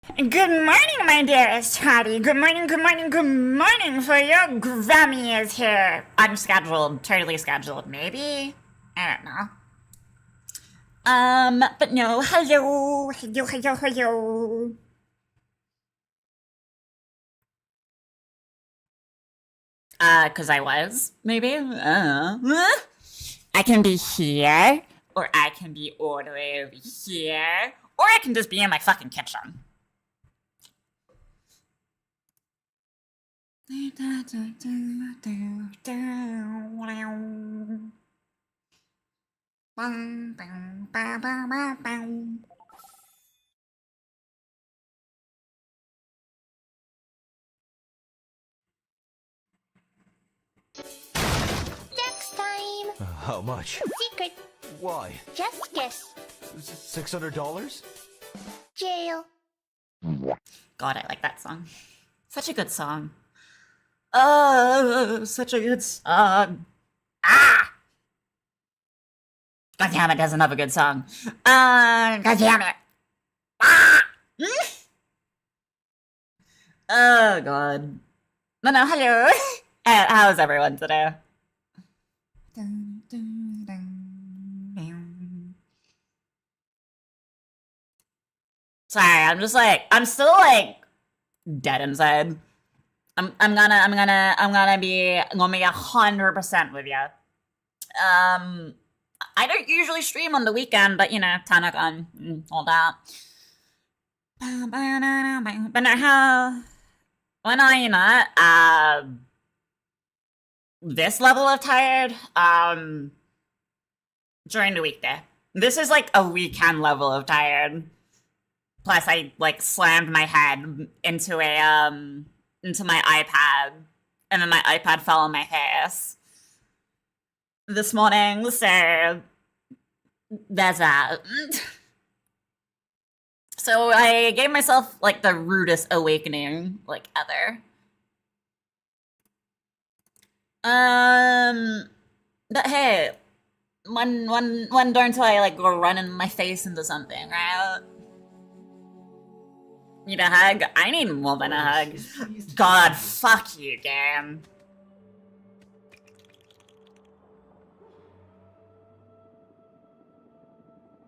Good morning, my dearest Hattie. Good morning, good morning, good morning, for your Grammy is here. Unscheduled, totally scheduled, maybe? I don't know. But no, hello, hello, hello, hello. Cause I was, maybe? I can be here, or I can be all the way over here, or I can just be in my fucking kitchen. Next time. How much? Secret. Why? Just guess. $600? Jail. God, I like that song. Such a good song. Oh, such a good song. Ah! God damn it, there's another good song. God damn it. Ah! Oh, God. No, hello. How's everyone today? Sorry, I'm still like dead inside. I'm gonna be 100% with you. I don't usually stream on the weekend, but you know, Tennocon, all that. But no, when I not this level of tired, during the weekday. This is like a weekend level of tired. Plus, I like slammed my head into into my iPad, and then my iPad fell on my face this morning. So that's that. So I gave myself like the rudest awakening like ever. But hey, one darn till I like go running my face into something, right? Need a hug? I need more than a hug. God, fuck you, game.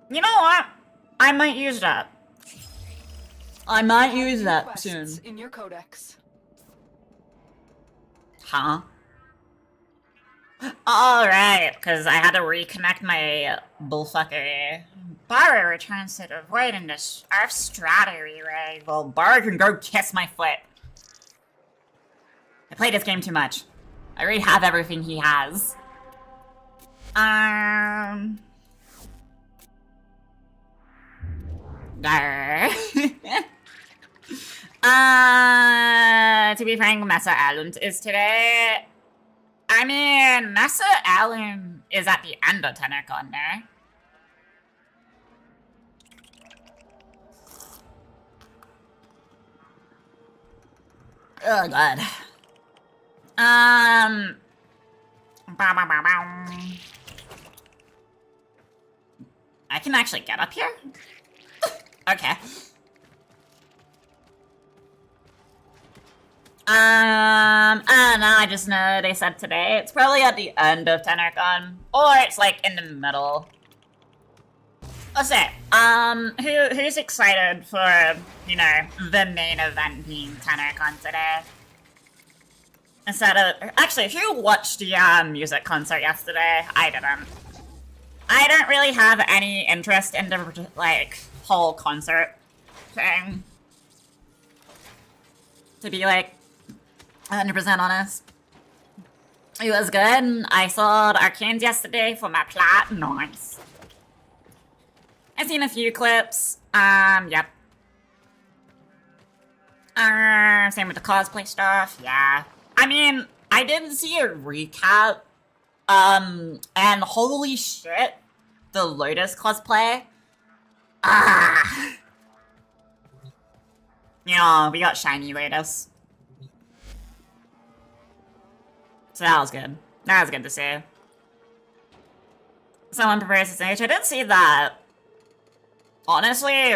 You know what? I might use that. I might use that soon. In your codex. Huh? Alright, because I had to reconnect my bullfuckery. Bara returns to the void in this Earth Strategy ray. Well, Bara can go kiss my foot. I played this game too much. I already have everything he has. To be frank, Mesa Allen is today. I mean, Mesa Allen is at the end of Tennocon there. Oh god. I can actually get up here? Okay. I don't know, I just know they said today. It's probably at the end of Tennocon, or it's like in the middle. Let's say, who's excited for, you know, the main event being Tennocon today? Instead of, actually, who watched the music concert yesterday? I didn't. I don't really have any interest in the, like, whole concert thing. To be, like, 100% honest. It was good. I saw the Arcanes yesterday for my plat. Nice. I've seen a few clips. Yep. Same with the cosplay stuff. Yeah. I mean, I didn't see a recap. And holy shit, the Lotus cosplay. You know, we got shiny Lotus. So that was good. That was good to see. Someone prepares his age. I didn't see that. Honestly,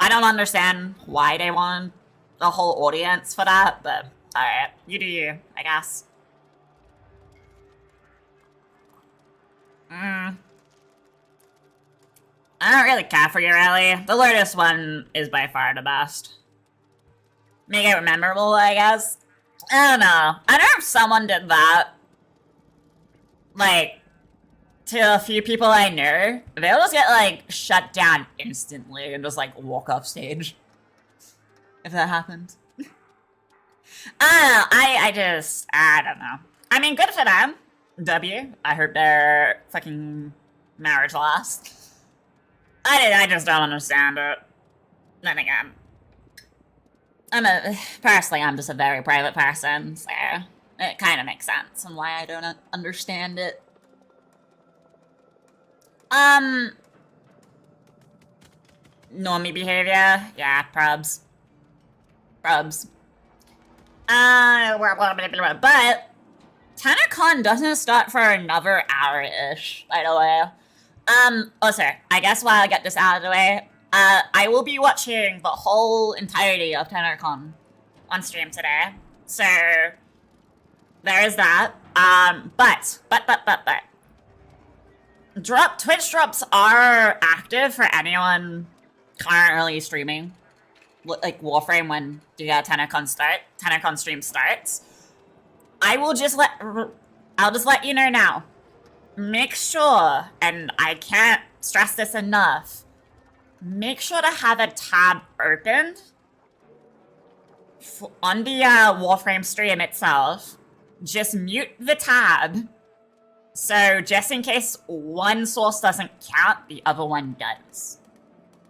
I don't understand why they want a whole audience for that, but alright, you do you, I guess. I don't really care for you, really. The latest one is by far the best. Make it memorable, I guess. I don't know. I know if someone did that, like, to a few people I know, they'll just get, like, shut down instantly and just, like, walk off stage. If that happened. I don't know. I mean, good for them. W. I hope their fucking marriage lasts. I just don't understand it. Then again, personally, I'm just a very private person, so it kind of makes sense on why I don't understand it. Normie behavior? Yeah, probs. But Tennocon doesn't start for another hour-ish, by the way. Also, I guess while I get this out of the way, I will be watching the whole entirety of Tennocon on stream today. So, there is that. But. Twitch drops are active for anyone currently streaming. Like Warframe when the Tennocon stream starts. I'll just let you know now. Make sure, and I can't stress this enough, make sure to have a tab opened on the Warframe stream itself. Just mute the tab, so just in case one source doesn't count, the other one does.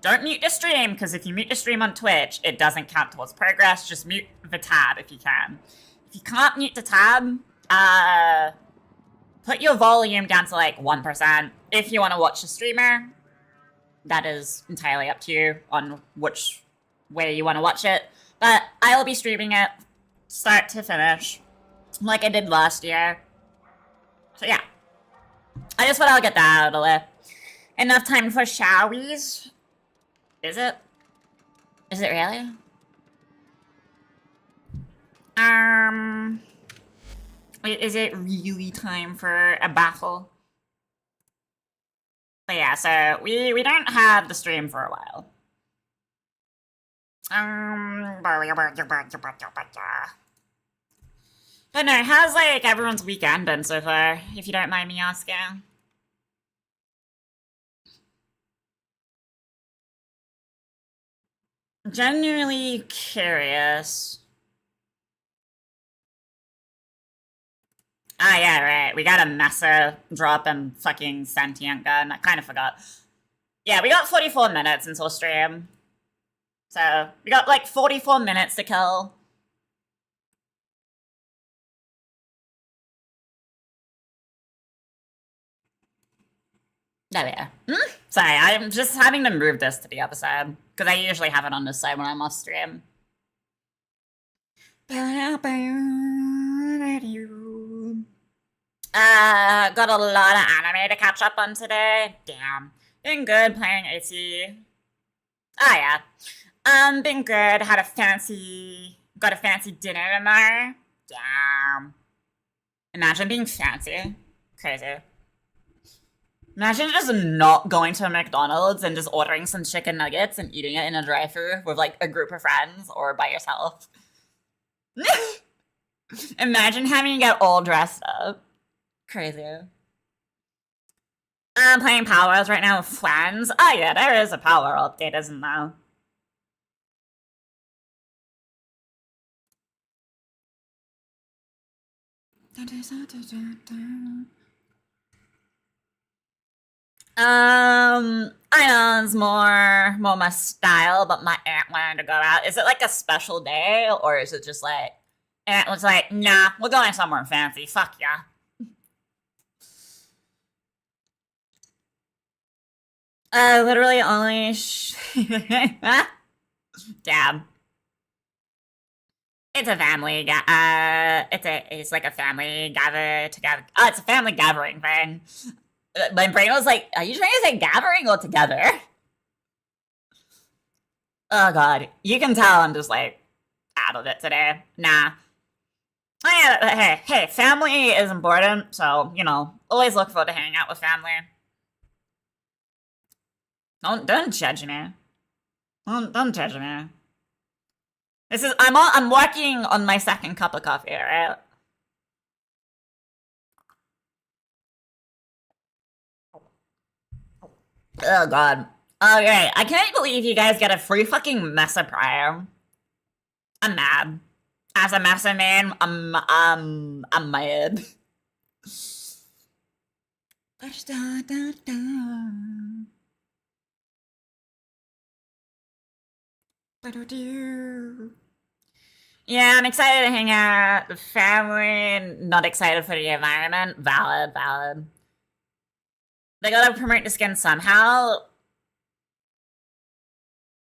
Don't mute the stream, because if you mute the stream on Twitch, it doesn't count towards progress. Just mute the tab if you can. If you can't mute the tab, put your volume down to like 1%. If you want to watch the streamer, that is entirely up to you on which way you want to watch it. But I will be streaming it start to finish, like I did last year. So yeah, I just thought I'll get that out of the way. Enough time for showies? Is it? Is it really? Is it really time for a battle? But yeah, so we don't have the stream for a while. But no, how's like everyone's weekend been so far, if you don't mind me asking? Genuinely curious. Ah, yeah, right. We got a Mesa drop and fucking sentient gun. I kind of forgot. Yeah, we got 44 minutes until stream. So, we got like 44 minutes to kill. There we are. Sorry, I'm just having to move this to the other side. Because I usually have it on this side when I'm off stream. Got a lot of anime to catch up on today. Damn. Been good playing AC. Ah, yeah. Been good. Got a fancy dinner tomorrow. Damn. Imagine being fancy. Crazy. Imagine just not going to a McDonald's and just ordering some chicken nuggets and eating it in a drive-thru with like a group of friends or by yourself. Imagine having to get all dressed up. Crazy. I'm playing Power Wars right now with friends. Oh yeah, there is a Power update, isn't there? I know it's more my style, but my aunt wanted to go out. Is it like a special day, or is it just like aunt was like, nah, we're going somewhere fancy. Fuck yeah. Literally only Damn. It's a family it's like a family gather together. Oh, it's a family gathering thing. My brain was like, are you trying to say gathering or together? Oh god, you can tell I'm just like out of it today. Nah. Hey, family is important, so, you know, always look forward to hanging out with family. Don't judge me. Don't judge me. I'm working on my second cup of coffee, alright? Oh god. Okay, I can't believe you guys get a free fucking Mesa Prime. I'm mad. As a Mesa man, I'm mad. Yeah, I'm excited to hang out with family, not excited for the environment. Valid. They gotta promote the skin somehow.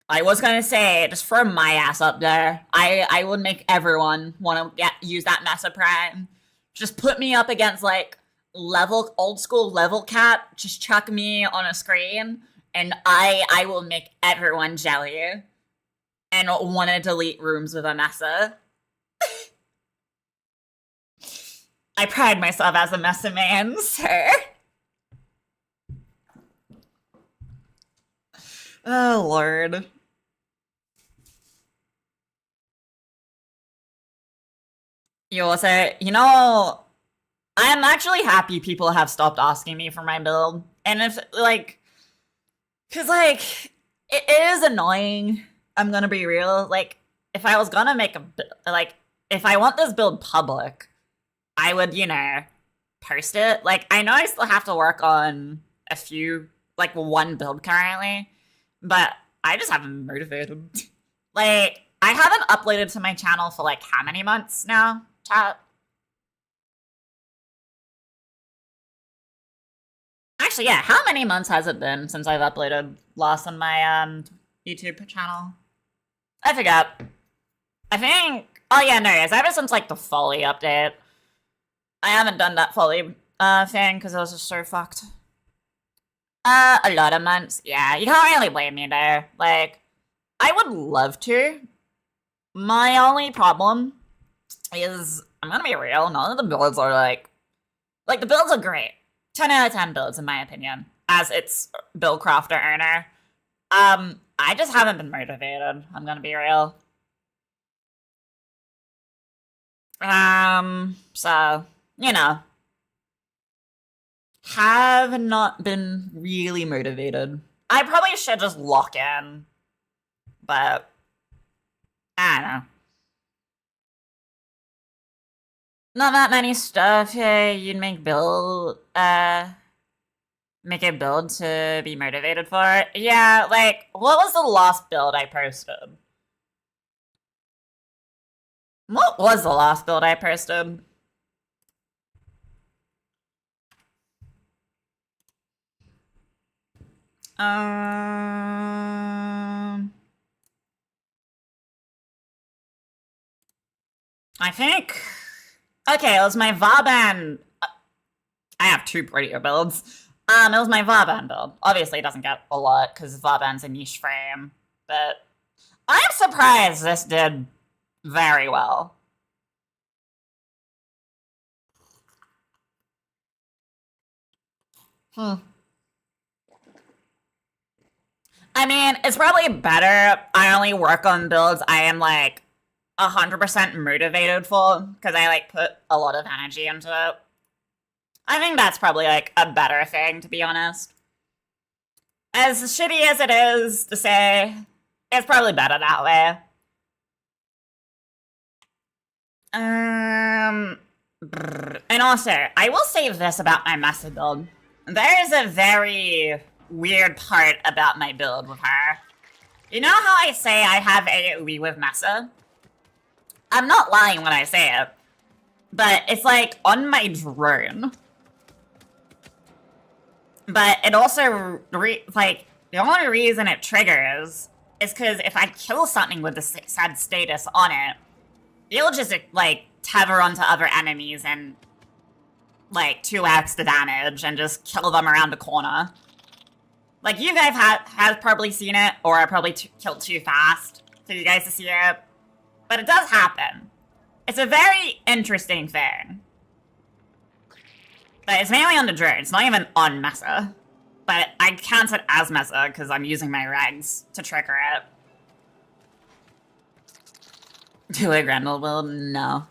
I was gonna say, just throw my ass up there. I would make everyone want to use that Mesa Prime. Just put me up against like old school level cap. Just chuck me on a screen, and I will make everyone jelly and want to delete rooms with a Mesa. I pride myself as a Mesa man, sir. Oh lord. You also, you know, I'm actually happy people have stopped asking me for my build. And if, like, cause, like, it is annoying. I'm gonna be real. Like, if I was gonna make if I want this build public, I would, you know, post it. Like, I know I still have to work on a few, like, one build currently, but I just haven't been motivated. Like, I haven't uploaded to my channel for, like, how many months now? Chat. Actually, yeah, how many months has it been since I've uploaded last on my YouTube channel? I forgot. I think, oh yeah, no, it's ever since like the Folly update. I haven't done that Folly thing because I was just so fucked. A lot of months. Yeah, you can't really blame me there. Like, I would love to. My only problem is, I'm gonna be real, none of the builds are like the builds are great. 10 out of 10 builds in my opinion, as its build crafter owner. I just haven't been motivated, I'm gonna be real. So, you know. Have not been really motivated. I probably should just lock in, but I don't know. Not that many stuff here you'd make a build to be motivated for. Yeah, like, what was the last build I posted? What was the last build I posted? I think... Okay, it was my Vauban... I have two prettier builds. It was my Vauban build. Obviously, it doesn't get a lot, because Vauban's a niche frame. But I'm surprised this did very well. I mean, it's probably better I only work on builds I am, like, 100% motivated for, because I, like, put a lot of energy into it. I think that's probably, like, a better thing, to be honest. As shitty as it is to say, it's probably better that way. And also, I will say this about my Mesa build. There is a very weird part about my build with her. You know how I say I have AoE with Mesa? I'm not lying when I say it. But it's like on my drone. But it also, like, the only reason it triggers is because if I kill something with the sad status on it, it'll just, like, tether onto other enemies and, like, 2x the damage and just kill them around the corner. Like, you guys have probably seen it, or I probably killed too fast for you guys to see it. But it does happen. It's a very interesting thing. But it's mainly on the drone. It's not even on Mesa. But I count it as Mesa because I'm using my regs to trigger it. Do a Grendel build? No.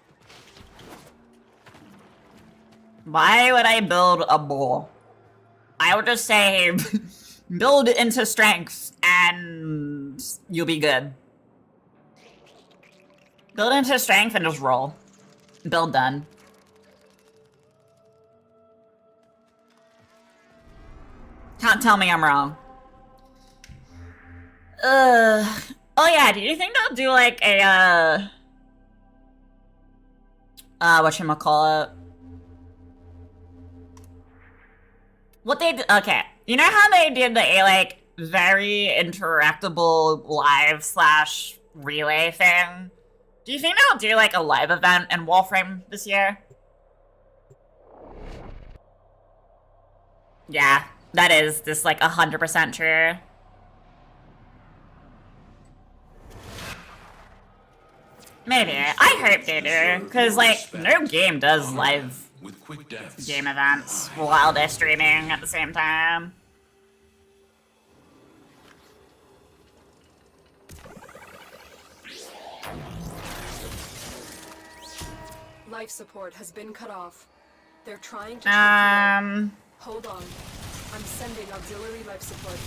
Why would I build a bull? I would just say build into strength and you'll be good. Build into strength and just roll. Build done. Can't tell me I'm wrong. Oh yeah, do you think they'll do like a, whatchamacallit? What they did, okay. You know how they did the, like, very interactable live/relay thing? Do you think they'll do, like, a live event in Warframe this year? Yeah. That is just like 100% true. Maybe. I hope they do. Because, like, no game does live game events while they're streaming at the same time. Life support has been cut off. They're trying to Hold on. I'm sending auxiliary life support.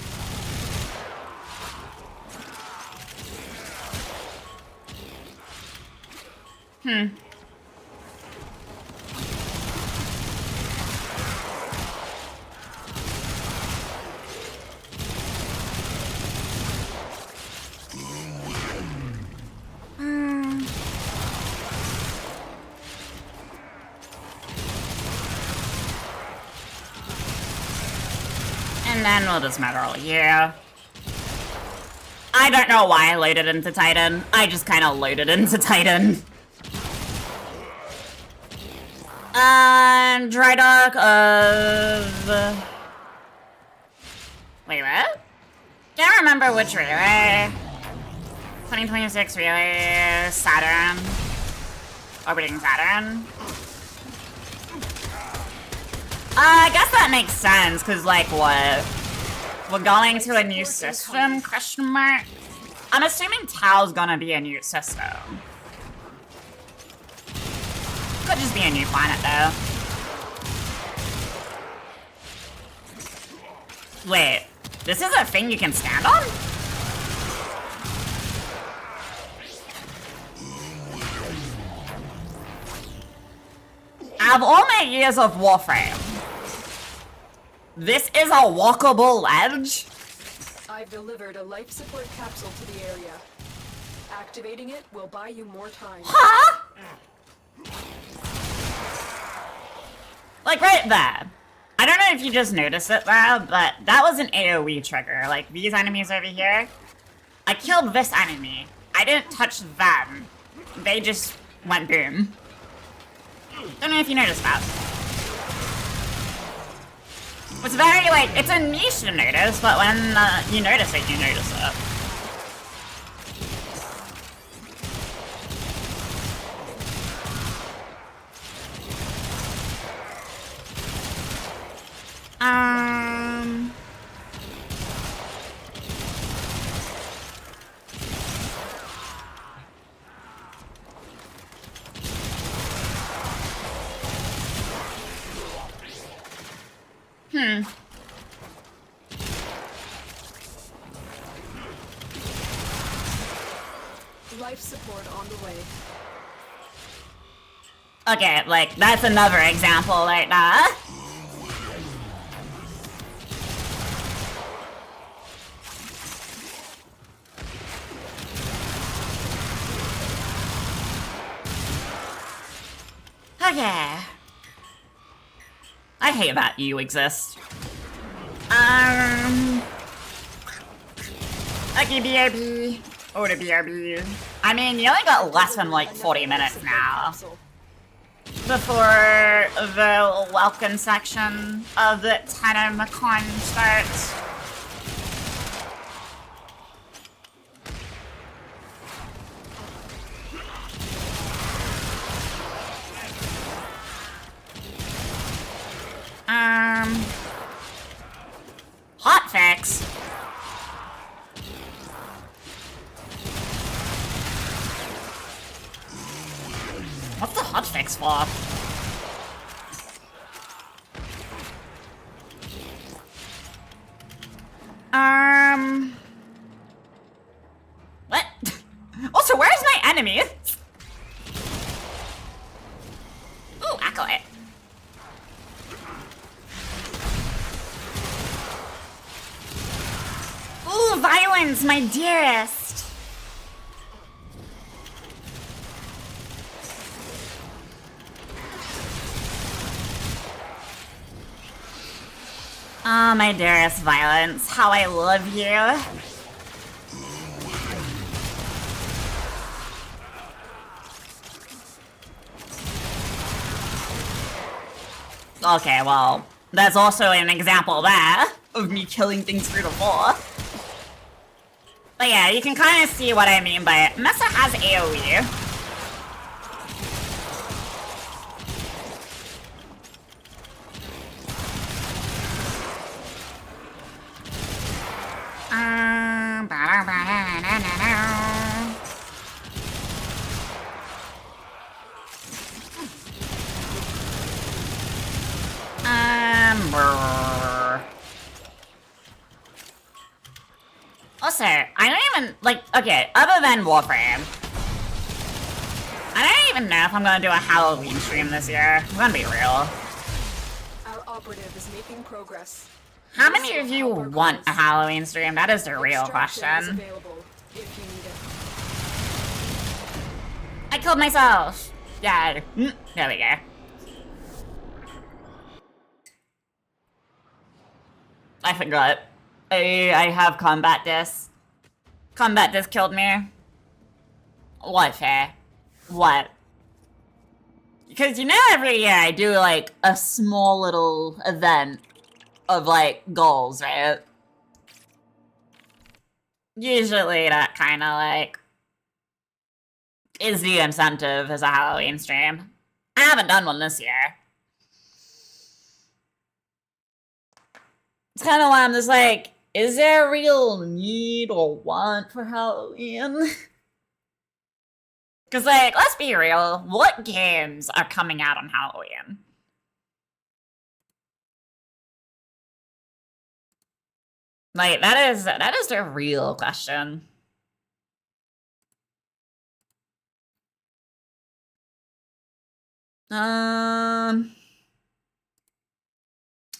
And then we'll just metal, yeah. I don't know why I loaded into Titan. I just kind of loaded into Titan. Dry dock of... Wait, what? Can't remember which relay. 2026 relay, Saturn. Orbiting Saturn. I guess that makes sense, because, like, what? We're going to a new system, question mark? I'm assuming Tao's gonna be a new system. Could just be a new planet, though. Wait, this is a thing you can stand on? Out of all my years of Warframe, this is a walkable ledge? I've delivered a life support capsule to the area. Activating it will buy you more time. Huh? Like right there. I don't know if you just noticed it there, but that was an AoE trigger. Like these enemies over here. I killed this enemy. I didn't touch them. They just went boom. Don't know if you noticed that. It's very, like, it's a niche to notice, but when you notice it, you notice it. Life support on the way. Okay, like, that's another example like that. Okay. I hate that you exist. Okay, BRB. Or the BRB. I mean, you only got less than like 40 minutes now before the welcome section of the Tennocon starts. What's the hotfix for? What? Also, where's my enemy? Ooh, Acolyte. Ooh, violence, my dearest. Oh, my dearest Violence, how I love you. Okay, well, that's also an example there of me killing things through the floor. But yeah, you can kind of see what I mean by it. Mesa has AoE. Also, I don't even, like, okay, other than Warframe, I don't even know if I'm gonna do a Halloween stream this year. I'm gonna be real. Our operative is making progress. How many of you want a Halloween stream? That is the real question. I killed myself! Yeah, there we go. I forgot. I have combat disc. Combat disc killed me. What, fair? What? Because you know every year I do like a small little event of like goals, right? Usually that kind of like is the incentive as a Halloween stream. I haven't done one this year. It's kind of why I'm just like, is there a real need or want for Halloween? Because, like, let's be real, what games are coming out on Halloween? Like, that is the real question.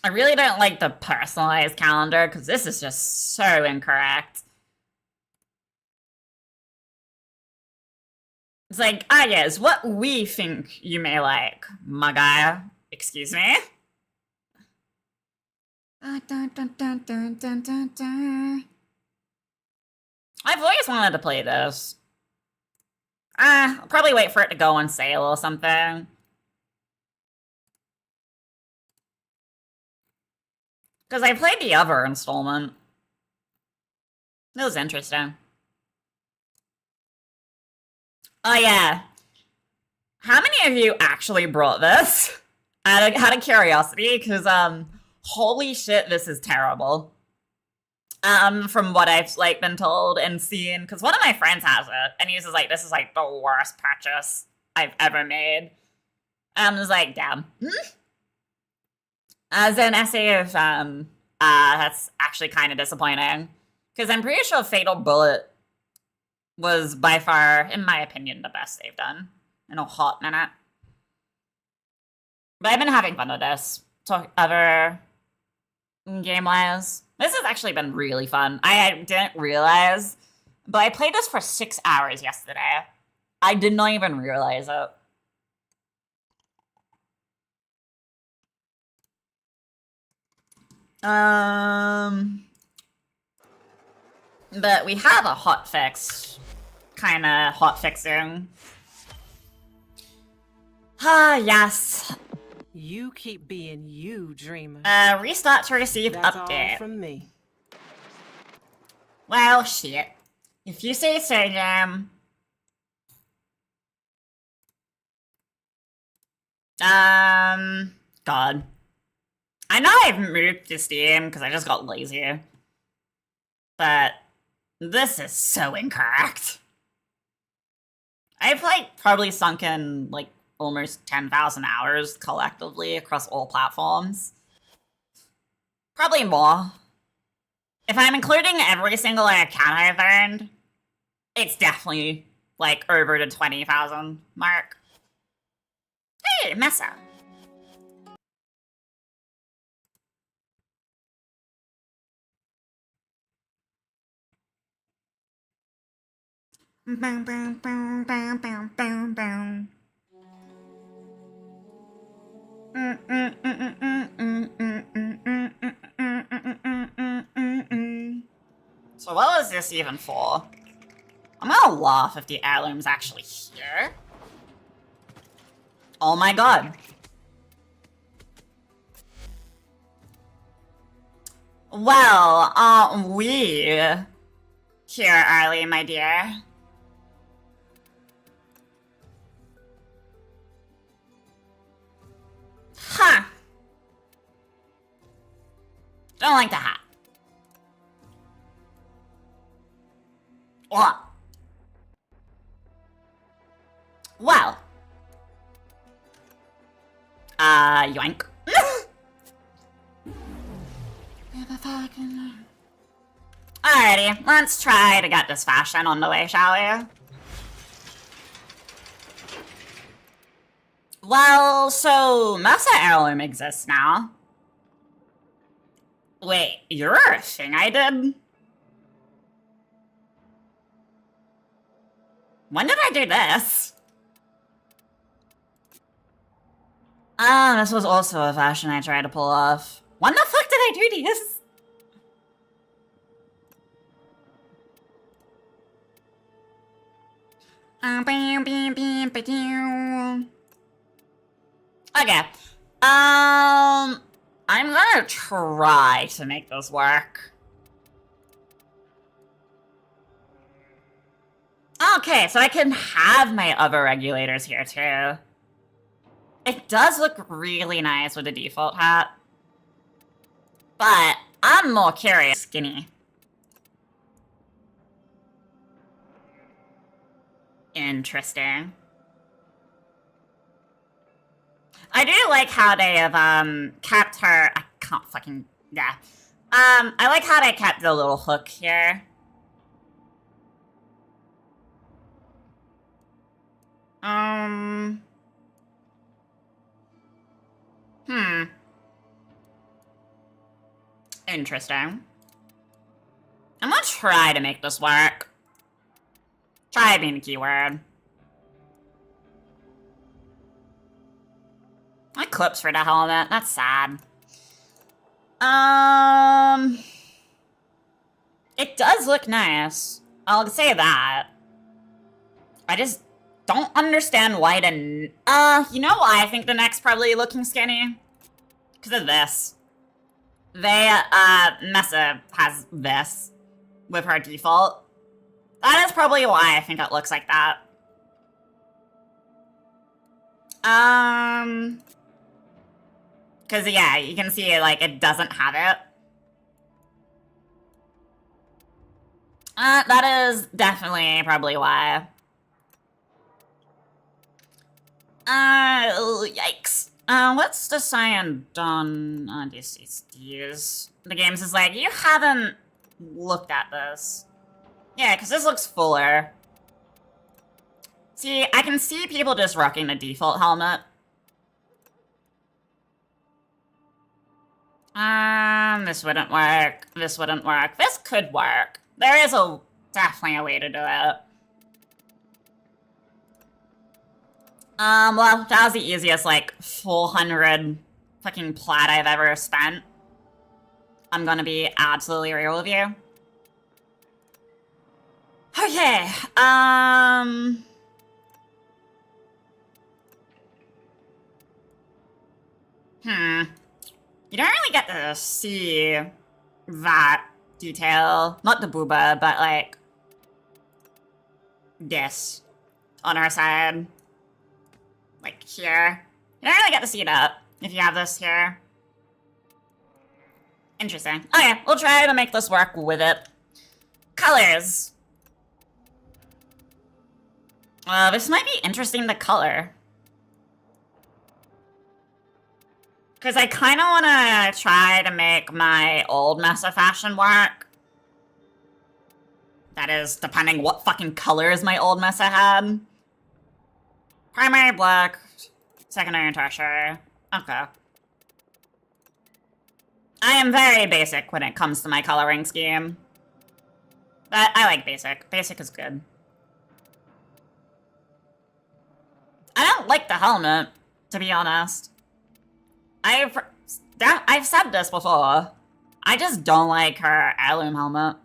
I really don't like the personalized calendar, because this is just so incorrect. It's like, yes, what we think you may like, my guy. Excuse me? I've always wanted to play this. I'll probably wait for it to go on sale or something. Because I played the other installment. It was interesting. Oh yeah. How many of you actually brought this? Out of curiosity, because, holy shit, this is terrible. From what I've, like, been told and seen, because one of my friends has it, and he's just like, this is, like, the worst purchase I've ever made. I'm just like, damn. As an essay of, that's actually kind of disappointing. Because I'm pretty sure Fatal Bullet was by far, in my opinion, the best they've done in a hot minute. But I've been having fun with this. Other game-wise. This has actually been really fun. I didn't realize, but I played this for 6 hours yesterday. I did not even realize it. But we have a hotfix. Kinda hotfixing. Ah, yes. You keep being you, dreamer. Restart to receive That's update. all from me. Well, shit. If you say so, Jam. God. I know I've moved to Steam because I just got lazy. But this is so incorrect. I've, like, probably sunk in, like, almost 10,000 hours collectively across all platforms. Probably more. If I'm including every single account I've earned, it's definitely, like, over the 20,000 mark. Hey, Mesa. Boom, boom, boom, boom, boom, boom, boom. So what was this even for? I'm gonna laugh if the heirloom's actually here. Oh my god. Well, aren't we here early, my dear? Huh. Don't like the hat. What? Well. Yoink. Alrighty, let's try to get this fashion on the way, shall we? Well, so Mesa Heirloom exists now. Wait, you're a thing I did? When did I do this? Ah, this was also a fashion I tried to pull off. When the fuck did I do these? Okay. I'm gonna try to make this work. Okay, so I can have my other regulators here too. It does look really nice with the default hat. But I'm more curious. Skinny. Interesting. I do like how they have, kept her... I can't fucking... Yeah. I like how they kept the little hook here. Interesting. I'm gonna try to make this work. Try being a keyword. My clips for the hell of it. That's sad. It does look nice. I'll say that. I just don't understand why the... you know why I think the neck's probably looking skinny? Because of this. Mesa has this with her default. That is probably why I think it looks like that. Because, yeah, you can see, like, it doesn't have it. That is definitely probably why. Yikes. What's the cyan done on these? The games is like, you haven't looked at this. Yeah, because this looks fuller. See, I can see people just rocking the default helmet. This wouldn't work. This wouldn't work. This could work. There is definitely a way to do it. Well, that was the easiest, like, 400 fucking plat I've ever spent. I'm gonna be absolutely real with you. Okay, You don't really get to see that detail. Not the booba, but, like, this on our side. Like, here. You don't really get to see that if you have this here. Interesting. Okay, we'll try to make this work with it. Colors. This might be interesting to color. Because I kind of want to try to make my old Mesa fashion work. That is, depending what fucking colors my old Mesa had. Primary black, secondary and tertiary. Okay. I am very basic when it comes to my coloring scheme. But I like basic. Basic is good. I don't like the helmet, to be honest. I've said this before. I just don't like her heirloom helmet.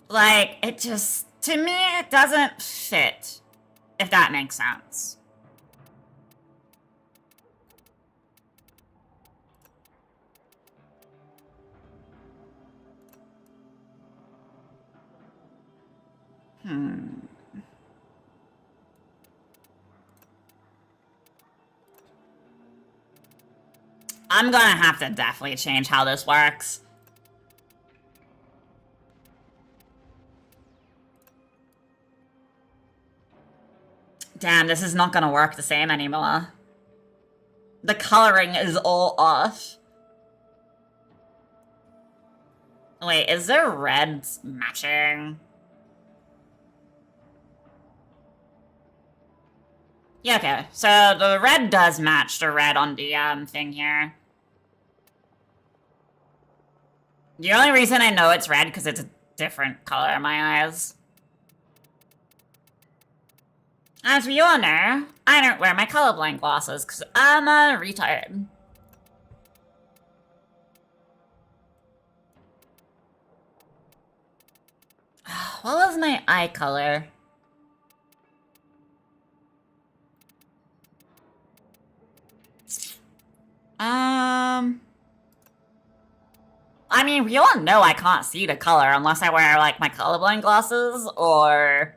Like, it just, to me, it doesn't fit, if that makes sense. I'm gonna have to definitely change how this works. Damn, this is not gonna work the same anymore. The coloring is all off. Wait, is there reds matching? Yeah, okay. So the red does match the red on the thing here. The only reason I know it's red because it's a different color in my eyes. As we all know, I don't wear my colorblind glasses because I'm a retard. What was my eye color? I mean, we all know I can't see the color unless I wear, like, my colorblind glasses, or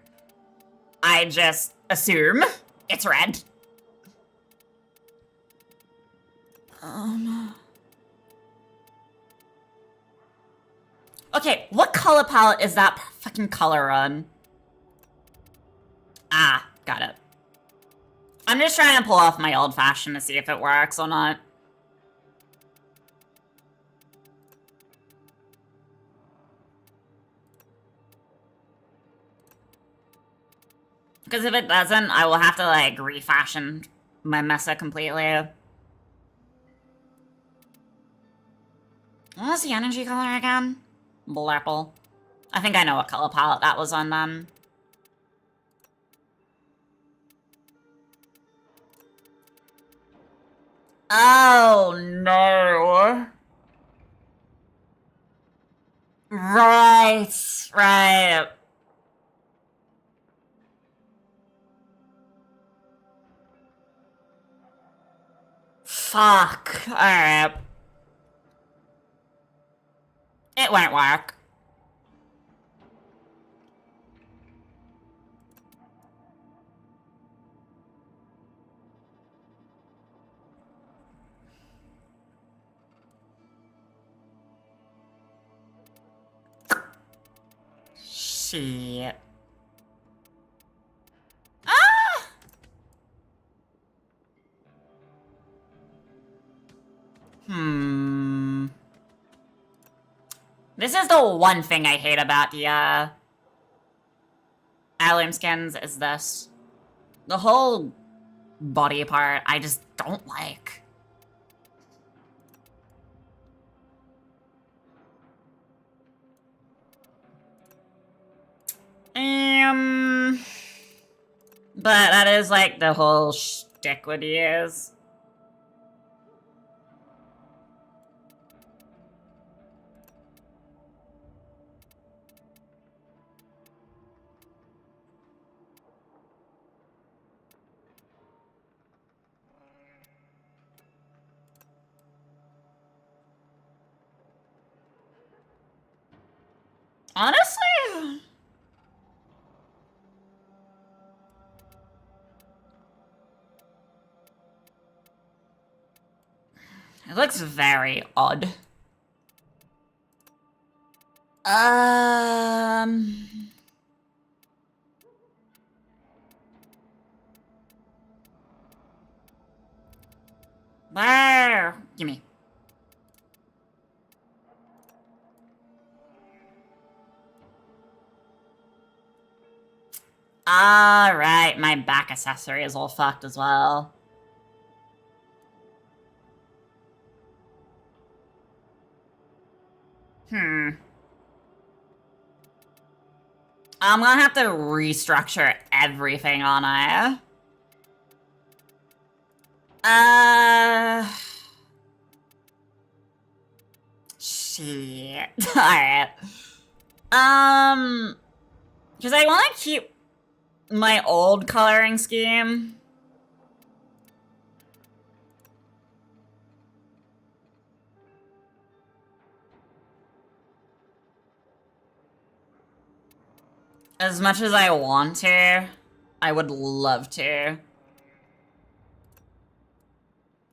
I just assume it's red. Okay, what color palette is that fucking color on? Ah, got it. I'm just trying to pull off my old-fashioned to see if it works or not. Because if it doesn't, I will have to, like, refashion my Mesa completely. What was the energy color again? Blurple. I think I know what color palette that was on then. Oh, no. Right. Fuck. Alright. It won't work. Shit. Ah! This is the one thing I hate about the, heirloom skins, is this. The whole body part, I just don't like. But that is, like, the whole shtick with these. Honestly, it looks very odd. There. Gimme. Alright, my back accessory is all fucked as well. I'm gonna have to restructure everything on I. Shit. Alright. Because I want to keep my old coloring scheme. As much as I want to, I would love to.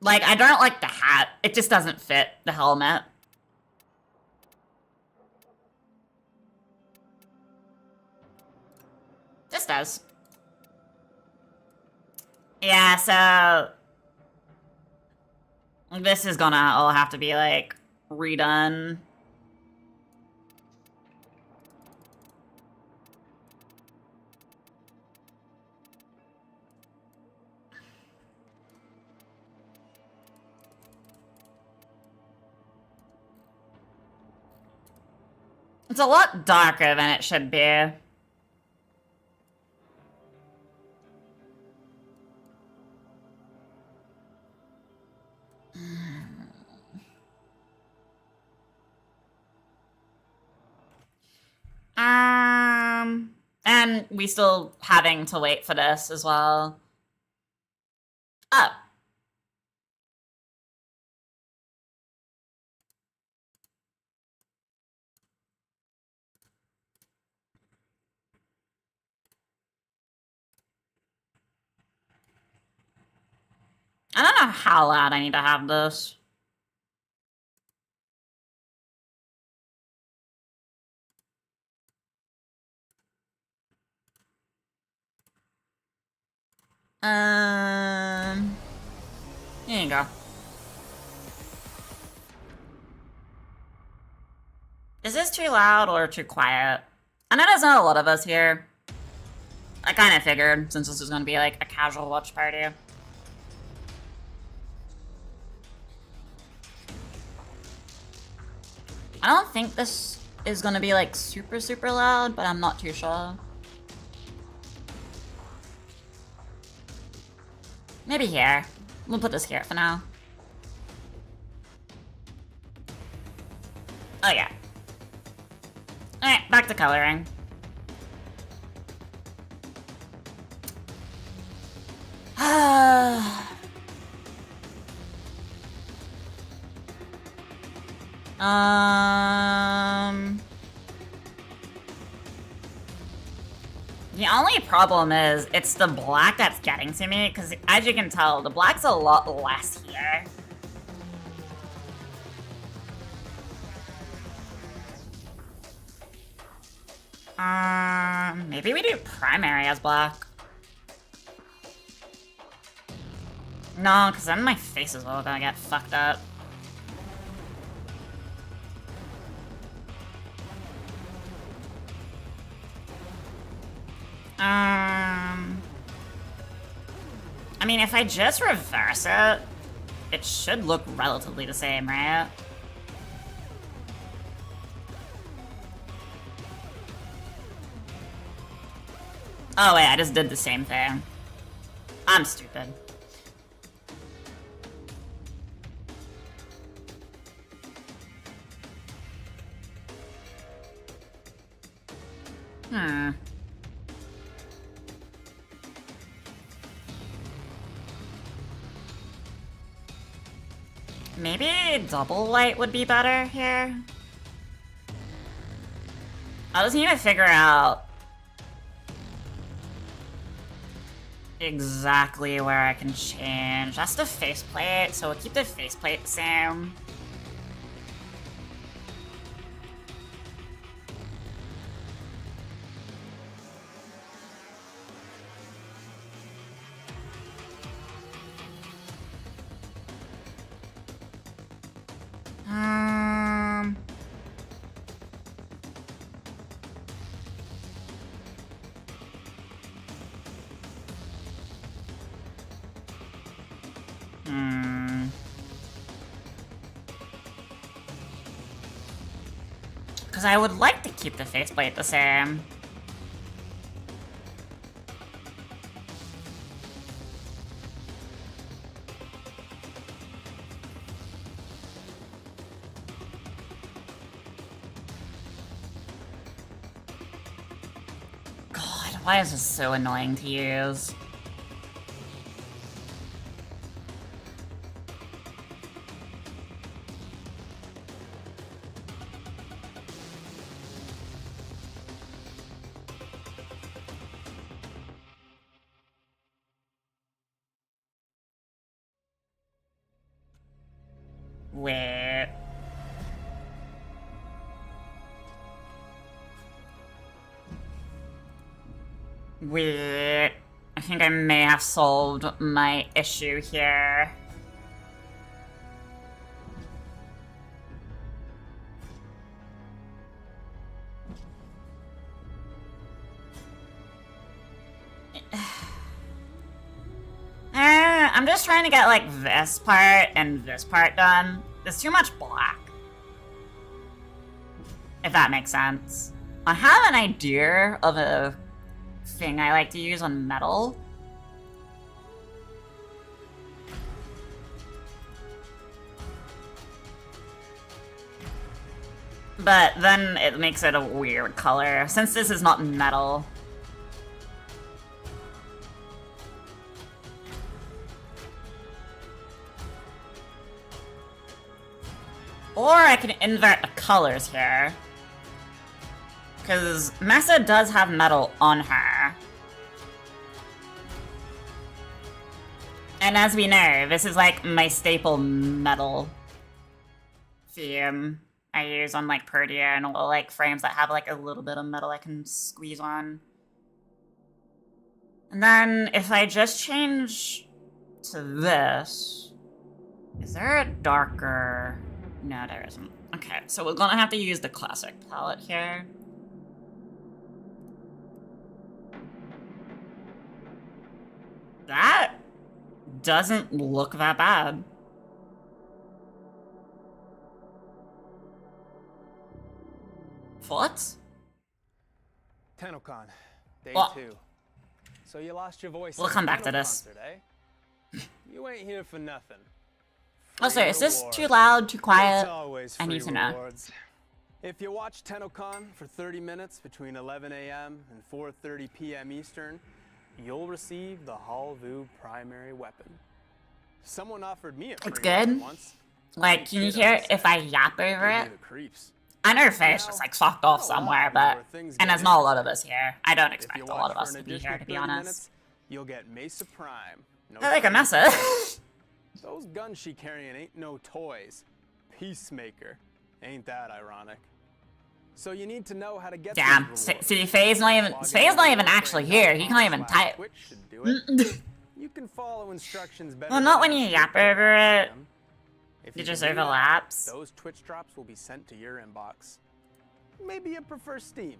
Like, I don't like the hat. It just doesn't fit the helmet. This does. Yeah, so... this is gonna all have to be, like, redone. It's a lot darker than it should be. And we still having to wait for this as well. Oh. I don't know how loud I need to have this. Here you go. Is this too loud or too quiet? I know there's not a lot of us here. I kind of figured, since this was going to be like a casual watch party. I don't think this is going to be like super, super loud, but I'm not too sure. Maybe here. We'll put this here for now. Oh yeah. Alright, back to coloring. The only problem is, it's the black that's getting to me, because as you can tell, the black's a lot less here. Maybe we do primary as black. No, because then my face is all gonna get fucked up. I mean, if I just reverse it, it should look relatively the same, right? Oh wait, I just did the same thing. I'm stupid. Maybe double white would be better here. I just need to figure out exactly where I can change. That's the faceplate, so we'll keep the faceplate the same. Because I would like to keep the faceplate the same. God, why is this so annoying to use? Wait. Wait. I think I may have solved my issue here. I'm just trying to get, like, this part and this part done. There's too much black. If that makes sense. I have an idea of a thing I like to use on metal. But then it makes it a weird color, since this is not metal. Or I can invert the colors here. Because Mesa does have metal on her. And as we know, this is like my staple metal theme I use on like Perdia and all like frames that have like a little bit of metal I can squeeze on. And then if I just change to this, is there a darker... No, there isn't. Okay, so we're gonna have to use the classic palette here. That doesn't look that bad. What? Tennocon, day Well, 2. So you lost your voice. we'll at come the back to Tenno this. concert, eh? You ain't here for nothing. Oh, sorry, is this Free too rewards. loud, too It's quiet? always I free need to know. rewards. If you watch Tennocon for 30 minutes between 11 a.m. and 4:30 p.m. Eastern, you'll receive the Halvu primary weapon. Someone offered me a free It's weapon good. once. Like, can you hear if I yap over Give me it? the creeps. I know her face just like fucked off Not a lot somewhere, is but... where things And get there's not a lot of interesting. us here. I don't If expect you a lot watch of for us an to be additional here, to be 30 honest. minutes, you'll get Mesa Prime. No I like a strings Mesa. attached. Those guns she carrying ain't no toys. Peacemaker. Ain't that ironic? So you need to know how to get Damn. these rewards. See, Faye's not even actually here. He can't even type. Twitch should do it. You can follow instructions better. Well, not than when you I'm yap sure over I it. am. If It you just can do that, overlaps. those Twitch drops will be sent to your inbox. Maybe you prefer Steam.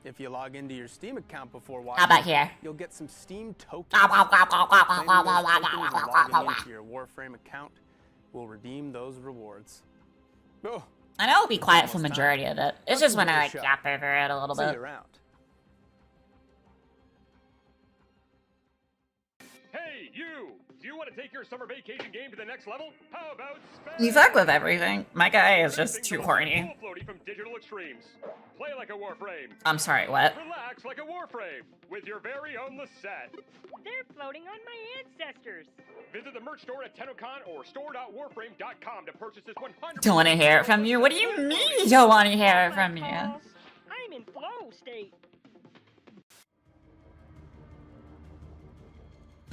If you log into your Steam account before watching, How about here? you'll get some Steam tokens. Ah, Claiming those tokens and logging into your Warframe account will redeem those rewards. Oh, I know it'll be quiet for Almost majority of it. It's just when I like yap over it a little see bit. you around. Hey, you! Do you want to take your summer vacation game to the next level? How about You fuck with everything. My guy is just too horny. Full floaty from Digital Extremes. Play like a Warframe. I'm sorry, what? Relax like a Warframe with your very own Lisette. They're floating on my ancestors. Visit the merch store at Tennocon or store.warframe.com to purchase this 100. Don't want to hear it from you. What do you mean you don't want to hear it from you? I'm in flow state.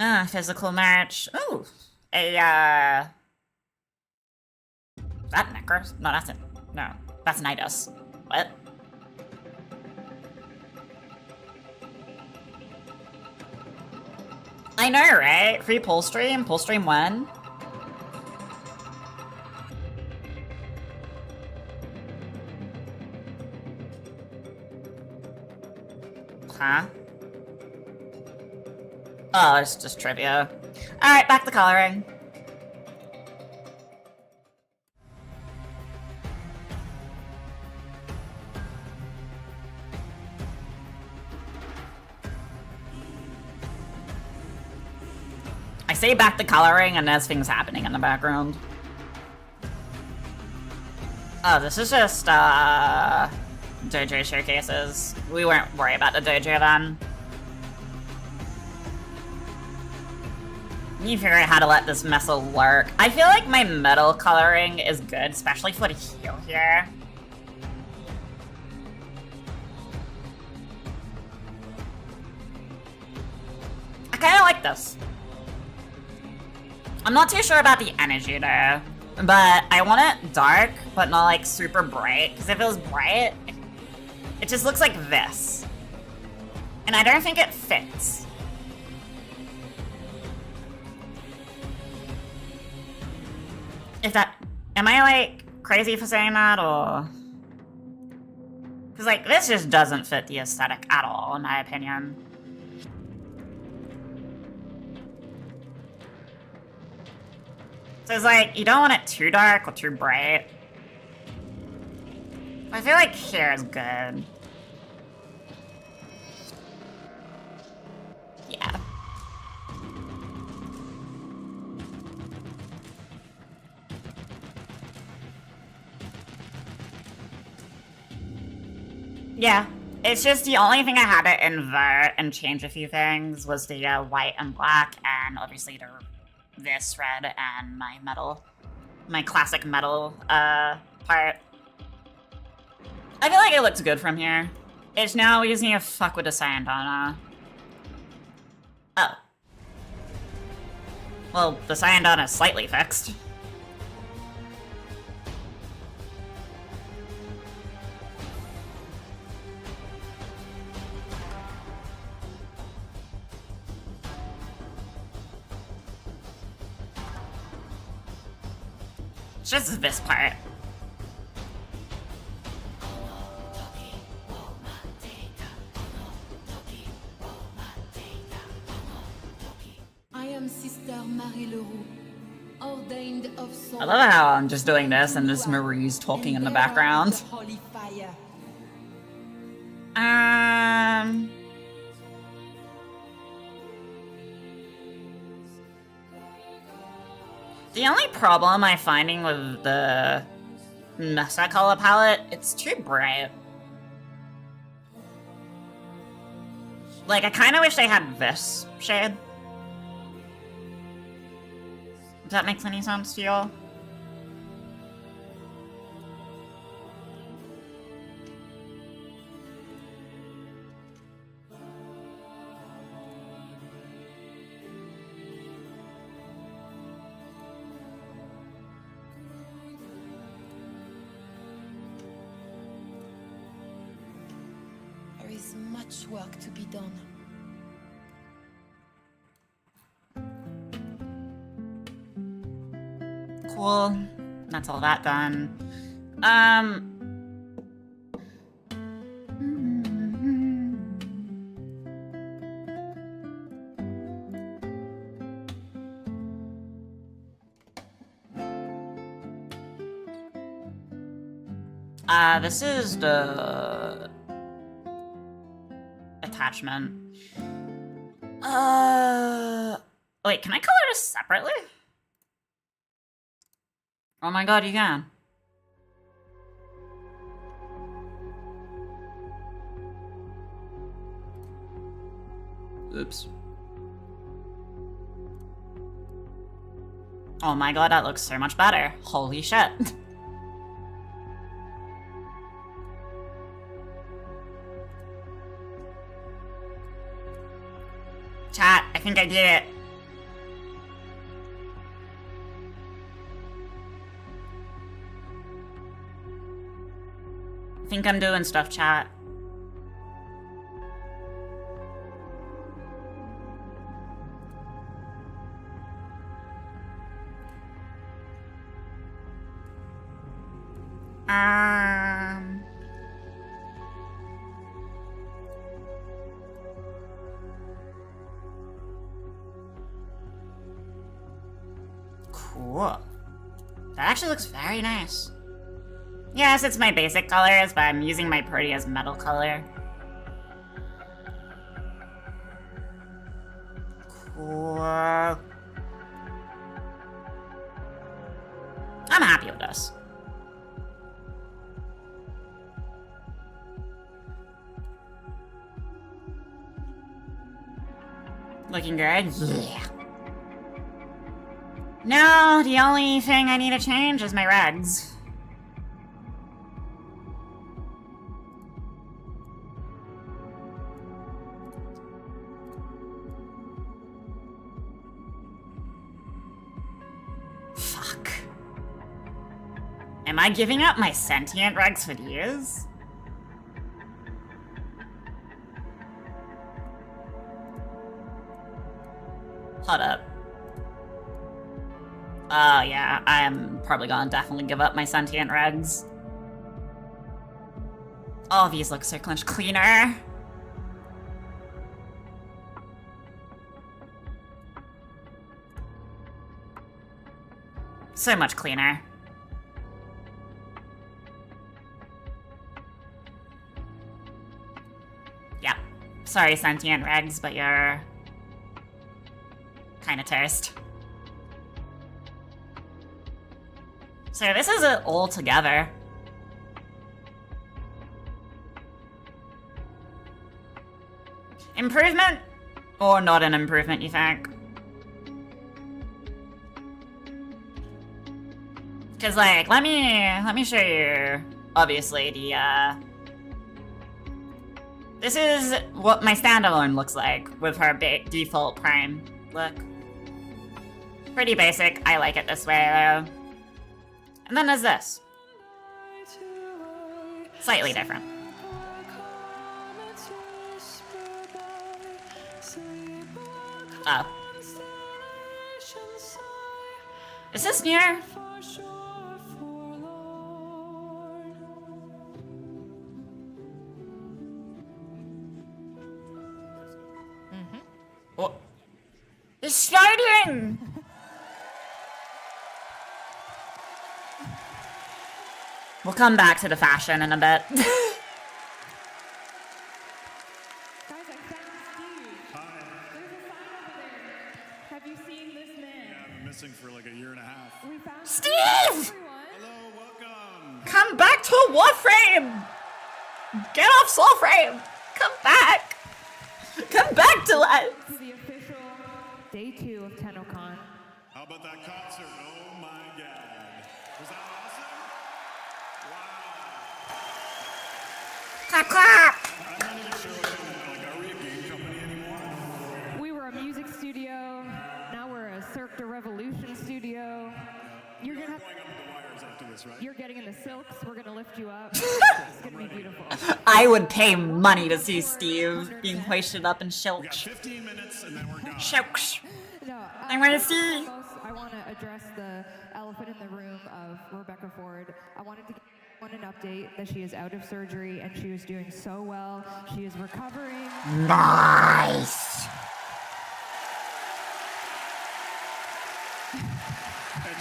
Ah, physical merch. Ooh, a is that Necros? No, that's it. No, that's Nidus. What? I know, right? Free pull stream 1. Huh? Oh, it's just trivia. Alright, back to coloring. I say back the coloring and there's things happening in the background. Oh, this is just, dojo showcases. We weren't worried about the dojo then. You figure out how to let this missile work. I feel like my metal coloring is good, especially for the heel here. I kinda like this. I'm not too sure about the energy though, but I want it dark, but not like super bright, because if it was bright, it just looks like this. And I don't think it fits. If that, am I like crazy for saying that, or? Because like this just doesn't fit the aesthetic at all, in my opinion. So it's like, you don't want it too dark or too bright. I feel like here is good. Yeah. Yeah, it's just the only thing I had to invert and change a few things was the white and black, and obviously this red and my metal, my classic metal part. I feel like it looks good from here. It's now we just need to fuck with the Sayandana. Oh. Well, the Sayandana is slightly fixed. Just this part. I am Sister Marie Leroux, ordained of soul. I love how I'm just doing this and this Marie's talking in the background. Holy fire. The only problem I'm finding with the Mesa color palette, it's too bright. Like, I kind of wish they had this shade. Does that make any sense to y'all? There is much work to be done. Cool. That's all that done. This is the attachment. Wait, can I color this separately? Oh my god, you can. Oops. Oh my god, that looks so much better. Holy shit. Chat, I think I did it. I think I'm doing stuff, chat. Cool. That actually looks very nice. Yes, it's my basic colors, but I'm using my prettiest metal color. Cool. this. Looking good? Yeah. No, the only thing I need to change is my regs. Fuck. Am I giving up my sentient regs for these? Hold up. Oh yeah, I'm probably gonna definitely give up my sentient regs. All of these look so much cleaner. So much cleaner. Yeah. Sorry, sentient regs, but you're kinda toast. So this is it all together. Improvement? Or not an improvement, you think? Cause like, let me show you, obviously, the, this is what my standalone looks like with her default prime look. Pretty basic, I like it this way though. And then there's this. Slightly different. Oh. Is this new? What? It's starting! We'll come back to the fashion in a bit. Guys, I found Steve. Hi. There's a sign over there. Have you seen this man? Yeah, I've been missing for like a year and a half. We found Steve! Hello, welcome. Come back to Warframe! Get off Soulframe! Come back! Come back to us! to the official day 2 of Tennocon. How about that concert? Oh my god. Was that awesome? Clap, clap! I'm not even sure like, are we a game company anymore? We were a music studio. Now we're a Cirque de Revolution studio. You're gonna have, Going up the wires after this, right? you're getting in the silks. We're gonna lift you up. It's gonna be beautiful. I would pay money to see Steve being hoisted up in We got shilks. 15 minutes and then we're gone. Shilks. No, I wanna see. I want to address the elephant in the room of Rebecca Ford. I wanted to give an update that she is out of surgery and she is doing so well. She is recovering. Nice. And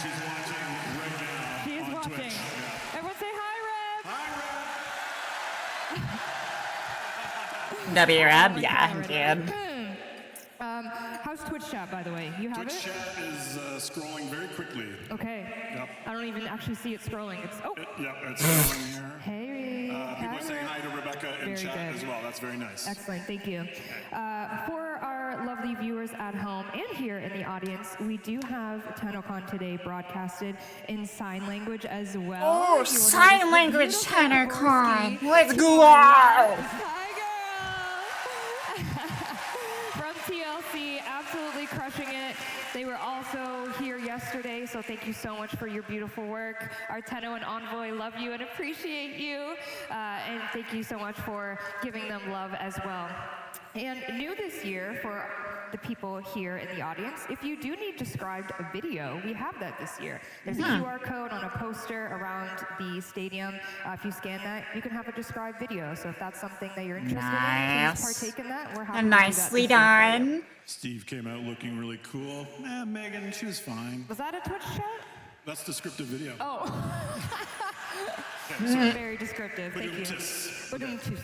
she's watching right now. She is on watching. Twitch. Yeah. Everyone say hi, Reb. Hi, Red. W-Rab? Yeah, dude. How's Twitch chat, by the way? You have Twitch it? chat is scrolling very quickly. Okay. Yep. I don't even actually see it scrolling. It's Yep, it's scrolling here. Hey. People are saying hi to Rebecca in Very chat good. as well. That's very nice. Excellent, thank you. For our lovely viewers at home and here in the audience, we do have Tennocon today broadcasted in sign language as well. Oh, You will sign notice the language beautiful Tennocon. Korsky. Let's go! Hi, girl! From TLC, absolutely crushing it. They were also here yesterday, so thank you so much for your beautiful work. Our Tenno and Envoy love you and appreciate you. And thank you so much for giving them love as well. And new this year for the people here in the audience, if you do need described a video, we have that this year. There's a QR code on a poster around the stadium. If you scan that, you can have a described video. So if that's something that you're interested in, Nice. please partake in that. We're happy And to do that nicely this year for you. done. Steve came out looking really cool. Megan, she was fine. Was that a Twitch chat? That's the scripted video. Oh. Okay, sorry. Very descriptive. Thank you. Ba-doom-tis. Ba-doom-tis.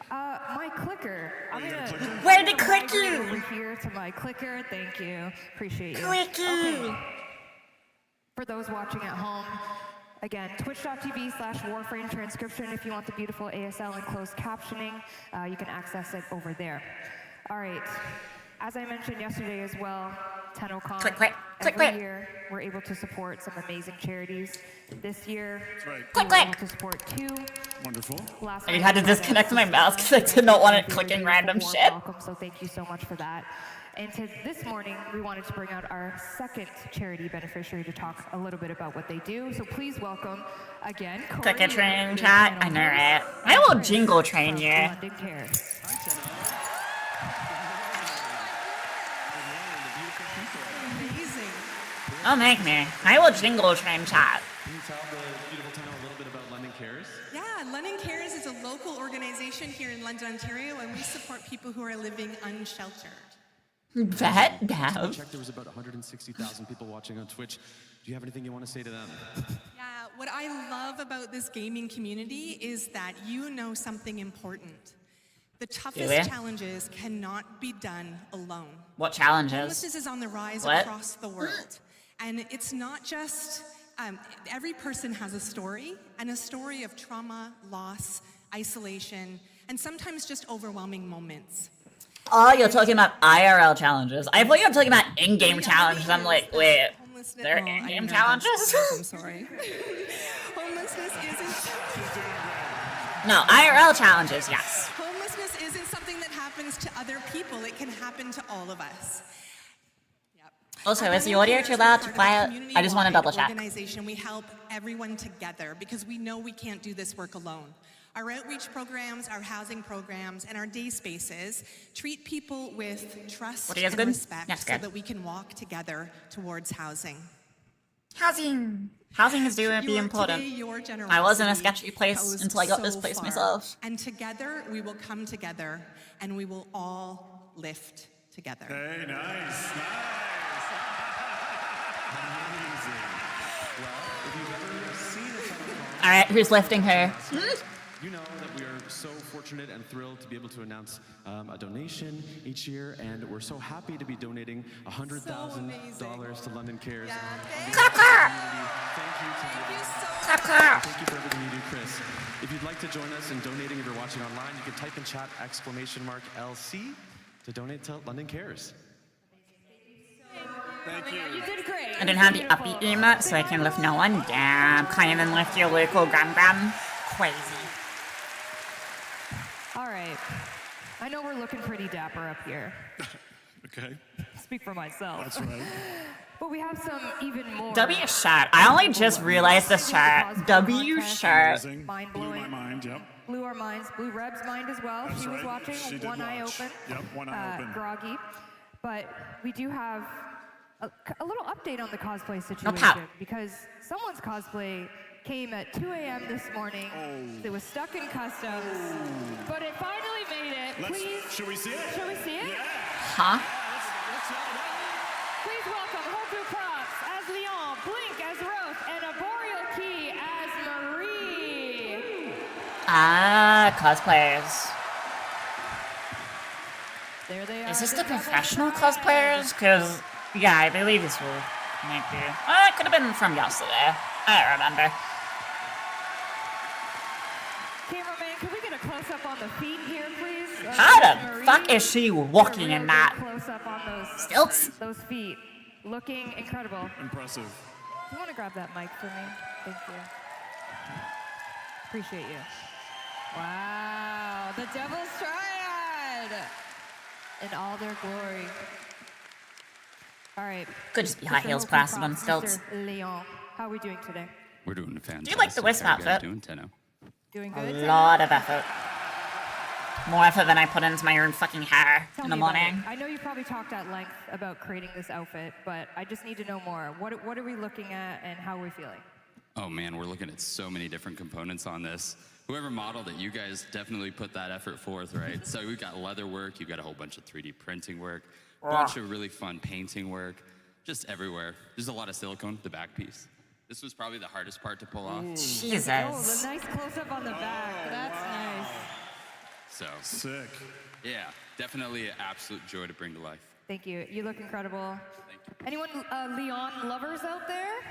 My clicker. I'm you got a gonna clicker? Where the migrate clicky? over here to my clicker. Thank you. Appreciate you. Clicky. Okay. For those watching at home, Again, twitch.tv/Warframe transcription. If you want the beautiful ASL and closed captioning, you can access it over there. All right. As I mentioned yesterday as well, Tennocon, every year we're able to support some amazing charities. This year, we were able to support 2. Wonderful. I had to disconnect my mouse because I did not want it clicking random shit. Welcome, so thank you so much for that. And this morning, we wanted to bring out our second charity beneficiary to talk a little bit about what they do. So please welcome, again, Click a train chat. I know, right? I will jingle train you. London Cares. Amazing. Oh, make me. I will jingle train chat. Can you tell the beautiful Tenno a little bit about London Cares? Yeah, London Cares is a local organization here in London, Ontario, and we support people who are living unsheltered. Bet, I checked there was about 160,000 people watching on Twitch. Do you have anything you want to say to them? Yeah, what I love about this gaming community is that you know something important. The toughest challenges cannot be done alone. What challenges? Homelessness is on the rise across the world. And it's not just, every person has a story, and a story of trauma, loss, isolation, and sometimes just overwhelming moments. Oh, you're talking about IRL challenges. I thought you were talking about in-game challenges. I'm like, wait, there are in-game challenges? I'm sorry. Homelessness isn't... No, IRL challenges, yes. Homelessness isn't something that happens to other people. It can happen to all of us. Also, is the audio too loud, too quiet? I just want to double check. Organization, we help everyone together because we know we can't do this work alone. Our outreach programs, our housing programs, and our day spaces treat people with trust and respect so that we can walk together towards housing. Housing is doing be important. I was in a sketchy place until I got this place myself. And together, we will come together, and we will all lift together. Hey, nice. All right, who's lifting her? You know that we are so fortunate and thrilled to be able to announce a donation each year, and we're so happy to be donating $100,000 to London Cares. Clap, clap! Thank you to clap, clap! Thank you for everything you do, Chris. If you'd like to join us in donating, if you're watching online, you can type in chat !LC to donate to London Cares. Thank you. You did great. I didn't have the upbeat emote, so I can lift no one down. Can't even lift your local gram. Crazy. All right. I know we're looking pretty dapper up here. Okay. Speak for myself. That's right. But we have some even more. W shirt. I only just realized this shirt. W shirt. Mind Blew blowing. my mind, yep. Blew our minds. Blew Reb's mind as well. That's she was right. watching. She did one eye watch. open. Yep, one eye open. Groggy. But we do have a little update on the cosplay situation. pop. Because someone's cosplay came at 2 a.m. this morning. It was stuck in customs. But it finally made it. Please. Should we see it? Should we see it? Yeah. Huh? Please welcome Hoku Props as Leon, Blink as Roth, and Arboreal Key as Marie. Ah, cosplayers. There they are. Is this the professional cosplayers? Because, yeah, I believe this will might be. It could have been from yesterday. I don't remember. Cameraman, can we get a close-up on the feet here, please? How the fuck is she walking in that? Close-up on those stilts? Those feet. Looking incredible. Impressive. You want to grab that mic for me? Thank you. Appreciate you. Wow, the Devil's Triad! In all their glory. All right. Could just be high heels plastered on stilts. Mr. Leon, how are we doing today? We're doing fantastic. Do you like the wisp How are you guys outfit? doing, Tenno? Doing good? A lot of effort. More effort than I put into my own fucking hair in the morning. I know you probably talked at length about creating this outfit, but I just need to know more. What are we looking at and how are we feeling? Oh man, we're looking at so many different components on this. Whoever modeled it, you guys definitely put that effort forth, right? So we've got leather work, you've got a whole bunch of 3D printing work, a bunch of really fun painting work, just everywhere. There's a lot of silicone, the back piece. This was probably the hardest part to pull off. Jesus. Oh, the nice close-up on the back. That's nice. So sick. Yeah, definitely an absolute joy to bring to life. Thank you. You look incredible. Anyone Leon lovers out there?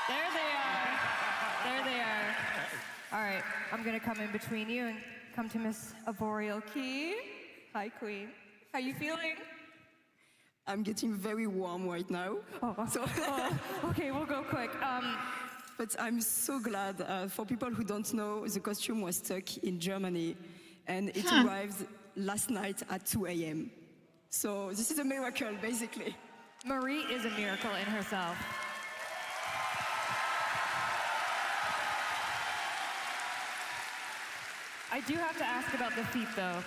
There they are. There they are. All right, I'm gonna come in between you and come to Miss Arboreal Key. Hi, Queen. How you feeling? I'm getting very warm right now. Okay, we'll go quick. But I'm so glad. For people who don't know, the costume was stuck in Germany, and it arrived last night at 2 a.m. So this is a miracle, basically. Marie is a miracle in herself. I do have to ask about the feet, though.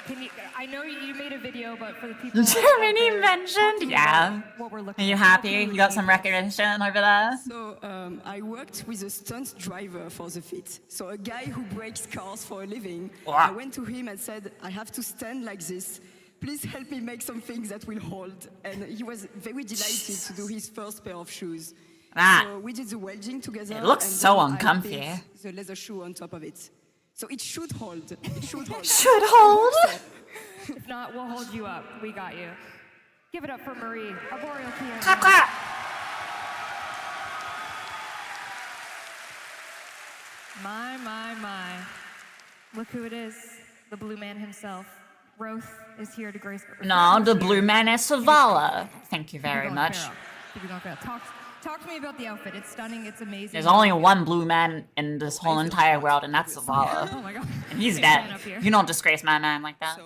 I know you made a video, but for the people... Germany mentioned? Yeah. What we're Are looking you happy? You got some recognition over there? So I worked with a stunt driver for the feat. So a guy who breaks cars for a living. I went to him and said, I have to stand like this. Please help me make some things that will hold. And he was very delighted to do his first pair of shoes. So we did the welding together. It looks and so then I uncomfy. built the leather shoe on top of it. So it should hold. It should hold. Should hold? If not, we'll hold you up. We got you. Give it up for Marie. Arboreal Key. Clap, clap. My. Look who it is. The blue man himself. Roth is here to grace... No, the blue man is Savala. Thank you very much. Talk to me about the outfit. It's stunning. It's amazing. There's only one blue man in this whole entire world, and that's Savala. Oh my god. And he's dead. You don't disgrace my man like that.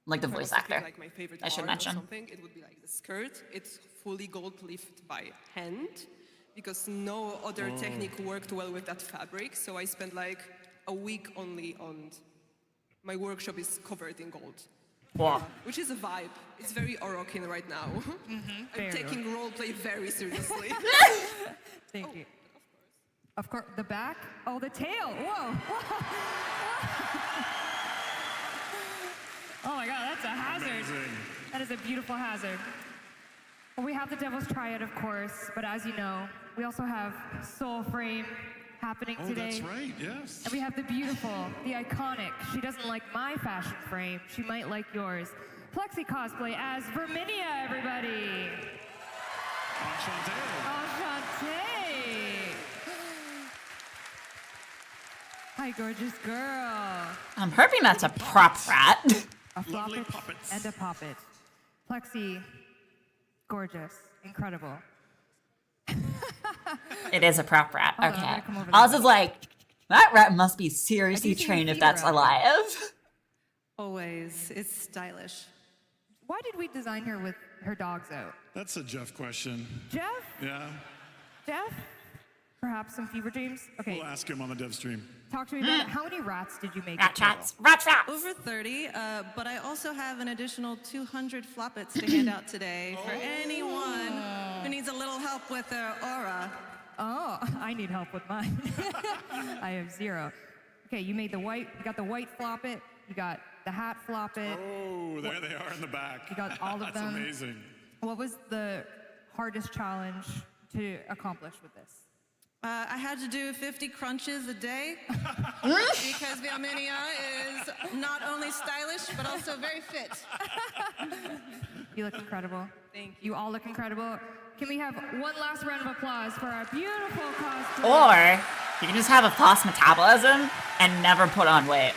Like the voice actor, like my favorite I should art or mention. something, it would be like the skirt. It's fully gold leafed by hand because no other technique worked well with that fabric. So I spent like a week only on... My workshop is covered in gold. Wow. Which is a vibe. It's very Orokin right now. I'm taking roleplay very seriously. Thank you. Of course, the back? Oh, the tail. Whoa. Oh my god, that's a hazard. Amazing. That is a beautiful hazard. Well, we have the Devil's Triad, of course, but as you know, we also have Soul Frame happening today. That's right, yes. And we have the beautiful, the iconic. She doesn't like my fashion frame. She might like yours. Plexi cosplay as Verminia, everybody. Enchanté. Hi, gorgeous girl. I'm hoping that's a prop rat. A floppet and a poppet. Plexi, gorgeous, incredible. It is a prop rat. Hold on, Okay. I'm gonna come over I was there. just like, that rat must be seriously trained if that's alive. Always. It's stylish. Why did we design her with her dogs out? That's a Jeff question. Jeff? Yeah. Jeff? Perhaps some fever dreams? Okay. We'll ask him on the dev stream. Talk to me about it. How many rats did you make? Rats. Over 30, but I also have an additional 200 floppets to hand out today for anyone who needs a little help with their aura. Oh, I need help with mine. I have 0. Okay, you made the white, you got the white floppet, you got the hat floppet. Oh, there they are in the back. You got all of them. That's amazing. What was the hardest challenge to accomplish with this? I had to do 50 crunches a day because Verminia is not only stylish, but also very fit. You look incredible. Thank you. You all look incredible. Can we have one last round of applause for our beautiful costume? Or you can just have a fast metabolism and never put on weight.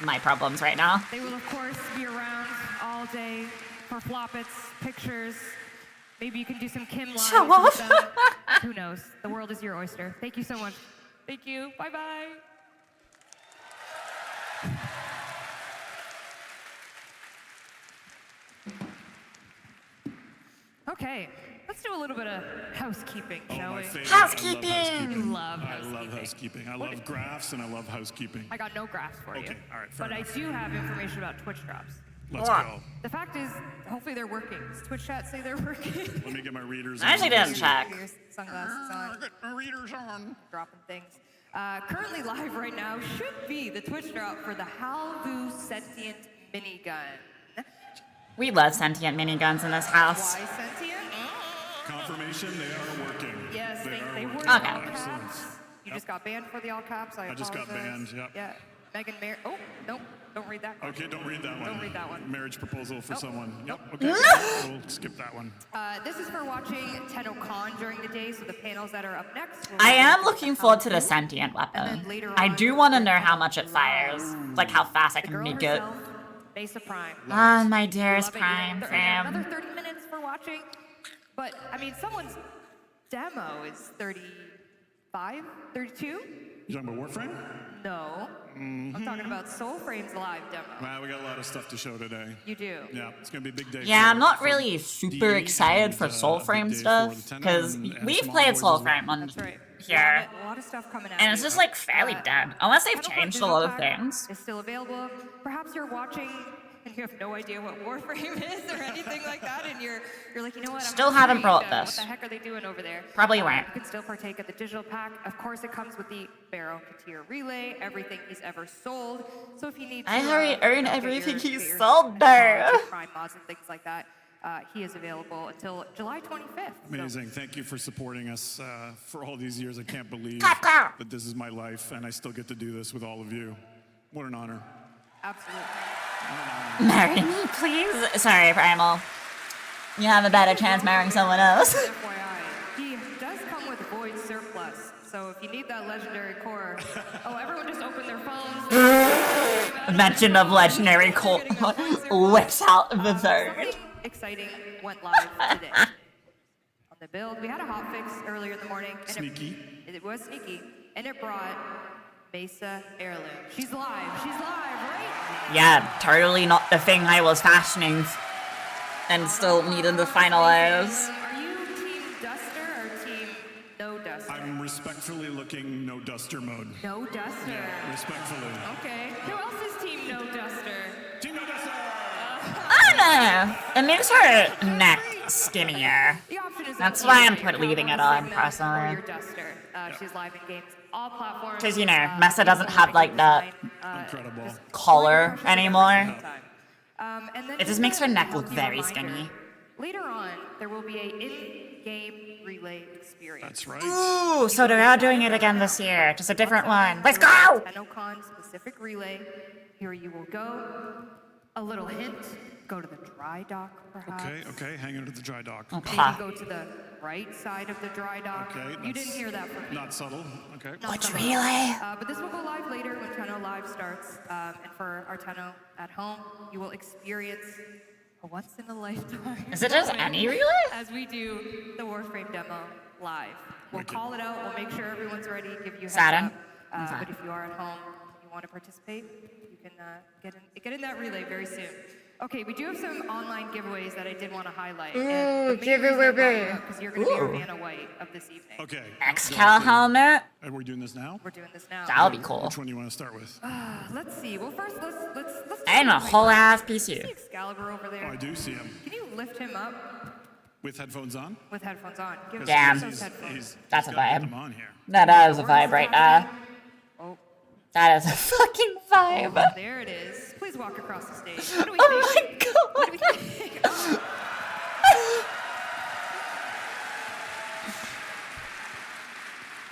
My problems right now. They will, of course, be around all day for floppets, pictures. Maybe you can do some Kim lives Show off. with them. Who knows? The world is your oyster. Thank you so much. Thank you. Bye-bye. Okay, let's do a little bit of housekeeping, shall we? Housekeeping! Love I love housekeeping. I love graphs and I love housekeeping. I got no graphs for you. Okay, all right, fair But enough. I do have information about Twitch drops. Let's go. The fact is, hopefully they're working. Does Twitch chat say they're working? Let me get my readers I actually didn't check. Your sunglasses on. Get my readers on. Dropping things. Currently live right now should be the Twitch drop for the Halvu Sentient Minigun. We love sentient miniguns in this house. Why sentient? Confirmation, they are working. Yes, they are were working. all Okay. caps. You Yep. just got banned for the all caps. I just got apologize. banned, yep. Yeah. Megan Mary. Oh, nope. Don't read read that. Okay, don't read that one. Don't read that one. Marriage proposal for Nope. someone. Yep. Nope. Okay. We'll skip that one. This is for watching Tennocon during the day, so the panels that are up next. I am looking forward to the sentient weapon. I do want to know how much it fires, like how fast I can make it. Mesa Prime. Ah, my dearest Love it. Prime Another fam. 30 minutes for watching. But, I mean, someone's demo is 35, 32? You talking about Warframe? No. I'm talking about Soulframe's live demo. Wow, we got a lot of stuff to show today. You do. Yeah, it's gonna be a big day. Yeah, for- I'm not for really super DE excited for and, Soulframe big day stuff, for the Tenno because and we've some played envoys as well. Soulframe on That's right. here, A lot of stuff coming out. and it's just like fairly dead, unless they've changed a lot of things. It's still available. Perhaps you're watching and you have no idea what Warframe is or anything like that, and you're like, you know what? I'm Still haven't intrigued. brought What this. the heck are they doing over there? Probably won't. You can still partake of the digital pack. Of course, it comes with the Barrow Katir relay, everything he's ever sold. So if you need to, I already earned get everything your- he's get your sold there. Prime mods and things like that. He is available until July 25th. Amazing. Thank you for supporting us for all these years. I can't believe Clap, clap. that this is my life and I still get to do this with all of you. What an honor. Absolutely. Marry me, please. Sorry, Primal. You have a better chance marrying someone else. FYI, he does come with Void Surplus. So if you need that legendary core, everyone just open their phones. Mention of legendary core whips out the third. Something exciting went live today. On the build, we had a hotfix earlier in the morning. And Sneaky. It was sneaky. And it brought Mesa Heirloom. She's live. She's live, right? Yeah, totally not the thing I was fashioning and still needed to finalize. Are you team Duster or team no Duster? I'm respectfully looking no duster mode. No Duster. Yeah, respectfully. Okay. Who else is team no Duster? Team no duster! I don't know. It makes her neck skinnier. The option is That's why I'm either leaving it your on, Sigma personally. Or your Duster. She's live in games, all platforms. Because, you know, Mesa doesn't have, like, that Incredible. collar anymore. And then It just makes her neck look healthy very reminder, skinny. Later on, there will be a in-game relay experience. That's right. Ooh, so they are doing it again this year. Just a different one. Let's go! Tennocon specific relay. Here you will go. A little hint, go to the dry dock, perhaps. Okay, hang on to the dry dock. Okay. Maybe go to the right side of the dry dock. Okay, You didn't hear that from me. Not subtle. Okay. Which relay? But this will go live later when Tenno Live starts. And for our Tenno at home, you will experience a once-in-a-lifetime Is it just moment any relay? as we do the Warframe demo live. We'll call it out. We'll make sure everyone's ready, give you a heads Saturn? up. Okay. But if you are at home, you want to participate, you can get in that relay very soon. Okay, we do have some online giveaways that I did want to highlight. Ooh, giveaway. Because you're going to be our Ooh. Vanna White of this evening. Okay. Excal helmet? And we're doing this now? We're doing this now. That'll be cool. Which one do you want to start with? Let's see. Well, first, let's And a whole ass PC. See Excalibur over there. Oh, I do see him. Can you lift him up With headphones on? with headphones on? Give us Damn. those headphones. That's a he's gotta get vibe. them on here. That is a vibe right there. Oh, That is a fucking vibe. there it is. Please walk across the stage. What do we Oh think? my What do we god. think? Oh,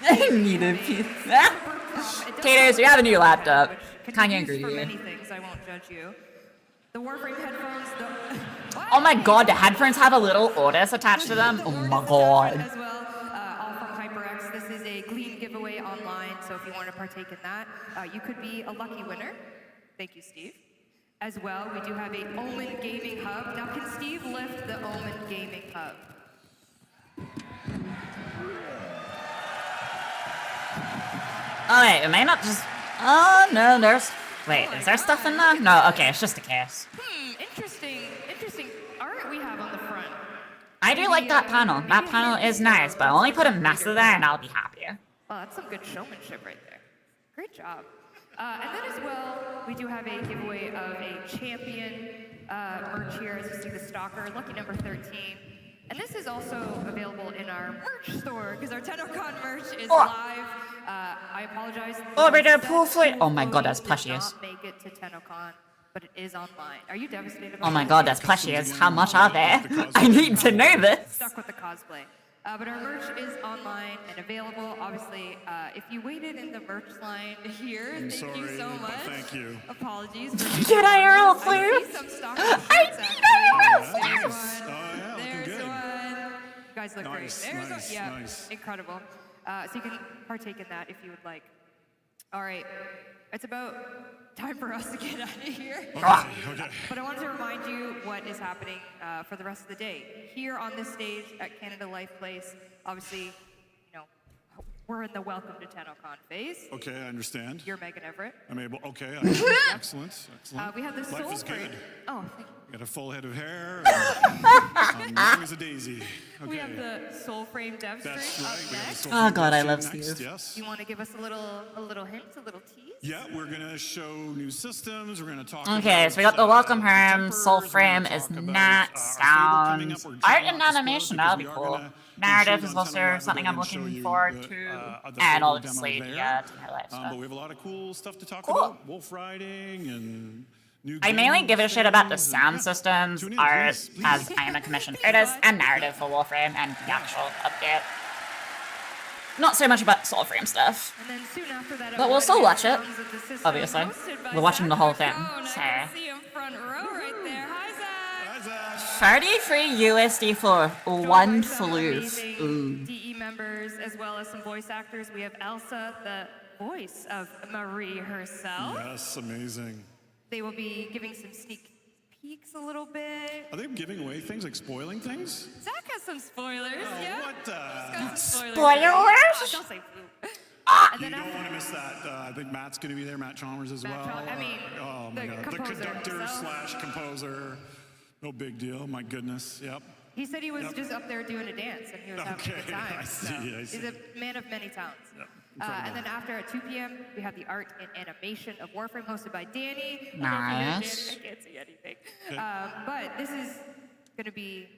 I need a piece. it does Taters, we have a new laptop. which can Can't be agree used for with many you. things. I won't judge you. The Warframe headphones. Oh my god, the headphones have a little Otis attached to them. Oh my god. As well, all from HyperX. This is a clean giveaway online, so if you want to partake in that, you could be a lucky winner. Thank you, Steve. As well, we do have a Omen Gaming Hub. Now, can Steve lift the Omen Gaming Hub? Oh wait, it may not just... Oh no, there's... Wait, is there stuff in there? No, okay, it's just a case. Interesting art we have on the front. I do like that panel. That panel is nice, but only put a Mesa there and I'll be happier. Well, that's some good showmanship right there. Great job. And then as well, we do have a giveaway of a champion merch here, as you see the stalker, lucky number 13. And this is also available in our merch store, because our Tennocon merch is live. I apologize. Oh, but they're pool fleet. Oh my god, that's plushies. Did not make it to Tennocon, but it is online. Are you devastated Oh about my that? god, that's plushies. How much are they? I need to know this. Stuck with the cosplay. But our merch is online and available. Obviously, if you waited in the merch line here, thank you so much. Thank you. Apologies. Get IRL, please. I see some stock shirts, actually. There's one. Yeah, There's one. You guys look great. Nice, There's nice, one. Yeah, nice. incredible. So you can partake in that if you would like. All right, it's about time for us to get out of here. Okay. But I wanted to remind you what is happening for the rest of the day. Here on this stage at Canada Life Place, obviously, we're in the Welcome to Tennocon phase. Okay, I understand. You're Megan Everett. I'm able. Okay, excellent. We have this Life is Soul good. Oh, thank you. Got a full head of hair. Young as a daisy. Okay. We have the Soul Frame Dev That's Stream up right. We have the next. Soul Oh Frame God, I Dev love Stream Steve. next, Yes. You want to give us a little hint, a little tease? Yeah, we're gonna show new systems. We're gonna talk. Okay, about, so we got the welcome home. tempers, Soul we're frame gonna is talk about, not our fable coming up. sound. We're Art trying and not to spoil animation, it that'll be because we cool. are gonna Narrative intrude is on also Tennocon something I'm and show looking you forward the, to. the And fable obviously, demo there. yeah, Life stuff. But we have a lot of cool stuff to talk Cool. about. Wolf riding and new. I mainly give a shit about the games and- sound yeah. systems, Tune in, art, please. as I am a commissioned artist, and narrative for Warframe, and the actual update. Not so much about Soulframe stuff. And then soon after that, But we'll still watch it, Sounds of the System, obviously. hosted by We're watching the whole Zach thing, Marcone. so. I can see him front row right there. Hi, Zach. 33 USD for one floof. Ooh. DE members, as well as some voice actors. We have Elsa, the voice of Marie herself. Yes, amazing. They will be giving some sneak peeks a little bit. Are they giving away things, like spoiling things? Zach has some spoilers, yeah? What He's got some Spoilers? Don't say blue. And You then don't after- want to miss that. I think Matt's going to be there, Matt Chalmers as well. I mean, oh my the God. The composer conductor himself. / composer. No big deal. My goodness. Yep. He said he was just up there doing a dance and he was having a good time. I see, I see. He's a man of many talents. Yep. And then after at 2 p.m., we have the art and animation of Warframe hosted by Danny. Nice. I can't see anything. But this is going to be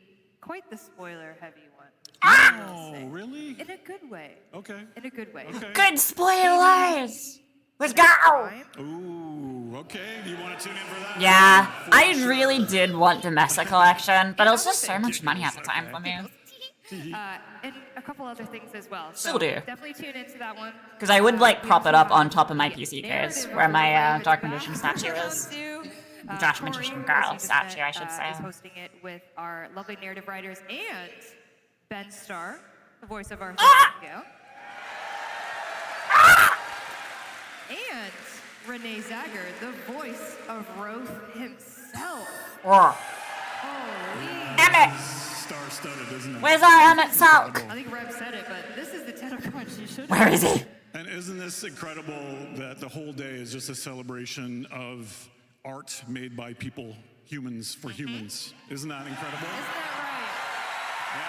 quite the spoiler-heavy one. Oh, really? In a good way. Okay. In a good way. Okay. Good spoilers! Let's go! Ooh, okay. Do you want to tune in for that? Yeah, I really did want the Mesa collection, but it was just so much money at the time for me. And a couple other things as well. Still do. Definitely tune into that one. Because I would like prop it up on top of my PC case, where my Dark Magician statue is. Josh Magician Girl statue, I should say. Is hosting it with our lovely narrative writers and Ben Starr, the voice of Arthur Gale. And Renee Zager, the voice of Roth himself. Holy. Emmett! Star-studded, isn't it? Where's our Emmett Salk? I think Reb said it, but this is the Tennocon she should. Where is he? And isn't this incredible that the whole day is just a celebration of art made by people, humans for humans? Isn't that incredible? Isn't that Yeah.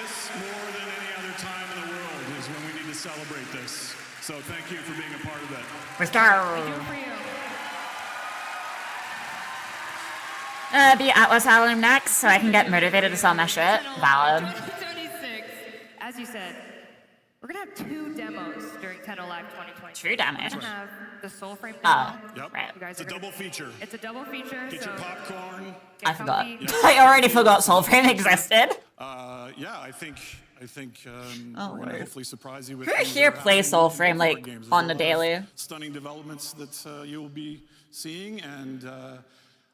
This, more than any other time in the world, is when we need to celebrate this. So thank you for being a part of it. Let's go! The Atlas album next, so I can get motivated to sell my shit. Valid. 2026. As you said, we're gonna have 2 demos during Tenno Live 2020. 2 demos? We're gonna have the Soulframe demo. Yep. Right. You guys It's a double feature. It's a double feature. Get so your popcorn. I forgot. comfy. I already forgot Soulframe existed. Yeah, I think Oh, we're going to word. hopefully surprise you with Who things here that are plays happening in Soulframe, both like, our games. There's on a the lot of daily? Stunning developments that you will be seeing, and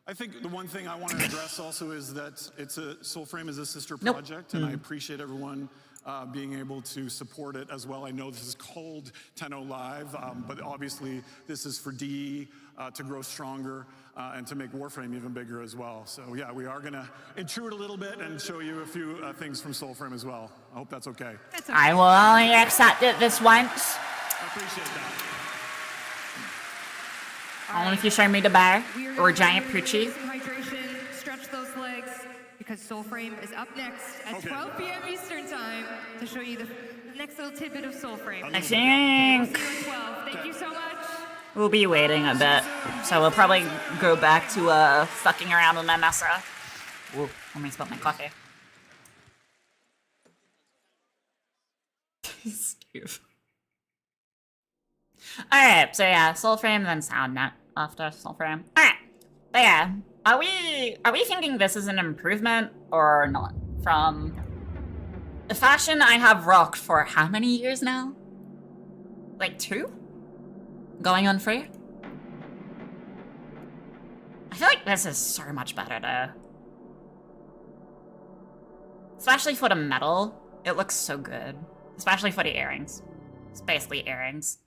I think the one thing I want to address also is that Soulframe is a sister project, and I appreciate everyone being able to support it as well. I know this is called Tenno Live, but obviously this is for DE to grow stronger and to make Warframe even bigger as well. So yeah, we are gonna intrude a little bit and show you a few things from Soulframe as well. I hope that's okay. I will only accept it this once. I appreciate that. Only if you show me the bar or a giant Get poochie. some hydration, stretch those legs, because Soulframe is up next at 12 p.m. Eastern Time to show you the next little tidbit of Soulframe. I think We'll see you at 12. Thank you so much. we'll be waiting a bit, so we'll probably go back to fucking around with my Mesa. Ooh, let me spill my coffee. Steve. Alright, so yeah, Soulframe, then SoundNet after Soulframe. Alright, but yeah, are we thinking this is an improvement or not from The fashion I have rocked for how many years now? Like 2? Going on 3? I feel like this is so much better though. Especially for the metal, it looks so good. Especially for the earrings. It's basically earrings.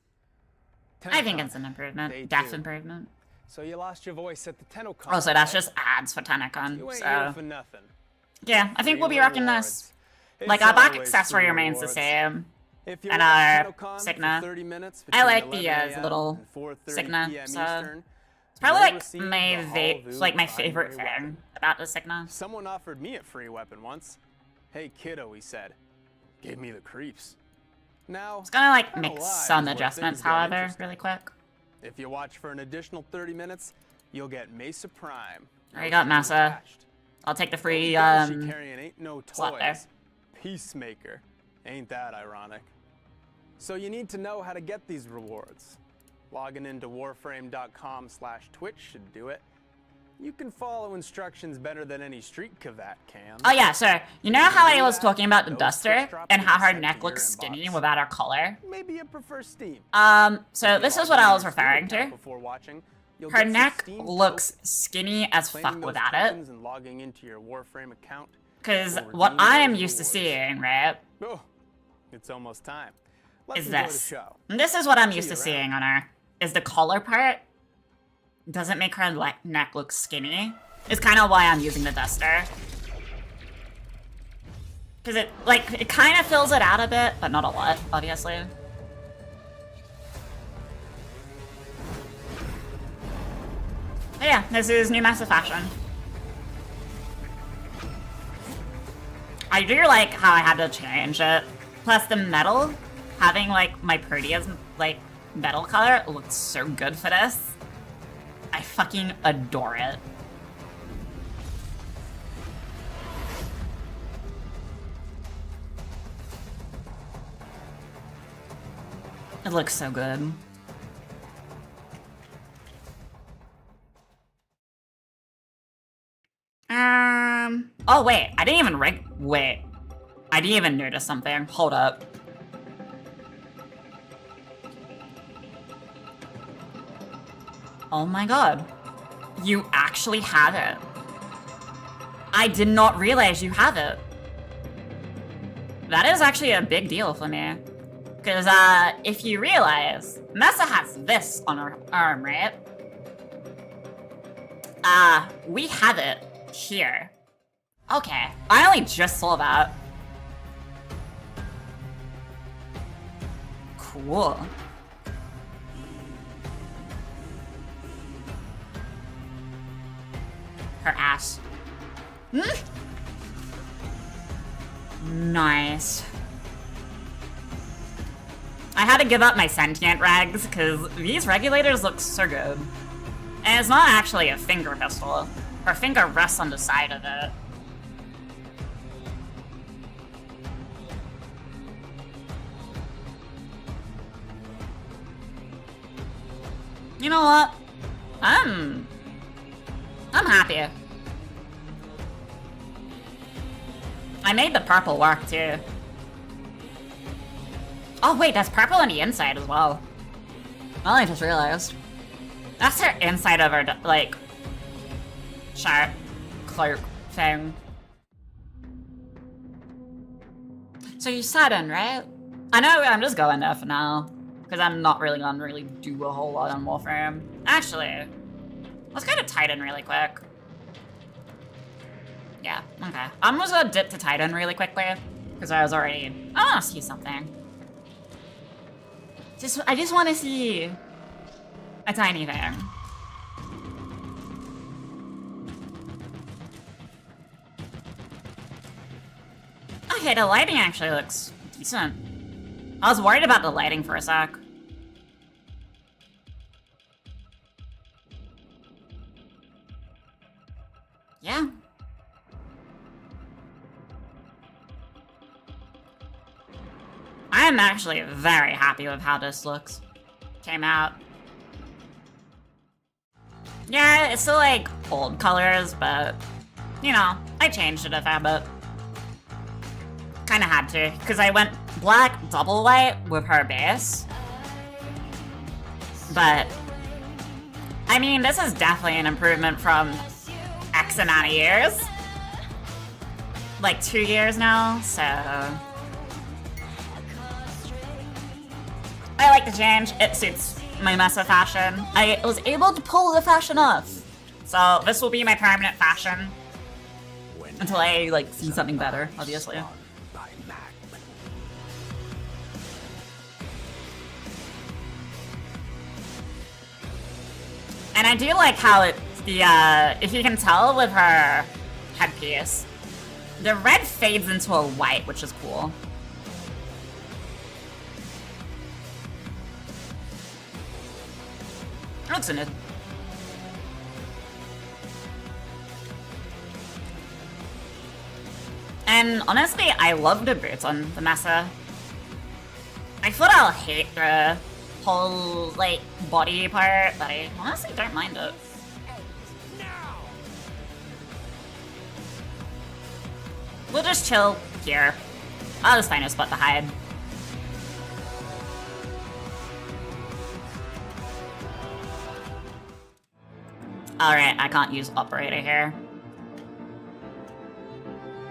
I think it's an improvement. Depth improvement. So you lost your voice at the Tennocon. Oh, so that's just ads for Tennocon. You ain't So here for nothing. yeah, I think we'll be rocking this. Like our back accessory remains the same. And our Signa. I like the little Signa, so it's probably like my favorite thing about the Signa. Someone offered me a free weapon once. Hey kiddo, he said. Gave me the creeps. Now it's gonna like make some adjustments, however, really quick. If you watch for an additional 30 minutes, you'll get Mesa Prime. Already got Mesa. I'll take the free ain't no slot there. Peacemaker. Ain't that ironic? So you need to know how to get these rewards. Logging into warframe.com/Twitch should do it. You can follow instructions better than any street cavat can. Oh yeah, so you know how I was talking about the Duster and how her neck looks skinny without her collar? Maybe you prefer Steam. So this is what I was referring to. Before watching, her neck looks skinny as fuck without it. And logging into your Warframe account. Because what I am used to seeing, right? Oh, it's almost time. Is this. And this is what I'm used to seeing on her. Is the collar part doesn't make her neck look skinny. It's kind of why I'm using the Duster. Because it kind of fills it out a bit, but not a lot, obviously. But yeah, this is new massive fashion. I do like how I had to change it. Plus the metal, having like my prettiest like metal color looks so good for this. I fucking adore it. It looks so good. Oh wait, I didn't even wait. I didn't even notice something. Hold up. Oh my god. You actually have it. I did not realize you have it. That is actually a big deal for me. Because, if you realize, Mesa has this on her arm, right? We have it here. Okay, I only just saw that. Cool. Her ass. Nice. I had to give up my sentient rags because these regulators look so good. And it's not actually a finger pistol. Her finger rests on the side of it. You know what? I'm happy. I made the purple work too. Oh wait, that's purple on the inside as well. I just realized. That's her inside of her, like, shirt, cloak thing. So you sudden, right? I know I'm just going there for now. Because I'm not really gonna do a whole lot on Warframe. Actually, let's go to Titan really quick. Yeah, okay. I'm just gonna dip to Titan really quickly. Because I wanna see something. I just wanna see a tiny thing. Okay, the lighting actually looks decent. I was worried about the lighting for a sec. Yeah. I'm actually very happy with how this looks. Came out. Yeah, it's still like old colors, but you know, I changed it a fair bit. Kinda had to, because I went black double white with her base. But, I mean, this is definitely an improvement from X amount of years. Like 2 years now, so... I like the change, it suits my mesa fashion. I was able to pull the fashion off. So this will be my permanent fashion. Until I, like, see something better, obviously. And I do like how it, if you can tell with her headpiece, the red fades into a white, which is cool. Looks in it. And honestly, I love the boots on the mesa. I thought I'll hate the whole, like, body part, but I honestly don't mind it. We'll just chill here. I'll just find a spot to hide. Alright, I can't use operator here.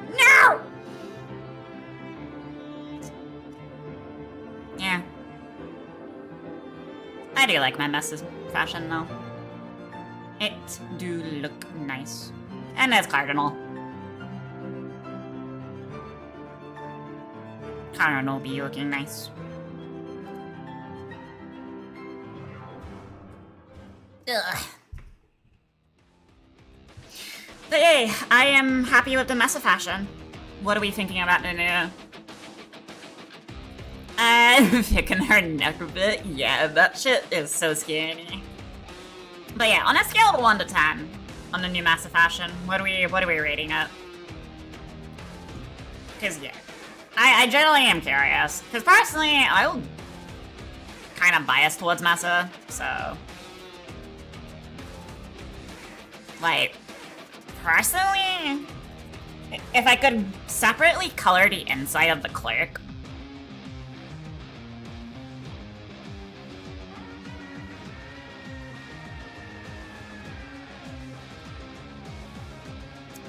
No! Yeah. I do like my mess's fashion though. It do look nice. And there's Cardinal. Cardinal be looking nice. Ugh. But hey, I am happy with the mesa fashion. What are we thinking about the new? Picking her neck a bit. Yeah, that shit is so scary. But yeah, on a scale of 1 to 10, on the new mesa fashion, what are we rating it? Cause yeah, I generally am curious. Cause personally, I'm kind of biased towards mesa, so like. Personally, if I could separately color the inside of the clerk.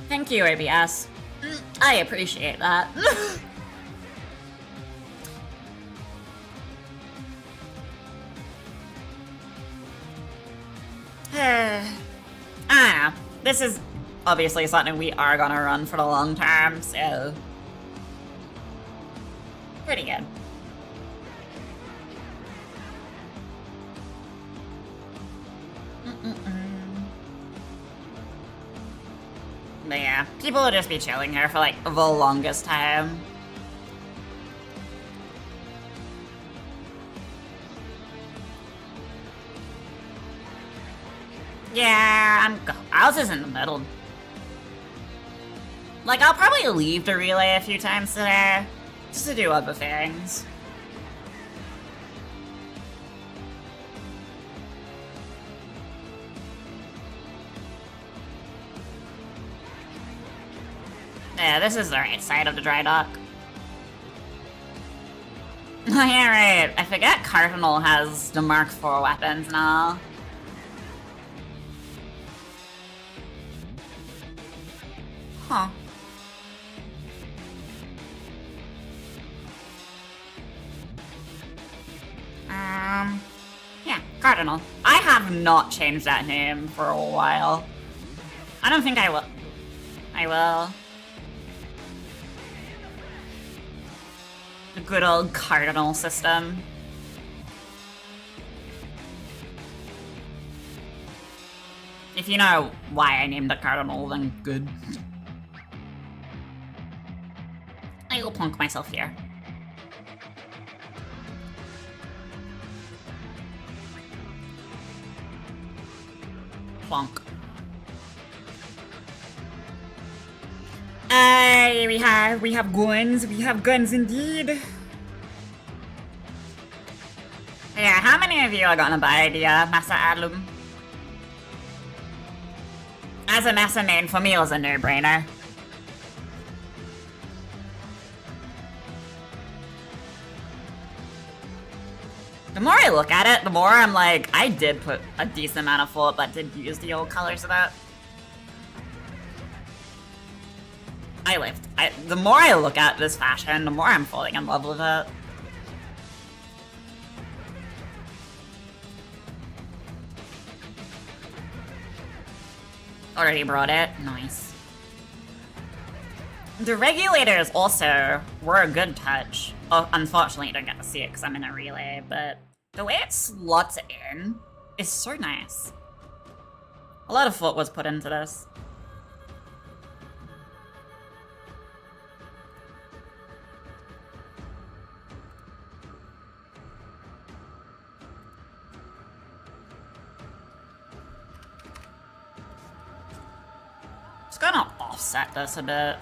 Thank you, ABS. I appreciate that. I don't know. This is obviously something we are gonna run for the long term, so pretty good. But yeah, people will just be chilling here for like the longest time. Yeah, ours is in the middle. Like, I'll probably leave the relay a few times today, just to do other things. Yeah, this is the right side of the dry dock. Oh yeah, right. I forget Cardinal has the Mark IV weapons now. Huh. Yeah, Cardinal. I have not changed that name for a while. I don't think I will. I will. The good old Cardinal system. If you know why I named it Cardinal, then good. I will plunk myself here. Plonk. We have guns. We have guns indeed. Yeah, how many of you are gonna buy the Mesa Alum? As a Mesa main, for me it was a no-brainer. more I look at it, the more I'm like, I did put a decent amount of foot, but did use the old colors of that. The more I look at this fashion, the more I'm falling in love with it. Already brought it. Nice. The regulators also were a good touch. Oh, unfortunately, you don't get to see it because I'm in a relay, but the way it slots in is so nice. A lot of thought was put into this. Just gonna offset this a bit.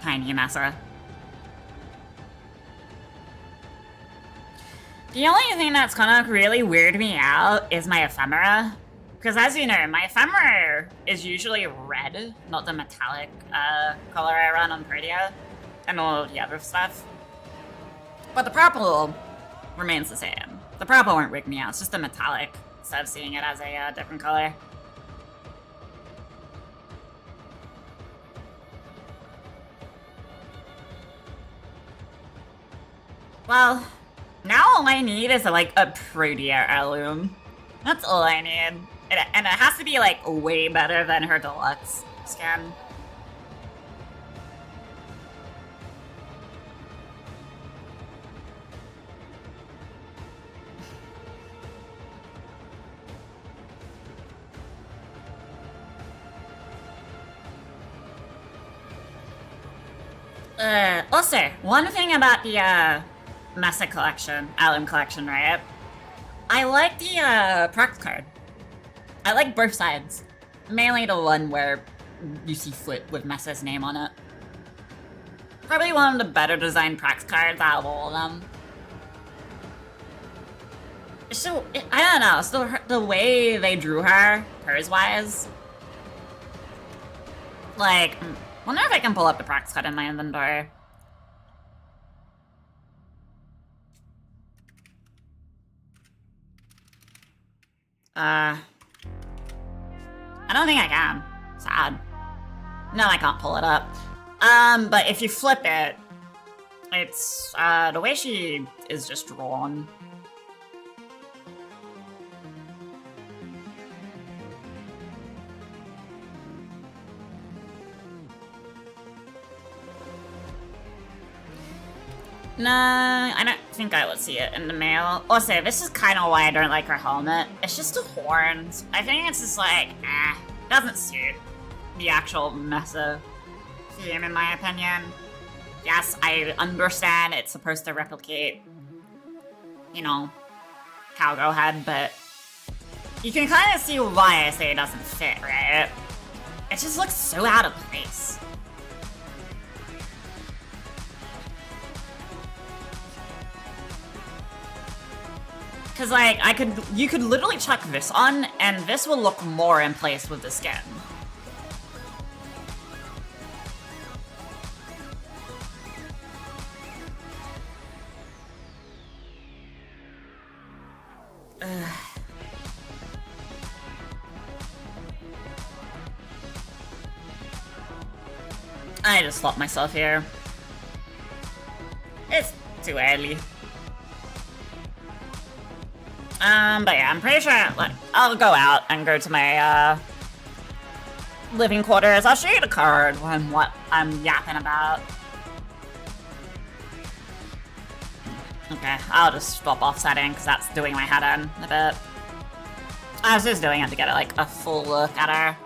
Tiny messer. The only thing that's gonna really weird me out is my ephemera. Because as you know, my ephemera is usually red, not the metallic color I run on Protea, and all the other stuff. But the purple remains the same. The purple won't rig me out, it's just the metallic, instead of seeing it as a different color. Well, now all I need is like a Protea heirloom. That's all I need. And it has to be like way better than her deluxe skin. Also, one thing about the Mesa collection, Alum collection, right? I like the Prox card. I like both sides. Mainly the one where you see foot with Mesa's name on it. Probably one of the better designed Prox cards out of all of them. So, I don't know, so the way they drew her, pose-wise. Like, wonder if I can pull up the Prox card in my inventory. I don't think I can. Sad. No, I can't pull it up. But if you flip it, it's, the way she is just drawn. No, I don't think I would see it in the mail. Also, this is kind of why I don't like her helmet. It's just the horns. I think it's just like, doesn't suit the actual Mesa theme in my opinion. Yes, I understand it's supposed to replicate, you know, Cowgirl head, but you can kind of see why I say it doesn't fit, right? It just looks so out of place. Cause like, you could literally chuck this on, and this will look more in place with the skin. I just stopped myself here. It's too early. But yeah, I'm pretty sure, like, I'll go out and go to my, living quarters. I'll show you the card and what I'm yapping about. Okay, I'll just stop offsetting, because that's doing my head in a bit. I was just doing it to get, like, a full look at her.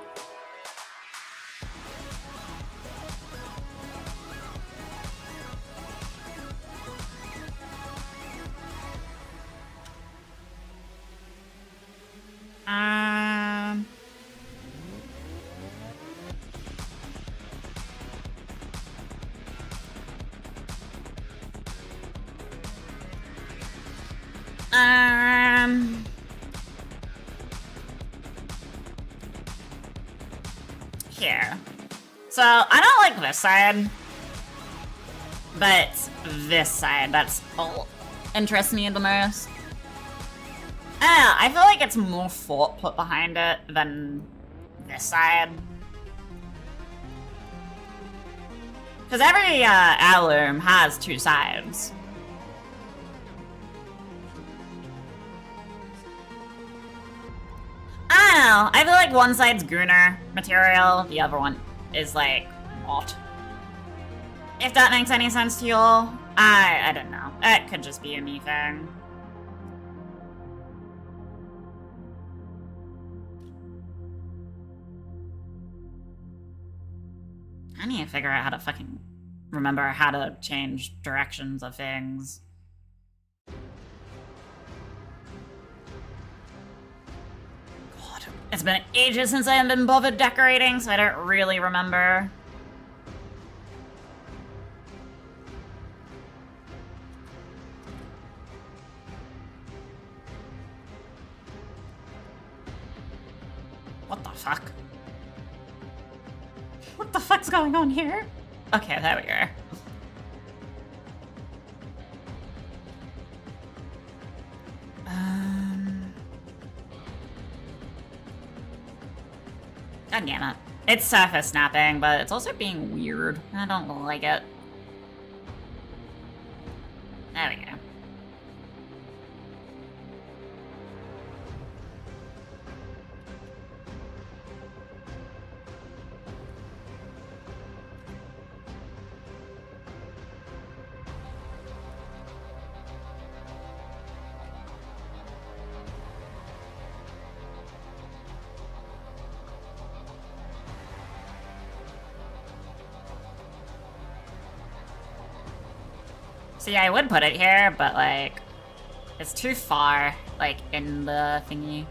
Here. So, I don't like this side. But this side, that's all interests me the most. I feel like it's more thought put behind it than this side. Because every heirloom has two sides. I don't know, I feel like one side's Gunnar material, the other one is like not. If that makes any sense to y'all, I don't know. It could just be a me thing. I need to figure out how to fucking remember how to change directions of things. God, it's been ages since I haven't been bothered decorating, so I don't really remember. What the fuck? What the fuck's going on here? Okay, there we go. God damn it. It's surface snapping, but it's also being weird. I don't like it. There we go. See, I would put it here, but, like, it's too far, like, in the thingy.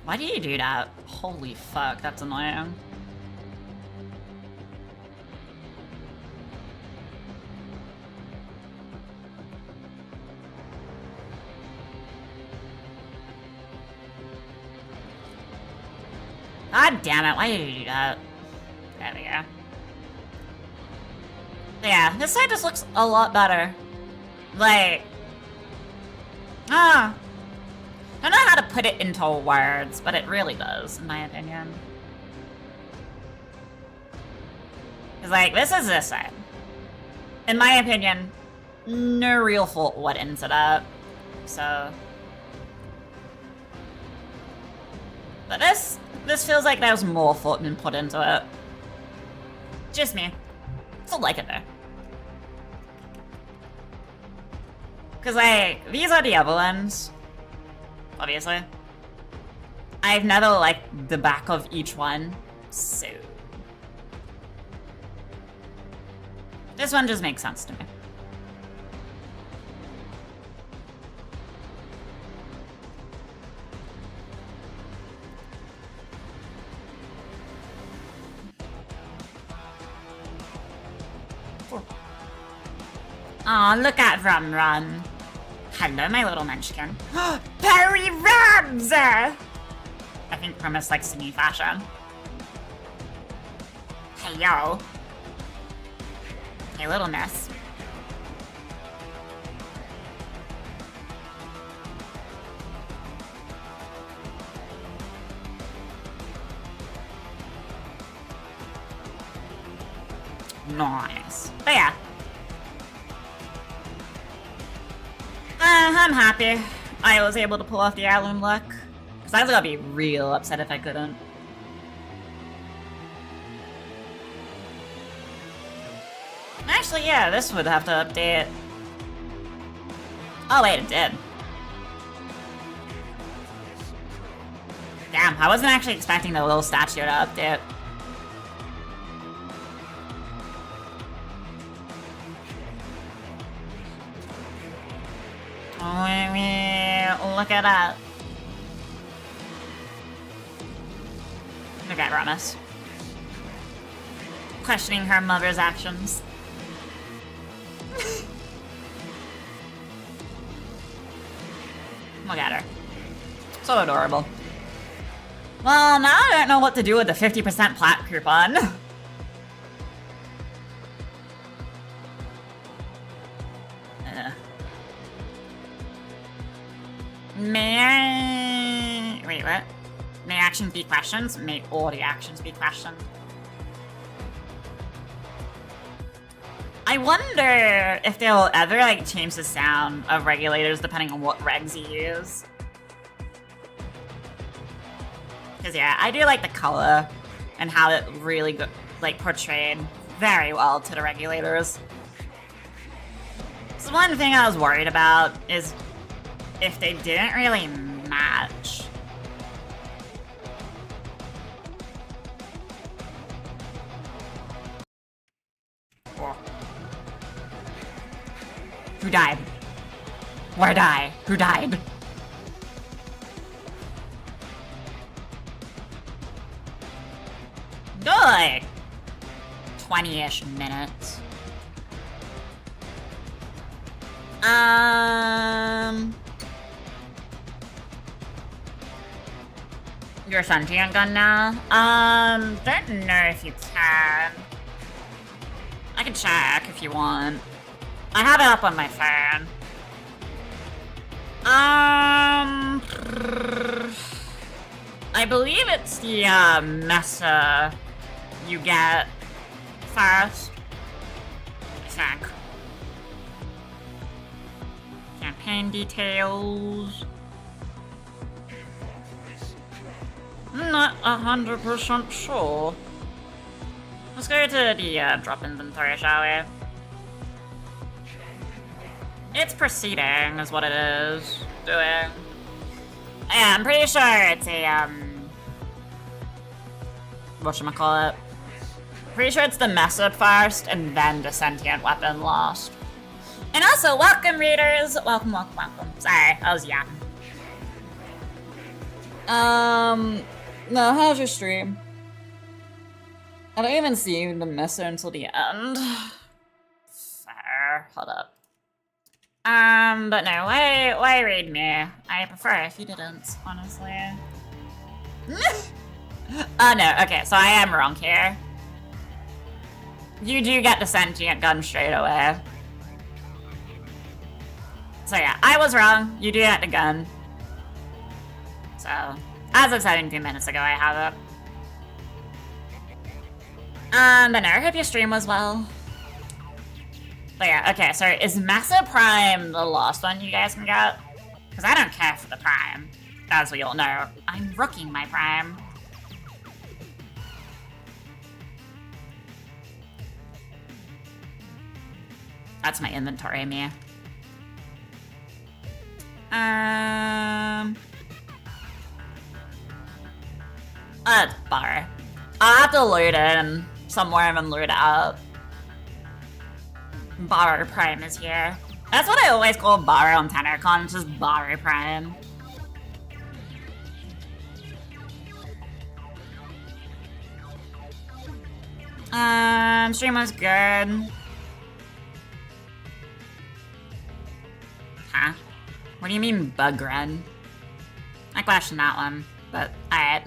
Why do you do that? Holy fuck, that's annoying. God damn it, why did you do that? There we go. Yeah, this side just looks a lot better. Like... I don't know how to put it into words, but it really does, in my opinion. Because, like, this is this side. In my opinion, no real fault went into that. So... But this feels like there was more thought than put into it. Just me. Still like it, though. Because, like, these are the other ones. Obviously. I've never liked the back of each one, so... This one just makes sense to me. Aw, look at Rum Rum. Hello, my little munchkin. Perry Rams! I think Primus likes to me fashion. Hey, yo. Hey, little miss. Nice. But yeah. I'm happy I was able to pull off the heirloom look. Because I was gonna be real upset if I couldn't. Actually, yeah, this would have to update. Oh wait, it did. Damn, I wasn't actually expecting the little statue to update. Look at that. Okay, Ramus. Questioning her mother's actions. Look at her. So adorable. Well, now I don't know what to do with the 50% plat coupon. May I... Wait, what? May actions be questions? May all the actions be questioned? I wonder if they'll ever, like, change the sound of regulators depending on what regs you use. Because, yeah, I do like the color and how it really, portrayed very well to the regulators. So one thing I was worried about is if they didn't really match. Oh. Who died? Where die? Who died? Good! 20-ish minutes. You're sentient gun now? Don't know if you can. I can check if you want. I have it up on my phone. I believe it's the, mesa you get first. I think. Campaign details. I'm not 100% sure. Let's go to the drop inventory, shall we? It's proceeding, is what it is doing. Yeah, I'm pretty sure it's a whatchamacallit. Pretty sure it's the mess up first and then the sentient weapon last. And also, welcome readers! Welcome, welcome, welcome. Sorry, I was yapping. No, how's your stream? I don't even see the messer until the end. Fair. Hold up. But no, why read me? I prefer if you didn't, honestly. Oh no, okay, so I am wrong here. You do get the sentient gun straight away. So yeah, I was wrong. You do get the gun. So, as of 17 minutes ago, I have it. But no, I hope your stream was well. But yeah, okay, so is Massa Prime the last one you guys can get? Because I don't care for the Prime. As we all know, I'm rooking my Prime. That's my inventory, Mia. That's bar. I'll have to load in somewhere and load it up. Bar Prime is here. That's what I always call Bar on Tennocon, just Bar Prime. Stream was good. Huh? What do you mean, bug run? I questioned that one, but alright.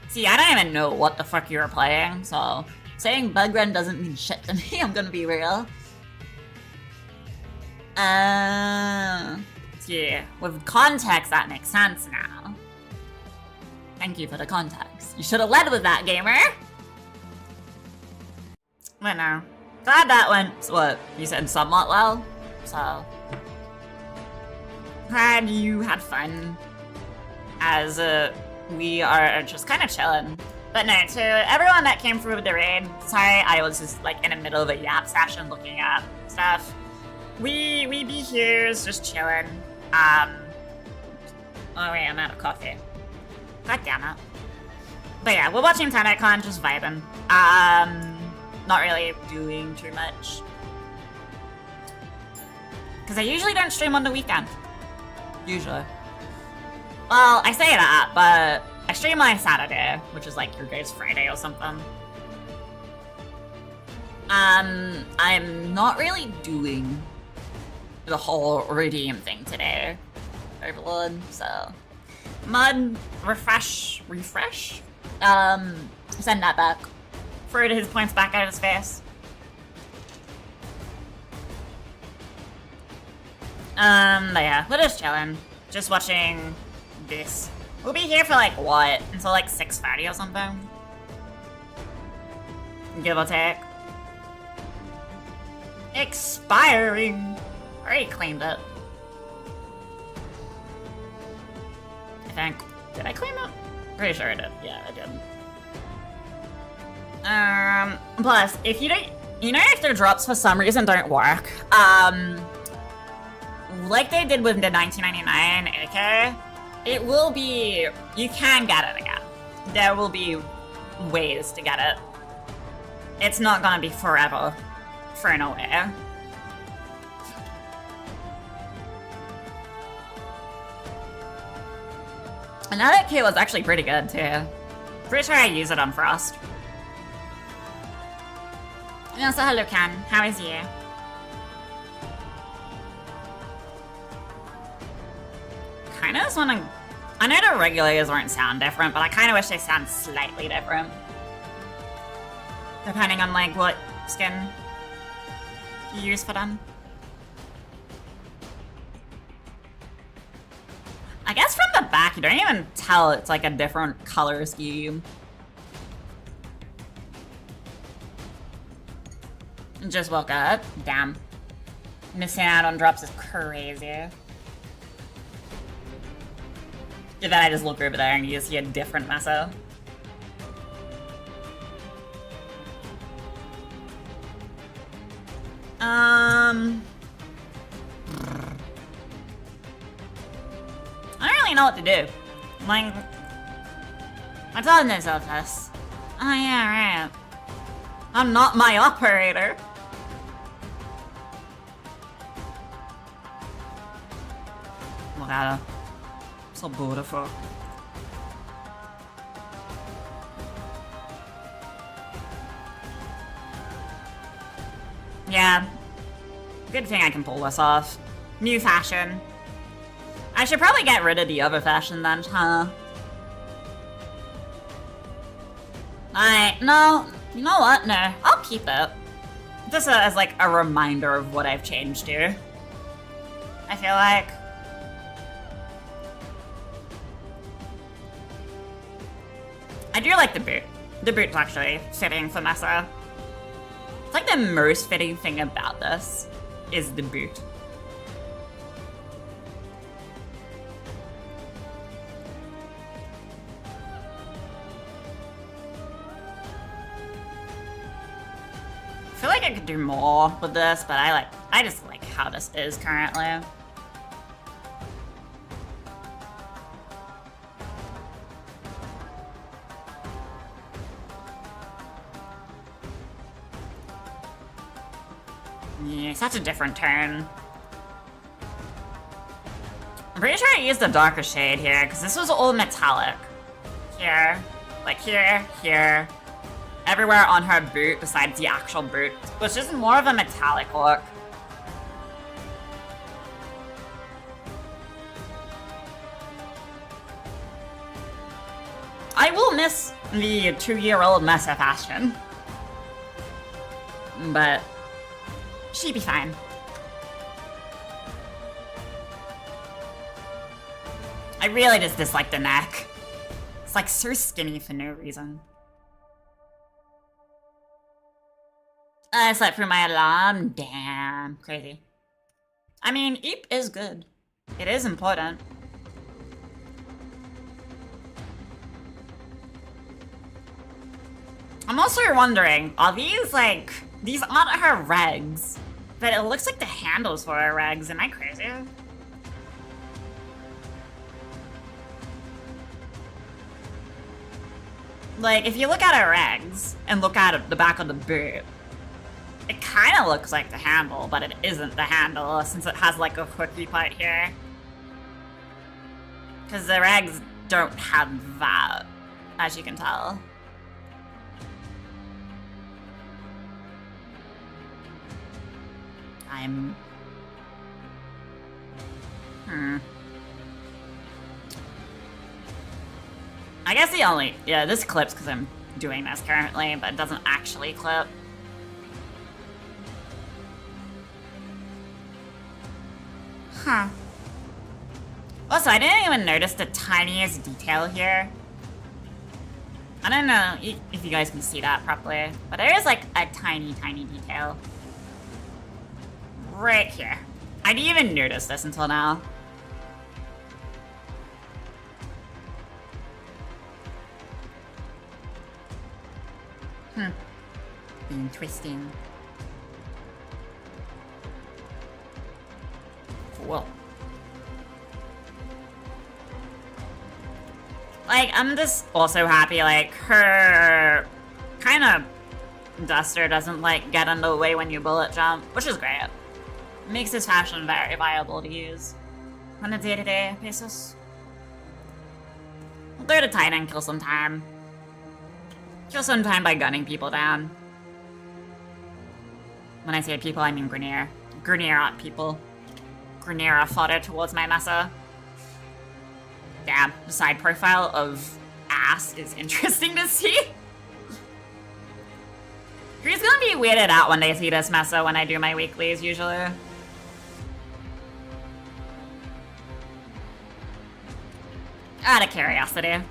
See, I don't even know what the fuck you were playing, so saying bug run doesn't mean shit to me, I'm gonna be real. See, with context, that makes sense now. Thank you for the context. You should have led with that, gamer! But no. Glad that went, what, you said somewhat well, so. Glad you had fun, as we are just kind of chilling. But no, to everyone that came through with the raid, sorry, I was just like in the middle of a yap session looking at stuff. We be here just chilling. Oh wait, I'm out of coffee. God damn it. But yeah, we're watching Tennocon, just vibing. Not really doing too much. Because I usually don't stream on the weekend. Usually. Well, I say that, but I stream on Saturday, which is like your guys' Friday or something. I'm not really doing the whole redeem thing today, Overlord, so... Mud, refresh? Send that back. Throw his points back out of his face. But yeah, we're just chilling. Just watching this. We'll be here for like, what? Until like 6:30 or something? Give or take. Expiring! I already claimed it. I think. Did I claim it? Pretty sure I did. Yeah, I did. Plus, if you don't, you know, if their drops for some reason don't work, like they did with the 1999 AK, it will be, you can get it again. There will be ways to get it. It's not gonna be forever thrown away. And that AK was actually pretty good too. Pretty sure I use it on Frost. And also, hello Ken, how is you? Kinda just wanna... I know the regulators won't sound different, but I kinda wish they sound slightly different. Depending on like what skin you use for them. I guess from the back you don't even tell it's like a different color scheme. Just woke up. Damn. Missing out on drops is crazy. And then I just look over there and you just see a different meso. I don't really know what to do. Like, I told myself this. Oh yeah, right. I'm not my operator. Look at her. So beautiful. Yeah. Good thing I can pull this off. New fashion. I should probably get rid of the other fashion then, huh? No. You know what? No. I'll keep it. Just as like a reminder of what I've changed here. I feel like. I do like the boot. The boot's actually fitting for Mesa. It's like the most fitting thing about this is the boot. I feel like I could do more with this, but I just like how this is currently. Yeah, such a different turn. I'm pretty sure I used a darker shade here, because this was all metallic. Here, like here, here. Everywhere on her boot besides the actual boot, which is more of a metallic look. I will miss the 2-year-old Mesa fashion. But she'd be fine. I really just dislike the neck. It's like so skinny for no reason. I slept through my alarm. Damn, crazy. I mean, eep is good. It is important. I'm also wondering, are these like, these aren't her regs, but it looks like the handles for her regs. Am I crazy? Like, if you look at her regs and look at the back of the boot, It kind of looks like the handle, but it isn't the handle since it has like a hooky part here. Because the regs don't have that, as you can tell. I guess the only... Yeah, this clips because I'm doing this currently, but it doesn't actually clip. Huh. Also, I didn't even notice the tiniest detail here. I don't know if you guys can see that properly, but there is like a tiny, tiny detail. Right here. I didn't even notice this until now. Interesting. Cool. Like, I'm just also happy, like, her kind of duster doesn't, like, get in the way when you bullet jump, which is great. It makes this fashion very viable to use on a day-to-day basis. I'll throw the Titan, kill some time. Kill some time by gunning people down. When I say people, I mean Grenier. Grenier people. Grenier fodder towards my mesa. Damn, the side profile of ass is interesting to see. He's gonna be weirded out when they see this mesa when I do my weeklies, usually. Out of curiosity.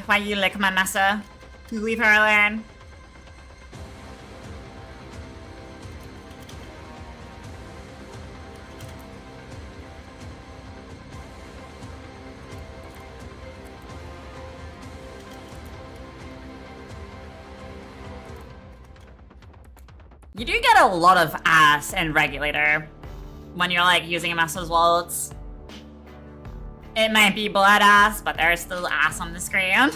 Why you lick my mesa? You leave her alone. You do get a lot of ass in Regulator when you're like using a mesa's wallets. It might be blood ass, but there's still ass on the screen.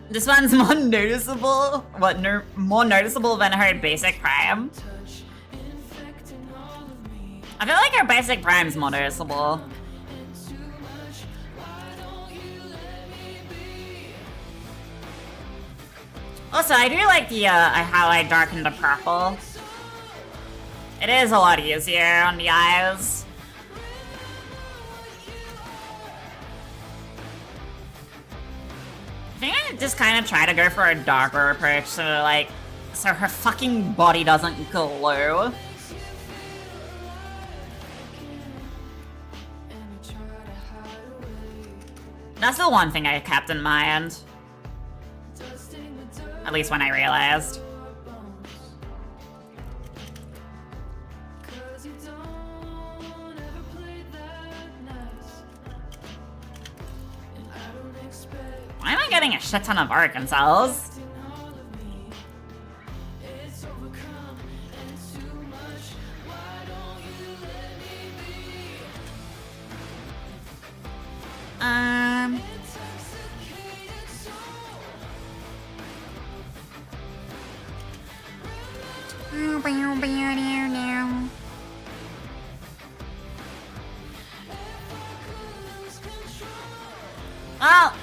This one's more noticeable. What, more noticeable than her basic prime? I feel like her basic prime's more noticeable. Also, I do like the how I darkened the purple. It is a lot easier on the eyes. I think I just kind of try to go for a darker approach so like, so her fucking body doesn't glow. That's the one thing I kept in mind. At least when I realized. Why am I getting a shit ton of Arkansas? Well,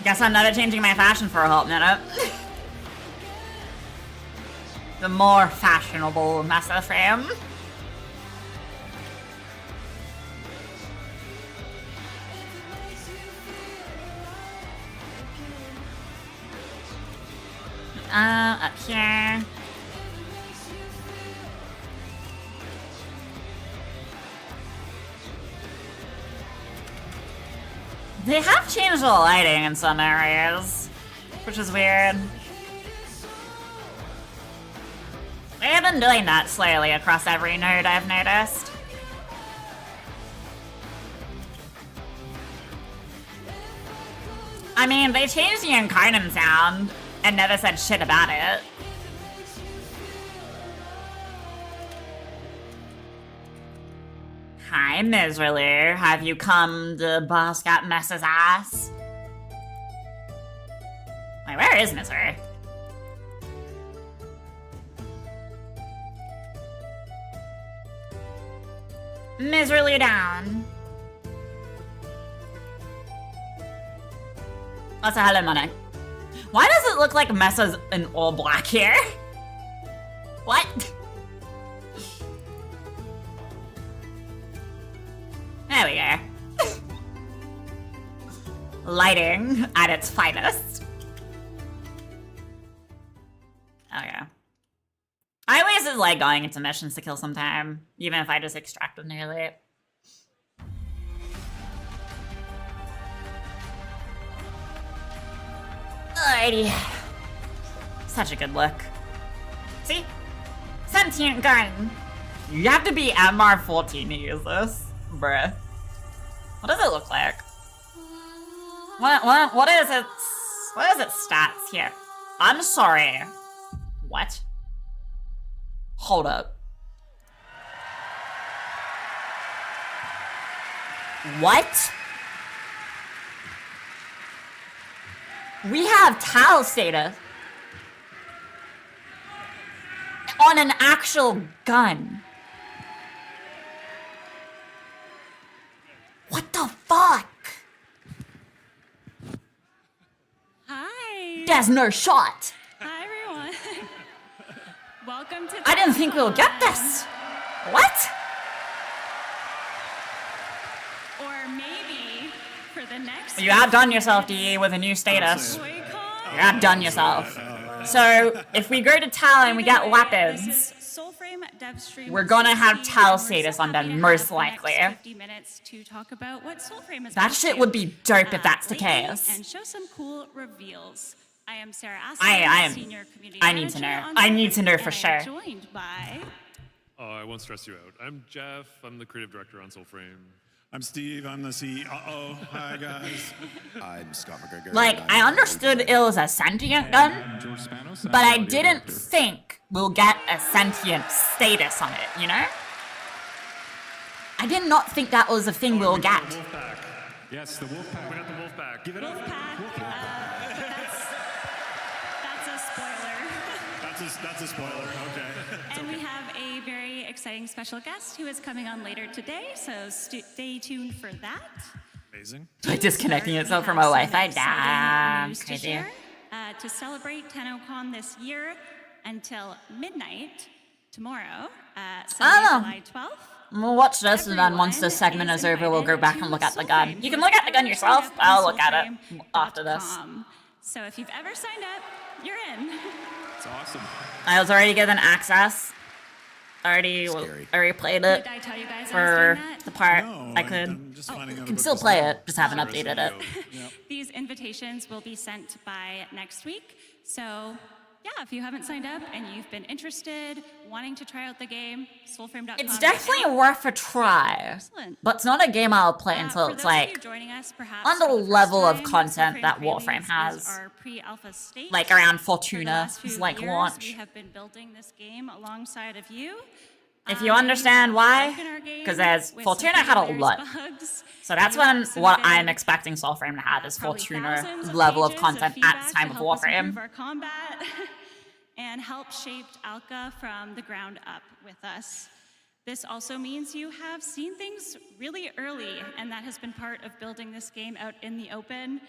guess I'm never changing my fashion for a hot minute. The more fashionable mesa frame. Up here. They have changed the lighting in some areas, which is weird. They have been doing that slowly across every node, I've noticed. I mean, they changed the Incarnate sound and never said shit about it. Hi, Miserly. Have you come to bask at Mess's ass? Wait, where is Misery? Miserly down. That's a hello money. Why does it look like Messa's in all black here? What? There we go. Lighting at its finest. Okay. I always just like going into missions to kill some time, even if I just extract them nearly. Alrighty. Such a good look. See? Sentient gun. You have to be MR14 to use this. Bruh. What does it look like? What is its stats here? I'm sorry. What? Hold up. What? We have Tal status on an actual gun. What the fuck? Hi. There's no shot. Hi, everyone. Welcome to I didn't think we'll get this. What? Or maybe for the next... You outdone yourself, DE, with a new status. You outdone yourself. So, if we go to Tal and we get weapons, we're gonna have Tal status on them, most likely. 50 minutes to talk about what Soulframe is That shit would be dope if that's the case. And show some cool reveals. I am Sarah Senior Community I need to know. I need to know for sure. Joined by... Oh, I won't stress you out. I'm Jeff. I'm the creative director on Soulframe. I'm Steve. I'm the CEO. Uh-oh. Hi, guys. I'm Scott McGregor. Like, I understood it was a sentient gun, but I didn't think we'll get a sentient status on it, you know? I did not think that was a thing we'll get. Yes, the wolf pack. We got the wolf pack. Give it up. That's a spoiler. That's a spoiler. Okay. And we have a very exciting special guest who is coming on later today, so stay tuned for that. Amazing. Disconnecting itself from my Wi-Fi. Damn, To crazy. share, to celebrate Tennocon this year until midnight tomorrow, Sunday, July 12th. We'll watch this, and then once this segment is over, we'll go back and look at the gun. You can look at the gun yourself. I'll look at it after this. So if you've ever signed up, you're in. It's awesome. I was already given access. Already played it Did I tell you guys I was for doing that? the part No, I could. I'm just finding out Can about still this play now. it, just haven't updated it. These invitations will be sent by next week. So, yeah, if you haven't signed up and you've been interested, wanting to try out the game, soulframe.com. It's definitely worth a try, but it's not a game I'll play until it's like on the level of content that Warframe has. Like around Fortuna's like launch. We have been building this game alongside of you. If you understand why, because as Fortuna had a lot. So that's what I'm expecting Soulframe to have is Fortuna level of content at the time of Warframe. Our combat and help shaped Alka from the ground up with us. This also means you have seen things really early, and that has been part of building this game out in the open.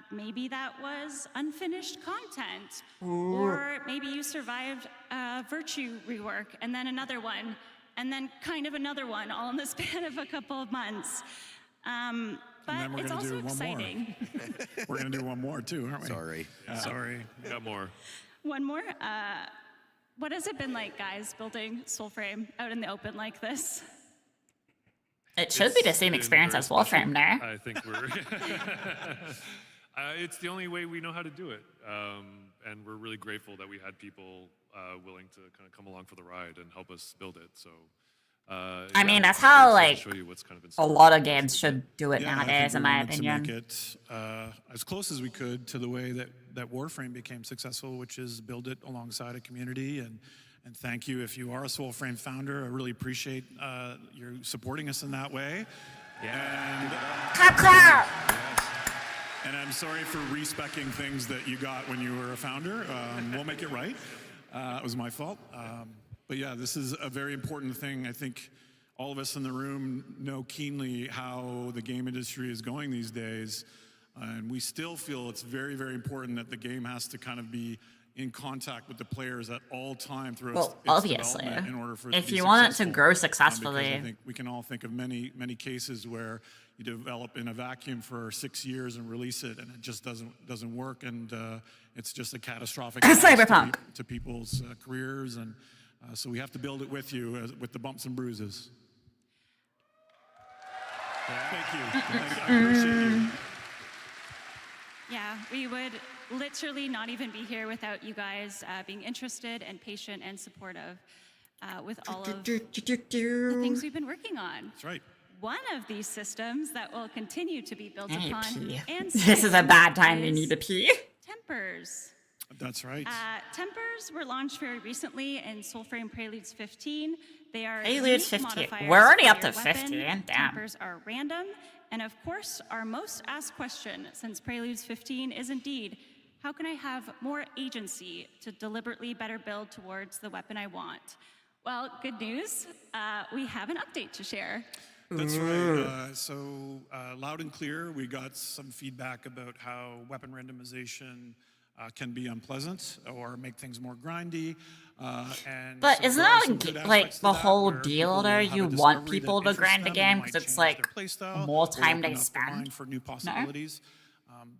Maybe that was unfinished content, or maybe you survived a Virtue rework, and then another one, and then kind of another one, all in the span of a couple of months. But it's also exciting. We're going to do one more, too, aren't we? Sorry. Sorry. Got more. one more. What has it been like, guys, building Soulframe out in the open like this? It should be the same experience as Warframe, no? I think we're... it's the only way we know how to do it. And we're really grateful that we had people willing to kind of come along for the ride and help us build it. So, I mean, that's how, like, a lot of games should do it nowadays, in my opinion. To make it as close as we could to the way that Warframe became successful, which is build it alongside a community. And thank you if you are a Soulframe founder. I really appreciate your supporting us in that way. And, clap! And I'm sorry for respecing things that you got when you were a founder. We'll make it right. It was my fault. But yeah, this is a very important thing. I think all of us in the room know keenly how the game industry is going these days. And we still feel it's very, very important that the game has to kind of be in contact with the players at all time through its obviously, development in order for it to if be you want it to successful. grow Because successfully. I think we can all think of many, many cases where you develop in a vacuum for 6 years and release it, and it just doesn't work, and it's just a catastrophic Cyberpunk to people's careers, and so we have to build it with you, with the bumps and bruises. Thank you. I appreciate you. Yeah, we would literally not even be here without you guys being interested and patient and supportive with all of the things we've been working on. That's right. One of these systems that will continue to be built upon and This is a bad time to need to pee. Tempers. That's right. Tempers were launched very recently in Soulframe Preludes 15. They are Preludes unique 15. modifiers We're already for up to your weapon. 15. Damn. Tempers are random. And of course, our most asked question since Preludes 15 is indeed, how can I have more agency to deliberately better build towards the weapon I want? Well, good news, we have an update to share. That's right. So loud and clear, we got some feedback about how weapon randomization can be unpleasant or make things more grindy. But isn't that like the whole deal there? You want people to grind the game because it's like more time they spend. For new possibilities.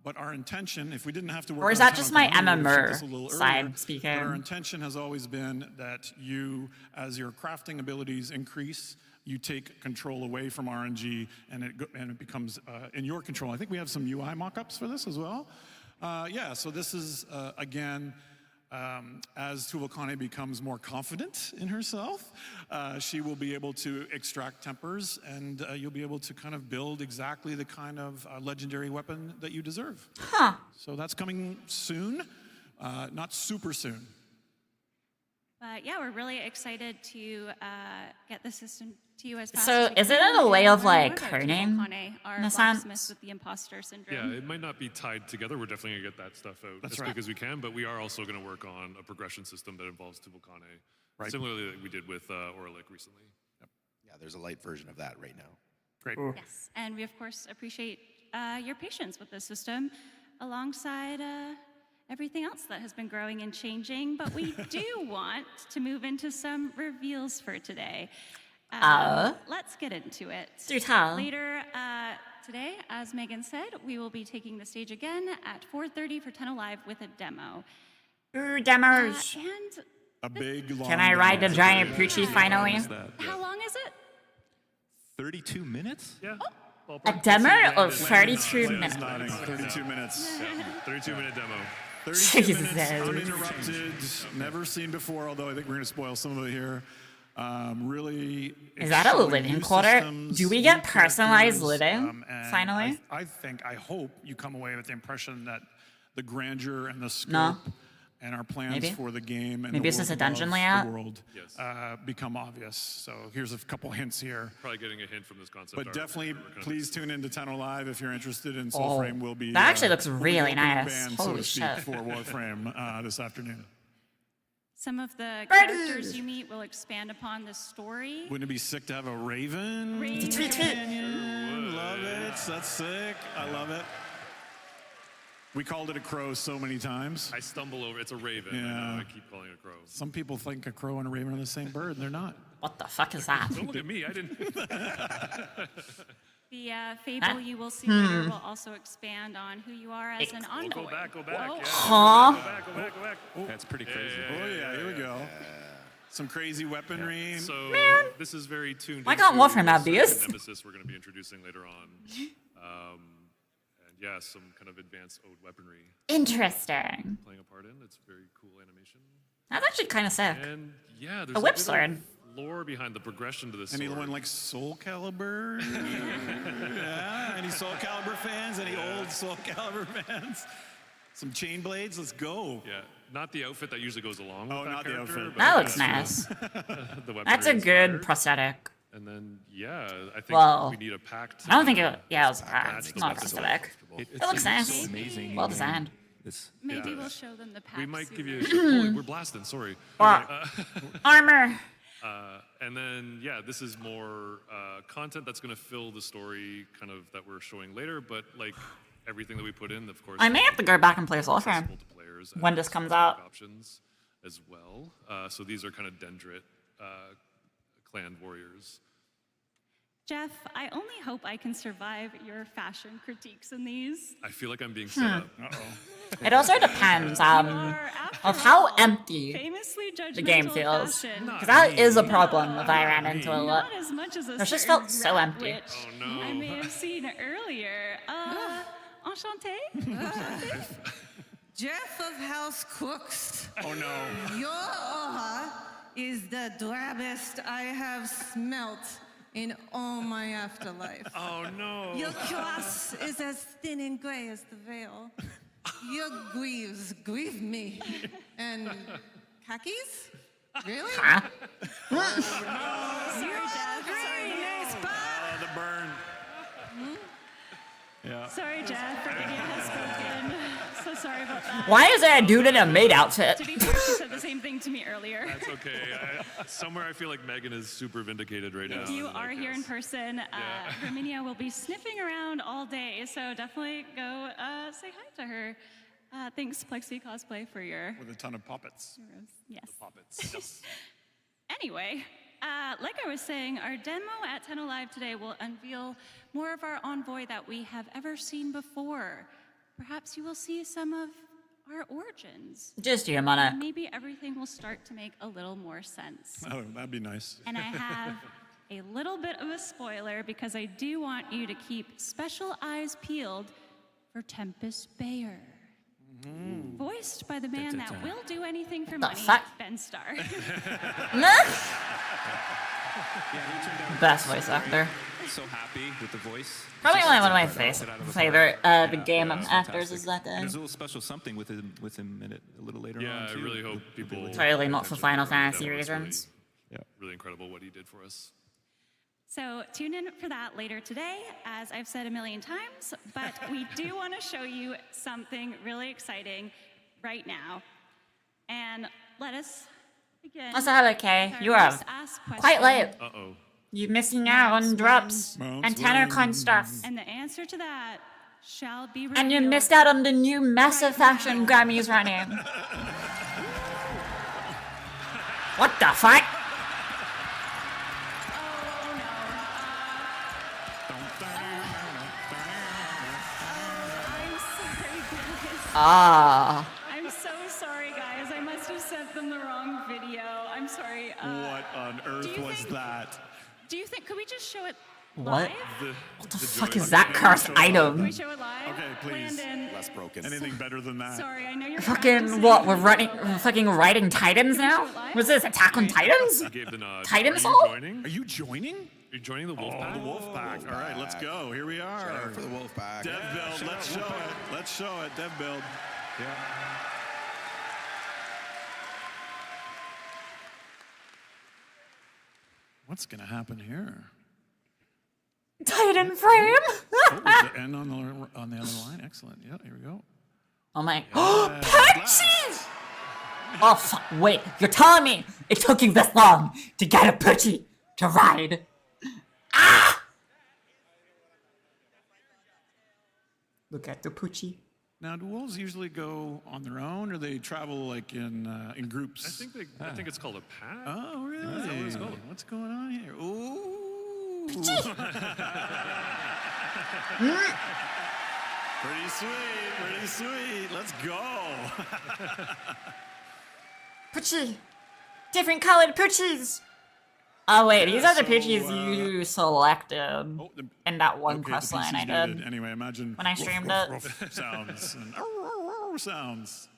But our intention, if we didn't have to work or is on that just my MMR side speaking? But our intention has always been that you, as your crafting abilities increase, you take control away from RNG and it becomes in your control. I think we have some UI mock-ups for this as well. Yeah, so this is, again, as Tuvokane becomes more confident in herself, she will be able to extract tempers, and you'll be able to kind of build exactly the kind of legendary weapon that you deserve. Huh. So that's coming soon, not super soon. But yeah, we're really excited to get the system to you as fast So as we is it can. in a way of And like learn about honing, Tuvokane, our in a blacksmith sense? with the imposter syndrome. Yeah, it might not be tied together. We're definitely going to get that stuff out as quick as we can, but we are also going to work on a progression system that involves Tuvokane, similarly like we did with Orlick recently. Yep. Yeah, there's a light version of that right now. Great. Yes, and we of course appreciate your patience with the system alongside everything else that has been growing and changing, but we do want to move into some reveals for today. Let's get into it. Do tell. Later today, as Megan said, we will be taking the stage again at 4:30 for Tenno Live with a demo. Ooh, demos. And a big long Can I ride the demo. giant Poochie finally? how long is it? 32 minutes? Yeah. A demo of 32 minutes. 32 minutes. 32-minute demo. 32 Jesus. minutes, uninterrupted, never seen before, although I think we're going to spoil some of it here. Really, Is that a showing living new quarter? systems, Do we new get personalized characters, living, and finally? I hope you come away with the impression that the grandeur and the scope No. and our plans Maybe. for the game and Maybe the it's just world a dungeon above layout? the world become obvious. So here's a couple hints here. Probably getting a hint from this concept But art. definitely, We're gonna please tune in to Tenno Live if you're interested in Oh, Soulframe. Will be that actually looks we'll be really the opening nice. band, so Holy to speak, shit. for Warframe this afternoon. Some of the characters you meet will expand upon the story. Wouldn't it be sick to have a raven? Raven. Companion? Love it. That's sick. I love it. We called it a crow so many times. I stumble over. It's a raven. Yeah. I know, I keep calling it a crow. Some people think a crow and a raven are the same bird, and they're not. What the fuck is that? Don't look at me. I didn't. The fable you will see later will also expand on who you are as an envoy. Go back. Oh. Yeah. Huh? Go back. That's pretty crazy. Oh yeah, here we go. Some crazy weaponry. So Man. this is very tuned. Why can't into Warframe have the these? Nemesis we're going to be introducing later on. And yeah, some kind of advanced ode weaponry. Interesting. Playing a part in. It's very cool animation. That's actually kind of sick. And yeah, there's A whip bit of sword. lore behind the progression to this sword. Anyone like Soul Calibur? Yeah. Any Soul Calibur fans? Any old Soul Calibur fans? Some chain blades. Let's go. Yeah, not the outfit that usually goes along with Oh, that not the character, outfit. but That looks that's nice. the weaponry That's a good inspired. prosthetic. And then, yeah, I think Well, we need a pact. I don't think it. Yeah, it was match it's the not a weapons. prosthetic. It It looks nice. so amazing. Well designed. Maybe Yeah. we'll show them the pack We might give you. soon. Holy, we're blasting. Sorry. Armor. And then, yeah, this is more content that's going to fill the story, kind of that we're showing later. But like everything that we put in, of course. I may have to go back and play Warframe accessible to players when and this comes specific out. Options as well. So these are kind of Dendrit clan warriors. Jeff, I only hope I can survive your fashion critiques in these. I feel like I'm being set up. It also depends of how empty Famously the game judgmental feels. fashion. Because that is a problem if I ran into a lot. Not as much as a It just certain felt so rat empty. witch I may have seen earlier. Enchanté? Jeff of House Cooks. Oh no. Your aura is the drabbest I have smelt in all my afterlife. Oh no. Your cross is as thin and gray as the veil. Your greaves grieve me. And khakis? Really? Huh? Sorry, Jeff. The burn. Yeah. Sorry, Jeff. Radio has spoken. So sorry about that. Why is there a dude in a maid outfit? To be fair, she said the same thing to me earlier. That's okay. Somewhere I feel like Megan is super vindicated right now. If you and are like here in this. person, Raminia will be sniffing around all day, so definitely go say hi to her. Thanks, Plexi Cosplay, for your... With a ton of puppets. Yes. Puppets. Yes. Anyway, like I was saying, our demo at Tenno Live today will unveil more of our envoy that we have ever seen before. Perhaps you will see some of our origins. Just you, Mana. And maybe everything will start to make a little more sense. Oh, that'd be nice. And I have a little bit of a spoiler because I do want you to keep special eyes peeled for Tempest Bayer. Voiced by the man that will do anything for money, fuck? Ben Starr. Best voice actor. So happy with the voice. Probably Just only one of my knocks it out of the favorite park. the game it's actors fantastic. is that guy. There's a little special something with him in it a little later on. Yeah, I too. really hope people... Totally not for attention Final to Fantasy that. It's reasons. Really incredible what he did for us. So tune in for that later today, as I've said a million times, but we do want to show you something really exciting right now. And let us begin. Also, hello, Kay. with our You are first ask quite question. late. Uh-oh. You're missing out on drops and Tennocon stuff. And the answer to that shall be revealed. And you missed out on the new Massive Fashion Grammys running. What the fuck? I'm sorry, guys. Ah. I'm so sorry, guys. I must have sent them the wrong video. I'm sorry. What on earth you was think- that? Do you think, could we just show it What? live? What the fuck is that cursed item? Can we show it live? Okay, please. Landon, Less broken. Anything better than that? sorry, I know you're Fucking practicing. what? We're fucking riding Titans now? Was this Attack on Titans? I gave the nod. Titan Are you Soul? joining? Are you joining? Are you joining the wolf Oh, pack? the wolf pack. All right, let's go. Here we are. Shout out for the wolf pack. Dev build. Let's show it. Let's show it. Dev build. Yeah. What's gonna happen here? Titan frame? Oh, the end on the other line. Excellent. Yeah, here we go. Oh my. Oh, Poochie! Oh, fuck. Wait. You're telling me it took you this long to get a Poochie to ride? Ah! Look at the Poochie. Now, do wolves usually go on their own, or they travel like in groups? I think it's called a pack. Oh, really? Is that what it's called? What's going on here? Ooh. Pretty sweet, pretty sweet. Let's go. Poochie! Different colored Poochies! Oh wait, these are the Poochies you selected in that one quest line I did. Anyway, imagine when I streamed woof, woof, sounds and sounds.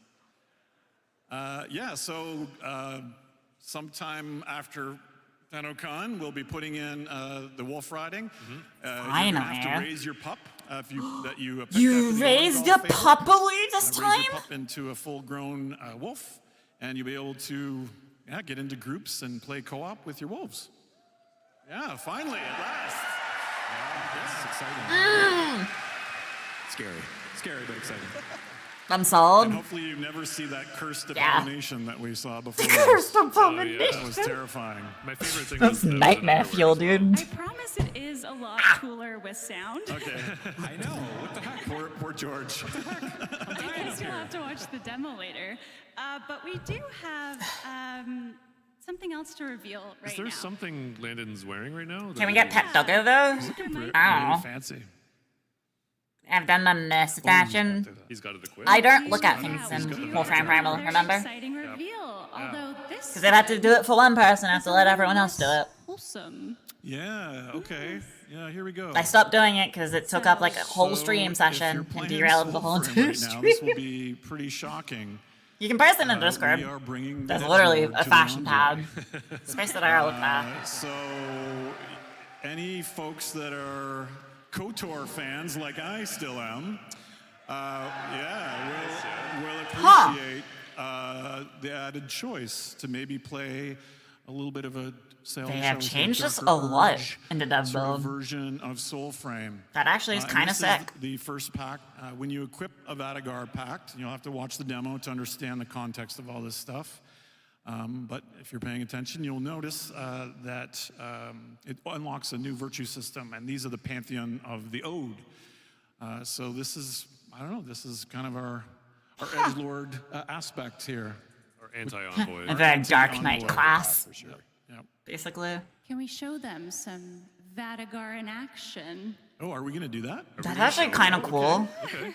Yeah, so sometime after Tennocon, we'll be putting in the wolf riding. You're gonna have to raise your pup. You raised a puppily this time? Raise your pup into a full-grown wolf, and you'll be able to get into groups and play co-op with your wolves. Yeah, finally, at last. Yeah, it's exciting. Scary, but exciting. I'm sold. And hopefully you never see that cursed abomination that we saw before. Cursed abomination. That was terrifying. My favorite thing was nightmare fuel, dude. I promise it is a lot cooler with sound. Okay. I know. What the heck? Poor George. I guess you'll have to watch the demo later. But we do have something else to reveal right now. Is there something Landon's wearing right now? Can we get Pet Doggo though? I don't know. Fancy. I've done my nurse fashion. He's got it equipped. I don't look at things in Warframe Primal, remember? Exciting reveal. Although this Because if I have to do it for one person, I have to let everyone else do it. wholesome. Yeah, okay. Yeah, here we go. I stopped doing it because it took up like a whole stream session and derailed the whole entire stream. stream. This will be pretty shocking. You can post it in Discord. There's literally a fashion tab. Space that I looked at. So, any folks that are KOTOR fans, like I still am, will appreciate the added choice to maybe play a little bit of a They have changed this a lot in the dev build. Version of Soulframe. That actually is kind of sick. The first pack, when you equip a Vatugar pact, you'll have to watch the demo to understand the context of all this stuff. But if you're paying attention, you'll notice that it unlocks a new virtue system, and these are the pantheon of the Ode. So this is, I don't know, this is kind of our edgelord aspect here. Or anti-envoy. A very Dark Knight class. For sure. Yep. Basically. Can we show them some Vatugar in action? Oh, are we going to do that? That's actually kind of cool. Okay.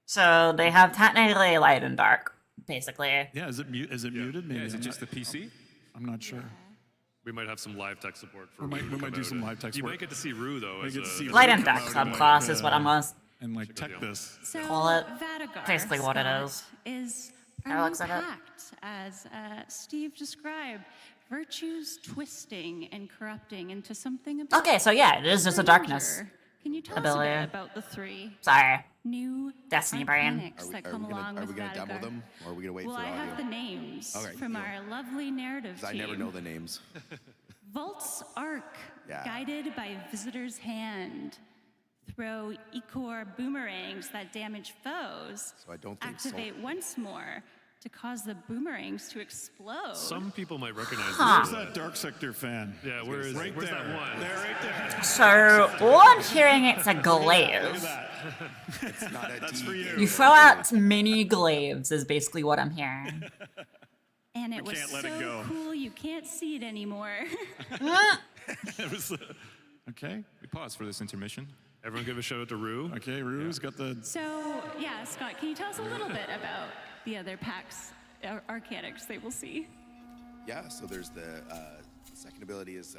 So they have technically light and dark, basically. Yeah, is it muted? Maybe Yeah, is it just the PC? I'm not sure. We might have some live tech support for. We might do some live tech support. You might get to see Rue though. Light and dark subclass is what I'm most. And like tech this. So Call it. Vatugar, Basically what it is. Is How our looks new at it. pact, as Steve described, virtues twisting and corrupting into something. A bit Okay, so yeah, it is just a darkness stranger. Can you tell ability. us a bit about the three Sorry. new Destiny brain. mechanics that come along with gonna demo Vatugar? them, or are we gonna wait Well, for I audio? have the names Okay, from cool. our lovely narrative 'Cause I team. never know the names. Volt's Arc, Yeah. guided by Visitor's Hand. Throw Ichor boomerangs that damage foes. So I don't think Activate once more to cause the boomerangs to explode. Some people might recognize Where's this. that Dark Sector fan? Yeah, where's right where's there. that one? There, right there. So all I'm hearing it's a Look glaive. at that. It's not a That's D for you. You throw out mini glaives is basically what I'm hearing. And it was can't so let it go. cool you can't see it anymore. It was, okay. We pause for this intermission. Everyone give a shout out to Rue. Okay, Rue's got the. So, yeah, Scott, can you tell us a little bit about the other packs, arcanics they will see? Yeah, so there's the second ability is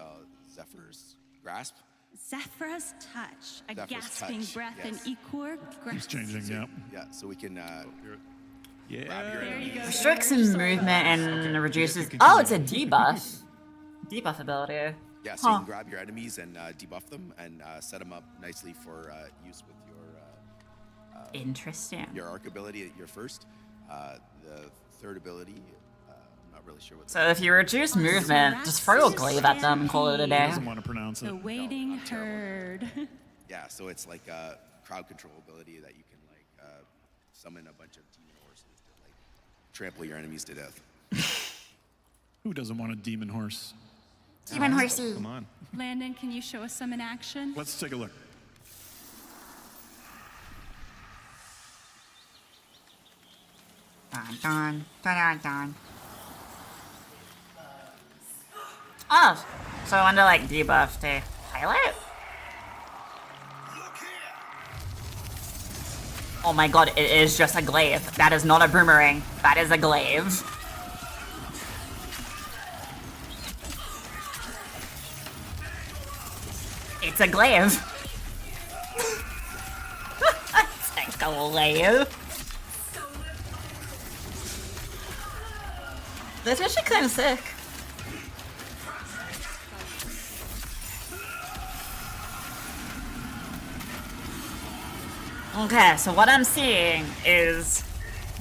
Zephyr's Grasp. Zephyr's Touch, a Zephyr's gasping Touch, breath yes. and Ichor grasp. Changing, yeah. Yeah, so we can grab your There you enemies. go. Restricts in movement and reduces. Oh, it's a debuff. Debuff ability. Yeah, so you Huh. can grab your enemies and debuff them and set them up nicely for use with your Interesting. your arc ability at your first. The third ability, I'm not really sure what. So if you reduce movement, just throw a glaive at them and call it a day. Doesn't want to pronounce it. The waiting herd. Yeah, so it's like a crowd control ability that you can like summon a bunch of demon horses to like trample your enemies to death. Who doesn't want a demon horse? Demon horsey. Come on. Landon, can you show us some in action? Let's take a look. Dun, dun, dun, dun, dun. Oh, so I want to like debuff to highlight? Oh my god, it is just a glaive. That is not a boomerang. That is a glaive. It's a glaive. It's a glaive. That's actually kind of sick. Okay, so what I'm seeing is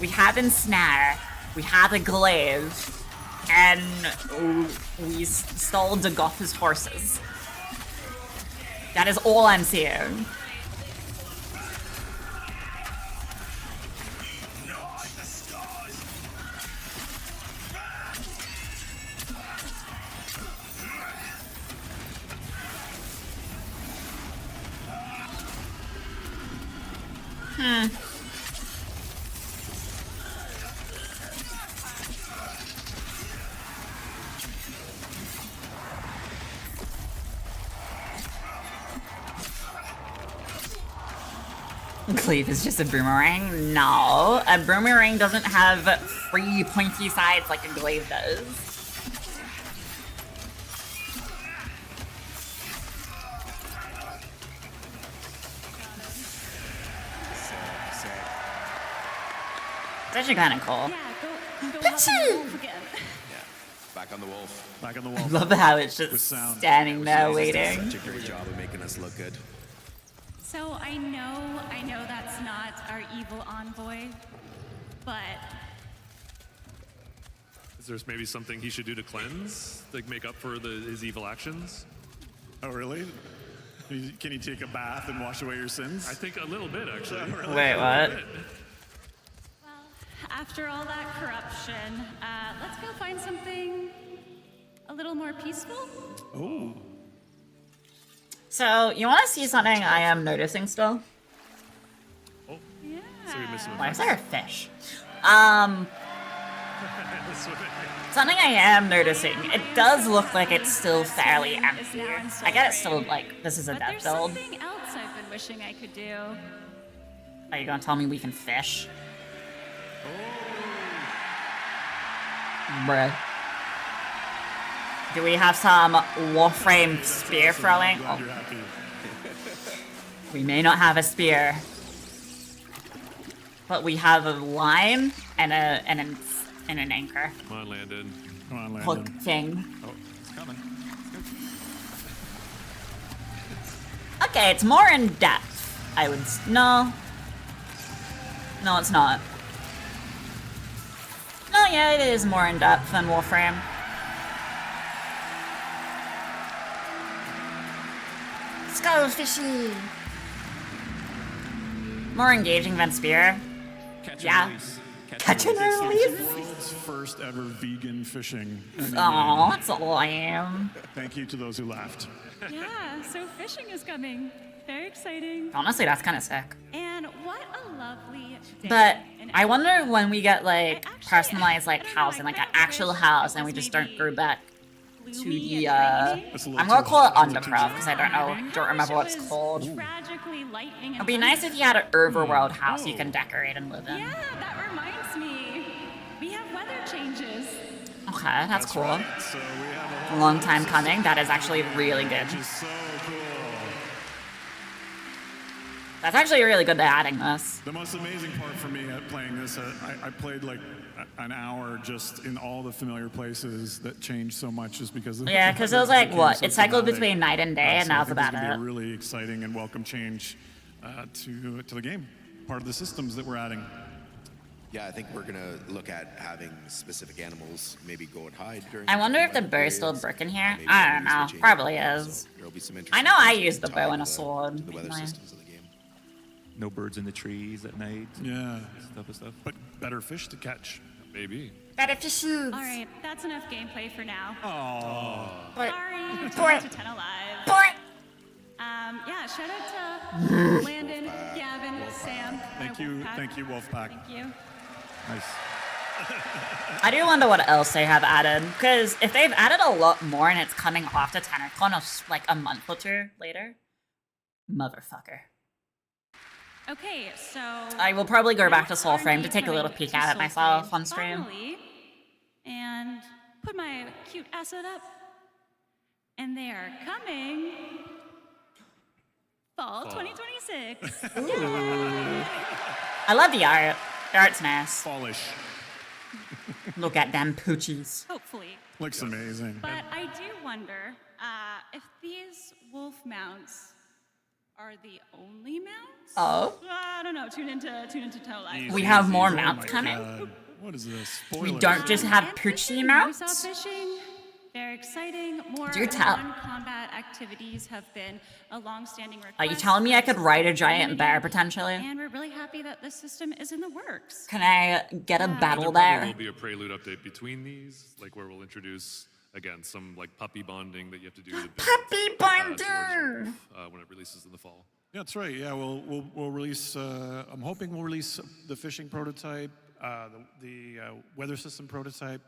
we have Ensnare, we have a glaive, and we stole Dagotha's horses. That is all I'm seeing. Cleave is just a boomerang? No, a boomerang doesn't have 3 pointy sides like a glaive does. It's actually kind of cool. Yeah, go hop on the wolf again. Back on the wolf. Back on the I wolf. love how it's just standing there waiting. Such a great job of making us look good. So I know that's not our evil envoy, but Is there maybe something he should do to cleanse, like make up for his evil actions? Oh, really? Can you take a bath and wash away your sins? I think a little bit, actually. Really? Wait, what? after all that corruption, let's go find something a little more peaceful. Oh. So, you want to see something I am noticing still? Oh. Yeah. So you're missing Why is there a fish? Something I am noticing, it does look like it's still fairly empty. I get it's still like, this is a death build. There's something else I've been wishing I could do. Are you gonna tell me we can fish? Bruh. Do we have some Warframe spear throwing? Oh. We may not have a spear. But we have a line and an anchor. Come on, Landon. Come on, Landon. Hook thing. Oh, it's coming. Okay, it's more in depth. I would no. No, it's not. No, yeah, it is more in depth than Warframe. Skullfishy. More engaging than spear. Catch Yeah. and release. Catch and release. World's first ever vegan fishing. Oh, that's lame. Thank you to those who laughed. Yeah, so fishing is coming. Very exciting. Honestly, that's kind of sick. And what a lovely day. But I wonder when we get like personalized like housing, like an actual house, and we just don't go back to the I'm gonna call it undercraft because I don't remember what it's called. Tragically lightning. It'd be nice if you had an overworld house you can decorate and live in. Yeah, that reminds me. We have weather changes. Okay, that's cool. Right. So we have A long time coming. That is actually really good. which is so cool. That's actually really good they're adding this. The most amazing part for me at playing this, I played like an hour just in all the familiar places that changed so much just because of Yeah, because it was like, what? so It cycled thematic. between night and day, and So that I was think this about is gonna it. be a really exciting and welcome change to the game. Part of the systems that we're adding. Yeah, I think we're gonna look at having specific animals maybe go and hide during. I wonder if the bow's still broken here. I don't know. Probably is. There'll be some I know I use the bow and a sword. the weather Anyway. systems of the game. No birds in the trees at night. Yeah. Stuff. But better fish to catch. Maybe. Better fishes. All right, that's enough gameplay for now. Oh. Sorry. Point. To 10 Alive. Point. Yeah, shout out to Landon, Gavin, Sam. Thank my you, Wolfpack. thank you, Wolfpack. Thank you. Nice. I do wonder what else they have added, because if they've added a lot more and it's coming off the Tennocon of like a month or two later, motherfucker. Okay, so I will probably go back to that's Soulframe RNG to take a little coming peek to at it myself Soulframe on stream. finally, and put my cute asset up. And they are coming fall 2026. Yay! I love the art. The art's nice. Fallish. Look at them poochies. Hopefully. Looks amazing. But I do wonder if these wolf mounts are the only mounts. Oh. I don't know. Tune into Toe Life. We have more mounts coming. What is this? We don't just have poochie mounts. We saw fishing. They're exciting. More Do tell. non-combat activities have been a long-standing request. Are you telling me I could ride a giant bear potentially? And we're really happy that this system is in the works. Can I get a battle There bear? probably will be a prelude update between these, like where we'll introduce again some like puppy bonding that you have to do. To build, puppy bonding. When it releases in the fall. Yeah, that's right. Yeah, we'll release. I'm hoping we'll release the fishing prototype, the weather system prototype,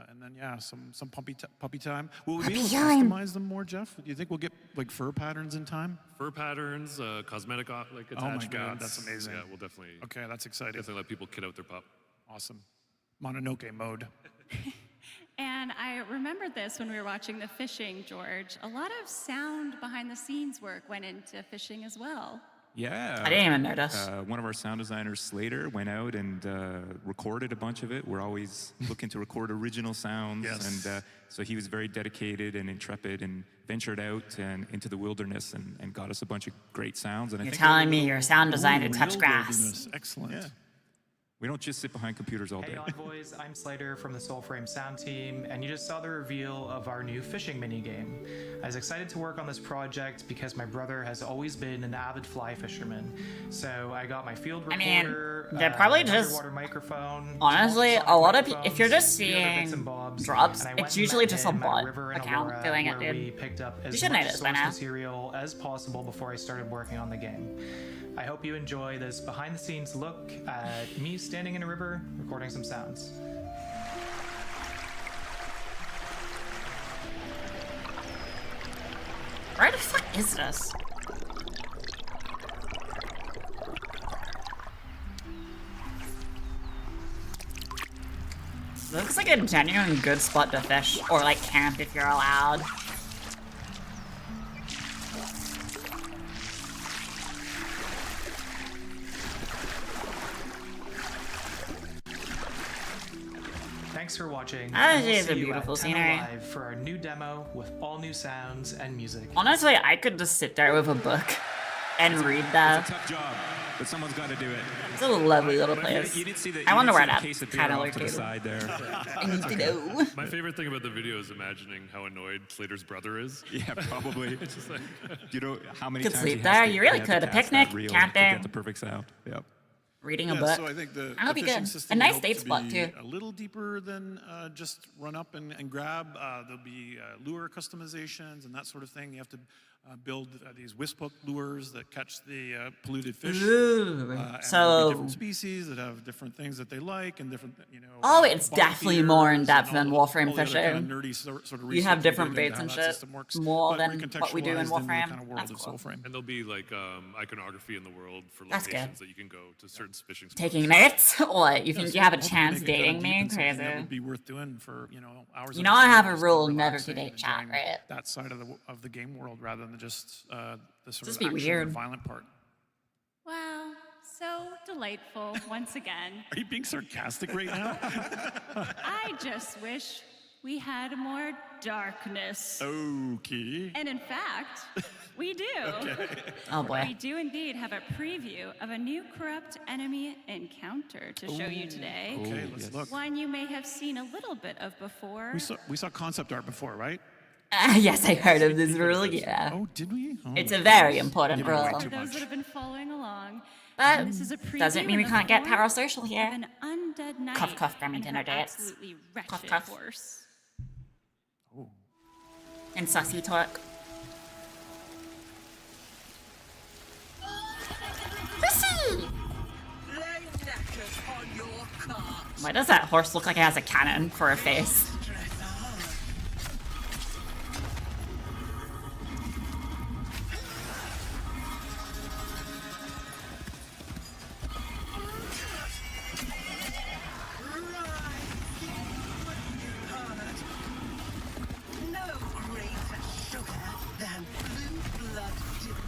and then yeah, some puppy time. Will we be able to customize them more, Jeff? Do you think we'll get like fur patterns in time? Fur patterns, cosmetic like attachments. Oh my God, that's amazing. Yeah, we'll definitely. Okay, that's exciting. Definitely let people kid out their pup. Awesome. Mononoke mode. And I remembered this when we were watching the fishing, George. A lot of sound behind the scenes work went into fishing as well. Yeah. I didn't even notice. One of our sound designers, Slater, went out and recorded a bunch of it. We're always looking to record original sounds. Yes. And so he was very dedicated and intrepid and ventured out and into the wilderness and got us a bunch of great sounds. And You're I think telling me your sound designer touched grass. Wilderness. Excellent. Yeah. We don't just sit behind computers all day. Hey Envoys, I'm Slater from the Soulframe sound team, and you just saw the reveal of our new fishing minigame. I was excited to work on this project because my brother has always been an avid fly fisherman. So I got my field recorder, they're probably an just underwater microphone. honestly a lot of if you're just a few other bits seeing and bobs, drops, and I went it's and usually met just a him at bot river in account Aurora, doing it, where dude. we picked up You as should know much this by source now. material as possible before I started working on the game. I hope you enjoy this behind-the-scenes look at me standing in a river recording some sounds. Where the fuck is this? Looks like a genuine good spot to fish, or like camp if you're allowed. Thanks for watching. That and we'll is a see you beautiful at Tenno scenery. Live for our new demo with all new sounds and music. Honestly, I could just sit there with a book and read that. It's a tough job, but someone's got to do it. It's a lovely little place. You didn't see the, I wonder where that that case of beer kind of off to the located. side there. I need to know. My favorite thing about the video is imagining how annoyed Slater's brother is. Yeah, probably. It's just like, You know how many Could times sleep he there. has to- You really he had to could. A cast that picnic, reel to camping. get the perfect sound. Yep. Reading a Yeah, book. so I think the I hope you fishing good. system A nice we hope date to spot be too. A little deeper than just run up and grab. There'll be lure customizations and that sort of thing. You have to build these wisp hook lures that catch the polluted fish. Ooh, and there'll so- be different species that have different things that they like and different, Oh, it's bottom definitely feeders more in and depth all than the- Warframe all the other kind of fishing. nerdy sort of You research have we different did into baits and how that shit system works, more but than what we do in recontextualized the Warframe. kind of world That's of cool. Soulframe. and there'll be like iconography in the world for That's good. locations that you can go to certain fishing spots. Taking notes? What? You Yeah, think so you have a hopefully chance they can dating dive me? deep in something Crazy. That would be worth doing for hours. You at know a I time, have a just rule kind of never to relaxing date and chat, enjoying right? That side of the game world rather than just the sort Just of be action weird. and violent part. Wow, so delightful once again. Are you being sarcastic right now? I just wish we had more darkness. Okay. And in fact, we do. Okay. Oh boy. We do indeed have a preview of a new corrupt enemy encounter to show you today. Okay, let's look. One you may have seen a little bit of before. We saw concept art before, right? Yes, I heard of this rule, yeah. Oh, did we? Oh, It's a very important Giving away rule. too For those much. that have been following along. But and this is a preview doesn't mean we in the can't get form parasocial of here. an undead knight Cuff, cuff, and Remington her or dates. absolutely Cuff, wretched cuff. horse. And sussy talk. Pussy! Why does that horse look like it has a cannon for a face?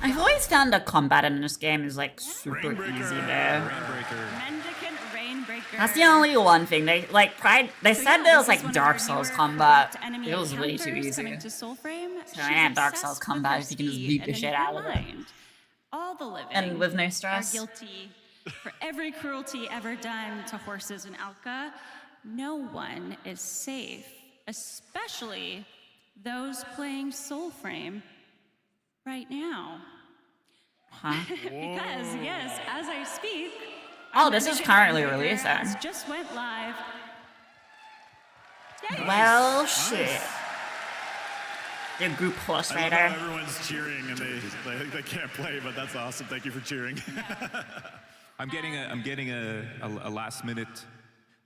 I've always found the combat in this game is like super easy there. Mendicant Rainbreaker. That's the only one thing they like. They said there was like Dark Souls combat. It was way too easy. Coming to Soulframe. So I had Dark Souls combat if you can just beat the shit out of it. All the living and with no stress. Are guilty for every cruelty ever done to horses in Alka. No one is safe, especially those playing Soulframe right now. Huh? Because, yes, as I speak... Oh, this is currently releasing. Just went live. Yay. Well, shit. The group horse I love rider. how everyone's cheering and they can't play, but that's awesome. Thank you for cheering. I'm getting a last minute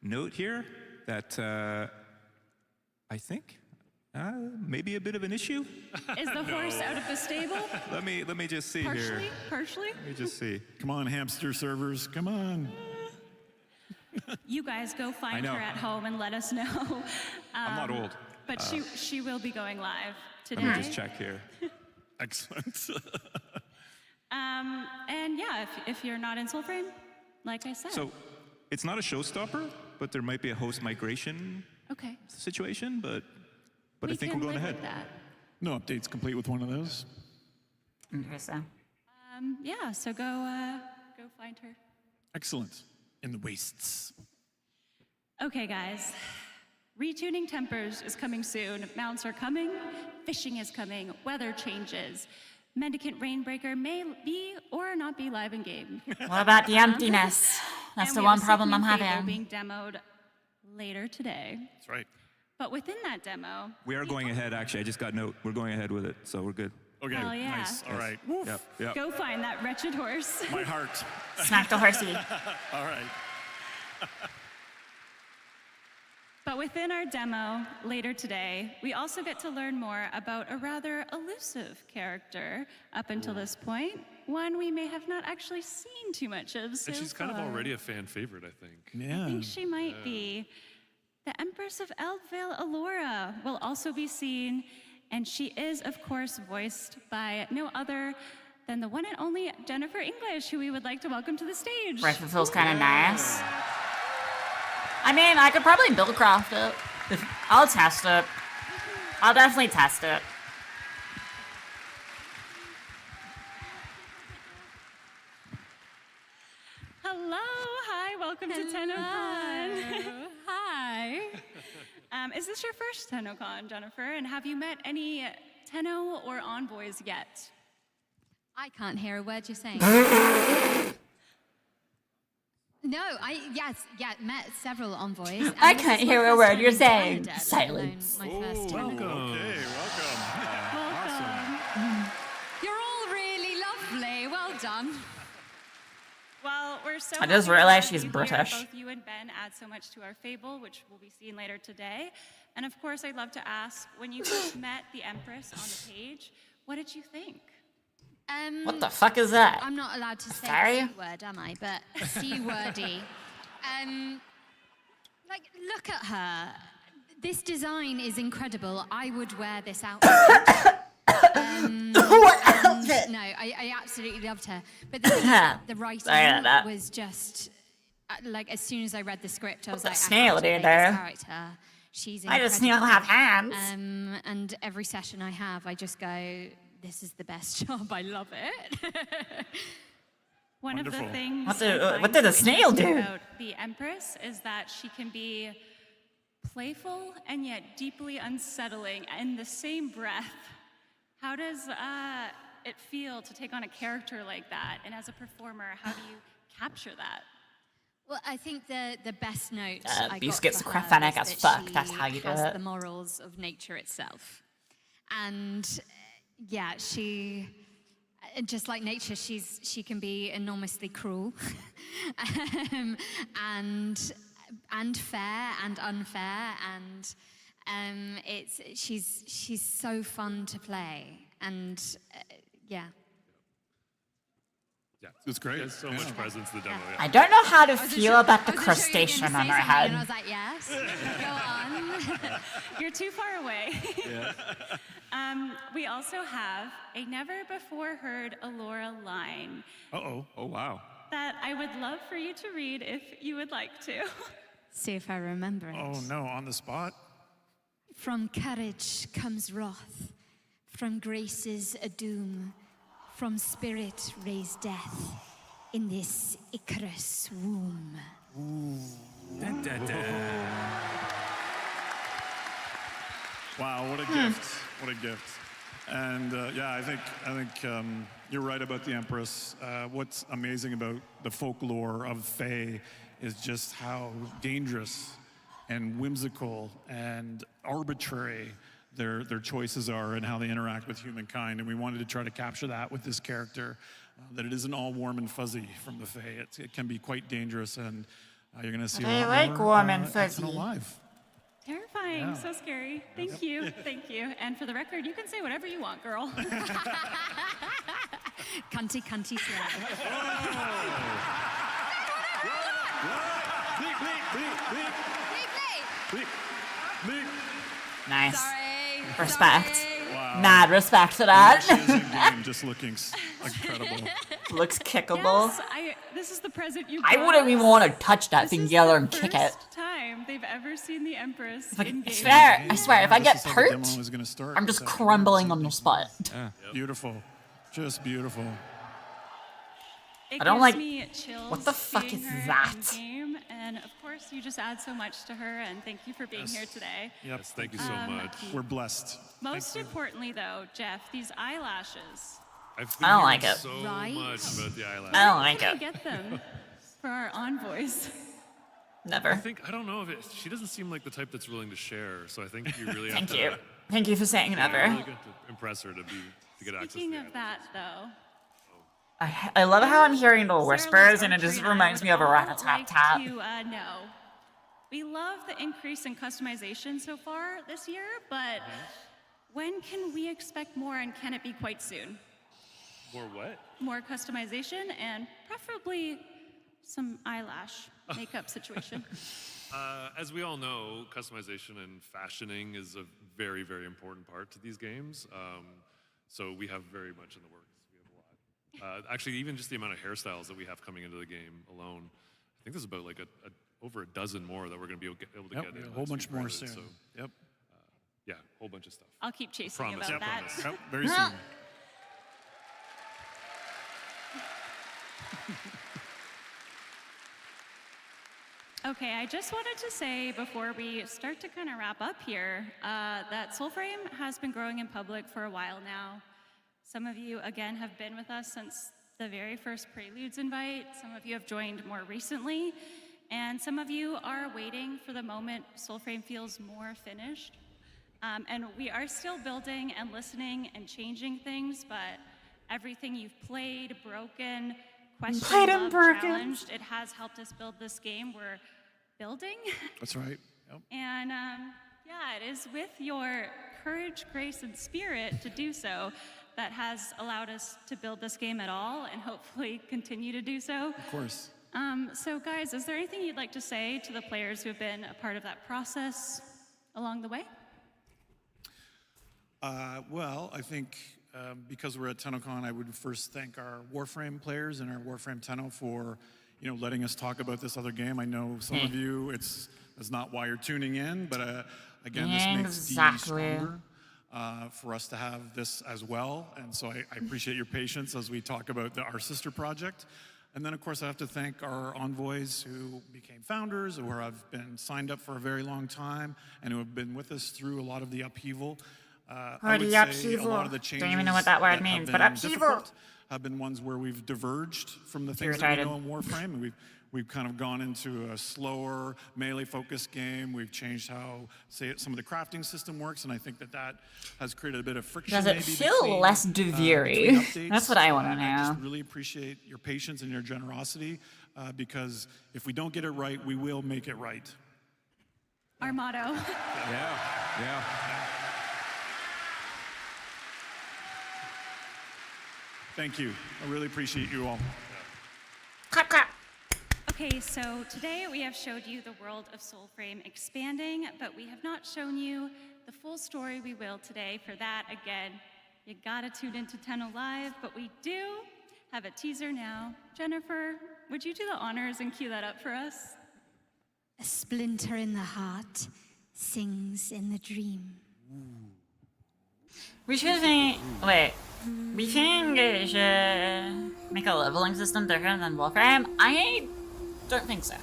note here that I think maybe a bit of an issue. Is the horse out of the stable? Let me just see here. Partially? Let me just see. Come on, hamster servers. Come on. You guys go find her at home and let us know. I'm not old. But she will be going live today. Let me just check here. Excellent. And yeah, if you're not in Soulframe, like I said. So it's not a showstopper, but there might be a host migration situation, but I think we're going ahead. No updates complete with one of those. Interesting. Yeah, so go find her. Excellent. In the wastes. Okay, guys. Retuning Tempers is coming soon. Mounts are coming. Fishing is coming. Weather changes. Mendicant Rainbreaker may be or not be live in game. What about the emptiness? That's the one problem I'm having. Being demoed later today. That's right. But within that demo, We are going ahead, actually. I just got note. We're going ahead with it, so we're good. Okay, hell yeah. nice. All right. Yep. Go find that wretched horse. My heart. Smack the horsey. All right. But within our demo later today, we also get to learn more about a rather elusive character up until this point. One we may have not actually seen too much of so And she's kind of far. already a fan favorite, I think. Yeah. I think she might be. The Empress of Eldvale, Alora, will also be seen, and she is, of course, voiced by no other than the one and only Jennifer English, who we would like to welcome to the stage. Breath feels kind of nice. I mean, I could probably build craft it. I'll test it. I'll definitely test it. Hello, hi, welcome to Tennocon. Hi. Is this your first Tennocon, Jennifer? And have you met any Tenno or envoys yet? I can't hear a word you're saying. No, met several envoys. I can't hear a word you're saying. Silence. My first time. Welcome. Okay, welcome. Awesome. You're all really lovely. Well done. Well, we're so I just happy to realized have she's you British. Here. Both you and Ben add so much to our fable, which will be seen later today. And of course, I'd love to ask, when you first met the Empress on the page, what did you think? What the fuck is that? I'm not allowed to say Sorry? the C word, am I? But C-wordy. Look at her. This design is incredible. I would wear this outfit. What outfit? No, I absolutely loved her. But the writing was just, as soon as I read the script, I was like, snail I did this there? character. She's Why incredible. does snail have hands? And every session I have, I just go, this is the best job. I love it. One of the things What did the snail do? about the Empress is that she can be playful and yet deeply unsettling in the same breath. How does it feel to take on a character like that? And as a performer, how do you capture that? Well, I think the best note I got Beast for gets her schizophrenic was as that fuck. she That's how you do has it. the morals of nature itself. And yeah, she, just like nature, she can be enormously cruel and fair and unfair, and she's so fun to play, and yeah. Yeah, it's great. There's so much presence in the demo. Yeah. I don't know how to I wasn't feel sure- about the I wasn't sure you were crustacean gonna on say her something, head. And I was like, yes. Go on. You're too far away. We also have a never-before-heard Allura line Uh-oh. Oh, wow. that I would love for you to read if you would like to. See if I remember it. Oh, no, on the spot? From courage comes wrath, from graces a doom, from spirit raised death in this Icarus womb. Dun, dun, dun. Wow, what a gift! What a gift! And yeah, I think you're right about the Empress. What's amazing about the folklore of Fae is just how dangerous and whimsical and arbitrary their choices are and how they interact with humankind. And we wanted to try to capture that with this character, that it isn't all warm and fuzzy from the Fae. It can be quite dangerous, and you're going to see I a lot like more, warm and at fuzzy. Tenno Live. Terrifying, Yeah. so scary. Thank you, thank you. And for the record, you can say whatever you want, girl. Cunty, cunty, swear. Nice. Sorry. Respect. Wow. Mad respect to that. She is in game, just looking incredible. Looks kickable. Yes, this is the present you I got wouldn't even us. want to touch that This thing is yellow the and kick it. first time they've ever seen the Empress Like, in I game. swear, if I This get is how the hurt, demo is gonna start. I'm just This crumbling on the spot. Beautiful, just beautiful. It I don't gives like- me chills what the fuck seeing is her that? in game, and of course, you just add so much to her. And thank you for being here today. Yep. Yes, thank you so much. We're blessed. Most importantly, though, Jeff, these eyelashes. I've I don't like hearing it. so Right? much about the eyelashes. I don't like Can I it. get them for our envoys? Never. I don't know if it. She doesn't seem like the type that's willing to share. So I think you really have Thank to. you. Thank you for saying You're never. really good to impress her to get access. Speaking to of that, though, I love how I'm hearing the Sarah whispers, Lance and it just Archery and I reminds would me of a all rat-a-tat-tat. like to know. We love the increase in customization so far this year, but when can we expect more, and can it be quite soon? More what? More customization and preferably some eyelash makeup situation. As we all know, customization and fashioning is a very, very important part to these games. So we have very much in the works. We have a lot. Actually, even just the amount of hairstyles that we have coming into the game alone, I think there's about like over a dozen more that we're going to be able to get in. A whole bunch more soon. So, Yep. yeah, a whole bunch of stuff. I'll keep chasing Promise. about that. Promise. Yep. Very soon. Okay, I just wanted to say before we start to kind of wrap up here that Soulframe has been growing in public for a while now. Some of you, again, have been with us since the very first Preludes invite. Some of you have joined more recently. And some of you are waiting for the moment Soulframe feels more finished. And we are still building and listening and changing things, but everything you've played, broken, questioned, Played and loved, broken. challenged, it has helped us build this game we're building. That's right. Yep. And yeah, it is with your courage, grace, and spirit to do so that has allowed us to build this game at all and hopefully continue to do so. Of course. So guys, is there anything you'd like to say to the players who have been a part of that process along the way? Well, I think because we're at Tennocon, I would first thank our Warframe players and our Warframe Tenno for letting us talk about this other game. I know some of you, it's not why you're tuning in, but again, this makes D stronger for us to have this as well. And so I appreciate your patience as we talk about our sister project. And then, of course, I have to thank our envoys who became founders, or have been signed up for a very long time, and who have been with us through a lot of the upheaval. I would say a lot of the changes Don't even know what that word that means, have but been upheaval difficult have been ones where we've diverged from the things that we know in Warframe, and we've kind of gone into a slower melee-focused game. We've changed how, say, some of the crafting system works, and I think that has created a bit of friction. Does it maybe feel between, less between Duviri? updates. That's what I want to I know. just really appreciate your patience and your generosity, because if we don't get it right, we will make it right. Our motto. Yeah. Thank you. I really appreciate you all. Okay, so today we have showed you the world of Soulframe expanding, but we have not shown you the full story. We will today. For that, again, you gotta tune into Tenno Live, but we do have a teaser now. Jennifer, would you do the honors and cue that up for us? A splinter in the heart sings in the dream. We should think. Wait. We think it should make a leveling system different than Warframe? I don't think so.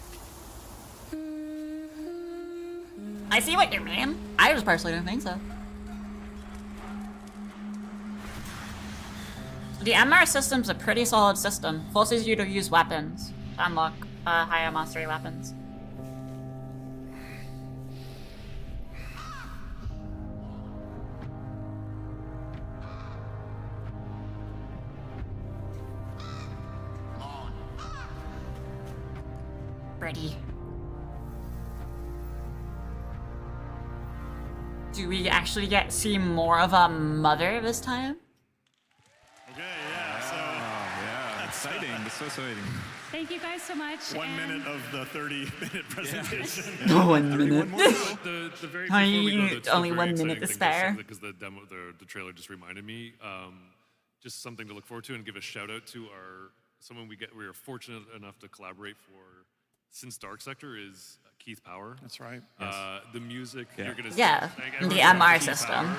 I see what you mean. I just personally don't think so. The MR system's a pretty solid system. Forces you to use weapons to unlock higher mastery weapons. Ready. Do we actually get see more of a mother this time? Okay, yeah, so... yeah, exciting. It's so exciting. Thank you guys so much. 1 minute of the 30-minute presentation. No, 1 minute. The very before we go, that's only very 1 minute exciting to thing spare. Because the demo, the trailer just reminded me. Just something to look forward to, and give a shout out to someone we are fortunate enough to collaborate for since Dark Sector is Keith Power. That's right. The music Yeah. you're gonna Yeah, see, the MR system.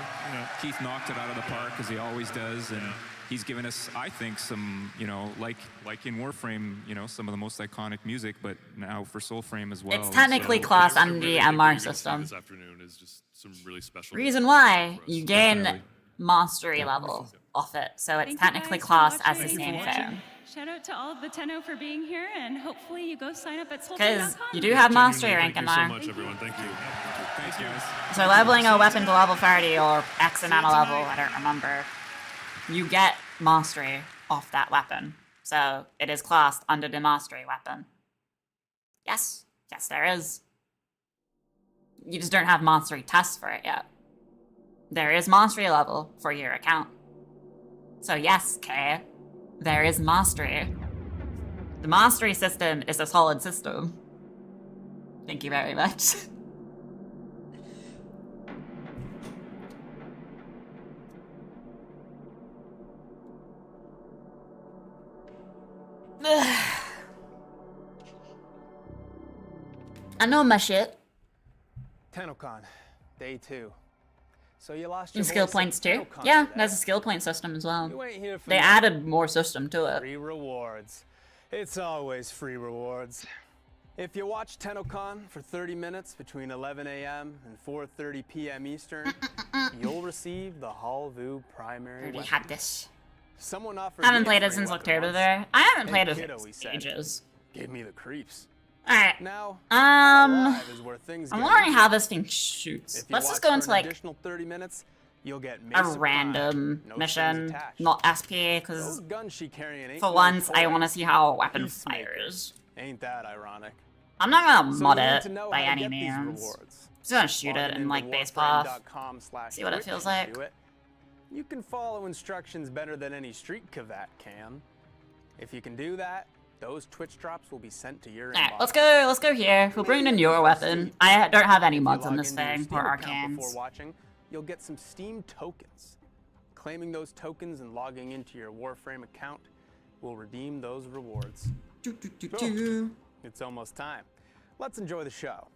Keith knocked it out of the park as he always does, and he's given us, I think, some, like in Warframe, some of the most iconic music, but now for Soulframe as well. It's technically so, classed under the MR system. This afternoon is just some really special. Reason why you gain mastery level off it, so it's Thank you technically guys for classed as the watching. same thing. Shout out to all of the Tenno for being here, and hopefully you go sign up at Soulframe.com. Because you do have mastery rank in there. Thank you so much, everyone. Thank you. Thanks, guys. So leveling a weapon to level 30 or X amount of level, I don't remember, you get mastery off that weapon. So it is classed under the mastery weapon. Yes. Yes, there is. You just don't have mastery tests for it yet. There is mastery level for your account. So yes, Kay, there is mastery. The mastery system is a solid system. Thank you very much. I know my shit. Tennocon, day 2. So you lost your And skill voice points at too. Tennocon Yeah, today. there's a skill point system as well. You ain't here for They nothing. added more system to it. Free rewards. It's always free rewards. If you watch Tennocon for 30 minutes between 11 a.m. and 4:30 p.m. Eastern, you'll receive the Halvu primary Already weapon. had this. Someone offered I haven't me a played it free since weapon October once. there. I haven't Hey, played it kiddo, he in said. ages. Gave me the creeps. Alright. Now, Um, live is where things I'm get wondering how interesting. this thing shoots. If you Let's watch just go for into an like additional 30 minutes, you'll get a Mace random no mission, strings attached. not SP, Those because guns she carrying ain't for no once I toy. want to see how a weapon Peacemaker. fires. Ain't that ironic? I'm not gonna So mod you need it to know by how to any get these means. rewards. Just gonna shoot Log it in into like base path. warframe.com/Twitch See what it feels to like. do it. You can follow instructions better than any street cavat can. If you can do that, those Twitch drops will be sent to your Alright, inbox. let's go here. We'll bring in your weapon. I don't have any If you mods on log this into your thing, Steam or account before arcanes. watching, you'll get some Steam tokens. Claiming those tokens and logging into your Warframe account will redeem those rewards. Oh, it's almost time. Let's enjoy the show.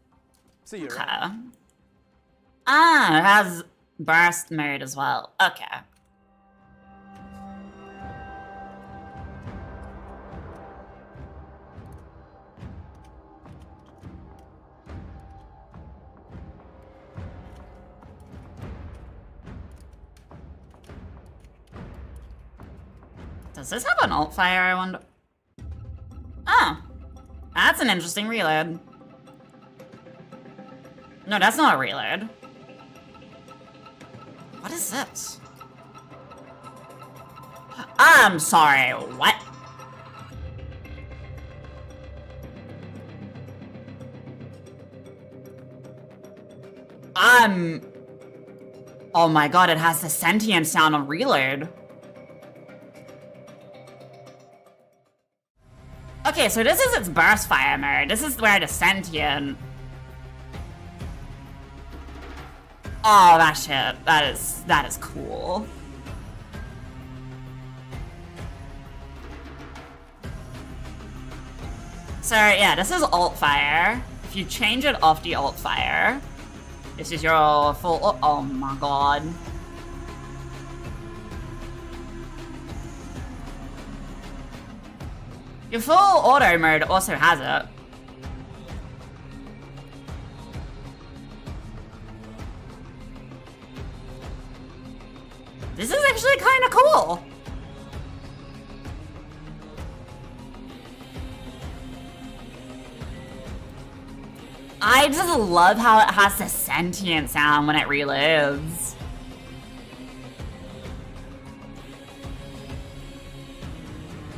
See you Okay. around. Ah, it has burst mode as well. Okay. Does this have an alt fire, I wonder? Oh. That's an interesting reload. No, that's not a reload. What is this? I'm sorry, what? Oh my god, it has the sentient sound on reload. Okay, so this is its burst fire mode. This is where the sentient... Oh, that shit. That is cool. So yeah, this is alt fire. If you change it off the alt fire, this is your full... Oh my god. Your full auto mode also has it. This is actually kind of cool. I just love how it has the sentient sound when it relives.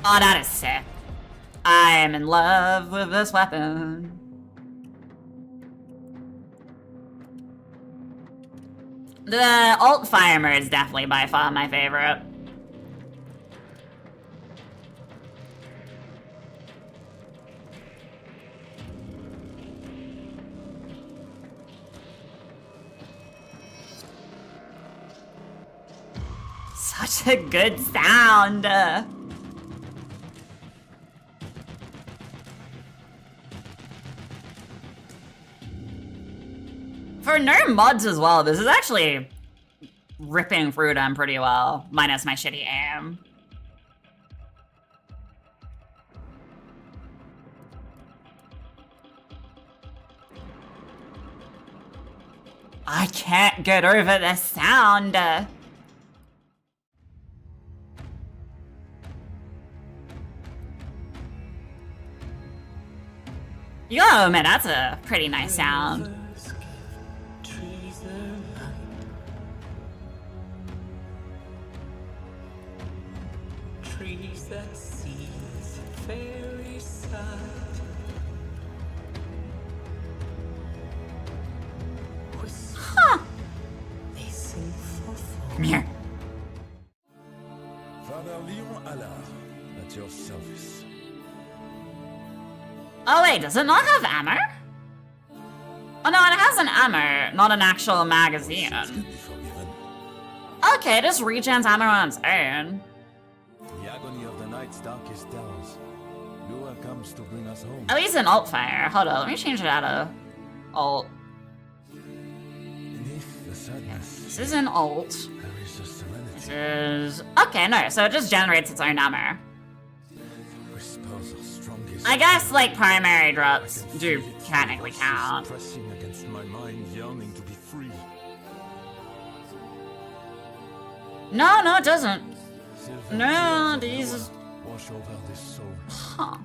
Oh, that is sick. I am in love with this weapon. The alt fire mode is definitely by far my favorite. Such a good sound. For no mods as well, this is actually ripping through them pretty well, minus my shitty aim. I can't get over the sound. You gotta admit, that's a pretty nice sound. Trees that sees fairy side. Huh. They sing for Come here. Father Leon Allard, at your service. Oh wait, does it not have ammo? Oh no, it has an ammo, not an actual magazine. Okay, this regens ammo on its own. The agony of the night's darkest hours. Lua comes to bring us home. At least an alt fire. Hold on, let me change it out of alt. Beneath the sadness, This is an alt. there is a serenity. This is... Okay, no, so it just generates its own ammo. Whispers are strongest. I guess, like, primary drops do technically count. Pressing against my mind, yearning to be free. No, no, it doesn't. No, these... Wash over this soul. Huh.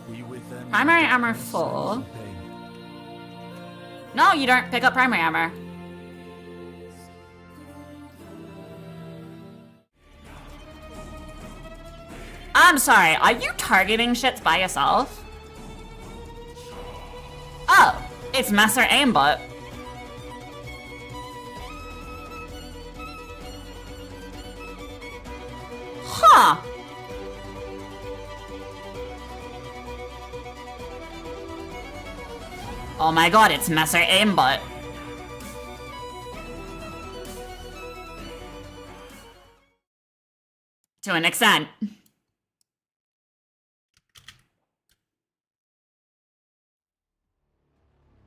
We with them. Primary armor full. No, you don't pick up primary armor. I'm sorry, are you targeting shits by yourself? Oh, it's Master Aimbot. Huh. Oh my god, it's Master Aimbot. To an extent.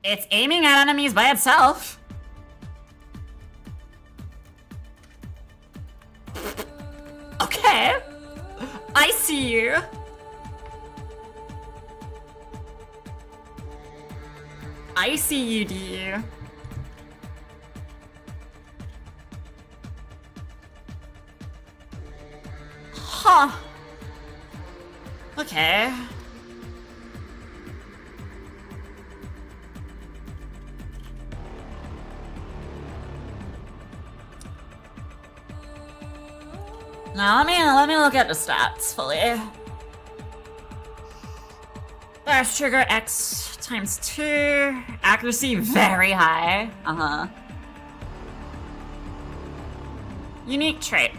It's aiming at enemies by itself. Okay. I see you. I see you, dear. Huh. Okay. Now let me look at the stats fully. Burst trigger X times 2. Accuracy very high. Unique trait.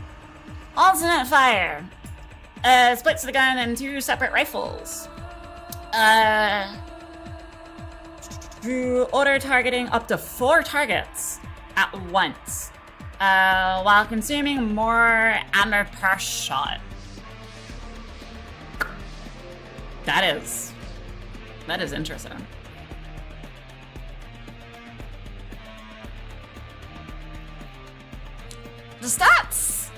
Alternate fire. Splits the gun in 2 separate rifles. Auto targeting up to 4 targets at once, while consuming more ammo per shot. That is interesting. The stats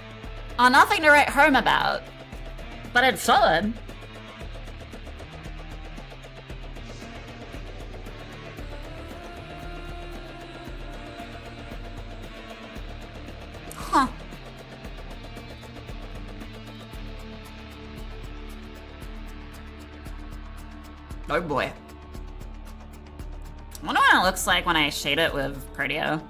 are nothing to write home about, but it's solid. Huh. Oh boy. I wonder what it looks like when I shade it with Cardio.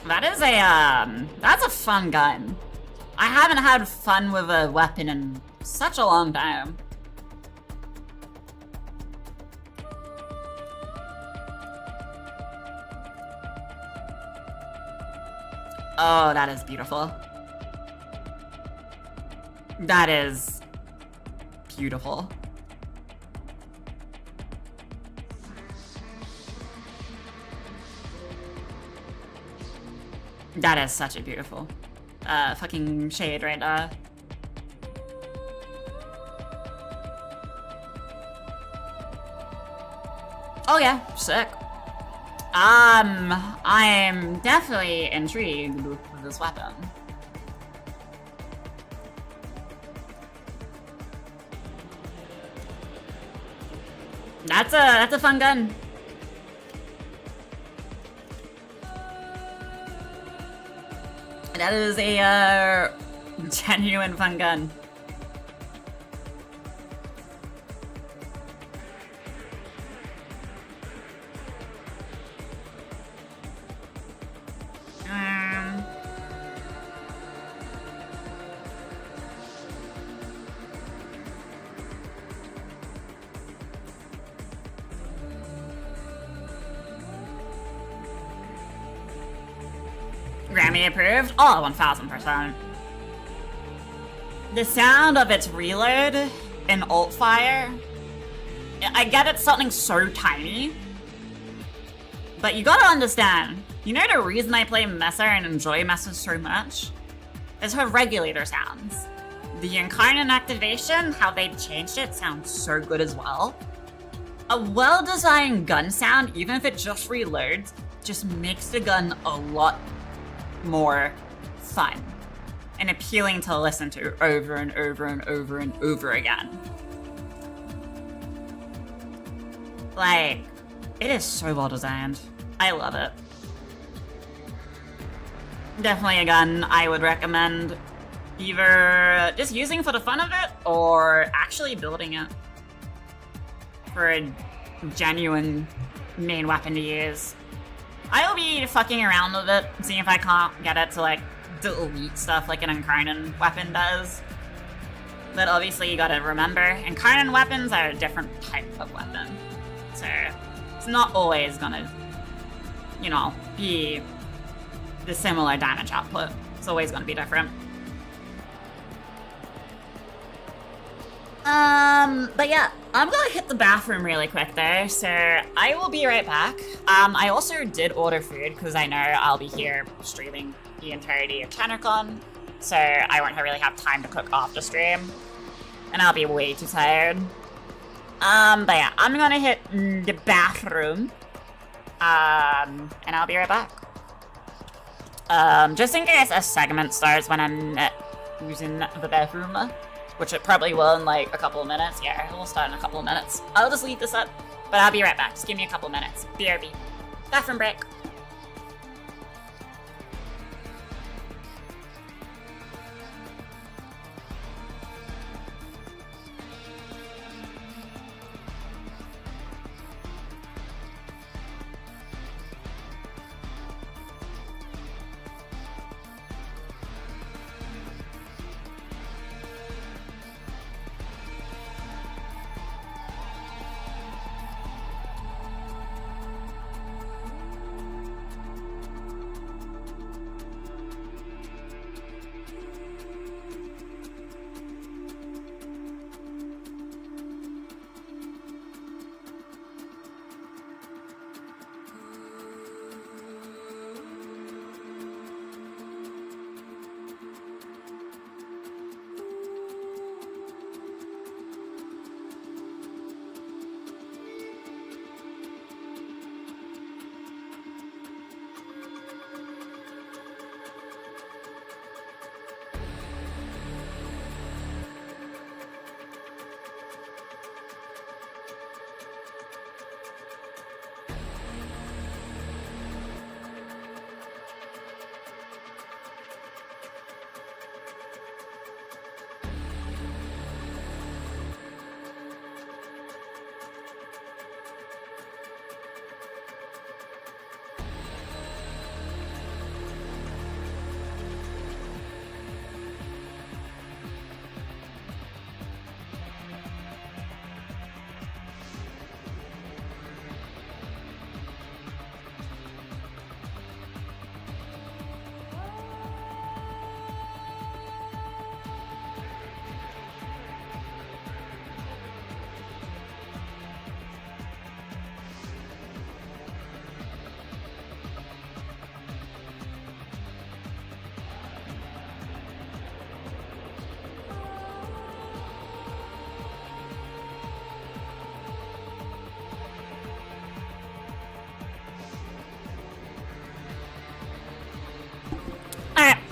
That is that's a fun gun. I haven't had fun with a weapon in such a long time. Oh, that is beautiful. That is beautiful. That is such a beautiful fucking shade right there. Oh yeah, sick. I'm definitely intrigued with this weapon. That's a fun gun. That is a genuine fun gun. Grammy approved? Oh, 1000%. The sound of its reload in alt fire. I get it's something so tiny, but you gotta understand, you know the reason I play Messer and enjoy Messer so much? Is her regulator sounds. The Incarnate activation, how they changed it, sounds so good as well. A well-designed gun sound, even if it just reloads, just makes the gun a lot more fun and appealing to listen to over and over and over and over again. Like, it is so well designed. I love it. Definitely a gun I would recommend either just using for the fun of it or actually building it for a genuine main weapon to use. I'll be fucking around with it, seeing if I can't get it to like delete stuff like an Incarnate weapon does. But obviously you gotta remember, Incarnate weapons are a different type of weapon. So it's not always gonna, you know, be the similar damage output. It's always gonna be different. But yeah, I'm gonna hit the bathroom really quick there, so I will be right back. I also did order food because I know I'll be here streaming the entirety of Tennocon, so I won't really have time to cook off the stream, and I'll be way too tired. But yeah, I'm gonna hit the bathroom, and I'll be right back. Just in case a segment starts when I'm using the bathroom, which it probably will in like a couple of minutes. Yeah, it will start in a couple of minutes. I'll just leave this up, but I'll be right back. Just give me a couple of minutes. BRB. Bathroom break.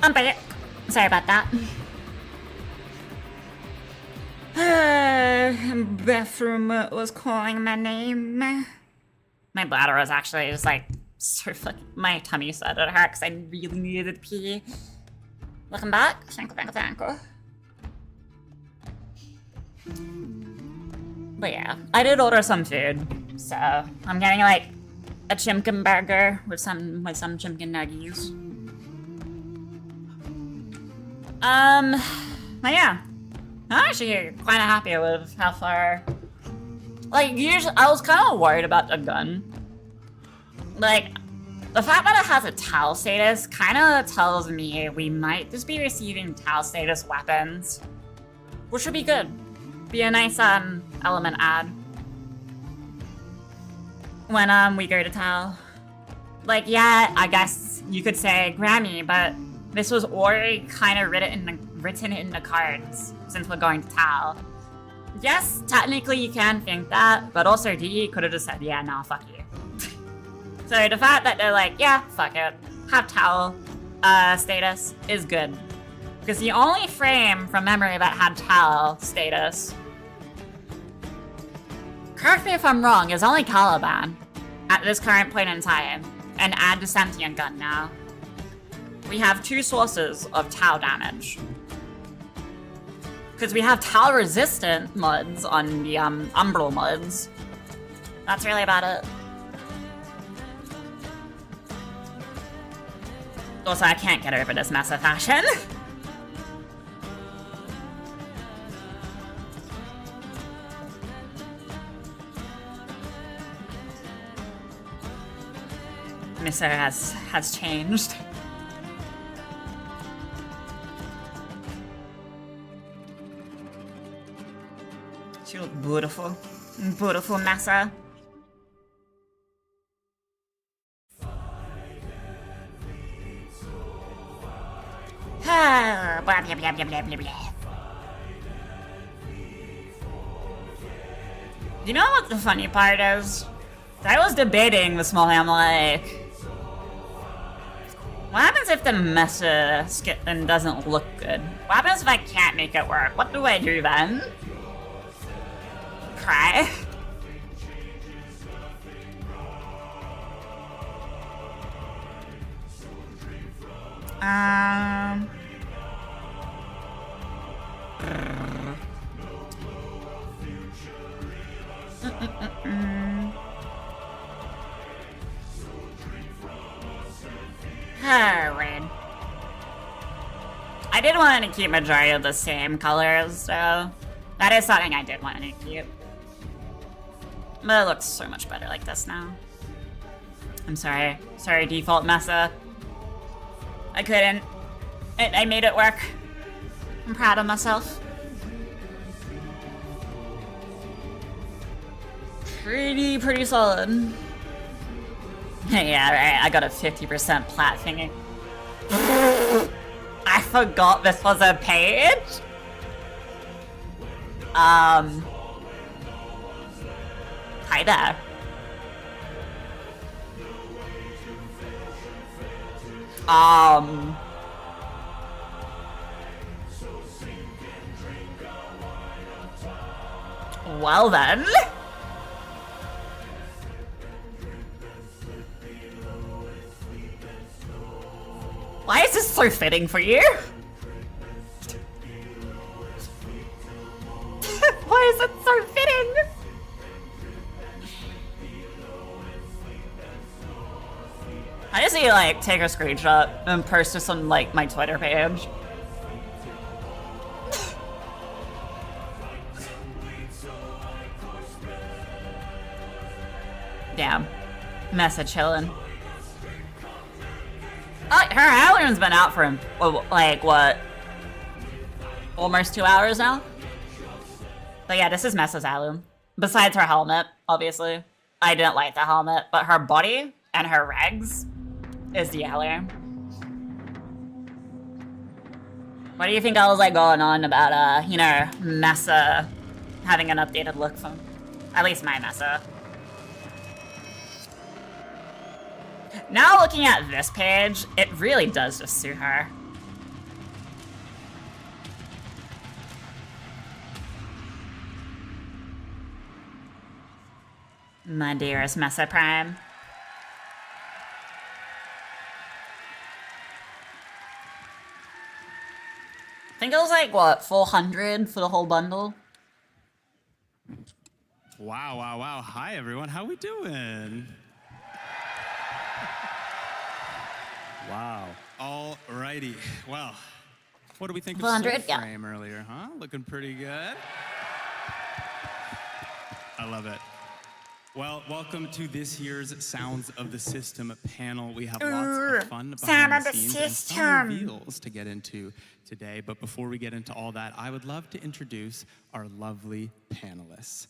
I'm back. Sorry about that. Bathroom was calling my name. My bladder was actually just like so fucking. My tummy started to hurt because I really needed to pee. Welcome back. Thank you. But yeah, I did order some food, so I'm getting like a chimkin burger with some chimkin nuggies. But yeah, I'm actually quite happy with how far. Like, usually, I was kind of worried about the gun. Like, the fact that it has a TAL status kind of tells me we might just be receiving TAL status weapons, which would be good. Be a nice element add when we go to TAL. Like, yeah, I guess you could say Grammy, but this was already kind of written in the cards since we're going to TAL. Yes, technically you can think that, but also DE could have just said, yeah, nah, fuck you. So the fact that they're like, yeah, fuck it, have TAL status is good. Because the only frame from memory that had TAL status, correct me if I'm wrong, is only Caliban at this current point in time, and add the sentient gun now. We have 2 sources of TAL damage. Because we have TAL resistant mods on the Umbral mods. That's really about it. Also, I can't get over this mess of fashion. Missa has changed. She looks beautiful. Beautiful Massa. Blah, blah, blah, blah, blah, blah, blah. You know what the funny part is? I was debating this morning, I'm like, what happens if the Mesa skin doesn't look good? What happens if I can't make it work? What do I do then? Cry? Weird. I did want to keep majority of the same colors, so that is something I did want to keep. But it looks so much better like this now. I'm sorry. Sorry, default Mesa. I couldn't. I made it work. I'm proud of myself. Pretty solid. Yeah, right. I got a 50% plat thingy. I forgot this was a page. Hi there. Well then. Why is this so fitting for you? Why is it so fitting? I just need to like take a screenshot and post this on like my Twitter page. Damn. Messa chillin'. Her Allium's been out for like what? Almost 2 hours now? But yeah, this is Messa's Allium. Besides her helmet, obviously. I didn't like the helmet, but her body and her regs is the Allium. What do you think I was like going on about you know, Messa having an updated look from at least my Messa? Now looking at this page, it really does just suit her. My dearest Mesa Prime. I think it was like, what, 400 for the whole bundle? Wow, wow, wow. Hi, everyone. How we doing? Wow. All righty. Well, what do we think of 400, yeah. Warframe earlier, huh? Looking pretty good. I love it. Well, welcome to this year's Sounds of the System panel. We have lots of fun behind the scenes and some reveals to get into today. But before we get into all that, I would love to introduce our lovely panelists.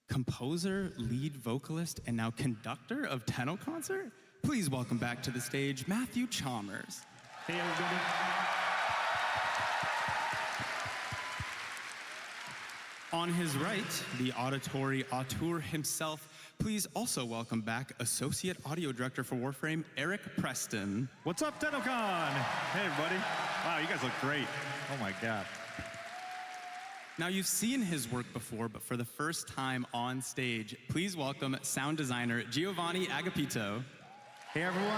Composer, lead vocalist, and now conductor of Tennocon Concert, please welcome back to the stage Matthew Chalmers. Hey, everybody. On his right, the auditory auteur himself, please also welcome back Associate Audio Director for Warframe, Eric Preston. What's up, Tennocon? Hey, everybody. Wow, you guys look great. Oh my God. Now, you've seen his work before, but for the first time on stage, please welcome sound designer Giovanni Agapito. Hey, everyone.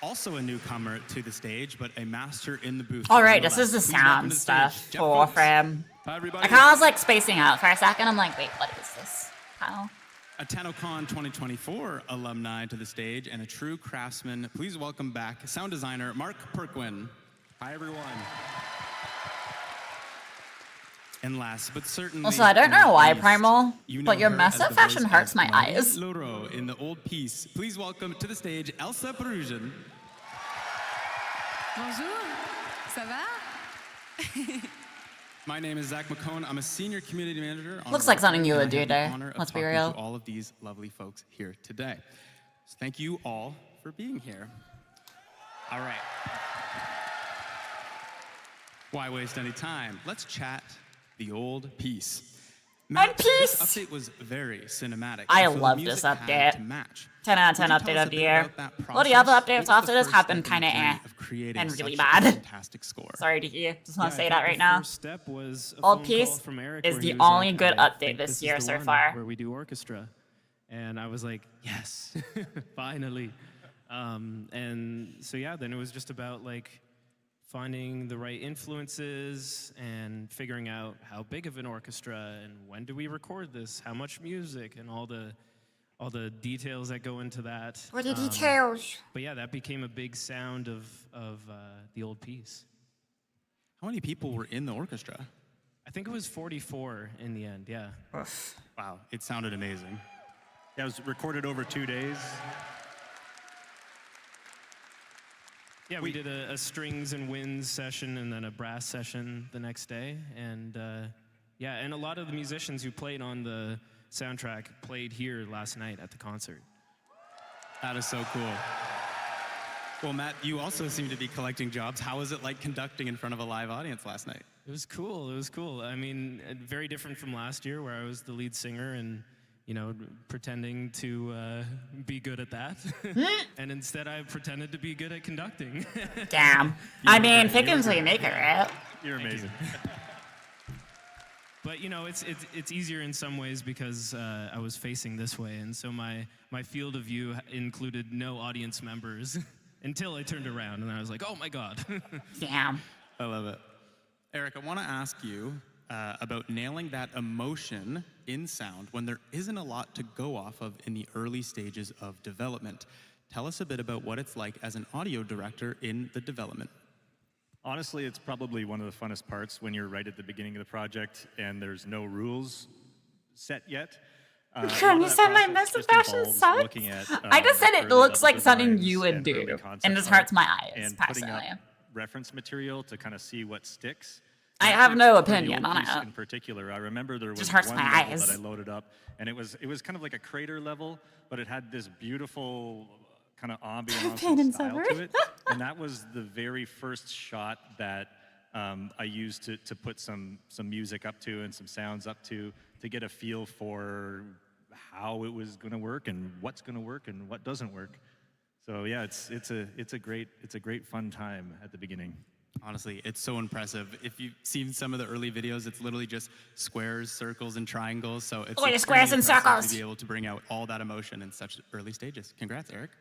Also a newcomer to the stage, but a master in the booth. All right, this is the sound stuff for Warframe. Hi, everybody. I kind of was like spacing out for a second. I'm like, wait, what is this? How? A Tennocon 2024 alumni to the stage and a true craftsman. Please welcome back sound designer Mark Perquin. Hi, everyone. And last, but certainly Also, I don't know why, least, Primal, you but know your her Mesa as the fashion voice hurts of my Marie eyes. Loro in the old piece. Please welcome to the stage Elsa Perusian. Bonjour, ça va? My name is Zach McCone. I'm a senior community manager. Looks like something you and I would do have the there. honor of Let's be talking real. to all of these lovely folks here today. So thank you all for being here. All right. Why waste any time? Let's chat the old piece. Matt, Piece! This update was very cinematic. I so the love music this had update. to match. 10 out of 10 Would you update tell us of a the bit year. about that All the other process? updates What was after the this first have been step in the kind of journey eh of creating and really such a bad. fantastic score? Sorry to hear. Just want to say I that think right the now. First step was a Old phone Piece call from Eric is where the he was only like, good "I update think this is year the so one far. Where we do orchestra," and I was like, "Yes, finally." And so yeah, then it was just about like finding the right influences and figuring out how big of an orchestra and when do we record this, how much music, and all the details that go into that. What are the details? But yeah, that became a big sound of the old piece. How many people were in the orchestra? I think it was 44 in the end, yeah. Wow, it sounded amazing. Yeah, it was recorded over 2 days. Yeah, we did a strings and winds session and then a brass session the next day. And yeah, and a lot of the musicians who played on the soundtrack played here last night at the concert. That is so cool. Well, Matt, you also seem to be collecting jobs. How was it like conducting in front of a live audience last night? It was cool. It was cool. I mean, very different from last year where I was the lead singer and, you know, pretending to be good at that. And instead I pretended to be good at conducting. Damn. I mean, fake it until you make it, right? You're amazing. But you know, it's easier in some ways because I was facing this way, and so my field of view included no audience members until I turned around, and I was like, oh my God. Damn. I love it. Eric, I want to ask you about nailing that emotion in sound when there isn't a lot to go off of in the early stages of development. Tell us a bit about what it's like as an audio director in the development. Honestly, it's probably one of the funnest parts when you're right at the beginning of the project and there's no rules set yet. Can you said my Mesa fashion sucks? I just said it looks like something you would do, and this hurts my eyes, and personally. putting up reference material to kind of see what sticks. I have no opinion on it. In particular, I remember there was Just hurts one my level eyes. that I loaded up, and it was kind of like a crater level, but it had this beautiful kind of ambiance and style to it, and that was the very first shot that I used to put some music up to and some sounds up to get a feel for how it was going to work and what's going to work and what doesn't work. So yeah, it's a great fun time at the beginning. Honestly, it's so impressive. If you've seen some of the early videos, it's literally just squares, circles, and triangles. So it's Look at squares and impressive circles. to be able to bring out all that emotion in such early stages. Congrats, Eric.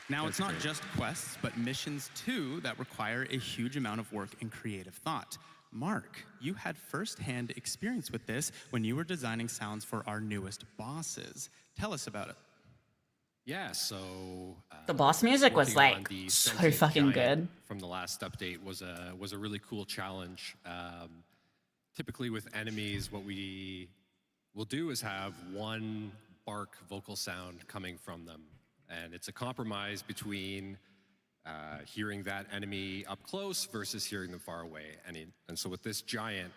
Now, it's not just quests, but missions too that require a huge amount of work and creative thought. Mark, you had first-hand experience with this when you were designing sounds for our newest bosses. Tell us about it. Yeah, so The boss music was working on like the so sentient fucking giant good. from the last update was a really cool challenge. Typically with enemies, what we will do is have one bark vocal sound coming from them, and it's a compromise between hearing that enemy up close versus hearing them far away. And so with this giant,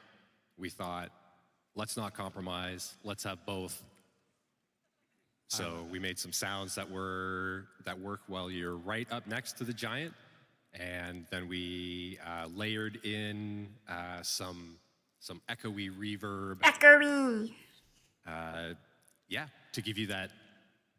we thought, let's not compromise, let's have both. So we made some sounds that work while you're right up next to the giant, and then we layered in some echoey reverb. Echoey. Yeah, to give you that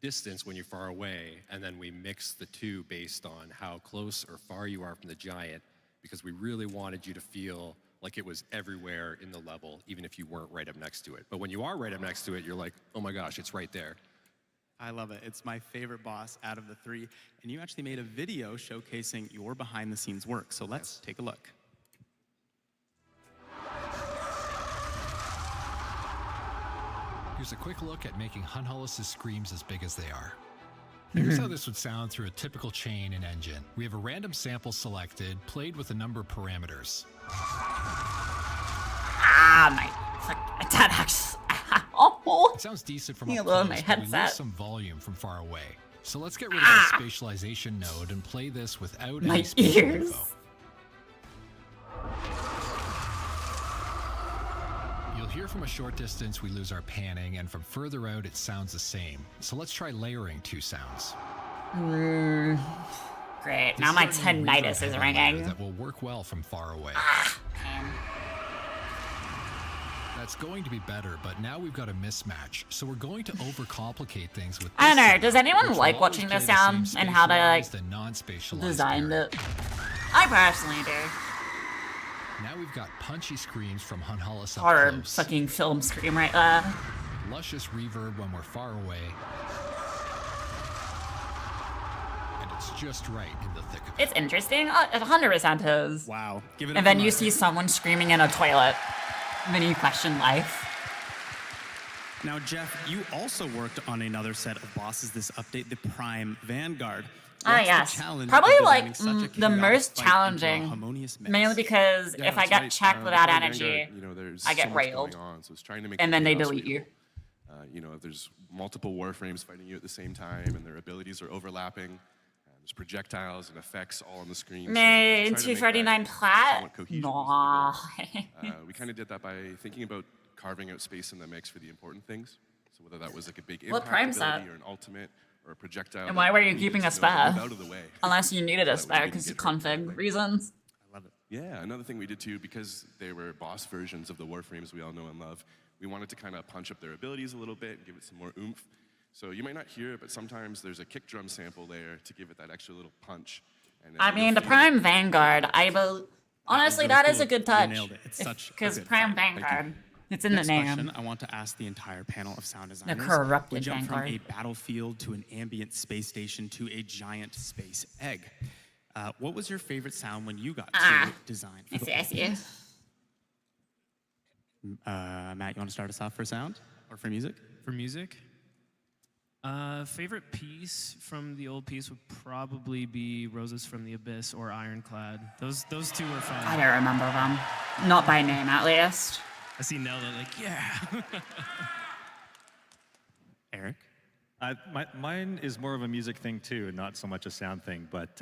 distance when you're far away, and then we mixed the two based on how close or far you are from the giant, because we really wanted you to feel like it was everywhere in the level, even if you weren't right up next to it. But when you are right up next to it, you're like, oh my gosh, it's right there. I love it. It's my favorite boss out of the three. And you actually made a video showcasing your behind-the-scenes work. So let's take a look. Here's a quick look at making Hunhollis' screams as big as they are. Here's how this would sound through a typical chain and engine. We have a random sample selected, played with a number of parameters. That actually. Oh. It sounds decent from You up lower close, my but we headset. lose some volume from far away. So let's get rid of the spatialization node and play this without My any spatial ears. info. You'll hear from a short distance we lose our panning, and from further out it sounds the same. So let's try layering two sounds. Great. This Now my is our new reverb tinnitus is heavy ringing. layer that will work well from far away. That's going to be better, but now we've got a mismatch, so we're going to overcomplicate things with I don't this know. sound, Does anyone which like will watching always this play the same sound and how they like spatialized and non-spatialized designed pair. it? I personally do. Now we've got punchy screams from Hunhollis up Horror close, fucking film scream right there. luscious reverb when we're far away, and it's just right in the thick of it. It's interesting. It 100% is. Wow. Give it up And then for you Mark. see someone screaming in a toilet. And then you question life. Now, Jeff, you also worked on another set of bosses this update, the Prime Vanguard. Ah, What's the yes. challenge Probably of like designing such a the chaotic most fight into a challenging. harmonious mix? Mainly because Yeah, if I that's get right. checked without Prime energy, Vanguard, you know, there's I get so much railed. going on, so it's trying to make And the then they chaos delete you. real. You know, if there's multiple Warframes fighting you at the same time, and their abilities are overlapping. There's projectiles and effects all on the screen. Man, so try to make 239 that plat? somewhat cohesive Nah. as the build. We kind of did that by thinking about carving out space in the mix for the important things. So whether that was like a big What impact prime's ability that? or an ultimate or a projectile. And why were you keeping a spare? Out of the way. Unless you needed a So that spare we because of didn't get config reasons. Yeah, another thing we did too, because they were boss versions of the Warframes we all know and love, we wanted to kind of punch up their abilities a little bit and give it some more oomph. So you might not hear it, but sometimes there's a kick drum sample there to give it that extra little punch. And I mean, the Prime Vanguard, honestly, that is a good touch. You nailed it. It's such a Because good Prime fight. Thank you. Vanguard, it's in Next the name. question, I want to ask the entire panel of sound designers. corrupted We jump from a Vanguard. battlefield to an ambient space station to a giant space egg. What was your favorite sound when you got to design? For the I see. Matt, you want to start us off for sound or for music? For music? Favorite piece from the old piece would probably be Roses from the Abyss or Ironclad. Those two were fun. I don't remember them. Not by name, at least. I see Nelda like, yeah. Eric? Mine is more of a music thing too, and not so much a sound thing, but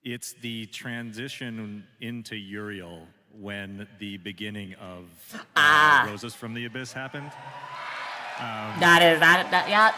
it's the transition into Uriel when the beginning of Roses from the Abyss happened. Yeah.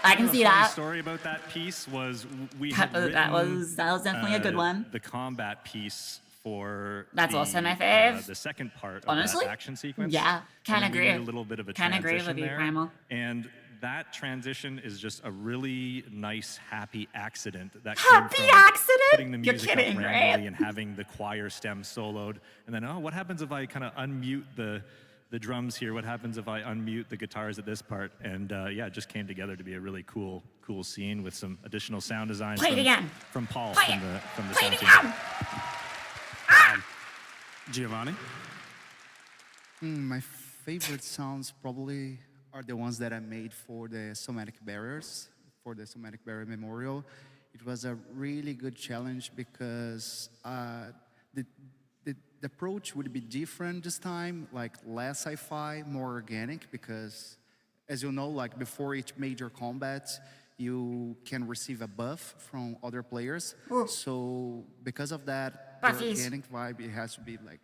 I can see The funny that. story about that piece was we That had was definitely a good one. The combat piece for That's the, also my fave. The second part Honestly? of that action sequence. Yeah, kinda And then we agree. needed a little bit of a Kinda agree transition with you, there. Primal. And that transition is just a really nice, happy accident that Happy came from accident? putting the You're music kidding, up randomly right? and having the choir stem soloed, and then, oh, what happens if I kind of unmute the drums here? What happens if I unmute the guitars at this part? And yeah, it just came together to be a really cool scene with some additional sound design Play it again. from Paul Play from the Play sound it team. again. Giovanni? My favorite sounds probably are the ones that I made for the somatic barriers, for the somatic barrier memorial. It was a really good challenge because the approach would be different this time, like less sci-fi, more organic, because as you know, like before each major combat, you can receive a buff from other players. Ooh. So because of that, the Buffies. organic vibe, it has to be like,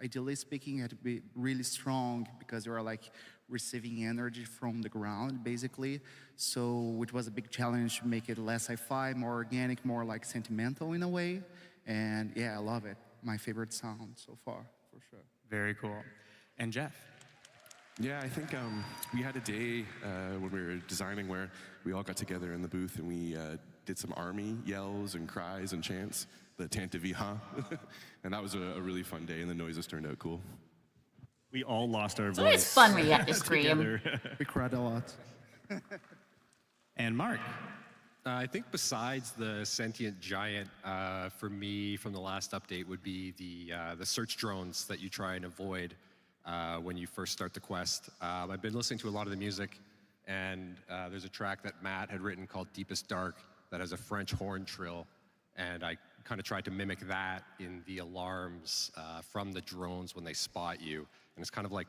ideally speaking, it had to be really strong because you are like receiving energy from the ground, basically. So it was a big challenge to make it less sci-fi, more organic, more like sentimental in a way. And yeah, I love it. My favorite sound so far, for sure. Very cool. And Jeff? Yeah, I think we had a day when we were designing where we all got together in the booth and we did some army yells and cries and chants, the Tantavi, huh? And that was a really fun day, and the noises turned out cool. We all lost our It's voice. always fun when you have to scream. together. We cried a lot. And Mark? I think besides the sentient giant, for me from the last update would be the search drones that you try and avoid when you first start the quest. I've been listening to a lot of the music, and there's a track that Matt had written called Deepest Dark that has a French horn trill, and I kind of tried to mimic that in the alarms from the drones when they spot you. And it's kind of like,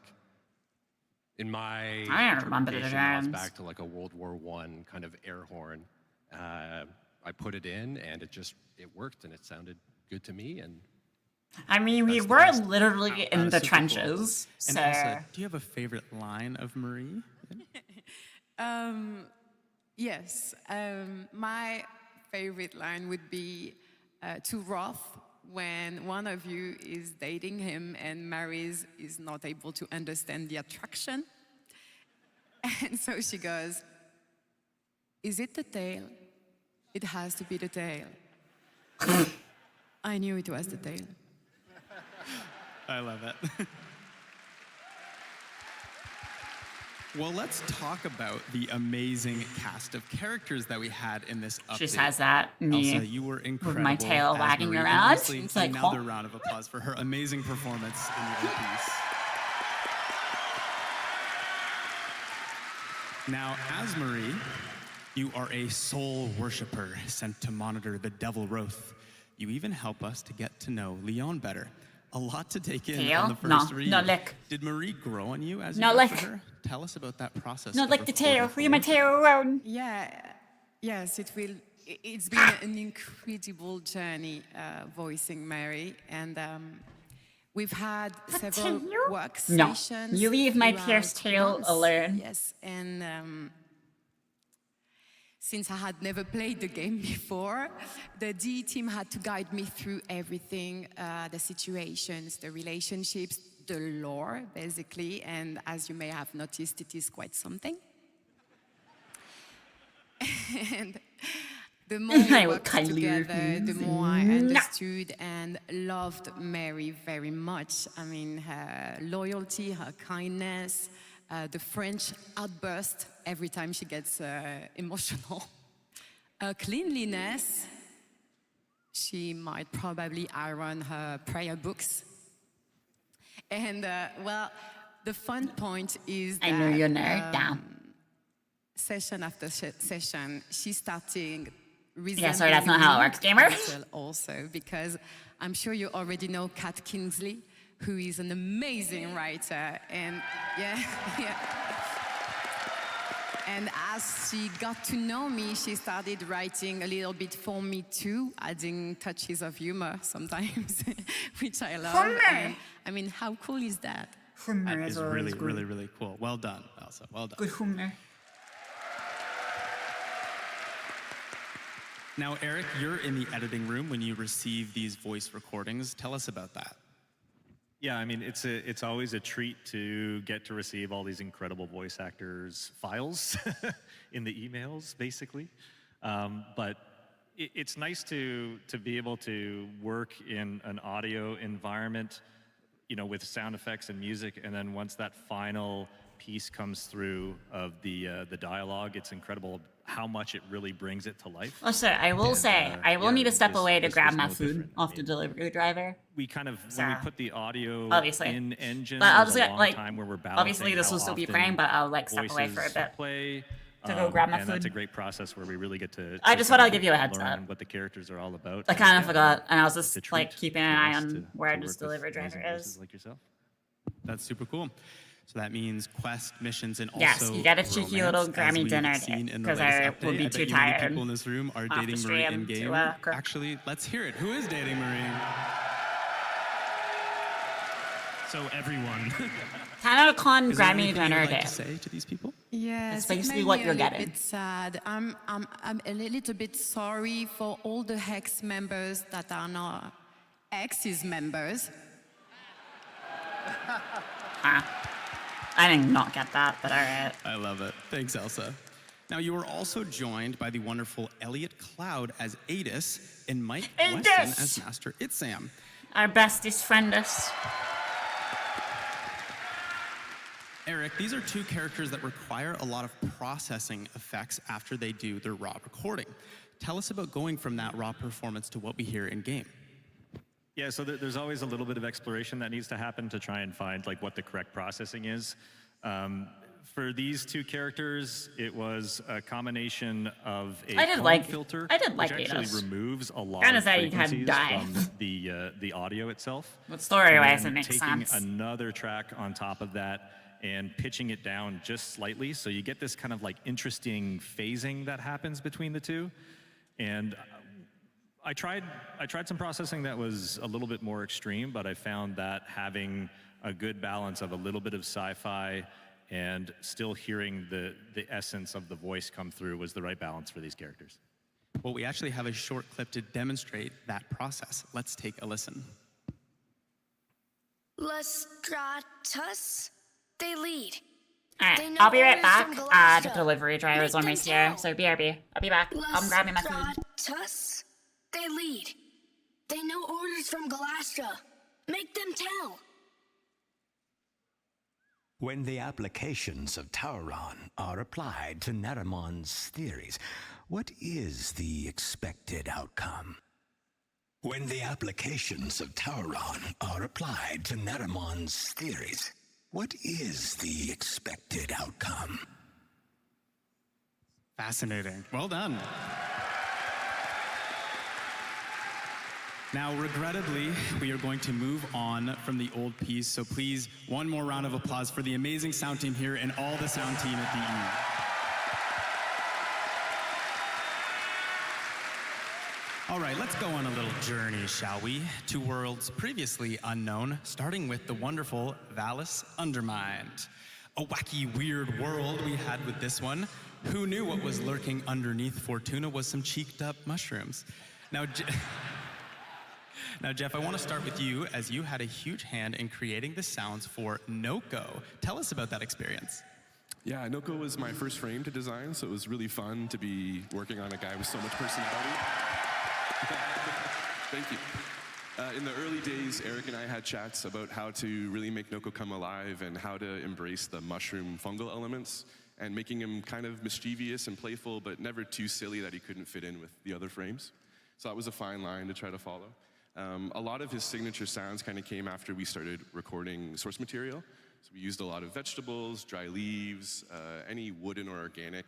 in my I don't remember the interpretation, now it's drones. back to like a World War I kind of air horn. I put it in, and it worked, and it sounded good to me. And I mean, we were literally in the super cool. trenches. And So Elsa, do you have a favorite line of Marie? Yes. My favorite line would be to Roth when one of you is dating him and Mary's is not able to understand the attraction. And so she goes, "Is it the tail? It has to be the tail." I knew it was the tail. I love it. Well, let's talk about the amazing cast of characters that we had in this update. She says that, me Elsa, you were with incredible. my tail as wagging Marie. And around. honestly, It's like, another huh? round of applause for her amazing performance in the piece. Now, as Marie, you are a soul worshiper sent to monitor the devil Roth. You even help us to get to know Leon better. A lot to take in Tail? on the No, first read. no lick. Did Marie grow on you as you No worked lick. with her? Tell us about that process. not of like the tail. recording Leave my tail alone. Yes, it will. It's been an incredible journey voicing Mary, and we've had several work No, sessions. you leave my throughout pierced tail months. alone. Yes, and since I had never played the game before, the DE team had to guide me through everything, the situations, the relationships, the lore, basically. And as you may have noticed, it is quite something. And the more I we will worked kindly together, the refuse. more I No. understood and loved Mary very much. I mean, her loyalty, her kindness, the French outburst every time she gets emotional. Her cleanliness, she might probably iron her prayer books. And well, the fun point is that I know you're nerd now. Session after session, she's starting Yeah, sorry, that's not how it works, gamer. Also, because I'm sure you already know Kat Kingsley, who is an amazing writer, and yeah. And as she got to know me, she started writing a little bit for me too, adding touches of humor sometimes, which I love. Humor. And, I mean, how cool is that? That is really, really, really cool. Well done, Elsa. Well done. Good humor. Now, Eric, you're in the editing room when you receive these voice recordings. Tell us about that. Yeah, I mean, it's always a treat to get to receive all these incredible voice actors' files in the emails, basically. But it's nice to be able to work in an audio environment, you know, with sound effects and music, and then once that final piece comes through of the dialogue, it's incredible how much it really brings it to life. Oh, sir, I will say, I will need to step away to grab my no food different. off the delivery driver. We kind of, So, when we put the audio obviously. in engine, But I'll there's just a get, long like, time where we're balancing obviously this how will still be often playing, but I'll, like, step away for a voices bit play, to go grab my and that's a food. great process where we really get to I just thought I'd give you a heads learn up. what the characters are all about. I kind of Yeah, forgot, and I was it's a just, like, treat keeping an for eye us on to where work this with delivery driver amazing voices is. like yourself. That's super cool. So that means quest missions and also Yes, you get a cheeky romance, little as Grammy we've dinner seen date, in the 'cause latest I update. will be I bet too you many tired people in this room are off the dating Marie stream in to, game. Actually, let's hear it. Who is dating Marie? So everyone. Tennocon Is there Grammy anything you'd dinner like day. to say to these people? Yes, That's basically it made what me you're a little getting. bit sad. I'm a little bit sorry for all the Hex members that are not X's members. I did not get that, but all right. I love it. Thanks, Elsa. Now, you were also joined by the wonderful Elliot Cloud as Adis and Mike Adis! Weston as Master Itsam. Our bestest friendest. Eric, these are two characters that require a lot of processing effects after they do their raw recording. Tell us about going from that raw performance to what we hear in game. Yeah, so there's always a little bit of exploration that needs to happen to try and find like what the correct processing is. For these two characters, it was a combination of a foam filter, which actually removes a lot of frequencies from the audio itself. But story-wise, it and makes taking sense. another track on top of that and pitching it down just slightly, so you get this kind of like interesting phasing that happens between the two. And I tried some processing that was a little bit more extreme, but I found that having a good balance of a little bit of sci-fi and still hearing the essence of the voice come through was the right balance for these characters. Well, we actually have a short clip to demonstrate that process. Let's take a listen. Lestratus, they lead. Alright, I'll be right back. The delivery driver's almost here, so BRB. I'll be back. I'm grabbing my food. Lestratus, they lead. They know orders from Galastra. Make them tell. When the applications of Tauron are applied to Naramon's theories, what is the expected outcome? When the applications of Tauron are applied to Naramon's theories, what is the expected outcome? Fascinating. Well done. Now, regrettably, we are going to move on from the old piece, so please, one more round of applause for the amazing sound team here and all the sound team at DE. All right, let's go on a little journey, shall we? To worlds previously unknown, starting with the wonderful Valis Undermined. A wacky, weird world we had with this one. Who knew what was lurking underneath Fortuna was some cheeked up mushrooms? Now, Jeff, I want to start with you, as you had a huge hand in creating the sounds for Noko. Tell us about that experience. Yeah, Noko was my first frame to design, so it was really fun to be working on a guy with so much personality. Thank you. In the early days, Eric and I had chats about how to really make Noko come alive and how to embrace the mushroom fungal elements and making him kind of mischievous and playful, but never too silly that he couldn't fit in with the other frames. So that was a fine line to try to follow. A lot of his signature sounds kind of came after we started recording source material. So we used a lot of vegetables, dry leaves, any wooden or organic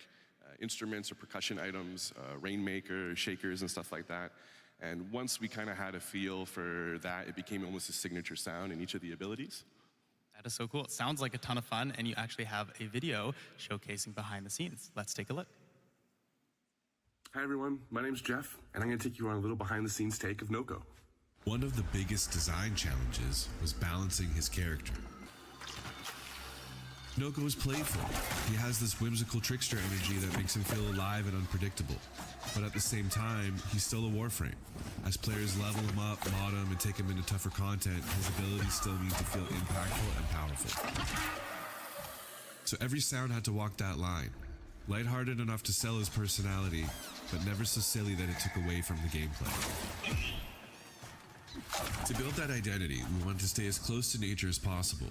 instruments or percussion items, rainmaker, shakers, and stuff like that. And once we kind of had a feel for that, it became almost a signature sound in each of the abilities. That is so cool. It sounds like a ton of fun, and you actually have a video showcasing behind the scenes. Let's take a look. Hi everyone, my name's Jeff, and I'm going to take you on a little behind-the-scenes take of Noko. One of the biggest design challenges was balancing his character. Noko is playful. He has this whimsical trickster energy that makes him feel alive and unpredictable. But at the same time, he's still a Warframe. As players level him up, mod him, and take him into tougher content, his abilities still need to feel impactful and powerful. So every sound had to walk that line. Lighthearted enough to sell his personality, but never so silly that it took away from the gameplay. To build that identity, we wanted to stay as close to nature as possible.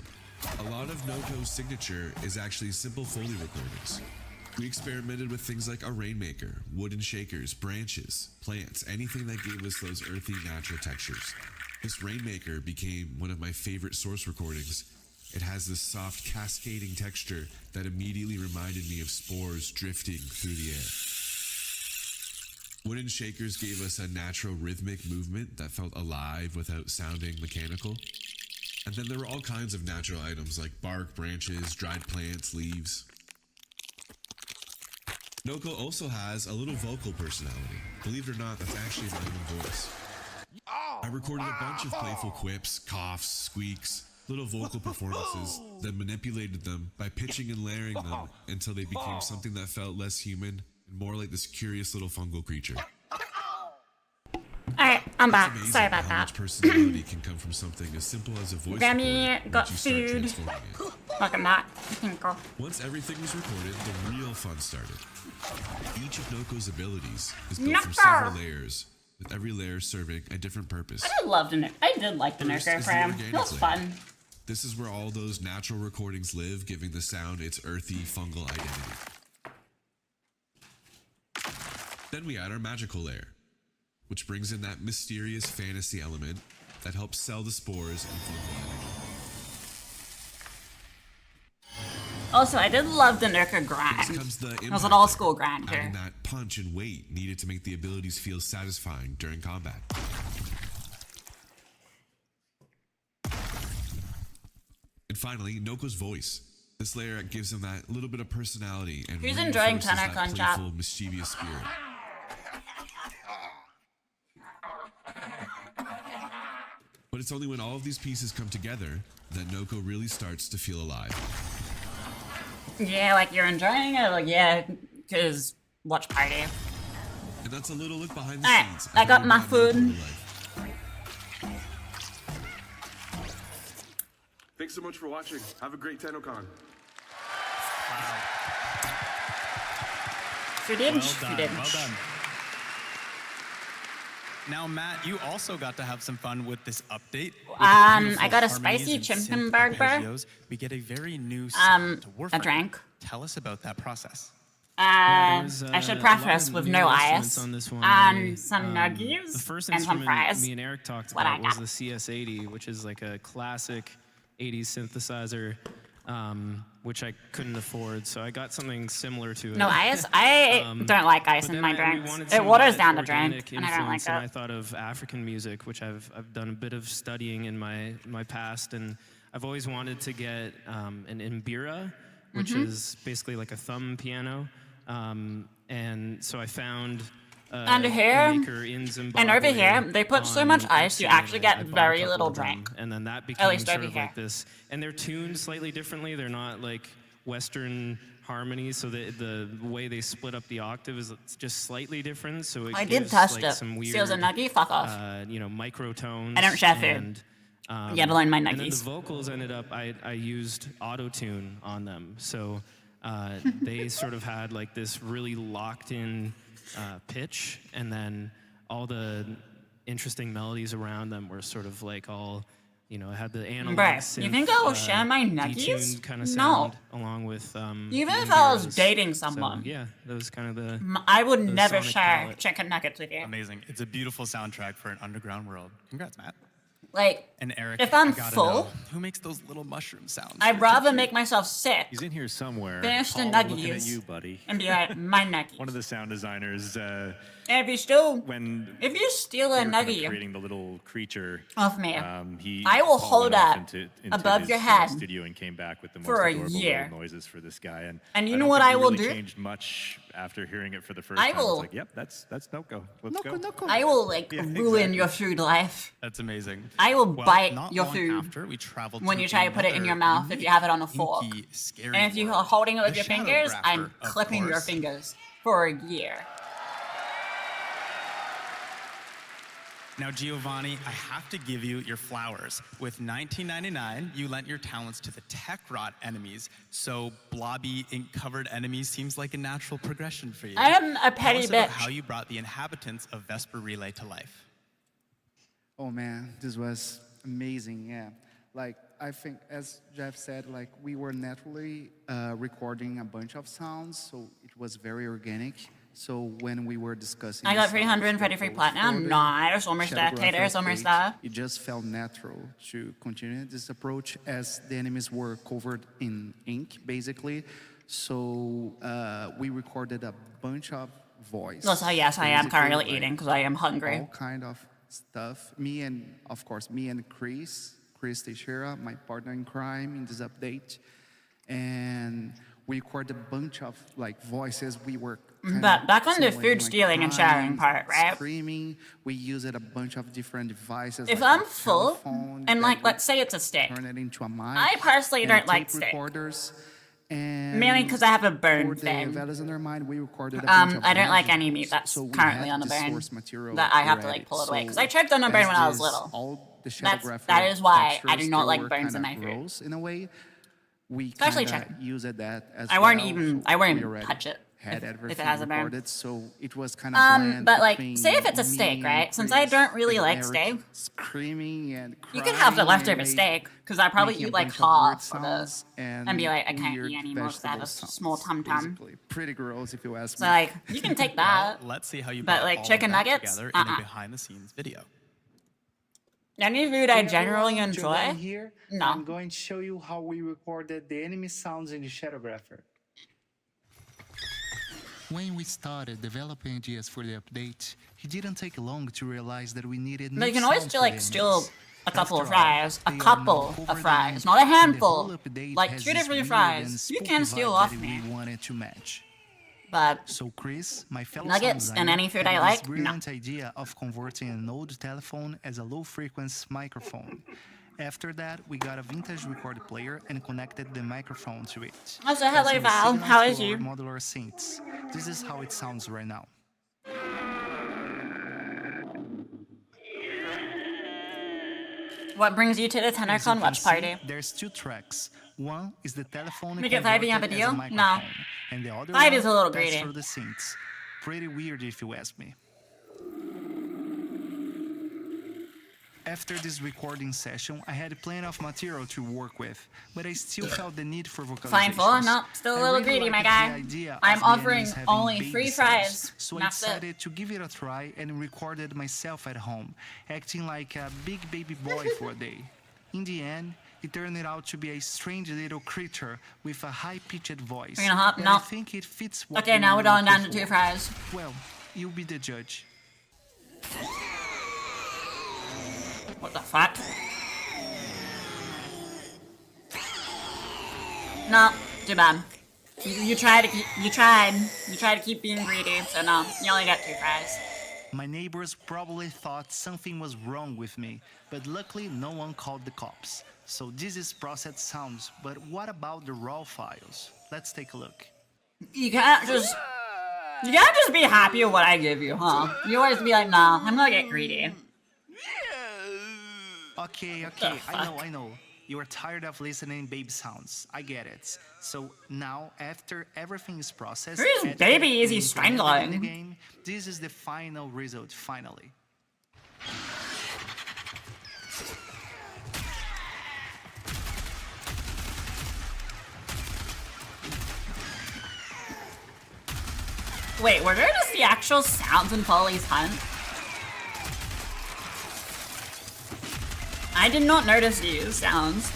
A lot of Noko's signature is actually simple Foley recordings. We experimented with things like a rainmaker, wooden shakers, branches, plants, anything that gave us those earthy, natural textures. This rainmaker became one of my favorite source recordings. It has this soft, cascading texture that immediately reminded me of spores drifting through the air. Wooden shakers gave us a natural rhythmic movement that felt alive without sounding mechanical. And then there were all kinds of natural items like bark, branches, dried plants, leaves. Noko also has a little vocal personality. Believe it or not, that's actually my own voice. I recorded a bunch of playful quips, coughs, squeaks, little vocal performances, then manipulated them by pitching and layering them until they became something that felt less human and more like this curious little fungal creature. Alright, I'm back. It's Sorry amazing about how that. much personality can come from something as simple as a voice Grammy recording got once you start food. transforming it. Welcome back. Tinkle. Once everything was recorded, the real fun started. Each of Noko's abilities is built from several layers, with every layer serving a different purpose. I did like the First Nurker is the frame. It organic was layer. fun. This is where all those natural recordings live, giving the sound its earthy, fungal identity. Then we add our magical layer, which brings in that mysterious fantasy element that helps sell the spores and fungal energy. Also, I did love the Nurker grind. Next comes the It was an impact old school grind adding here. that punch and weight needed to make the abilities feel satisfying during combat. And finally, Noko's voice. This layer gives him that little bit of personality and Who's enjoying reinforces that Tennocon, chat? playful, mischievous spirit. But it's only when all of these pieces come together that Noko really starts to feel alive. Yeah, like you're enjoying it? Like, yeah, because watch party. And that's a little look behind the Alright, scenes. I got my Everyone got Noko food. to life. Thanks so much for watching. Have a great Tennocon. Well done. Now, Matt, you also got to have some fun with this update. With I got a beautiful spicy harmonies and chicken synth burger. arpeggios. We get a very new sound to Warframe. a drink. Tell us about that process. I should preface of with new no instruments ice on this one. and some nuggies The first and some instrument fries. me and Eric talked What I about was got. the CS80, which is like a classic 80s synthesizer, which I couldn't afford. So I got something similar to it. No ice? I don't like ice but in then my we drinks. wanted It some of waters that down the organic drink, and I don't like influence, and I it. thought of African music, which I've done a bit of studying in my past, and I've always wanted to get an mbira, which Mhm. is basically like a thumb piano. And so I found And a here, maker in Zimbabwe and over here, they put so on much ice, you Etsy, actually and I get bought a very couple little of them, drink. and then that At became least sort over of here. like this. And they're tuned slightly differently. They're not like Western harmonies, so the way they split up the octave is just slightly different. So it I did gives test like it. some weird, Steals a nuggie? Fuck off. microtones. I don't share food. And, You gotta learn my And then the nuggies. vocals ended up, I used auto-tune on them. So they sort of had like this really locked-in pitch, and then all the interesting melodies around them were sort of like all, it had the analog Bruh, synth, you think I will share my nuggies? detuned kind of No. sound, along with Even the if I was Mbiras. dating So, someone. yeah, that was kind of the I would the never sonic share palette. chicken nuggets with you. Amazing. It's a beautiful soundtrack for an underground world. Congrats, Matt. Like, And Eric, if I'm I gotta full, know, who makes those little mushroom sounds? I'd rather make myself sick. He's in here somewhere. Finish the Paul, I'm looking nuggies. at you, buddy. And be like, my nuggies. One of the sound designers. And if you still, When if you steal a we were kind of nuggie creating the little creature off me, he I will Paul hold went off up into above his, your head studio and came back with the most for a adorable year. little noises for this guy. And you I know don't what think I we will really do? Changed much after hearing it for the first I time. It's will- like, yep, that's Noko. Let's go. I will like Yeah, ruin exactly. your food life. That's amazing. I will Well, bite not your long food after, we traveled when to you try to put it in your another mouth if you have it on a unique, fork. inky, scary And if you world. are holding it with The your Shadow fingers, Grapher, I'm of clipping your course. fingers for a year. Now, Giovanni, I have to give you your flowers. With $19.99, you lent your talents to the tech rot enemies, so blobby, ink-covered enemies seems like a natural progression for you. I am a petty Tell us about bitch. how you brought the inhabitants of Vesper Relay to life. Oh man, this was amazing. Yeah, like I think, as Jeff said, like we were naturally recording a bunch of sounds, so it was very organic. So when we were discussing, I got the sounds 330 that free goes platinum. further, Nice. Almost Shadow there. Grapher Taters, almost update, there. It just felt natural to continue this approach as the enemies were covered in ink, basically. So we recorded a bunch of voice. Also, yes, I am basically, currently like, eating because I am hungry. all kind of stuff. Me and, of course, me and Chris Teixeira, my partner in crime in this update. And we recorded a bunch of like voices. We were But back on the simulating, food like, stealing and sharing crying, part, right? Screaming. We used a bunch of different devices. If like I'm a full, telephone and that like, would let's say it's a steak. turn it into a mic. I personally and don't like tape steak. recorders. And Mainly because I have a bone for the thing. values in our mind, we recorded a bunch of I don't like music. any meat that's So we currently had on the the bone source material that I have to already. like pull it away. So Because I checked on the bone as when I was this- little. all the That is why I do textures, not they like were bones in kinda my food. gross in a way. We Especially kinda chicken. used that as I won't well, even- so I won't we even already touch it had if it everything has a bone. recorded, so it was kind of bland But like, between say if it's a steak, me, right? Since I Chris, don't really and like Eric steak, screaming and you can have the crying leftover and steak because I probably making a eat like bunch of weird half of it sounds and be like, I can't weird eat anymore because I have a vegetable small tum tum. basically. Pretty gross if you ask So me. like, you can take that. Well, let's see how you But brought like all chicken of that nuggets, together in a behind-the-scenes video. Any food I Hey, generally everyone, Giovanni enjoy. here. No. I'm going to show you how we recorded the enemy sounds in the Shadow Grapher. When we started developing ideas for the update, it didn't take long to realize that we needed But you new can always sounds do for like the steal enemies. a couple of After all, fries, a they are couple now of covered fries, in not a ink, and the handful. whole update Like has 2 to this 3 weird fries. and You spooky can steal vibe off that me. we wanted to match. But So Chris, my fellow nuggets sound and any designer, food I had like, this no. brilliant idea of converting an old telephone as a low-frequency microphone. After that, we got a vintage record player and connected the microphone to it. Oh, so hello, Passing the Val. signals How to is our you? modular synths. This is how it sounds right now. What brings you to the As you Tennocon can watch see, party? There's 2 tracks. One is the telephone Make it 5 converted a as deal? No. microphone, and the other 5 one is a little that's greedy. for the synths. Pretty weird if you ask me. After this recording session, I had plenty of material to work with, but I still felt the need for vocalizations. Fine full? No, still a I little really greedy, my liked the guy. idea I'm of the offering enemies having only baby 3 sounds, fries. so I That's it. decided to give it a try and recorded myself at home, acting like a big baby boy for a day. In the end, it turned out to be a strange little creature with a high-pitched voice. We're gonna hop? and No. I think it fits what Okay, we now were we're going down to looking 2 for. fries. Well, you'll be the judge. What the fuck? No, too bad. You tried to keep being greedy, so no, you only got 2 fries. My neighbors probably thought something was wrong with me, but luckily no one called the cops. So this is processed sounds, but what about the raw files? Let's take a look. You can't just be happy with what I give you, huh? You always be like, nah, I'm gonna get greedy. Okay, I know. You are tired of listening baby sounds. I get it. So now, after everything is processed, Who is edited, Baby? Is he and implemented in strangling? the game, this is the final result, finally. Wait, were there just the actual sounds in Foley's Hunt? I did not notice these sounds.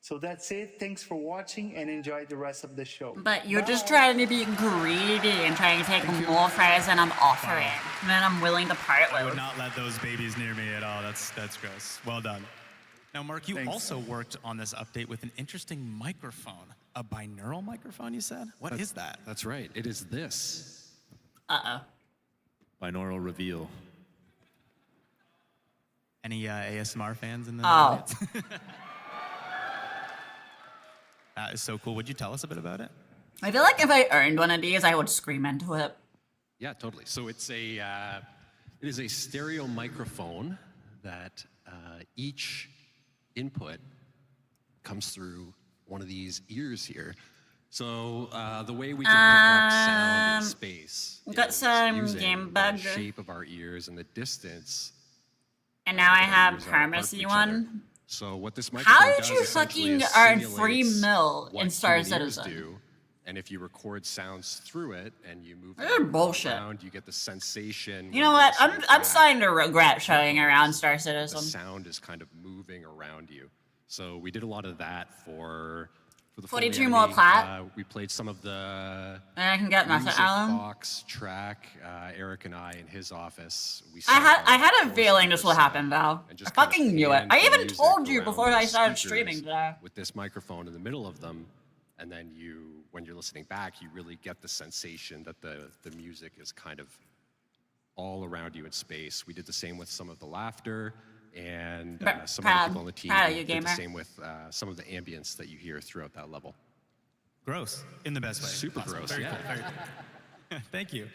So that's it. Thanks for watching and enjoy the rest of the show. But you're just Bye. trying to be greedy and trying to take more fries than I'm offering. And then I'm willing to part I would with. not let those babies near me at all. That's gross. Well done. Now, Mark, you also worked on this update with an interesting microphone. A binaural microphone, you said? What is that? That's right. It is this. Uh-oh. Binaural reveal. Any ASMR fans in the Oh. audience? That is so cool. Would you tell us a bit about it? I feel like if I earned one of these, I would scream into it. Yeah, totally. So it is a stereo microphone that each input comes through one of these ears here. So the way we can pick up sound in space got is some using game the bug. shape of our ears and the distance. And now I that our have ears are apart from pharmacy each one. other. So what this microphone How did does you essentially fucking is earn free simulates mil in what Star human ears Citizen? do, and if you record sounds through it and you move This is them bullshit. around, you get the sensation. You when know you're what? listening I'm back. starting to regret showing around Star The Citizen. sound is kind of moving around you. So we did a lot of that for the 42 full more anime. plat. We played some of the And I can get nothing music out of them. box track. Eric and I in his office. We I had a voice feeling this would happen, though. and I just kind of fucking knew it. pan I the even music told you around before the I started speakers streaming today. with this microphone in the middle of them, and then when you're listening back, you really get the sensation that the music is kind of all around you in space. We did the same with some of the laughter, and some other people on the team proud of you, did the gamer. same with some of the ambience that you hear throughout that level. Gross, in the best way. Super possible. gross, Very yeah. cool, very cool. Thank you.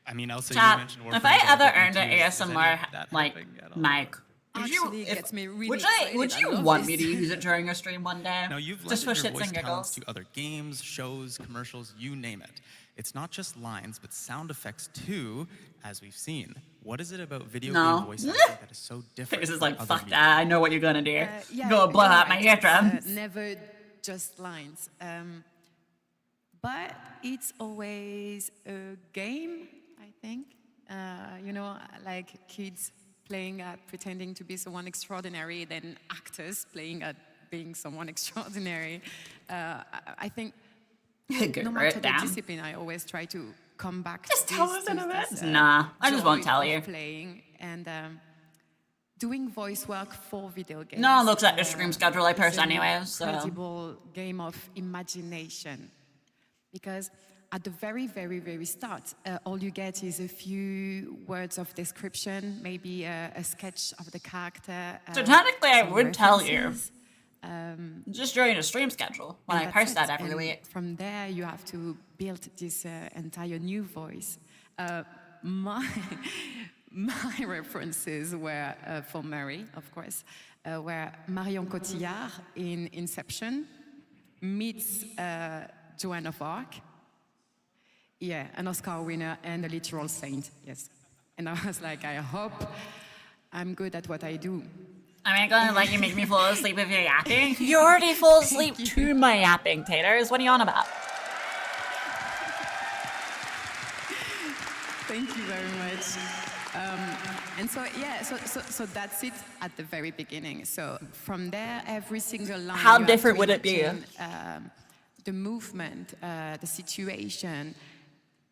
I mean, Elsa, you Chat, mentioned if Warframe I ever Tennocon earned an too. Is any ASMR of that like helping at all? mic, would you, Actually, it gets me really would excited. you I love want this. me to use it during a stream one day? Now, you've just for lended your shits voice and talents giggles. to other games, shows, commercials, you name it. It's not just lines, but sound effects too, as we've seen. What is it about video No. game voice acting that is so different? This is from like, other fuck media? that, I know what you're gonna do. Yeah, Go blow you're out my right, eardrums. it's, never just lines. But it's always a game, I think. You know, like kids playing at pretending to be someone extraordinary, then actors playing at being someone extraordinary. I think Get no it matter the down. discipline, I always try to come back Just to tell this, us in to advance. this, Nah, I just won't joy tell of you. Playing and doing voice work for video games. No one looks at your stream schedule like is person an anyways, so. incredible game of imagination. Because at the very, very, very start, all you get is a few words of description, maybe a sketch of the character. So technically I some would tell you. references. Just during a stream schedule, when I And post that's that it. every And week. From there, you have to build this entire new voice. My references were for Mary, of course, were Marion Cotillard in Inception meets Joan of Arc. Yeah, an Oscar winner and a literal saint, yes. And I was like, I hope I'm good at what I do. I mean, gonna let you make me fall asleep with your yapping? You already fall asleep to my yapping, Taters. What are you on about? Thank you very much. And so, yeah, so that's it at the very beginning. So from there, every single line. How you have different to would it be? imagine, the movement, the situation,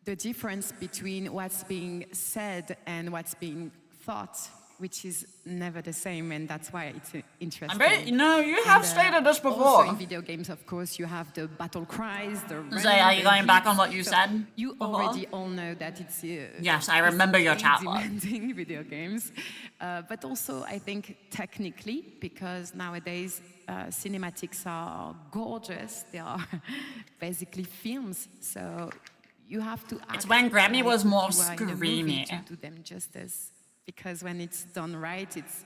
the difference between what's being said and what's being thought, which is never the same, and that's why it's interesting. You have stated this Also before. in video games, of course, you have the battle cries, the So are you going back on what you so said You before? already all know that it's Yes, I remember your chat log. demanding video games, but also I think technically, because nowadays cinematics are gorgeous. They are basically films, so you have to. It's act when Grammy like was more you are in a movie screamy. to do them justice. Because when it's done right, it's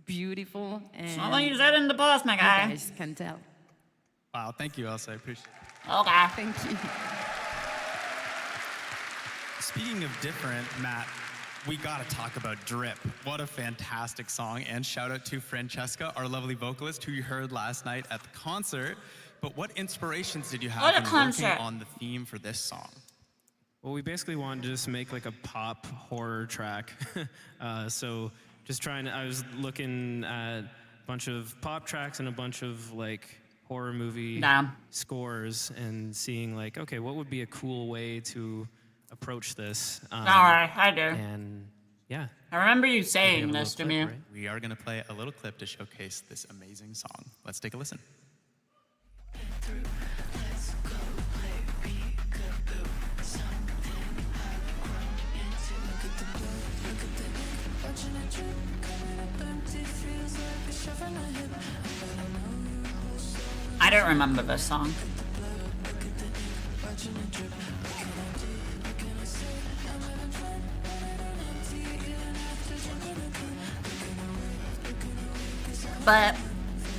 beautiful. And It's not like you said in the past, my guy. You guys can tell. Wow, thank you, Elsa. I appreciate it. Okay. Thank you. Speaking of different, Matt, we gotta talk about Drip. What a fantastic song. And shout out to Francesca, our lovely vocalist, who you heard last night at the concert. But what inspirations did you have What a when working concert. on the theme for this song? Well, we basically wanted to just make like a pop horror track. So just I was looking at a bunch of pop tracks and a bunch of like horror movie Nah. scores and seeing like, okay, what would be a cool way to approach this? All right, I do. And yeah. I remember you We saying have a this to little me. clip, right? We are going to play a little clip to showcase this amazing song. Let's take a listen. I don't remember this song. But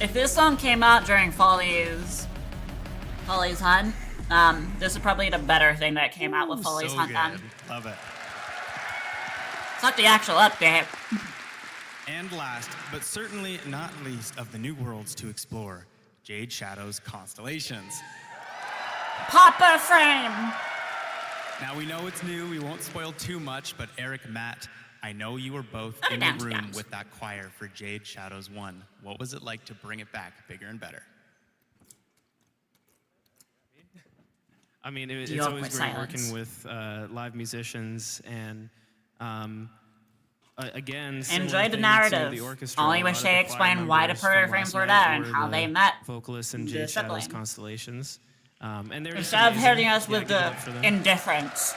if this song came out during Folly's Hunt, this is probably the better thing that came out with Folly's so Hunt good. then. Love it. It's like the actual update. And last, but certainly not least of the new worlds to explore, Jade Shadow's Constellations. Papa Frame! Now we know it's new, we won't spoil too much, but Eric, Matt, I know you were both Oh, in the dance, room dance. with that choir for Jade Shadows 1. What was it like to bring it back bigger and better? I mean, it's The always awkward great silence. working with live musicians and again, similar Enjoyed the thing to narrative. The orchestra. Only a wish lot of they the choir explained why the members from prayer last frames were night there and were how the they met vocalists in the Jade Shadow's siblings. Constellations. And they're just Instead of amazing. hitting us Yeah, with give it the up for them. indifference.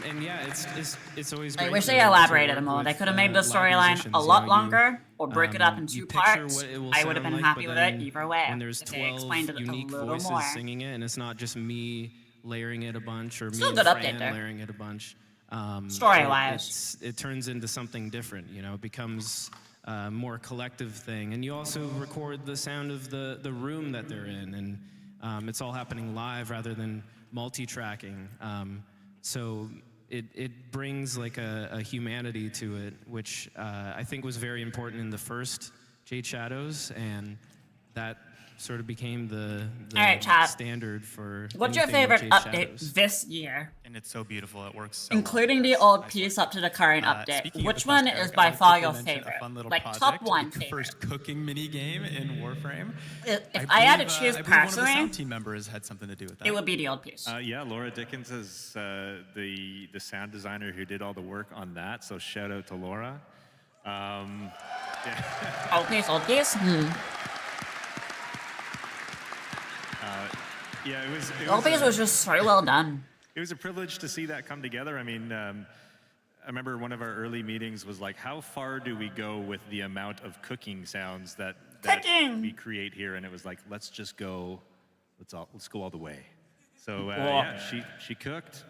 And yeah, it's always I great. wish to- they to elaborated work more. They with, could have made the live storyline musicians. a You lot know, longer or break it up in you two picture parts. what it will I would have been sound like, happy but with it then either way. When there's if they 12 explained it a unique little voices more. singing it, and it's not just me layering it a bunch or me Still and a good Fran update there. layering it a bunch. Story-wise. It turns into something different. You know, it becomes a more collective thing, and you also record the sound of the room that they're in, and it's all happening live rather than multi-tracking. So it brings like a humanity to it, which I think was very important in the first Jade Shadows, and that sort of became the All right, chat. standard for. What's your anything with favorite Jade update Shadows. this year? And it's so beautiful, it works so Including the old piece up to the current update. Speaking of Which the one best, is Eric, by I'd far quickly your mention favorite? A fun little Like project, top one the favorite. first cooking mini game in Warframe. If I had to choose I believe one of the personally, sound team members had something to do with that. it would be the old piece. Yeah, Laura Dickens is the sound designer who did all the work on that. So shout out to Laura. Yeah. Old piece, old piece? Yeah, it was. The old piece was just so well done. It was a privilege to see that come together. I mean, I remember one of our early meetings was like, how far do we go with the amount of cooking sounds that we create here? And it was like, let's just go, let's go all the way. So yeah, she cooked.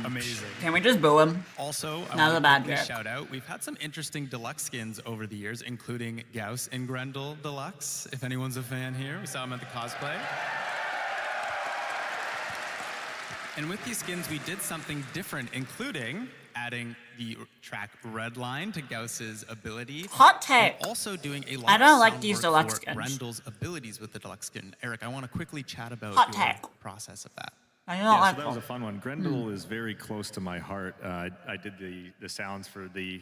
Amazing. Can we just boo him? Also, I That was a want bad to quickly joke. shout out, we've had some interesting deluxe skins over the years, including Gauss and Grendel Deluxe, if anyone's a fan here. We saw him at the cosplay. And with these skins, we did something different, including adding the track Redline to Gauss's ability. Hot take. And also doing a lot I don't of like sound these work deluxe for skins. Grendel's abilities with the deluxe skin. Eric, I want to quickly chat about Hot your take. process of that. I don't Yeah, like so that was a them. fun one. Grendel is very close to my heart. I did the sounds for the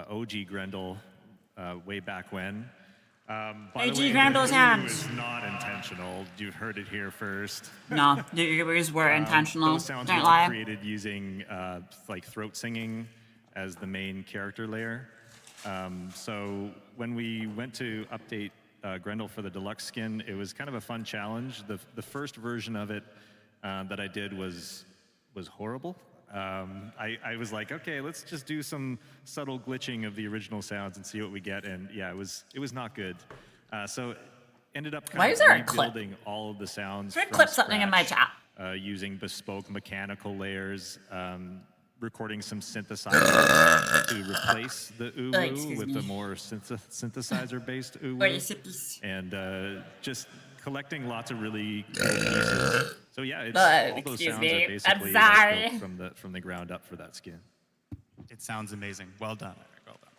OG Grendel way back when. By the OG way, Grendel's the hands. was not intentional. You've heard it here first. No, these were intentional. Those sounds Don't were lie. created using like throat singing as the main character layer. So when we went to update Grendel for the deluxe skin, it was kind of a fun challenge. The first version of it that I did was horrible. I was like, okay, let's just do some subtle glitching of the original sounds and see what we get. And yeah, it was not good. So ended up Why kind is of there a clip? rebuilding all of the sounds. Should I from clip something in my scratch, chat? using bespoke mechanical layers, recording some synthesizers to replace the Oh, excuse uwu with me. the more synthesizer-based Wait, uwu, sippy. and just collecting lots of really cool pieces. So yeah, all those excuse sounds me. are basically I'm like, sorry. built from the ground up for that skin. It sounds amazing. Well done, Eric. Well done.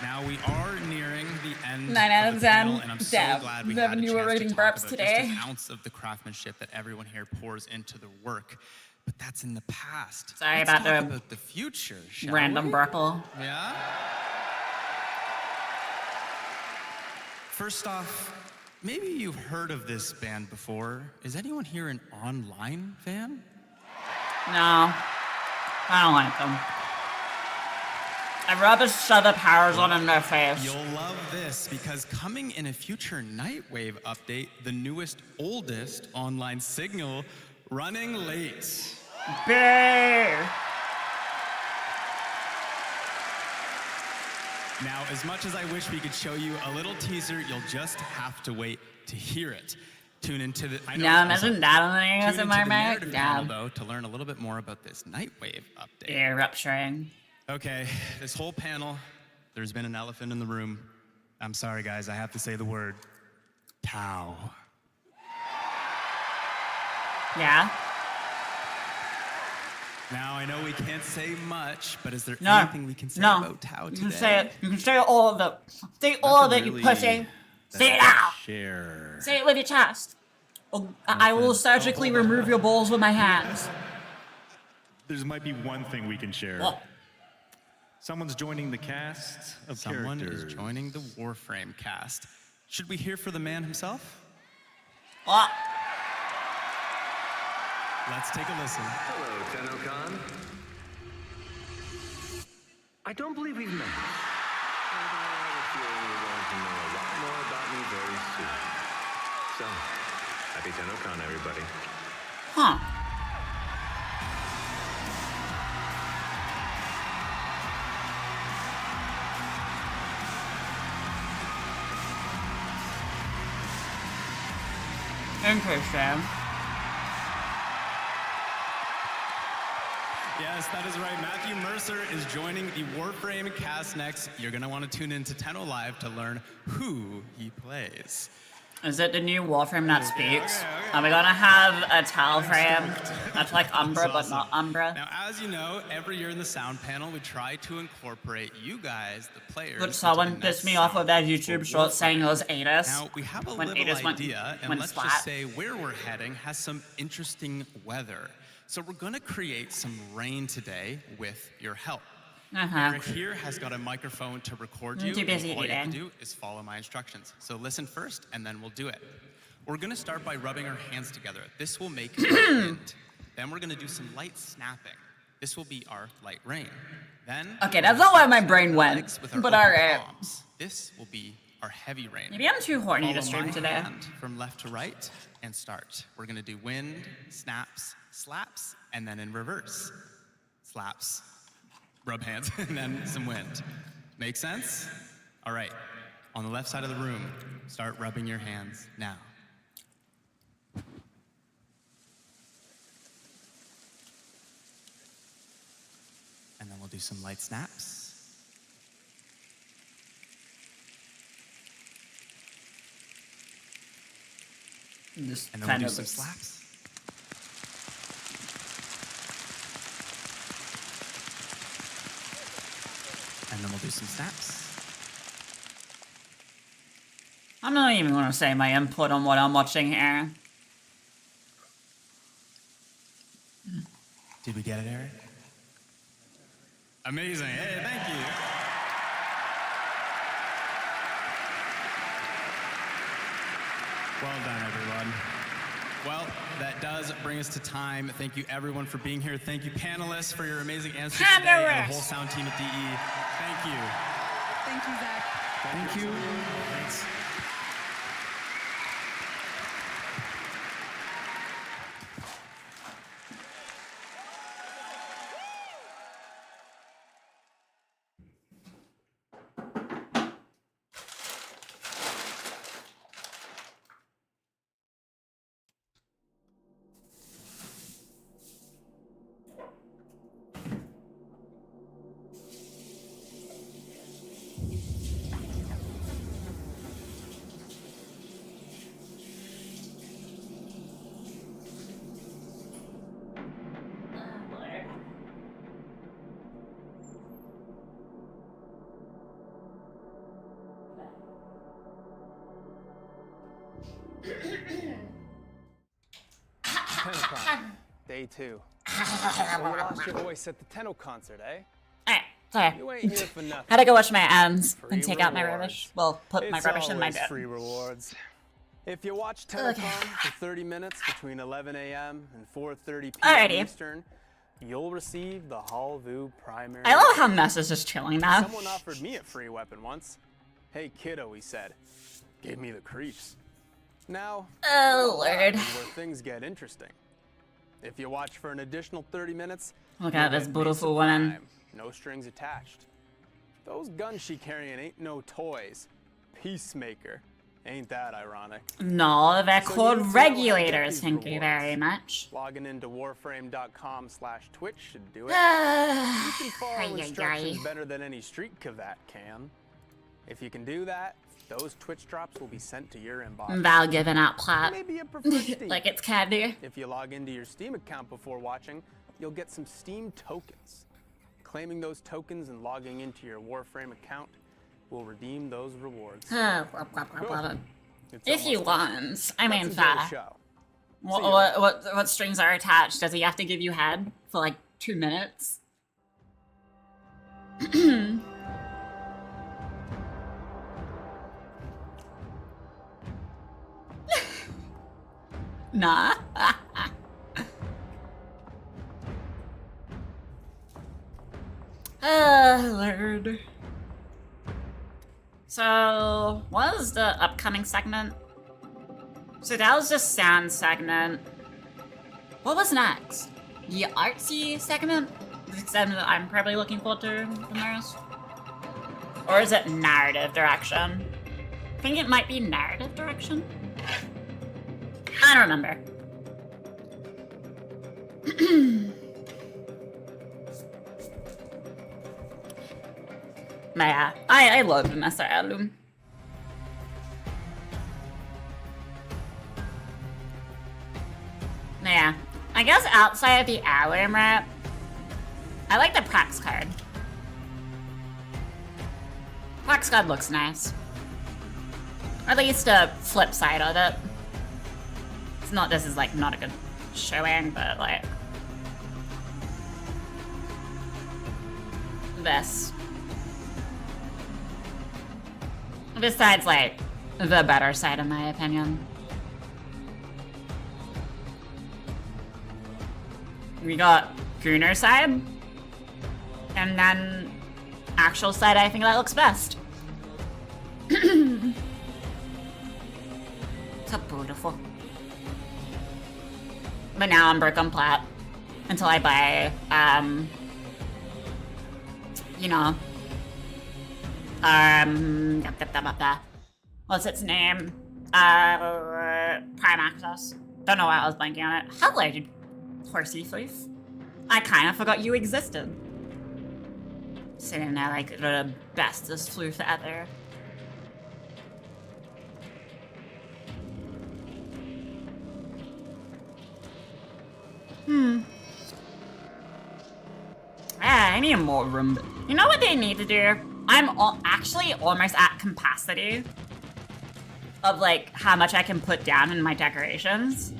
Now we are nearing the end 9 out of of the panel, 10. and I'm so Damn. glad we Never had a knew we were chance to rating talk burps about today. just an ounce of the craftsmanship that everyone here pours into their work. But that's in the past. Sorry Let's about talk the about the future, shall random we? burple. Yeah? First off, maybe you've heard of this band before. Is anyone here an online fan? No. I don't like them. I'd rather shove the powers on in their face. You'll love this because coming in a future Nightwave update, the newest, oldest online signal running late. Bear. Now, as much as I wish we could show you a little teaser, you'll just have to wait to hear it. Tune into the. No, imagine that on the Tune into ASMR the mic. narrative panel, Yeah. though, to learn a little bit more about this Nightwave update. Ear rupturing. Okay, this whole panel, there's been an elephant in the room. I'm sorry, guys, I have to say the word. Tau. Yeah? Now, I know we can't say much, but is there No. anything we can say No. about Tau You today? can say it. You can say all of it. Say all of it, you pussy. Say it out. Share. Say it with your chest. Or I will surgically remove your balls with my hands. There might be one thing we can share. What? Someone's joining the cast of Someone characters. is joining the Warframe cast. Should we hear for the man himself? What? Let's take a listen. Hello, Tennocon. I don't believe we've met. I have a feeling you're going to know a lot more about me very soon. So, happy Tennocon, everybody. Huh. Interesting. Yes, that is right. Matthew Mercer is joining the Warframe cast next. You're going to want to tune in to Tenno Live to learn who he plays. Is it the new Warframe that speaks? Are we gonna have a towel frame that's like Umbra but not Umbra? Now, as you know, every year in the sound panel, we try to incorporate you guys, the players. But someone pissed me off with that YouTube short saying it was Adis. Now, we have a when little Adis idea, and went let's splat. just say where we're heading has some interesting weather. So we're going to create some rain today with your help. Eric here has got a microphone to record you. I'm too busy and all you have to eating. do is follow my instructions. So listen first, and then we'll do it. We're going to start by rubbing our hands together. This will make wind. Then we're going to do some light snapping. This will be our light rain. Then Okay, that's not where my brain went. with our But open alright. palms. This will be our heavy rain. Maybe I'm too horny to Follow stream my today. hand from left to right and start. We're going to do wind, snaps, slaps, and then in reverse. Slaps, rub hands, and then some wind. Make sense? All right. On the left side of the room, start rubbing your hands now. And then we'll do some light snaps. This And then kind we'll do of some is- slaps. And then we'll do some snaps. I'm not even gonna say my input on what I'm watching here. Did we get it, Eric? Amazing. Hey, thank you. Well done, everyone. Well, that does bring us to time. Thank you, everyone, for being here. Thank you, panelists, for your amazing answers today, and the whole sound team at DE. Thank you. Thank you, Zach. Thank you. Thanks. Tennocon, day 2. So you lost your voice at the Tenno concert, eh? Alright, sorry. You ain't here for nothing. Had to go wash my hands Free and take out my rewards. rubbish. Well, put my It's rubbish in my always bin. free rewards. If you watch Tennocon for 30 minutes between 11 a.m. and 4:30 p.m. Alrighty. Eastern, you'll receive the Halvu primary. I love how Ness is just chilling now. Someone offered me a free weapon once. Hey kiddo, he said. Gave me the creeps. Now, Oh, Lord. where things get interesting. If you watch for an additional 30 minutes, Look you'll at this get beautiful basic woman. crime, no strings attached. Those guns she carrying ain't no toys. Peacemaker. Ain't that ironic? No, they're So you called need to know how to get regulators, these thank you rewards. very much. Logging into warframe.com/Twitch should do it. You can follow Ay, ay, instructions ay. better than any street cavat can. If you can do that, those Twitch drops will be sent to your inbox. Val giving out plat. Maybe you prefer Steam. Like it's candy. If you log into your Steam account before watching, you'll get some Steam tokens. Claiming those tokens and logging into your Warframe account will redeem those rewards. If he almost wants, I mean, Let's enjoy the fair. show. What strings are attached? Does he have to give you head for like 2 minutes? Nah. Lord. So, what is the upcoming segment? So that was the sound segment. What was next? The artsy segment? The segment that I'm probably looking forward to the most? Or is it narrative direction? I think it might be narrative direction. I don't remember. But yeah, I love Vanessa Alum. Yeah, I guess outside of the Alum rap, I like the Prax card. Prax card looks nice. Or at least a flip side of it. It's not, this is like not a good showing, but like this. This side's like the better side in my opinion. We got Gunner side, and then actual side I think that looks best. So beautiful. But now I'm broke on plat until I buy, you know, what's its name? Prime Access. Don't know why I was blanking on it. Hello, horsey floof. I kind of forgot you existed. Sitting there like the bestest floof ever. I need more room. You know what they need to do? I'm actually almost at capacity of like how much I can put down in my decorations.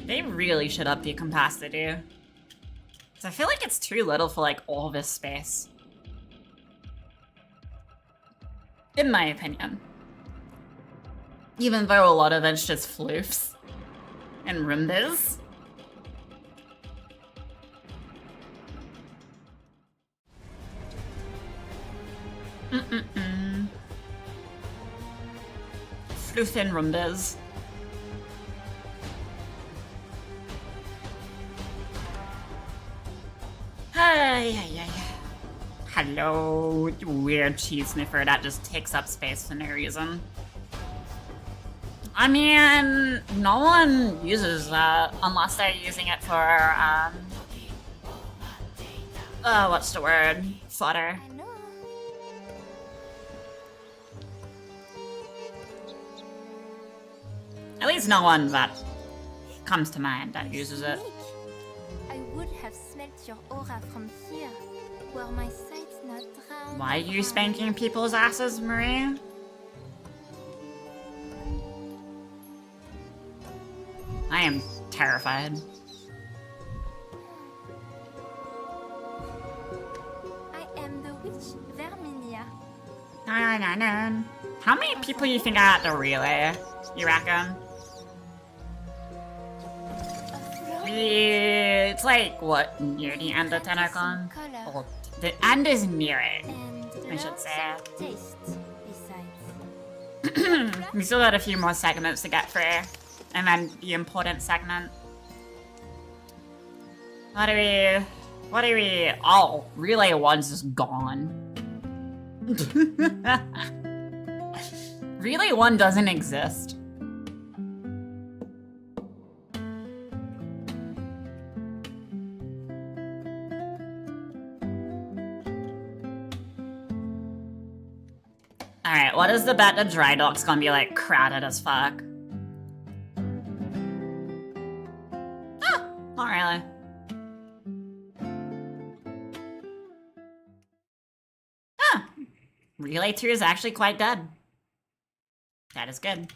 They really should up the capacity. 'Cause I feel like it's too little for like all this space. In my opinion. Even though a lot of it's just floofs and rimbas. Floof and rimbas. Hi. Hello, weird cheese sniffer that just takes up space for no reason. I mean, no one uses that unless they're using it for, what's the word? Fodder. At least no one that comes to mind that uses it. I would have smelt your aura from here, were my sight not drowned. Why are you spanking people's asses, Marie? I am terrified. I am the witch Verminia. How many people you think are at the relay? You reckon? It's like, what, near the end of Tennocon? Well, the end is near it, I should say. We still got a few more segments to get through, and then the important segment. What do we, oh, Relay 1's just gone. Relay 1 doesn't exist. Alright, what is the bet that Dry Dock's gonna be like crowded as fuck? Ah, not really. Ah, Relay 2 is actually quite dead. That is good.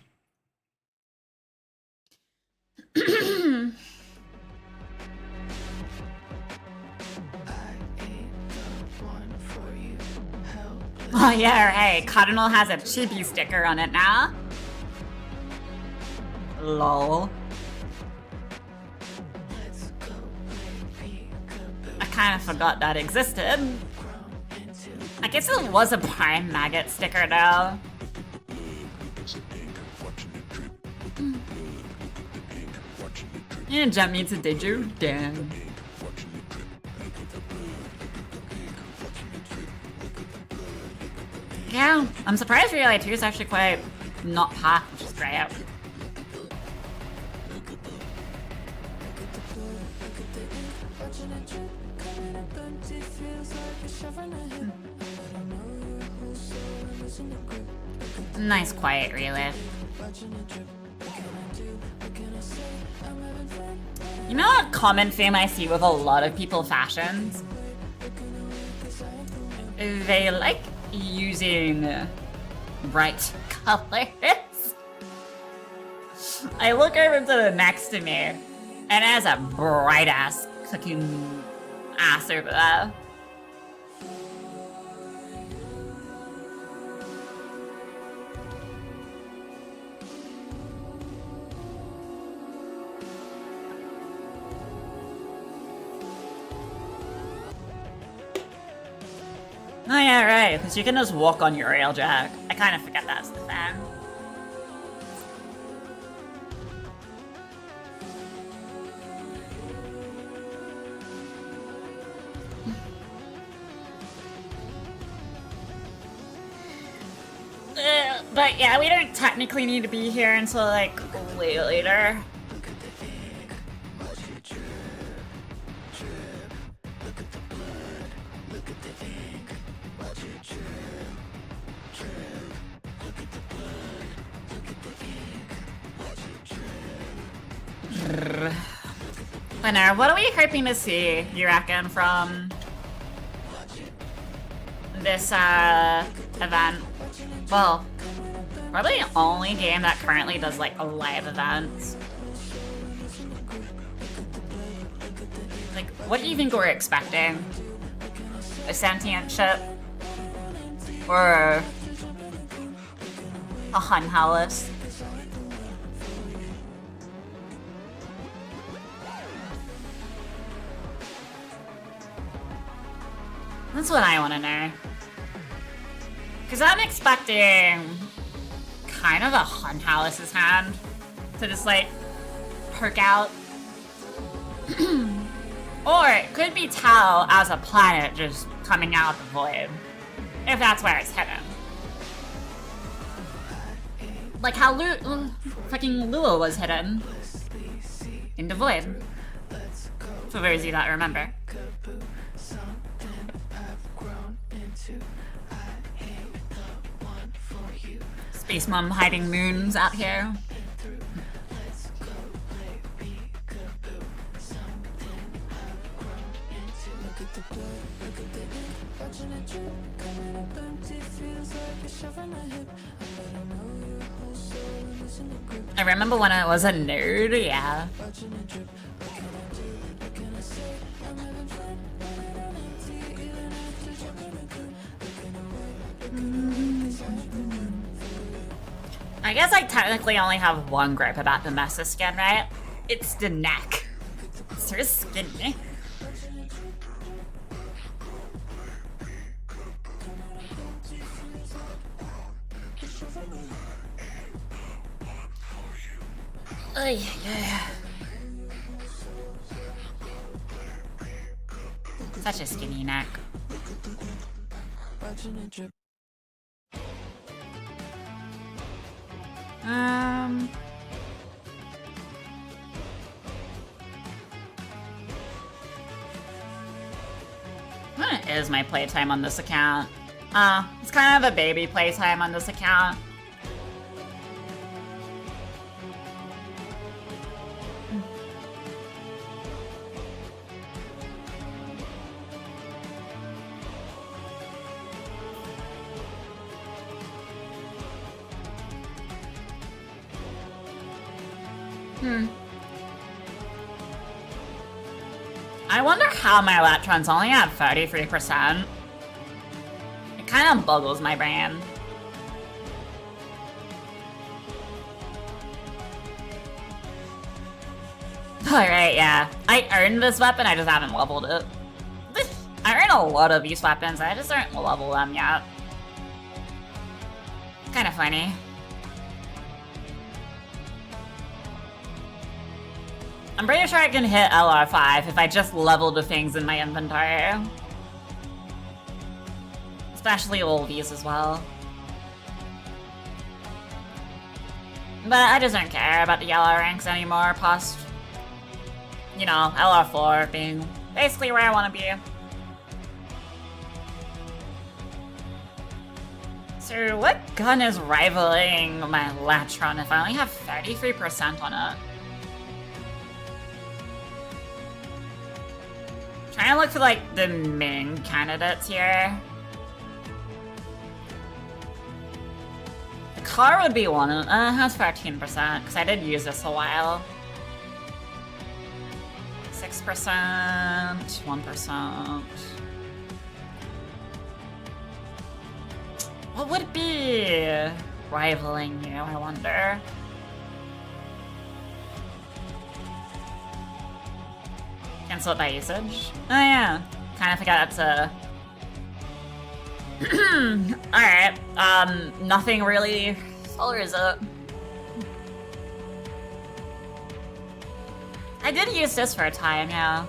Oh yeah, hey, Cardinal has a chibi sticker on it now. Lol. I kind of forgot that existed. I guess it was a Prime Maggot sticker though. You didn't jump me to, did you? Damn. Yeah, I'm surprised Relay 2 is actually quite not packed, which is great. Nice quiet Relay. You know a common theme I see with a lot of people fashions? They like using bright colors. I look over to the next to me, and it has a bright ass fucking ass over there. Oh yeah, right, because you can just walk on your railjack. I kind of forget that's the thing. But yeah, we don't technically need to be here until like way later. Winner, what are we hoping to see, you reckon, from this event? Well, probably the only game that currently does like a live events. Like, what do you think we're expecting? A sentient ship? Or a Hun Palace? That's what I want to know. Because I'm expecting kind of a Hun Palace's hand to just like perk out. Or it could be Tau as a planet just coming out of the void. If that's where it's hidden. Like how fucking Lua was hidden in the void. For those of you that remember. Space Mom hiding moons out here. I remember when I was a nerd, yeah. I guess I technically only have one gripe about the Mesa skin, right? It's the neck. It's so skinny. Ay, yeah. Such a skinny neck. What is my playtime on this account? It's kind of a baby playtime on this account. I wonder how my electrons only at 33%. It kind of boggles my brain. Alright, yeah. I earned this weapon, I just haven't leveled it. I earn a lot of these weapons, I just aren't level them yet. Kinda funny. I'm pretty sure I can hit LR5 if I just level the things in my inventory. Especially all these as well. But I just don't care about the yellow ranks anymore, past, you know, LR4 being basically where I want to be. So what gun is rivaling my Latron if I only have 33% on it? Trying to look for, like, the main candidates here. The car would be one. It has 13%, because I did use this a while. 6%, 1%. What would be rivaling you, I wonder? Cancel it by usage? Oh yeah. Kind of forgot that's a... Alright. Nothing really... Or is it? I did use this for a time, yeah.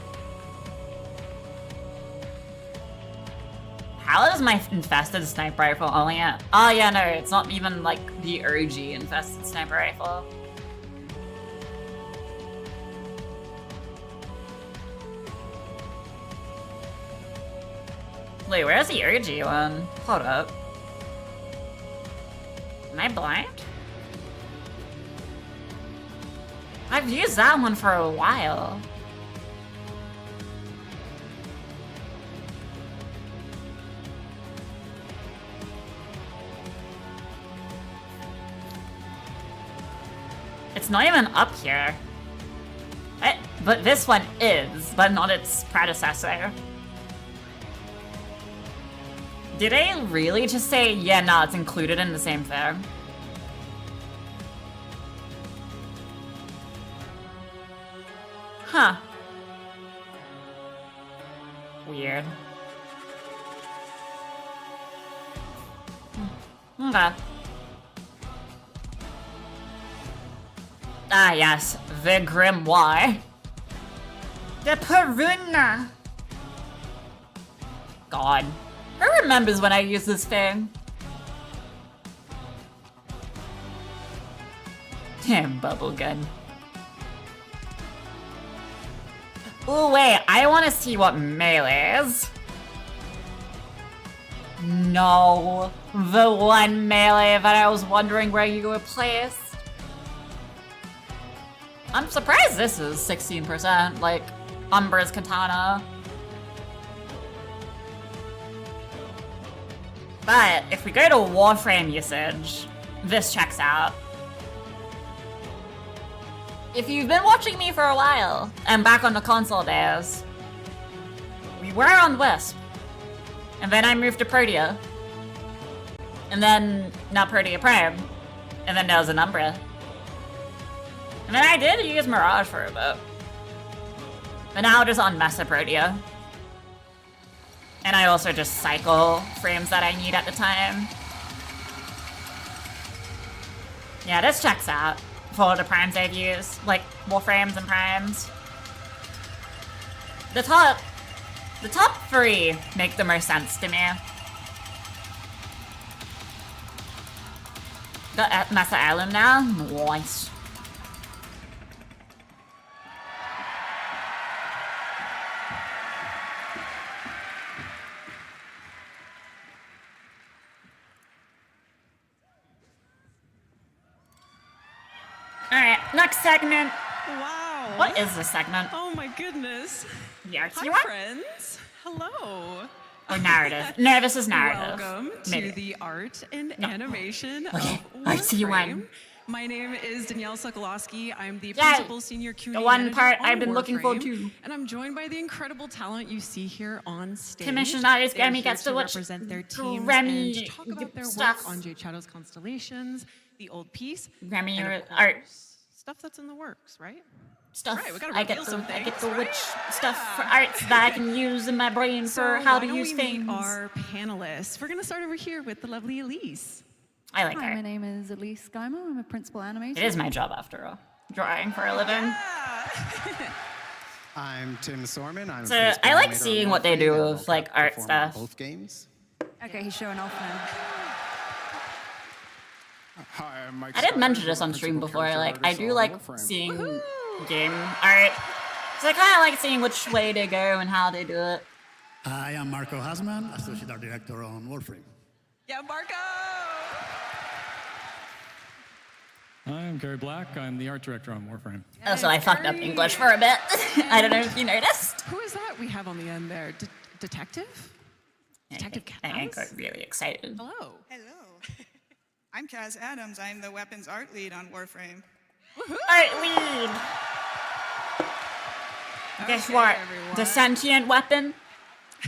How is my infested sniper rifle only at... Oh yeah, no, it's not even like the OG infested sniper rifle. Wait, where's the OG one? Hold up. Am I blind? I've used that one for a while. It's not even up here. But this one is, but not its predecessor. Did I really just say, yeah, no, it's included in the same thing? Huh. Weird. Okay. Ah, yes. The Grimoire. The Peruna. God. Who remembers when I used this thing? Damn, bubble gun. Oh wait, I want to see what melee is. No, the one melee that I was wondering where you were placed. I'm surprised this is 16%, like Umbra's Katana. But if we go to Warframe usage, this checks out. If you've been watching me for a while, and back on the console days, we were on Wisp. And then I moved to Protea. And then, not Protea Prime. And then there was an Umbra. And then I did use Mirage for a bit. But now just on Mesa Protea. And I also just cycle frames that I need at the time. Yeah, this checks out for the primes I've used, like Warframes and primes. The top 3 make the most sense to me. Got Mesa Island now, nice. Alright, next segment. Wow. What is this segment? Oh my goodness. Yeah, Hi, you want? friends. Hello. Or narrative. No, this is narrative. Welcome Maybe. to the art and animation Okay, of I see you Warframe. one. My name is Danielle Sokolowski. I'm the Yay! principal senior community The one manager part on I've been looking for Warframe, too. And I'm joined by the incredible talent you see here on stage. Commissioned artist They're Grammy here gets to watch represent their teams Grammy and talk about their stuff. work on Jade Shadow's Constellations, the old piece, Grammy and of art course, stuff that's in the works, right? stuff. Right, we gotta I get reveal some I get things, the right? witch stuff for arts that I can use in my brain for how why to don't use we things. meet our panelists. We're gonna start over here with the lovely Elise. I like Hi, her. my name is Elise Geimer. I'm a principal animator. It is my job after all. Drawing for a living. I'm Tim Sorman. I'm So principal I like animator on seeing what they Warframe do and with I'll like art perform on stuff. both games. Okay, he's showing off now. Hi, I'm Mike. I did Schuyler, mention I'm this a on stream principal before. character Like I artist do on like Warframe. seeing game art. So I kind of like seeing which way they go and how they do it. I am Marco Hasman, Associate Art Director on Warframe. Yeah, Marco! I'm Gary Black. I'm the art director on Warframe. Oh, so I fucked up English for a bit. I don't know if you noticed. Who is that we have on the end there? Detective? Detective I Kaz? got really excited. Hello. Hello. I'm Kaz Adams. I'm the weapons art lead on Warframe. Art lead. Guess what? The sentient weapon.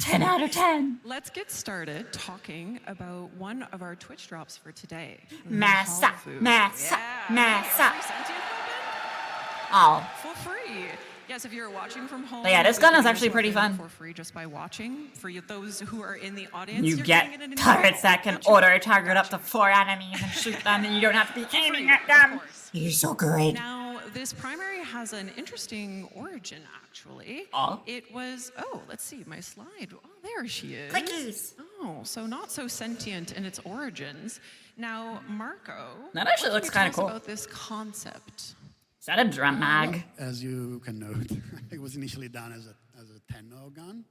10 out of 10. Let's get started talking about one of our Twitch drops for today. Massa, Halvu. massa, Yeah. massa. Free sentient weapon Oh. for free. Yes, if you're watching from home. But yeah, this you gun can is use actually pretty weapon fun. For free just by watching. For those who are in the audience, You you're get getting it in an turrets that can email. auto target up to 4 enemies and shoot them, and you don't have to be aiming at them. You're so good. Now, this primary has an interesting origin, actually. Oh? It was, let's see, my slide. Oh, there she is. Clickies. Oh, so not so sentient in its origins. Now, Marco. That actually what looks can you kinda tell us cool. about this concept? Is that a drum mag? As you can note, it was initially done as a Tenno gun,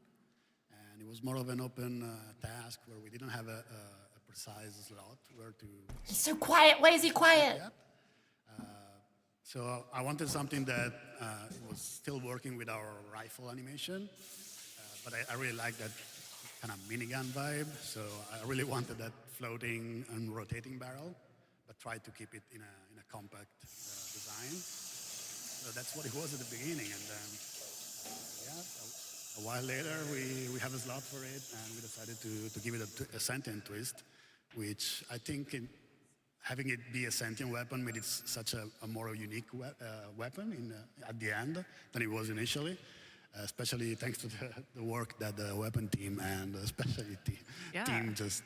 and it was more of an open task where we didn't have a precise slot where to. He's so quiet. Why is he quiet? So I wanted something that was still working with our rifle animation, but I really like that kind of minigun vibe. So I really wanted that floating and rotating barrel, but tried to keep it in a compact design. So that's what it was at the beginning, and then a while later we have a slot for it, and we decided to give it a sentient twist, which I think having it be a sentient weapon made it such a more unique weapon at the end than it was initially, especially thanks to the work that the weapon team and the specialty team just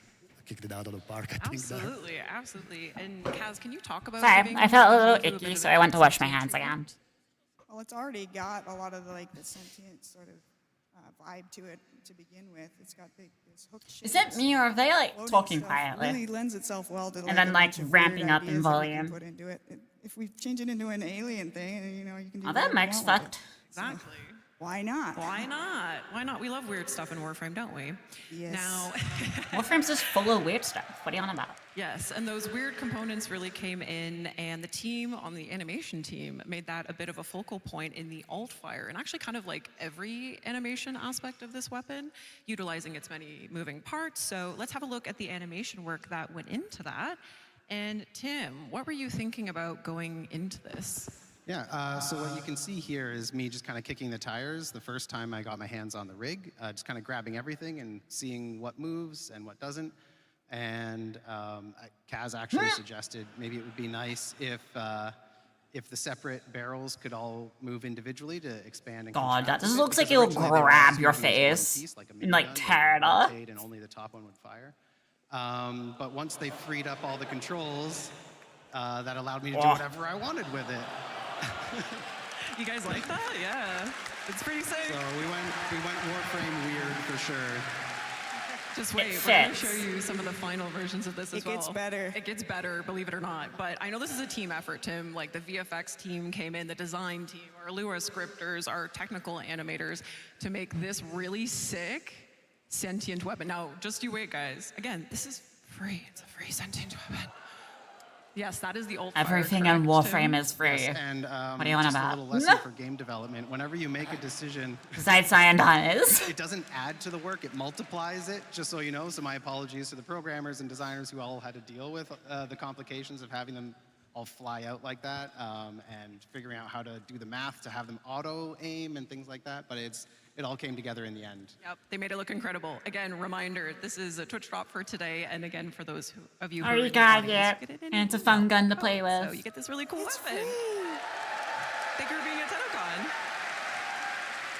kicked it out of the park, I think. Absolutely, absolutely. And Kaz, can you talk about Sorry, giving I felt a little people icky, bit so of I went to wash my sentient hands again. Well, it's already got a lot of the sentient sort of vibe to it to begin with. It's got this hook shape. Is it me, or are they like Floating talking stuff quietly? Really lends itself well to And then a like bunch of ramping weird up in ideas that we can volume? put into it. If we change it into an alien thing, you can do Oh, that whatever you mic's want with fucked. it. Exactly. Why not? Why not? Why not? We love weird stuff in Warframe, don't we? Yes. Now, Warframe's just full of weird stuff. What are you on about? yes, and those weird components really came in, and the team on the animation team made that a bit of a focal point in the alt fire, and actually kind of like every animation aspect of this weapon, utilizing its many moving parts. So let's have a look at the animation work that went into that. And Tim, what were you thinking about going into this? Yeah, so what you can see here is me just kind of kicking the tires the first time I got my hands on the rig, just kind of grabbing everything and seeing what moves and what doesn't. And Kaz actually suggested maybe it would be nice if the separate barrels could all move individually to expand and God, that contract a just bit, looks like because it'll originally they were grab just your moving as one face piece, like a and like minigun, tear it would up. rotate and only the top one would fire. But once they freed up all the controls, that allowed me to do whatever I wanted with it. You guys like that? Yeah. It's pretty sick. So we went Warframe weird for sure. Just wait, we're going to show you some of the final versions of this as well. It gets better. It gets better, believe it or not. But I know this is a team effort, Tim. Like the VFX team came in, the design team, our Lua scripters, our technical animators to make this really sick sentient weapon. Now, just you wait, guys. Again, this is free. It's a free sentient weapon. Yes, that is the old Everything on Warframe is free. Yes, and what do you want just about? a little lesson for game development. Whenever you make a decision, Besides Cyanide it doesn't add to the work, it multiplies it, just so you know. So my apologies to the programmers and designers who all had to deal with the complications of having them all fly out like that, and figuring out how to do the math to have them auto aim and things like that. But it all came together in the end. Yep, they made it look incredible. Again, reminder, this is a Twitch drop for today, and again, for those of you who are Already in the got audience, it. you get it And it's a fun gun to play with. So you get this really cool weapon. Thank you for being at Tennocon.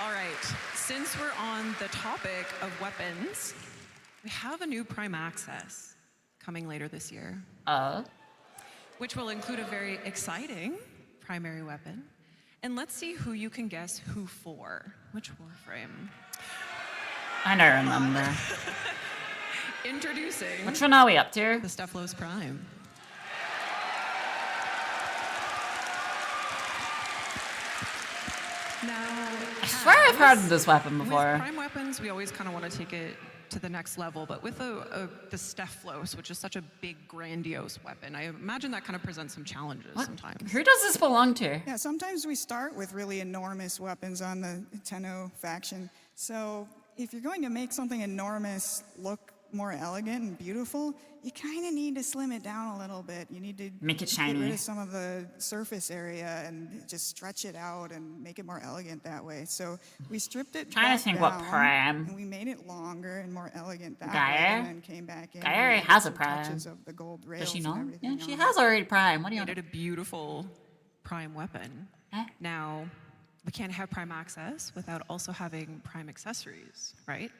All right, since we're on the topic of weapons, we have a new Prime Access coming later this year. Which will include a very exciting primary weapon. And let's see who you can guess who for. Which Warframe? I don't remember. Introducing... Which one are we up to? The Stephalos Prime. Now, I swear I've heard of this weapon before. With prime weapons, we always kind of want to take it to the next level, but with the Stephalos, which is such a big, grandiose weapon, I imagine that kind of presents some challenges sometimes. Who does this belong to? Yeah, sometimes we start with really enormous weapons on the Tenno faction. So if you're going to make something enormous look more elegant and beautiful, you kind of need to slim it down a little bit. You need to make it get shiny. rid of some of the surface area and just stretch it out and make it more elegant that way. So we stripped it Trying to think what down, prime. and we made it longer and more elegant that way, Gaia? and then came back in. Gaia and already added has a some prime. touches of the gold rails Does she and know? everything Yeah, she on has it. already prime. What do you Made it a beautiful prime weapon. Now, we can't have prime access without also having prime accessories, right?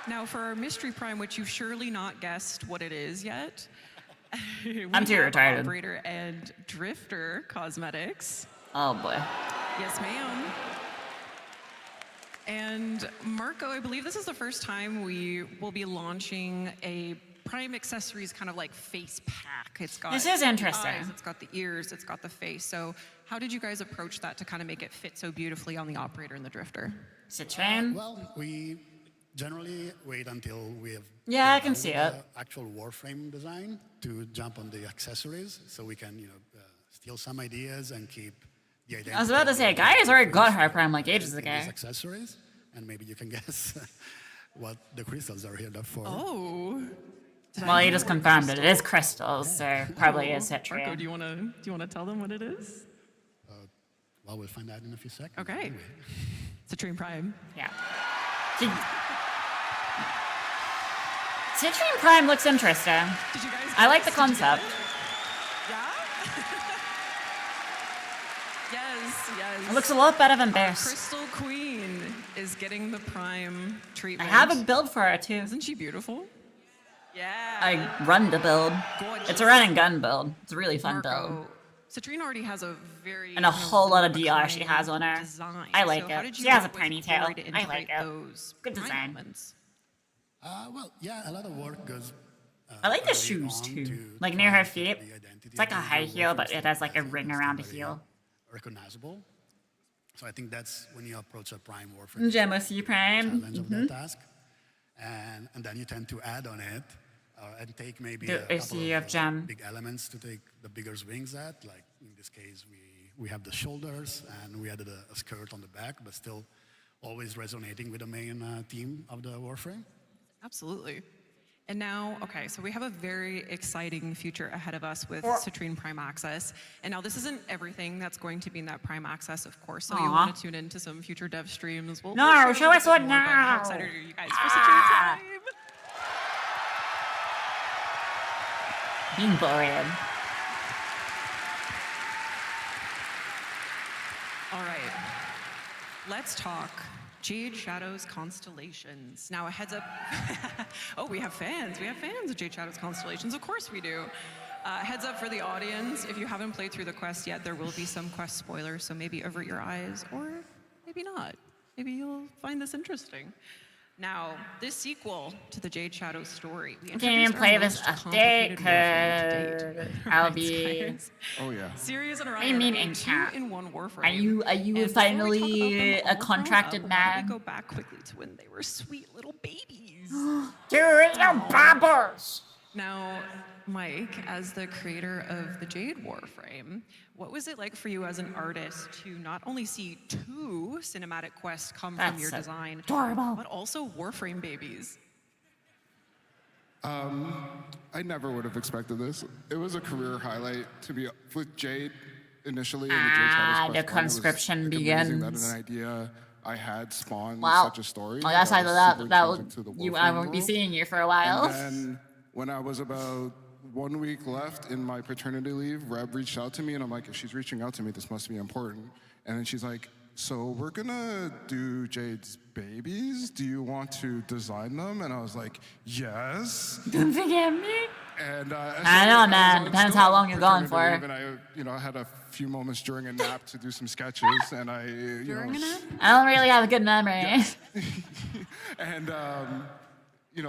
Now, for our mystery prime, which you've surely not guessed what it is yet, I'm too have retarded. Operator and Drifter cosmetics. Oh boy. Yes, ma'am. And Marco, I believe this is the first time we will be launching a prime accessories kind of like face pack. It's got This is the interesting. eyes, it's got the ears, it's got the face. So how did you guys approach that to kind of make it fit so beautifully on the operator and the drifter? Citrain? Well, we generally wait until we have Yeah, I can see it. actual Warframe design to jump on the accessories, so we can steal some ideas and keep the identity. I was about to say, Gaia's already got her prime like ages in ago. these accessories, and maybe you can guess what the crystals are here for. Oh. Well, you just confirmed it. It is crystals, so probably is citrine. Marco, do you want to tell them what it is? Well, we'll find out in a few seconds. Okay. Citrine Prime. Yeah. Citrine Prime looks interesting. Did you guys I like the guess? Did you get concept. it? Yeah? Yes. It looks a lot better than Our this. Crystal Queen is getting the Prime I treatment. have a build for her too. Isn't she beautiful? Yeah. I run the build. Gorgeous. It's a run and gun build. It's a really fun build. Marco, Citrine already has a very And a kind of whole lot of one-of-a-kind DR she has on her. design. I like So how it. did She you has a work with ponytail. Corey to I like integrate it. those Good prime design. elements? Well, yeah, a lot of work goes. I like the early shoes on too. to Like near try her to feet. keep the identity It's like a of the high heel, Warframe but it has like a as ring it's around the very heel. Recognizable. So I think that's when you approach a Prime Warframe. Gemocy Prime. Challenge of that task, and then you tend to add on it and take maybe The a couple OC of Gem. big elements to take the bigger wings at. Like in this case, we have the shoulders and we added a skirt on the back, but still always resonating with the main theme of the Warframe. Absolutely. And now, okay, so we have a very exciting future ahead of us with Citrine Prime Access. And now this isn't everything that's going to be in that Prime Access, of course. So you want to tune into some future dev streams. We'll Show us what now. How excited are you guys for Citrine Prime? Being bored. All right, let's talk Jade Shadows Constellations. Now a heads up, oh, we have fans of Jade Shadows Constellations, of course we do. Heads up for the audience, if you haven't played through the quest yet, there will be some quest spoilers, so maybe avert your eyes, or maybe not. Maybe you'll find this interesting. Now, this sequel to the Jade Shadows story. I can't even play this update because I'll be. Oh yeah. Sirius and I Orion mean, are a in chat. 2-in-1 Warframe. Are you And finally a contracted why man? don't we go back quickly to when they were sweet little babies. Dude, no bobbers. Now, Mike, as the creator of the Jade Warframe, what was it like for you as an artist to not only see 2 cinematic quests come from your design, adorable. but also Warframe babies? I never would have expected this. It was a career highlight to be with Jade initially. In the Jade Shadows The quest conscription one. It was, like, amazing begins. that an idea I had spawned Wow. such a story. I guess I was thought super that intrinsic to the I Warframe won't be world. seeing you for a while. And then when I was about 1 week left in my paternity leave, Reb reached out to me, and I'm like, if she's reaching out to me, this must be important. And then she's like, so we're gonna do Jade's babies. Do you want to design them? And I was like, yes. Don't forget me. And I know, man. Depends how long you're going for. And I had a few moments during a nap to do some sketches, and I, During a nap? I don't really have a good memory. and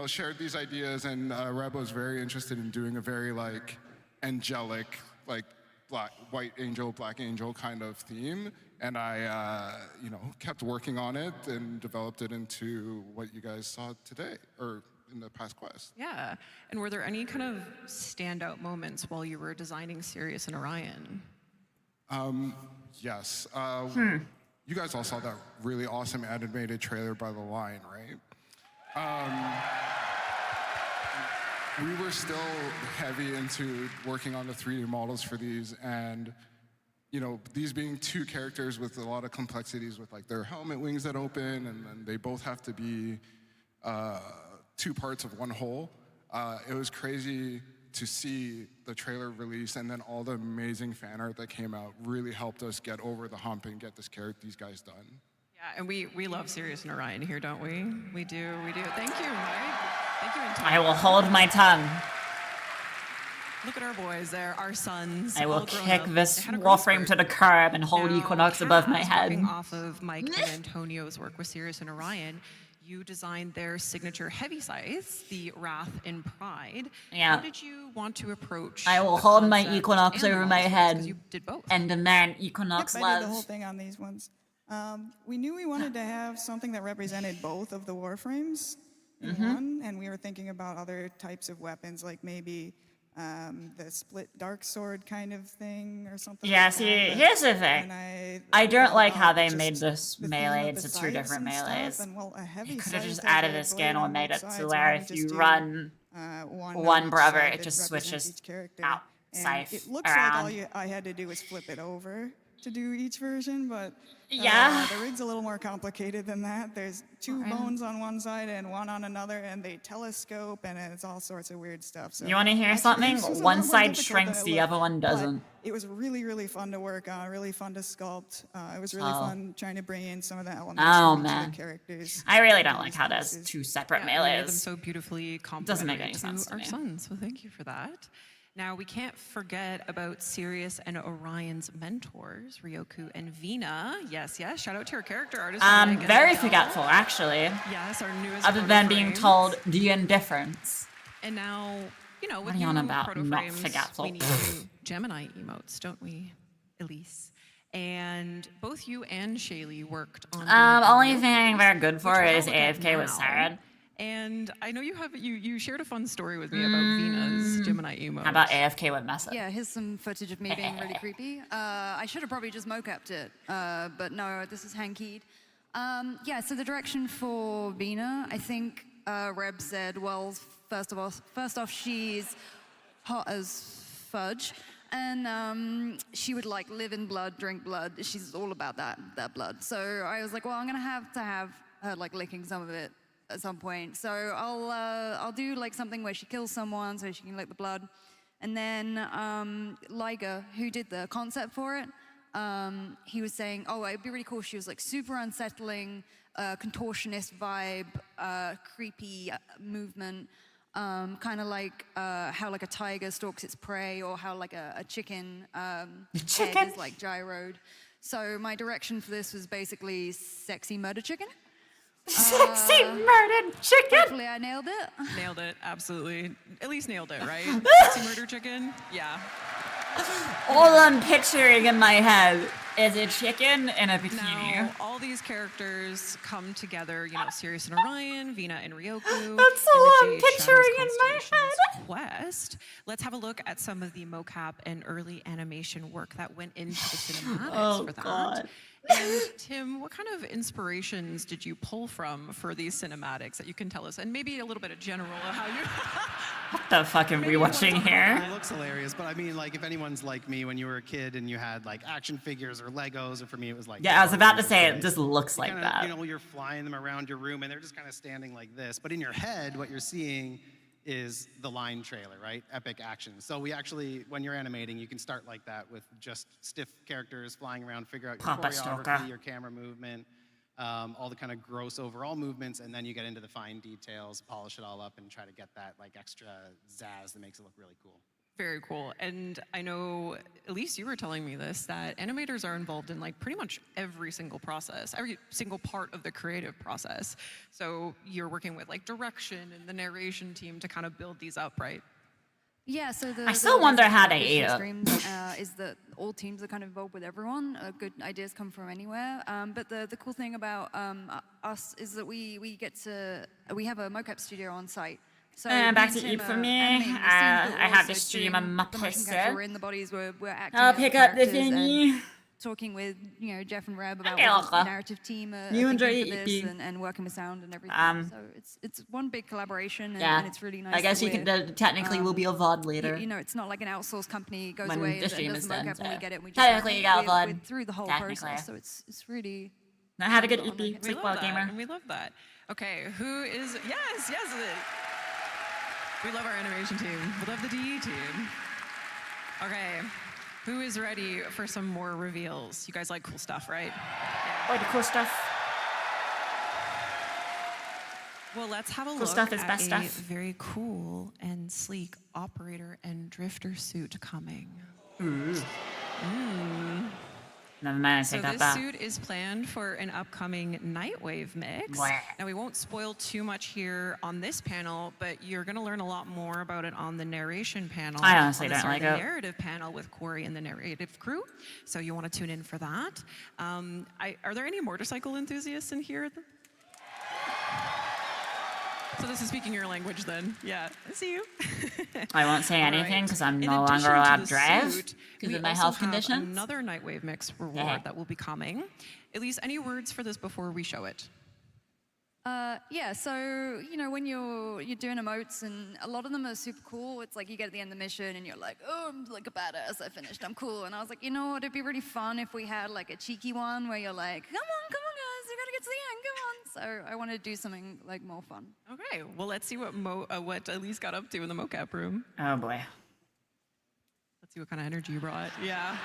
shared these ideas, and Reb was very interested in doing a very like angelic, like white angel, black angel kind of theme. And I, kept working on it and developed it into what you guys saw today, or in the past quest. Yeah, and were there any kind of standout moments while you were designing Sirius and Orion? Yes. You guys all saw that really awesome animated trailer by The Line, right? We were still heavy into working on the 3D models for these, and these being 2 characters with a lot of complexities with like their helmet wings that open, and then they both have to be 2 parts of one whole. It was crazy to see the trailer release, and then all the amazing fan art that came out really helped us get over the hump and get these guys done. Yeah, and we love Sirius and Orion here, don't we? We do. Thank you, Mike. Thank you, Antonio. I will hold my tongue. Look at our boys there, our sons. I will all grown kick up. this They had a growth Warframe spurt. to the curb and hold Now, Equinox above my head. Working off of Mike and Antonio's work with Sirius and Orion, you designed their signature heavy size, the Wrath and Pride. Yeah. How did you want to approach? I will the hold my concept Equinox and the over my models? head Because you did both. and demand Equinox Yep, I did the whole love. thing on these ones. We knew we wanted to have something that represented both of the Warframes in one, and we were thinking about other types of weapons, like maybe the split dark sword kind of thing or something. Yeah, like see, that. here's the thing. And I don't like how they just made this the theme melee of the into 2 sights different and stuff, melees. and, well, a heavy You could have sight just has added a a skin blade or on made both it to sides. where Why if don't we you just do, run one one on each brother, side it that just represents switches each character. out, And scythe it looks around. like I had to do was flip it over to do each version, but Yeah. the rig's a little more complicated than that. There's 2 bones on one side and one on another, and they telescope, and it's all sorts of weird stuff. So You wanna hear actually, something? this was a One lot more side difficult shrinks, than it the looked, other one but doesn't. It was really, really fun to work on, really fun to sculpt. It was really Oh. fun trying to bring in some of the elements Oh, from each of man. the characters. I really don't into like these how there's pieces. 2 separate Yeah, you made them melees. so beautifully Doesn't make complementary any to sense to our me. sons, so thank you for that. Now, we can't forget about Sirius and Orion's mentors, Ryoku and Vina. Yes, shout out to our character artist. Megan Very Adele. forgetful, actually. Yes, our newest Other than being proto-frames. told the indifference. And now, with What are you on new about? Not proto-frames, forgetful. we need new Gemini emotes, don't we, Elise? And both you and Shaylee worked on the Only Ryoku, thing they're good for which we'll is look at AFK with now. Siren. And I know you shared a fun story with me about Vina's Gemini emote. How about AFK with Mesa? Yeah, here's some footage of me being really creepy. I should have probably just mocapped it, but no, this is hand-keyed. Yeah, so the direction for Vina, I think Reb said, well, first off, she's hot as fudge. And she would like live in blood, drink blood. She's all about that blood. So I was like, well, I'm gonna have to have her like licking some of it at some point. So I'll do like something where she kills someone so she can lick the blood. And then Liger, who did the concept for it, he was saying, oh, it'd be really cool. She was like super unsettling, contortionist vibe, creepy movement. Kind of like how like a tiger stalks its prey, or how like a chicken head is like gyroed. So my direction for this was basically sexy murder chicken. Sexy murdered chicken. Hopefully I nailed it. Nailed it, absolutely. At least nailed it, right? Sexy murder chicken? Yeah. All I'm picturing in my head is a chicken in a bikini. Now, all these characters come together, you know, Sirius and Orion, Vina and Ryoku. That's all I'm picturing in my head. Quest. Let's have a look at some of the mocap and early animation work that went into the cinematics Oh, for that. God. And Tim, what kind of inspirations did you pull from for these cinematics that you can tell us? And maybe a little bit of general of how you... What the fuck are we watching here? It looks hilarious, but I mean, like, if anyone's like me when you were a kid and you had like action figures or Legos, or for me it was like... Yeah, I was about to say it just looks You like kinda, that. You know, you're flying them around your room and they're just kind of standing like this. But in your head, what you're seeing is the line trailer, right? Epic action. So we actually, when you're animating, you can start like that with just stiff characters flying around, figure out your Papa choreography, Stoker. your camera movement, all the kind of gross overall movements, and then you get into the fine details, polish it all up, and try to get that like extra zazz that makes it look really cool. Very cool. And I know, Elise, you were telling me this, that animators are involved in like pretty much every single process, every single part of the creative process. So you're working with like direction and the narration team to kind of build these up, right? Yeah, so I still wonder how they ate ate it. streams, is that all teams are kind of involved with everyone. Good ideas come from anywhere. But the cool thing about us is that we have a mocap studio on site. So back me to and eat Tim for are me. animating the scenes, but I have also to stream doing on my the motion PC. capture. We're in the bodies. We're acting. I'll out pick up the characters and thingy. talking with Jeff and Reb about Okay, what the Elsa. narrative team are You enjoy thinking for eating. this and working with sound and everything. So it's one big collaboration and, Yeah. and it's really nice. I guess that you can. we're, Technically, will be a VOD later. You know, it's not like an outsourced company goes When away the and stream does is the done, mocap and we so get it. And we just technically you got we're VOD. through the whole Technically. process. So it's really. Now have a good cool. EP. We Sleep love well, that, gamer. and we love that. Okay, who is, yes. We love our animation team. We love the DE team. Okay, who is ready for some more reveals? You guys like cool stuff, right? Or the cool stuff. Well, let's have a Cool look stuff is at best a stuff. very cool and sleek operator and drifter suit coming. Never mind, I So take that this back. suit is planned for an upcoming Nightwave mix. Blah. Now we won't spoil too much here on this panel, but you're going to learn a lot more about it on the narration panel. I honestly on the don't Start like the it. narrative panel with Corey and the narrative crew. So you want to tune in for that. Are there any motorcycle enthusiasts in here? So this is speaking your language then. Yeah, I see you. I won't say All anything right. because I'm In no addition longer to allowed the to drive suit, because we of my also health have conditions. Another Nightwave Mix reward Yeah. that will be coming. Elise, any words for this before we show it? Yeah, so when you're doing emotes and a lot of them are super cool. It's like you get at the end of the mission and you're like, oh, I'm like a badass. I finished. I'm cool. And I was like, you know what? It'd be really fun if we had like a cheeky one where you're like, come on, guys, you gotta get to the end. Come on. So I want to do something like more fun. Okay, well let's see what Elise got up to in the mocap room. Oh boy. Let's see what kind of energy you brought. Yeah.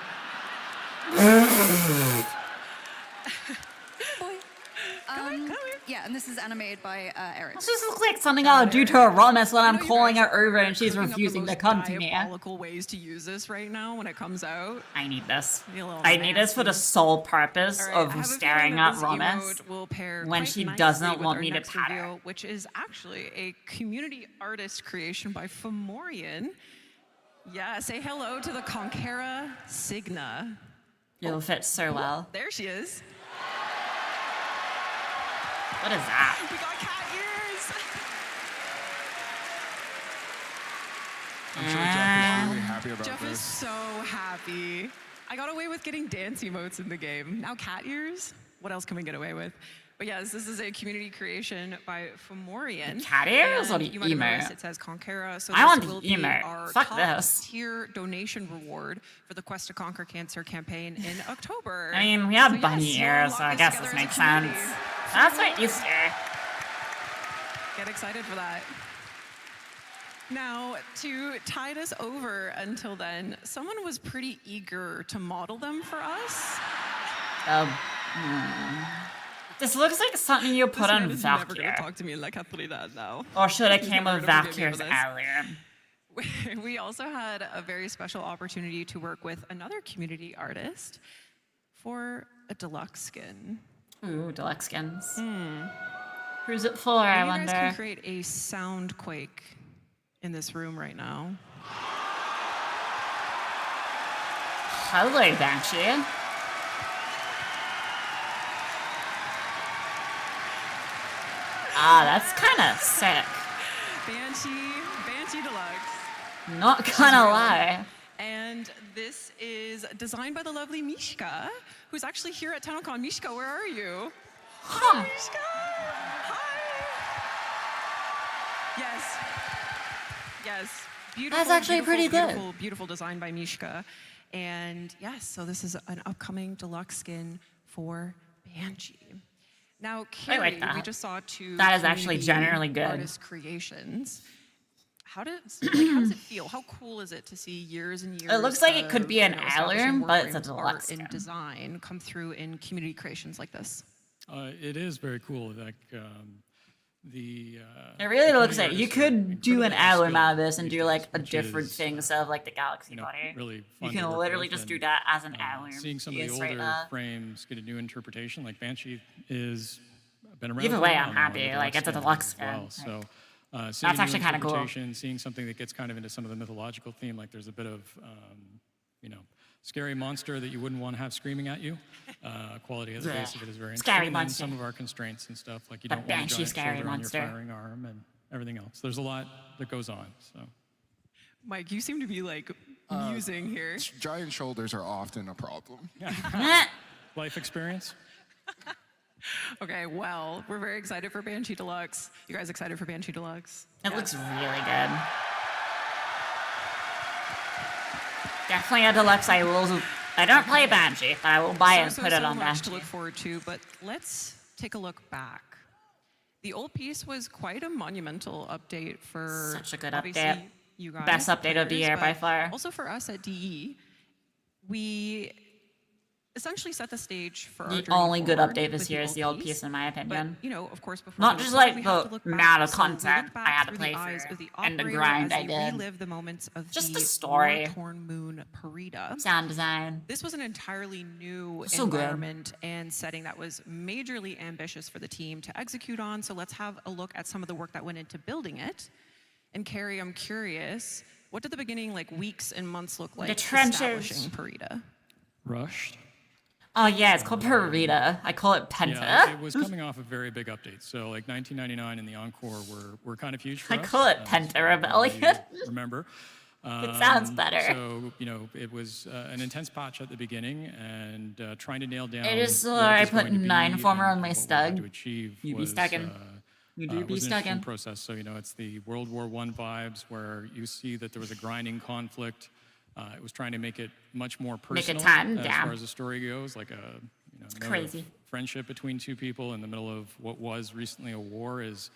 Yeah, and this is animated by Eric. This just looks like something I'll do to a Romus when I'm calling her over and she's Coming up refusing with to the come most to me. diabolical ways to use this right now when it comes out. I need this. Be a little I need this for the nasty. sole purpose All right, I have of a feeling staring that at this Romus emote will pair when quite she nicely doesn't with want our me to next pat her. reveal, which is actually a community artist creation by Fomorian. Yeah, say hello to the Conquera Signa. You'll fit so well. There she is. What is that? We got cat ears. I'm sure Jeff is really happy about Jeff is this. so happy. I got away with getting dance emotes in the game. Now cat ears? What else can we get away with? But yes, this is a community creation by Fomorian. Cat ears or And the you might have noticed emote? it says Conquera, so I this want the will be emote. our Fuck top this. tier donation reward for the Quest to Conquer Cancer campaign in October. I mean, we have So bunny yes, ears, we'll so I lock guess together this as a makes community. sense. That's for Easter. Get excited for that. Now, to tide us over until then, someone was pretty eager to model them for us. This looks like something you put This on man is never going to Valkyr. talk to me like Catherine now. Or should it He's came never with gonna forgive me Valkyr's for this. heirloom? We also had a very special opportunity to work with another community artist for a deluxe skin. Ooh, deluxe skins. Who's it for, I You wonder? guys can create a sound quake in this room right now. Hello, Banshee. Ah, that's kind of sick. Banshee Deluxe. Not gonna lie. And this is designed by the lovely Mishka, who's actually here at Tennocon. Mishka, where are you? Hi, Mishka. Hi. Yes. Yes. Beautiful. That's actually beautiful, pretty good. beautiful, Beautiful design by Mishka. And yes, so this is an upcoming deluxe skin for Banshee. Now, I like Carrie, that. we just saw two That is actually community generally good. artist creations. How does it feel? How cool is it to see years and years? It looks like it could be an establishing heirloom, but it's a Warframe deluxe art skin. and design come through in community creations like this? It is very cool. Like It really looks like you could do an heirloom out of this and do like a different thing instead of like the galaxy body. really You fun to can work literally with, just and, do that as an heirloom. Seeing some of the Yes, older right now. frames get a new interpretation, like Banshee is been around. Either for a way, while I'm now, happy. the Like, it's a deluxe as well. skin. So, seeing That's a new actually kinda cool. interpretation, seeing something that gets kind of into some of the mythological theme, like there's a bit of, scary monster that you wouldn't want to have screaming at you. Quality at the base of it is very interesting. Scary And then monster. some of our constraints and stuff, like you The don't want a Banshee giant scary shoulder monster. on your firing arm and everything else. There's a lot that goes on. So. Mike, you seem to be like musing here. Giant shoulders are often a problem. Life experience. Okay, well, we're very excited for Banshee Deluxe. You guys excited for Banshee Deluxe? It looks really good. Definitely a deluxe. I don't play Banshee, but I will buy it and put it on much Banshee. to look forward to, but let's take a look back. The old piece was quite a monumental update for Such a good obviously update. you guys, Best update of the players, year by but far. Also for us at DE, we essentially set the stage for our The journey only good forward update this with year is the old piece. piece, in my opinion. But, of course, before Not we just look forward, like we have the to look amount back. of So we content look back I had to through play the eyes through of the and the operator grind as I they did. relive the moments of Just the the story. war-torn moon Parida. Sound design. This was an entirely new So good. environment and setting that was majorly ambitious for the team to execute on. So let's have a look at some of the work that went into building it. And Carrie, I'm curious, what did the beginning weeks and months look like establishing Parida? Rushed. Oh yeah, it's called Parida. I call it Penta. Yeah, it was coming off a very big update. So like 1999 and the Encore were kind of huge for I us. call it Penta Rebellion. Remember? It sounds better. So, it was an intense patch at the beginning and trying to nail down. It is so what it I was put going to be 9 former and on my what we had stug. to achieve You be was, stugging. You do be was an interesting stugging. process. So, it's the World War I vibes where you see that there was a grinding conflict. It was trying to make it much more Make it personal 10, as yeah. far as the story goes, like a It's note of crazy. friendship between two people in the middle of what was recently a war is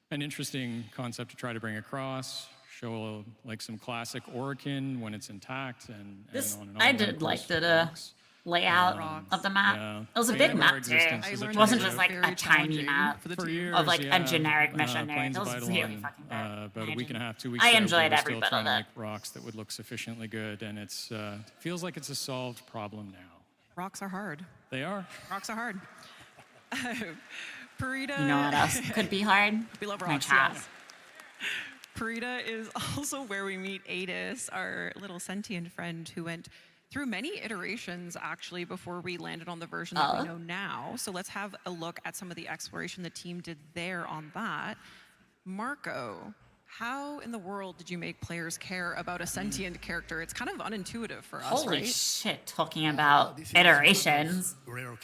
an interesting concept to try to bring across. Show some classic Orokin when it's intact and This on and on. I And did of like course, the rocks. layout of the map. Yeah. It was a Yeah, big our map too. existence as a It wasn't just community. like a tiny map For years, of like yeah, a generic mission. Plains It of was Eidolon, really fucking good. about a week and a half, 2 weeks I ago, enjoyed we were every still bit trying of to it. make rocks that would look sufficiently good, and it's feels like it's a solved problem now. Rocks are hard. They are. Rocks are hard. Parida. You know what else could be hard? We love My rocks. chat. Yes. Parida is also where we meet Adis, our little sentient friend who went through many iterations actually before we landed on the version that we know now. So let's have a look at some of the exploration the team did there on that. Marco, how in the world did you make players care about a sentient character? It's kind of unintuitive for us, Holy right? shit, talking about iterations.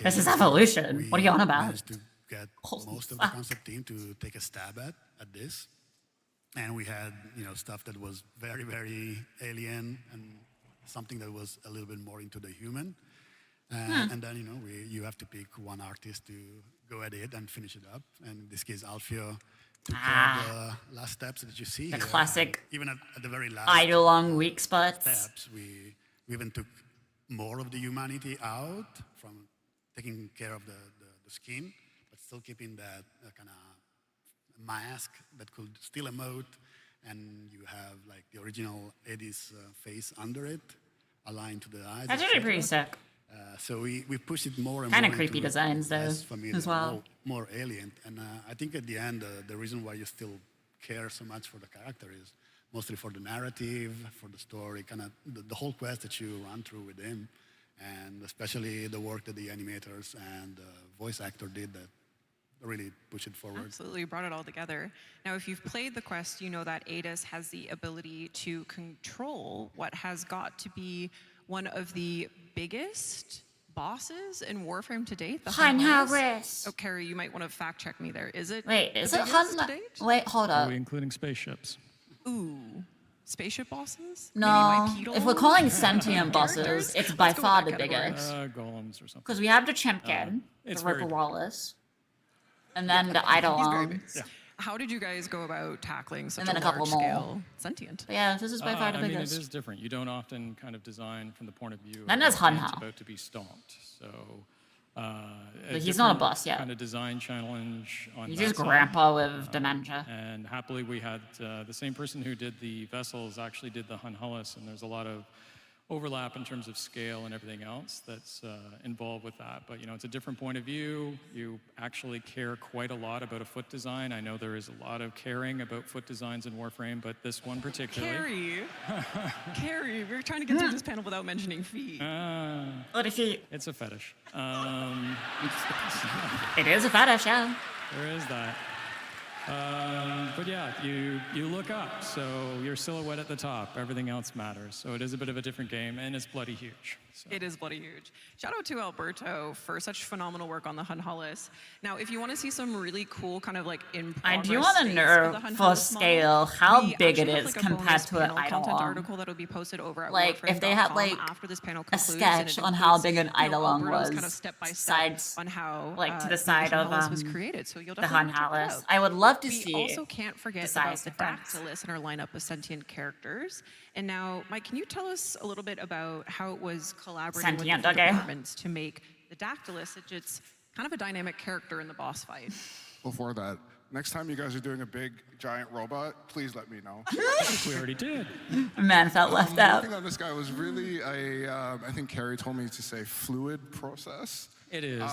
This is evolution. What are you on about? To get Holy most of the fuck. concept team to take a stab at this. And we had, stuff that was very, very alien and something that was a little bit more into the human. And then, you have to pick one artist to go at it and finish it up. And in this case, Alfio took care of the last steps that you see The here. classic Even at the very last Eidolon weak spots. steps, we even took more of the humanity out from taking care of the skin, but still keeping that kind of mask that could still emote, and you have like the original Eddie's face under it, aligned to the eyes. That's actually pretty sick. So we pushed it more and Kinda more creepy into designs, though, less familiar, as well. more alien. And I think at the end, the reason why you still care so much for the character is mostly for the narrative, for the story, kind of the whole quest that you run through with him, and especially the work that the animators and voice actor did that really push it forward. Absolutely, you brought it all together. Now, if you've played the quest, you know that Adis has the ability to control what has got to be one of the biggest bosses in Warframe to date. The Hunharis. Oh, Carrie, you might want to fact check me there. Is it? Wait, the is it biggest to date? Wait, hold Are up. we including spaceships? Ooh, spaceship bosses? No, Maybe if we're calling sentient bosses, Characters? it's by Let's go with far that the category. biggest. Golems or something. Because we have the Chimkin, the it's very River big. Wallace, and then the He's very Eidolon. big. How did you guys go about tackling such And then a a couple more. large-scale sentient? Yeah, this is by far the I mean, biggest. it is different. You don't often kind of design from the point of view Then of there's a giant Hunhao. about to be stomped. So, But he's not a boss yet. Kind of design challenge on He's that just side. grandpa with dementia. And happily, we had the same person who did the vessels actually did the Hunhullis, and there's a lot of overlap in terms of scale and everything else that's involved with that. But it's a different point of view. You actually care quite a lot about a foot design. I know there is a lot of caring about foot designs in Warframe, but this one particularly. Carrie, we're trying to get through this panel without mentioning feet. What if he? It's a fetish. It is a fetish, yeah. There is that. But yeah, you look up, so your silhouette at the top, everything else matters. So it is a bit of a different game, and it's bloody huge. So. It is bloody huge. Shout out to Alberto for such phenomenal work on the Hunhullis. Now, if you want to see some really cool kind of like in I progress do want to states know of the for Hunhullis scale model, how we big it actually have, is like, a compared bonus to an panel content Eidolon. article that'll be posted over at Like, if they had, warframe.com like, after this panel a concludes, and sketch it on how includes, big an Eidolon Alberto's was, kind of step-by-step sides, on how like to the the side of Hunhullis was created. So you'll the definitely check it Hunhullis. out. I would love to We see. also can't forget the about size the difference. Dactylus in our lineup of sentient characters. And now, Mike, can you tell us a little bit about how it was collaborating with Sentient, different okay. departments to make the Dactylus? It's kind of a dynamic character in the boss fight. Before that, next time you guys are doing a big, giant robot, please let me know. We already did. Man felt left out. Working on this guy was really I think Carrie told me to say fluid process. It is.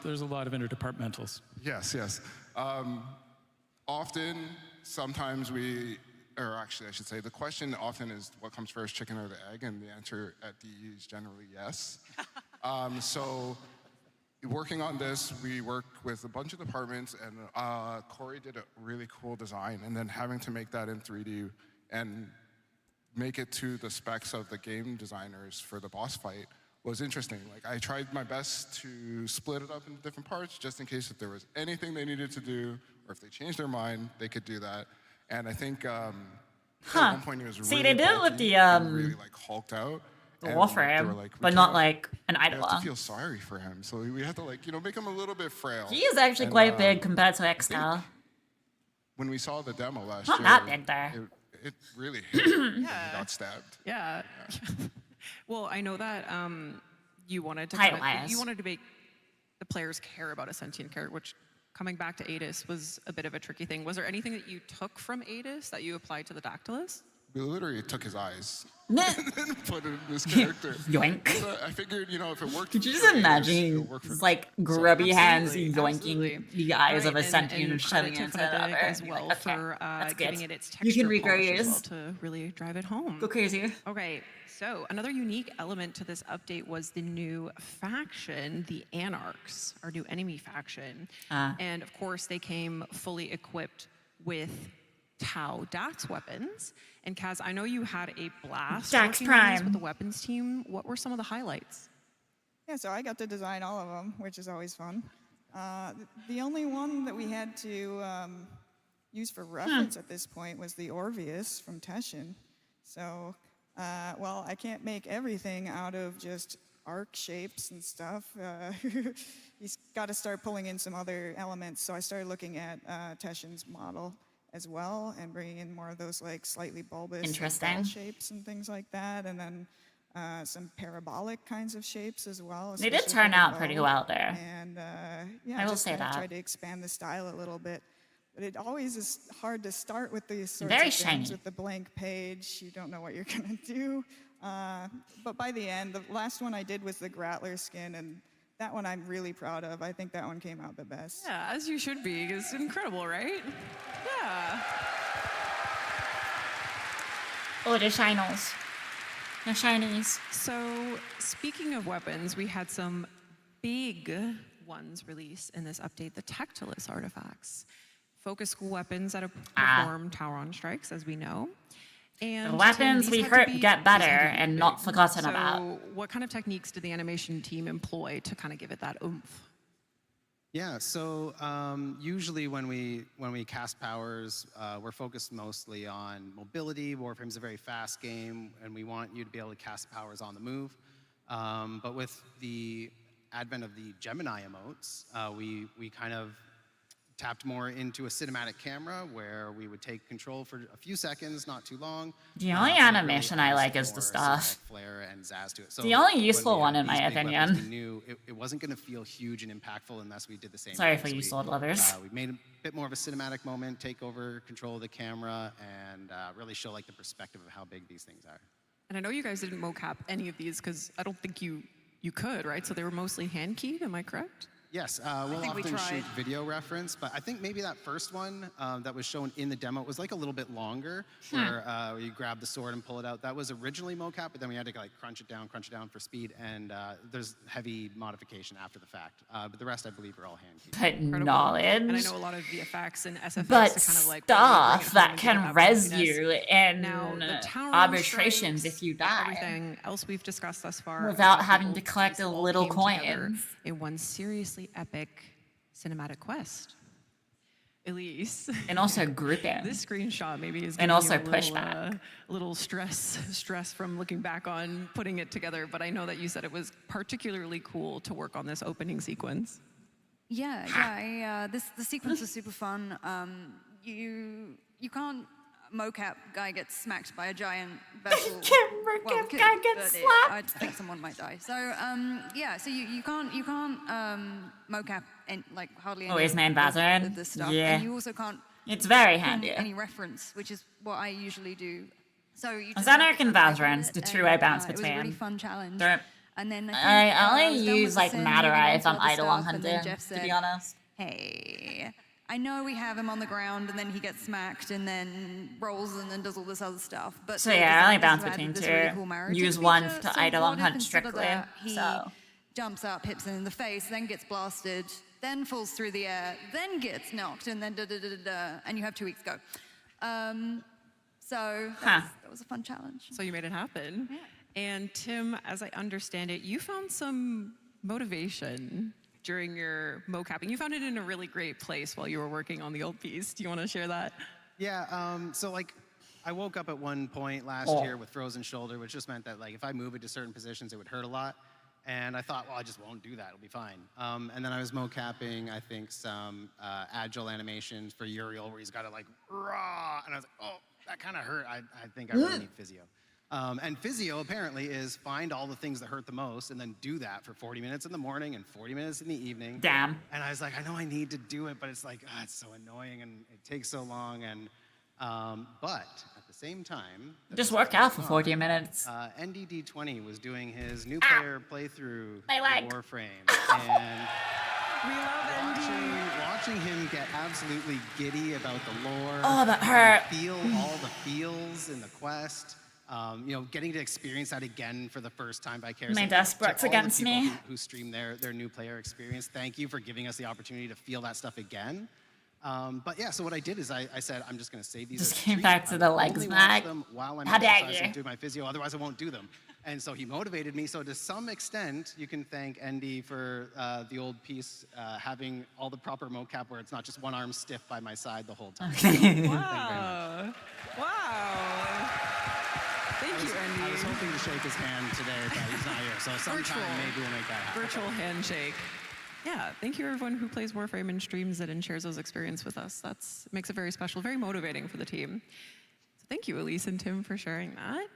There's a lot of interdepartmentals. Yes. Sometimes or actually I should say, the question often is what comes first, chicken or the egg, and the answer at DE is generally yes. So working on this, we worked with a bunch of departments, and Corey did a really cool design, and then having to make that in 3D and make it to the specs of the game designers for the boss fight was interesting. Like, I tried my best to split it up into different parts, just in case if there was anything they needed to do, or if they changed their mind, they could do that. And I think at one point he was See, really they did it with bulky the and really like hulked out. the And they Warframe, were like, we but not can't- like an We have to Eidolon. feel sorry for him, so we had to make him a little bit frail. He is actually And, quite big compared to Extal. When we saw the demo last Not year, that big there. It really hit when he Yeah. got stabbed. Yeah. Well, I know that you wanted to Height-wise. you wanted to make the players care about a sentient character, which coming back to Adis was a bit of a tricky thing. Was there anything that you took from Adis that you applied to the Dactylus? We literally took his eyes Nah. and put it in this character. Yoink. So I figured, if it worked. Could you for just Adis, imagine it'll work for his like grubby hands Absolutely. yoinking the eyes of a Right, sentient and and shoving credit it to into Fnatic another? as You're well like, okay, for that's giving good. it its You can texture polish as rephrase. well to really drive it home. Go crazy. Okay, so another unique element to this update was the new faction, the Anarchs, our new enemy faction. And of course, they came fully equipped with Tau Dax weapons. And Kaz, I know you had a blast Dax working on these Prime. with the weapons team. What were some of the highlights? Yeah, so I got to design all of them, which is always fun. The only one that we had to use for reference at this point was the Orpheus from Tennocon. So, well, I can't make everything out of just arc shapes and stuff. He's got to start pulling in some other elements. So I started looking at Tennocon's model as well and bringing in more of those like slightly bulbous ball shapes and things like that. And then some parabolic kinds of shapes as well. They did especially turn for the out pretty bow. well there. And yeah, I will just say kind of that. tried to expand the style a little bit. But it always is hard to start with these sorts Very of things shiny. with the blank page. You don't know what you're gonna do. But by the end, the last one I did was the Grattler skin, and that one I'm really proud of. I think that one came out the best. Yeah, as you should be. It's incredible, right? Yeah. Oh, the shinals. The shinies. So, speaking of weapons, we had some big ones released in this update, the Tectilus artifacts. Focus school weapons that have performed Tauron strikes, as we know. And The weapons Tim, we these had to get better these had to be and big. not forgotten So about. what kind of techniques did the animation team employ to kind of give it that oomph? Yeah, so usually when we cast powers, we're focused mostly on mobility. Warframe's a very fast game, and we want you to be able to cast powers on the move. But with the advent of the Gemini emotes, we kind of tapped more into a cinematic camera where we would take control for a few seconds, not too long. The only animation I like is the stuff. Flair and zazz to it. So The only when useful we one, had in my these big weapons, opinion. we knew it wasn't going to feel huge and impactful unless we did the same. Sorry thing. for So you we, sword lovers. We made a bit more of a cinematic moment, take over control of the camera, and really show like the perspective of how big these things are. And I know you guys didn't mocap any of these because I don't think you could, right? So they were mostly hand keyed, am I correct? Yes, we'll think we often tried. shoot video reference, but I think maybe that first one that was shown in the demo was like a little bit longer, where you grab the sword and pull it out. That was originally mocap, but then we had to like crunch it down for speed, and there's heavy modification after the fact. But the rest, I believe, are all hand keyed. But knowledge. And I know a lot of VFX and SFX But are kind of like stuff that bring it can home and res get that you happiness. in Now, the Tauron arbitrations strikes, if you die. Everything else we've discussed thus far Without about having the to collect pieces a all little came together coins. in one seriously epic cinematic quest. Elise. And also grouping. This screenshot maybe is And giving also you a little, pushback. little stress from looking back on putting it together, but I know that you said it was particularly cool to work on this opening sequence. Yeah. The sequence was super fun. You can't mocap guy gets smacked by a giant vessel. Mocap guy gets slapped. I think someone might die. So yeah, so you can't mocap like hardly any Oh, his name Bazarin? of this stuff. Yeah. And you also can't. It's very put in handy. Any reference, which is what I usually do. So you just Xanark and have to Valorant's it, the two and, I bounce It was a really between. fun challenge. They're- And then I was only done with use the like sim, Matarai moved if on I'm to other idle stuff, and then hunting, Jeff to be said, honest. Hey, I know we have him on the ground, and then he gets smacked, and then rolls, and then does all this other stuff. But So the yeah, I only designers bounce have added between this really two. cool maritime Use one feature, to so idle what and if hunt instead of strictly. that, he So jumps up, hits him in the face, then gets blasted, then falls through the air, then gets knocked, and then and you have 2 weeks to go. So that was a fun challenge. So you made it happen. Yeah. And Tim, as I understand it, you found some motivation during your mocapping. You found it in a really great place while you were working on the old piece. Do you want to share that? Yeah, so like I woke up at one point last year with frozen shoulder, which just meant that like if I move it to certain positions, it would hurt a lot. And I thought, well, I just won't do that. It'll be fine. And then I was mocapping, I think, some agile animations for Uriel where he's got to like, raw. And I was like, oh, that kind of hurt. I think I really need physio. And physio apparently is find all the things that hurt the most and then do that for 40 minutes in the morning and 40 minutes in the evening. Damn. And I was like, I know I need to do it, but it's like, it's so annoying and it takes so long. And but at the same time, just work out for 40 minutes. NDD20 was doing his new player playthrough My leg. of Warframe, and watching him get absolutely giddy about the lore. Oh, that hurt. Feel all the feels in the quest. You know, getting to experience that again for the first time vicariously. My desk works To all the against people me. Who stream their new player experience. Thank you for giving us the opportunity to feel that stuff again. But yeah, so what I did is I said, I'm just going to save these. Just as a came treat. back to I the will legs only watch back. them while I'm How dare exercising you. doing my physio, otherwise I won't do them. And so he motivated me. So to some extent, you can thank Andy for the old piece having all the proper mocap where it's not just one arm stiff by my side the whole time. Thank you very much. Wow. Wow. Thank you, Andy. I was hoping to shake his hand today, but he's not here. So sometime maybe we'll make that happen. Virtual handshake. Yeah, thank you everyone who plays Warframe and streams it and shares those experiences with us. That's makes it very special, very motivating for the team. So thank you, Elise and Tim, for sharing that.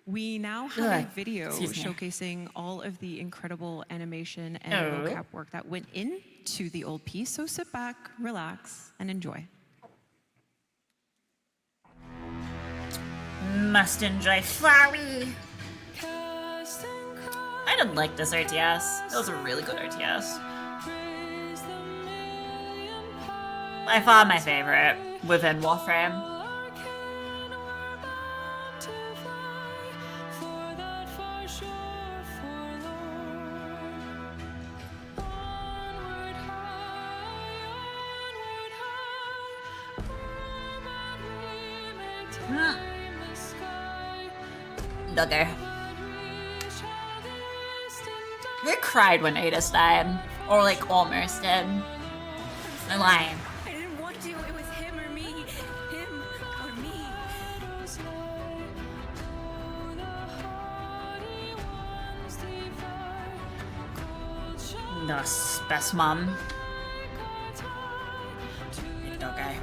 We now have a video showcasing all of the incredible animation and mocap work that went into the old piece. So sit back, relax, and enjoy. Must enjoy Flowey. I didn't like this RTS. It was a really good RTS. By far my favorite within Warframe. Okay. I cried when Adis died. Or like almost did. I'm lying. I didn't want to. It was him or me. Him or me. The best mom. Okay.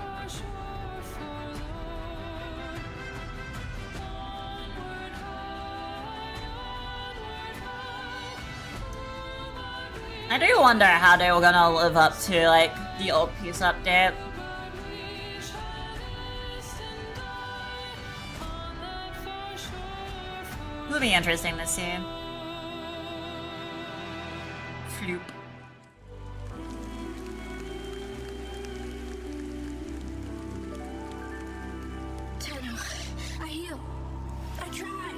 I do wonder how they were gonna live up to like the old piece update. It'll be interesting to see. Floop. Tenno, I heal. I try.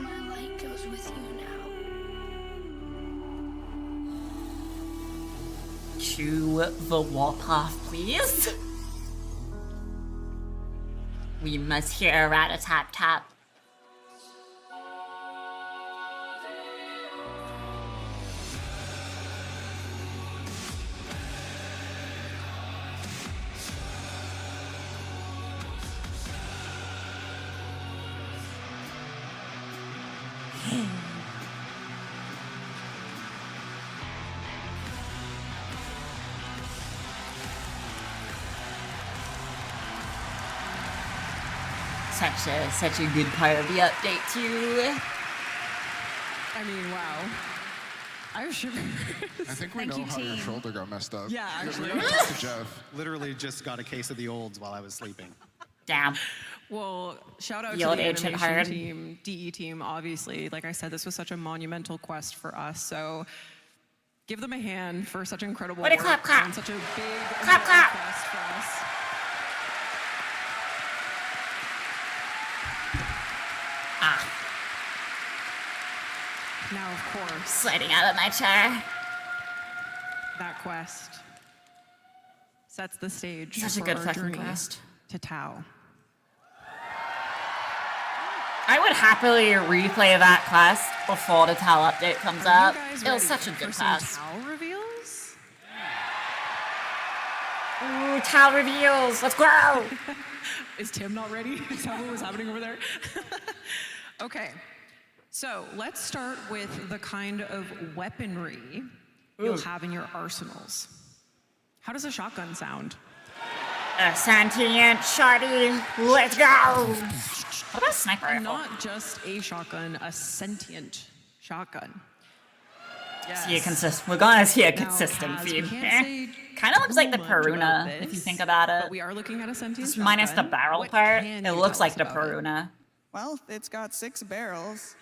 My light goes with you now. To the warpath, please. We must hear a rat-a-tap-tap. Such a good part of the update too. I mean, wow. I'm sure. I think we know how your shoulder got messed up. Yeah, actually. We talked to Jeff. Literally just got a case of the olds while I was sleeping. Damn. Well, shout out The to old the age hit animation hard. team, DE team, obviously. Like I said, this was such a monumental quest for us, so give them a hand for such incredible Way to work clap, clap. on such a big Clap, clap. quest for us. Ah. Now, of course, Sliding out of my chair. that quest sets the stage Such a for good our fucking journey quest. to Tau. I would happily replay that quest before the Tau update comes Are you up. guys It was ready such a for good some quest. Tau reveals? Ooh, Tau reveals. Let's go. Is Tim not ready? Is that what was happening over there? Okay, so let's start with the kind of weaponry you'll have in your arsenals. How does a shotgun sound? A sentient shotty. Let's go. What about a sniper And rifle? not just a shotgun, a sentient shotgun. See we're gonna see a Now, consistent Kaz, we theme. can't say Kind of looks like the too much about Peruna, if you this, think about it. But we are looking at a sentient Just shotgun. minus the barrel What part, can it you looks tell like us the about it? Peruna. Well, it's got 6 barrels.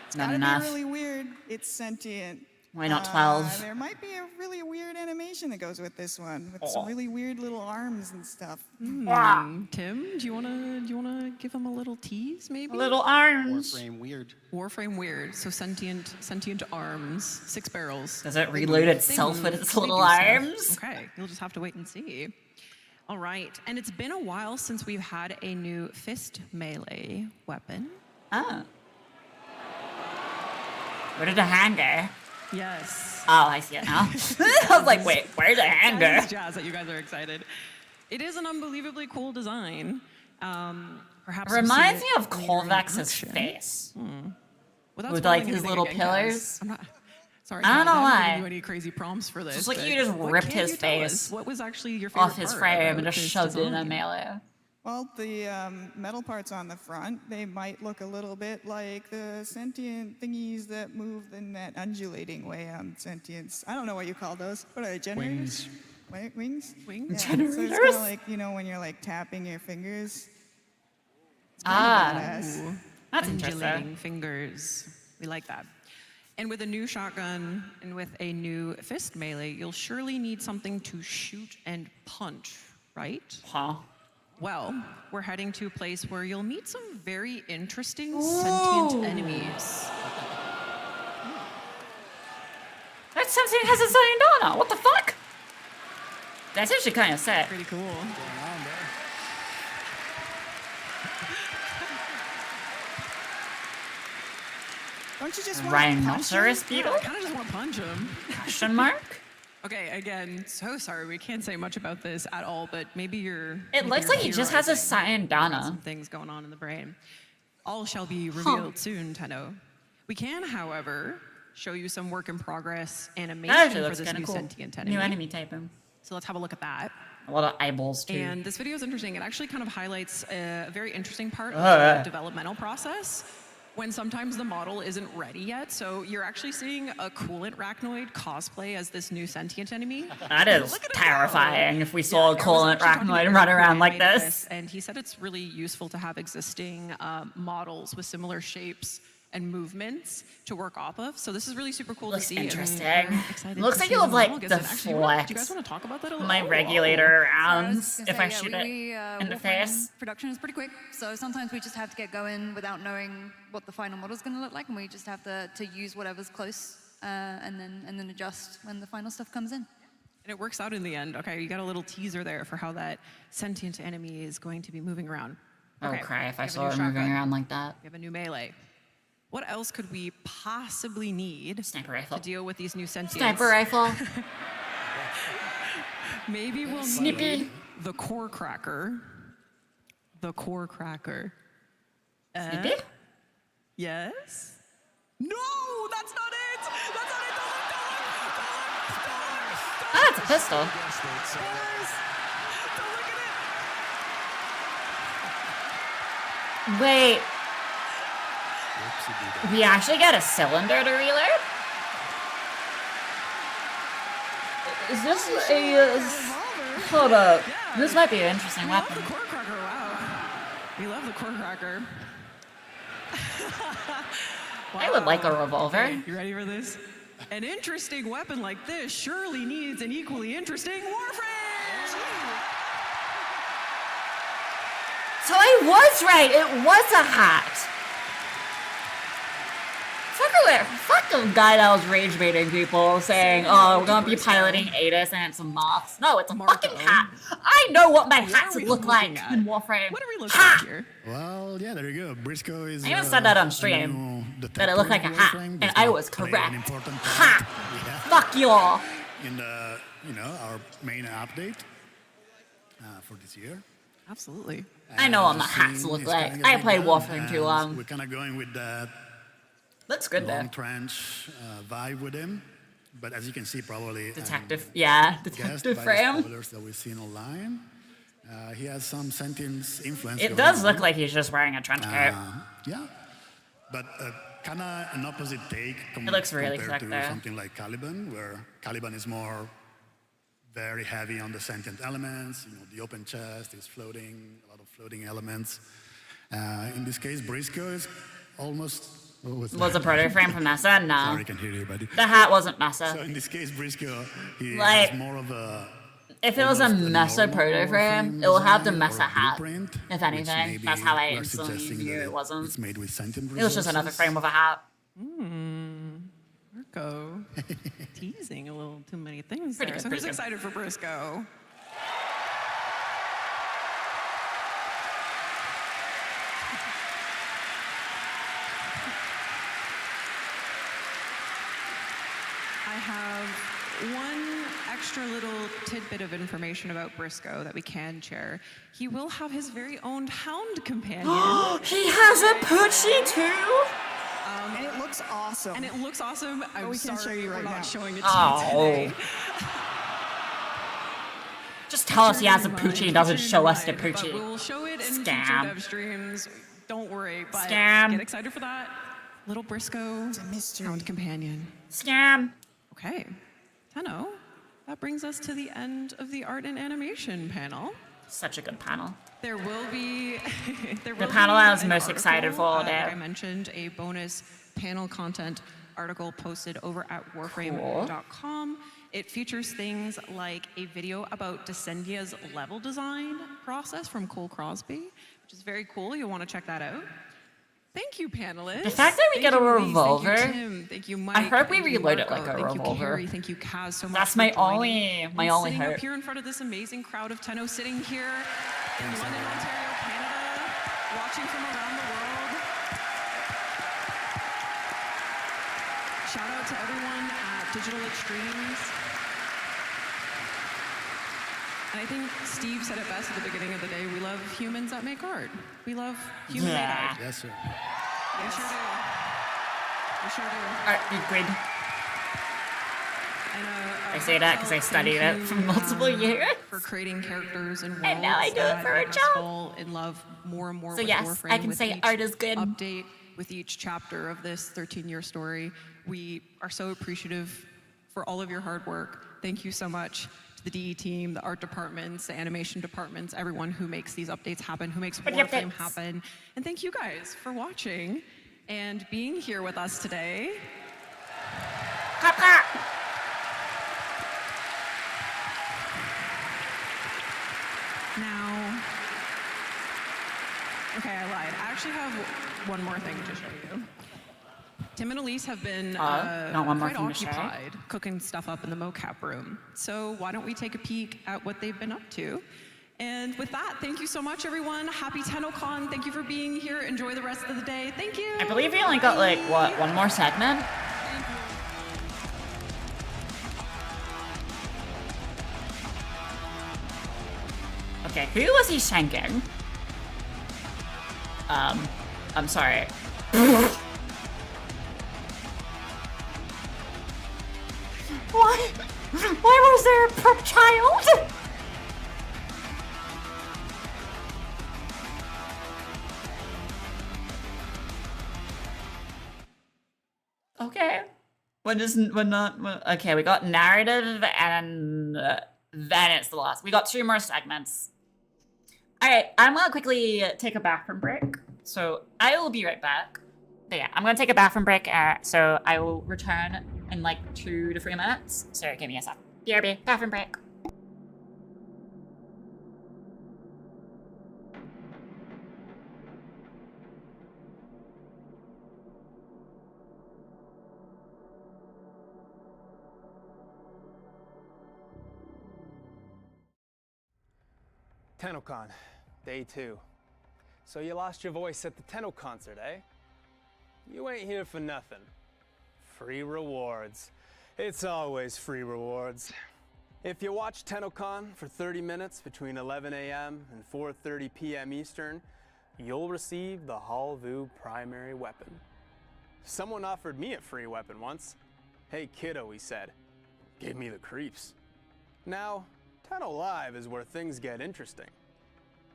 It's Not gotta enough. be really weird. It's sentient. Why not 12? There might be a really weird animation that goes with this one, with some really weird little arms and stuff. Tim, do you wanna give him a little tease, maybe? Little arms. Warframe weird. Warframe weird. So sentient arms, 6 barrels. Does it reload itself with its little do stuff. arms? Okay, you'll just have to wait and see. All right, and it's been a while since we've had a new fist melee weapon. Oh. Where did the hand go? Yes. Oh, I see it now. I was like, wait, where's the hand That go? is jazz that you guys are excited. It is an unbelievably cool design. Perhaps we'll see Reminds me it of later in Korvax's action. face. Without With, spoiling like, his anything little again, guys, pillars. I'm not, sorry, I don't guys, know I'm not giving why. you any crazy prompts for this. Just like but you just what ripped can his you tell us? face What was actually your favorite off his part frame about and just this shoved it in a design? melee. Well, the metal parts on the front, they might look a little bit like the sentient thingies that move in that undulating way on sentience. I don't know what you call those. What are they, generators? Wings? Wings? Yeah, so Generators? it's kind of like, you know, when you're like tapping your fingers. It's kind of badass. Ooh, That's undulating interesting. fingers. We like that. And with a new shotgun and with a new fist melee, you'll surely need something to shoot and punch, right? Huh. Well, we're heading to a place where you'll meet some very interesting sentient enemies. That sentient has a Sayandana. What the fuck? That's actually kind of sick. Pretty cool. Don't you just want Rhinoceros beetle? I kind of just want to punch him. Question mark? Okay, again, so sorry, we can't say much about this at all, but maybe you're. It maybe looks you're like he just has a theorizing. Got Sayandana. Some things going on in the brain. All shall be revealed soon, Tenno. We can, however, show you some work in progress That animation actually for looks this kind new of cool. sentient enemy. New enemy typing. So let's have a look at that. A lot of eyeballs too. And this video is interesting. It actually kind of highlights a very interesting part of yeah. the developmental process when sometimes the model isn't ready yet. So you're actually seeing a coolant arachnoid cosplay as this new sentient enemy. That is terrifying if we saw a I was coolant actually talking to arachnoid Eric run who around like animated this. And he said it's really useful to have existing models with similar shapes and movements to work off of. So this is really super cool Looks to see. and interesting. we're excited Looks to like see it when would the like model gets in. Actually, do deflect you guys want to talk about that a little? my Oh, regulator I was rounds just if gonna I say, shoot it in the Warframe face. Production is pretty quick, so sometimes we just have to get going without knowing what the final model is going to look like, and we just have to use whatever's close and then adjust when the final stuff comes in. And it works out in the end. Okay, you got a little teaser there for how that sentient enemy is going to be moving around. Oh, Okay, cry if we I have a saw new it moving shotgun. around like that. We have a new melee. What else could we possibly need Sniper rifle. to deal with these new sentients? Sniper rifle. Maybe we'll Snippy. need the core cracker. The core cracker. Snippy? Yes? No, that's not it! That's not it! Ah, it's a pistol. Wait. We actually got a cylinder to reload? Is this a... hold up. This might be an interesting weapon. Core cracker, wow. We love the core cracker. I would like a revolver. Okay, you ready for this? An interesting weapon like this surely needs an equally interesting Warframe! So I was right. It was a hat. Fuck the guy that was rage baiting people saying, oh, we're gonna be piloting ATIS and it's a moth. No, it's a fucking hat. I know what my hats look like in Warframe. What are we looking at here? Well, yeah, there you go. Briscoe is. I even said that on stream, that it looked like a hat, and I was correct. Ha! Fuck y'all. In the, our main update for this year. Absolutely. I know what my hats look like. I played Warframe too long. We're kind of going with that. Looks good long though. trench vibe with him, but as you can see, probably Detective, yeah, guessed detective by the frame. spoilers that we've seen online. He has some sentience influence. It going does look on. like he's just wearing a trench coat. Yeah, but kind of an opposite take It looks really compared to sick though. something like Caliban, where Caliban is more very heavy on the sentient elements. The open chest is floating, a lot of floating elements. In this case, Briscoe is almost What Was a proto frame from Nessa? No. Sorry, I can hear you, buddy. The hat wasn't Nessa. So in this case, Briscoe, he Like, has more of a. If it was a Mesa proto frame, it will have the Mesa hat. If anything, maybe that's how I you are instantly suggesting knew that it wasn't. It's made with sentient It was just another resources. frame with a hat. Marco, teasing a little too many things Pretty there. good, So pretty who's good. excited for Briscoe? I have one extra little tidbit of information about Briscoe that we can share. He will have his very own hound companion. He has a Poochie too? And it looks awesome. And it looks awesome. I'm we can't sorry show you we're right not now. showing it to you today. Just tell us he has a Put your Poochie and doesn't name in show us the mind, but Poochie. we will show it in future Scam. dev streams. Don't worry, but Scam. get excited for that. Little Briscoe hound companion. Scam. Okay, Tenno, that brings us to the end of the art and animation panel. Such a good panel. There will be The panel I was an most excited article, for all like day. I mentioned, a bonus panel content article posted over at warframe.com. It features things like a video about Descendia's level design process from Cole Crosby, which is very cool. You'll want to check that out. Thank you, panelists. The fact that we Thank get a you, Elise. revolver, Thank you, Tim. Thank you, Mike. I hope we Thank you, reload it Marco. like a Thank revolver. you, Carrie. Thank you, Kaz, so much That's for my joining. only And hope. sitting up here in front of this amazing crowd of Tenno, sitting here in London, Ontario, Canada, watching from around the world. Shout out to everyone at Digital Extremes. And I think Steve said it best at the beginning of the day. We love humans that make art. We love human-made art. Yes, sir. We sure do. We sure do. Art grid. I say that because I studied it for multiple years. For creating characters and worlds And now I do it for a that make us job. fall in love more and more So with yes, Warframe. I can with say each art is good. Update with each chapter of this 13-year story. We are so appreciative for all of your hard work. Thank you so much to the DE team, the art departments, the animation departments, everyone who makes these updates happen, who makes the Warframe updates? happen. And thank you guys for watching and being here with us today. Clap, clap. Now, okay, I lied. I actually have one more thing to show you. Tim and Elise have been not one more quite thing to show. occupied cooking stuff up in the mocap room. So why don't we take a peek at what they've been up to? And with that, thank you so much, everyone. Happy Tennocon. Thank you for being here. Enjoy the rest of the day. Thank you. I believe we only got like, what, one more segment? Okay, who was he shanking? I'm sorry. Why? Why was there a prep child? Okay. Okay, we got narrative and then it's the last. We got 2 more segments. All right, I'm gonna quickly take a bathroom break. So I will be right back. But yeah, I'm gonna take a bathroom break. So I will return in like 2 to 3 minutes. So give me a sec. BRB, bathroom break. Tennocon, day 2. So you lost your voice at the Tenno concert, eh? You ain't here for nothing. Free rewards. It's always free rewards. If you watch Tennocon for 30 minutes between 11 a.m. and 4:30 p.m. Eastern, you'll receive the Halvu primary weapon. Someone offered me a free weapon once. Hey kiddo, he said. Gave me the creeps. Now, Tenno Live is where things get interesting.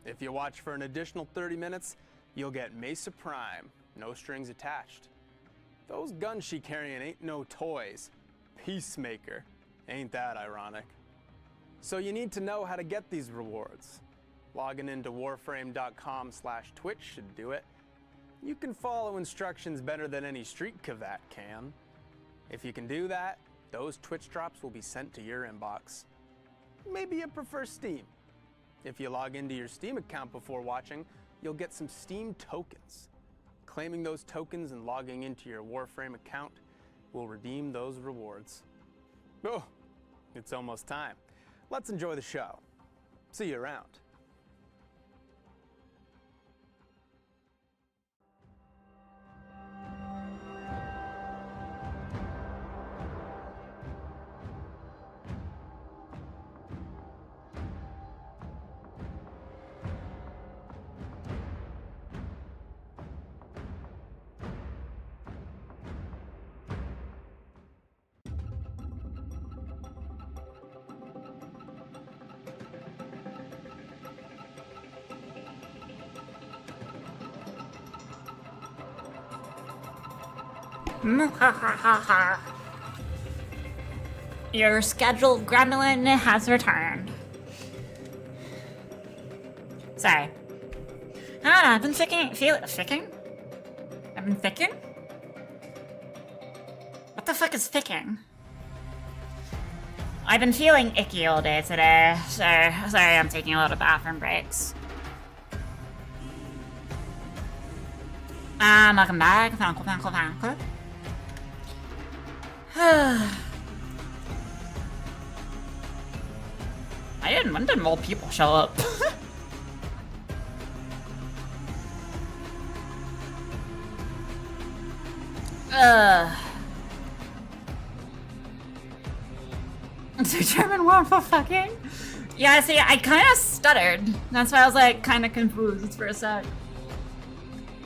If you watch for an additional 30 minutes, you'll get Mesa Prime, no strings attached. Those guns she carrying ain't no toys. Peacemaker. Ain't that ironic? So you need to know how to get these rewards. Logging into warframe.com/Twitch should do it. you can follow instructions better than any street cavat can. If you can do that, those Twitch drops will be sent to your inbox. Maybe you prefer Steam. If you log into your Steam account before watching, you'll get some Steam tokens. Claiming those tokens and logging into your Warframe account will redeem those rewards. Oh, it's almost time. Let's enjoy the show. See you around. Your scheduled gremlin has returned. Sorry. I don't know, I've been ficking? I've been ficking? What the fuck is ficking? I've been feeling icky all day today, so sorry I'm taking a lot of bathroom breaks. Welcome back. Thank you. When did more people show up? Determined one for fucking? Yeah, see, I kind of stuttered. That's why I was like kind of confused for a sec.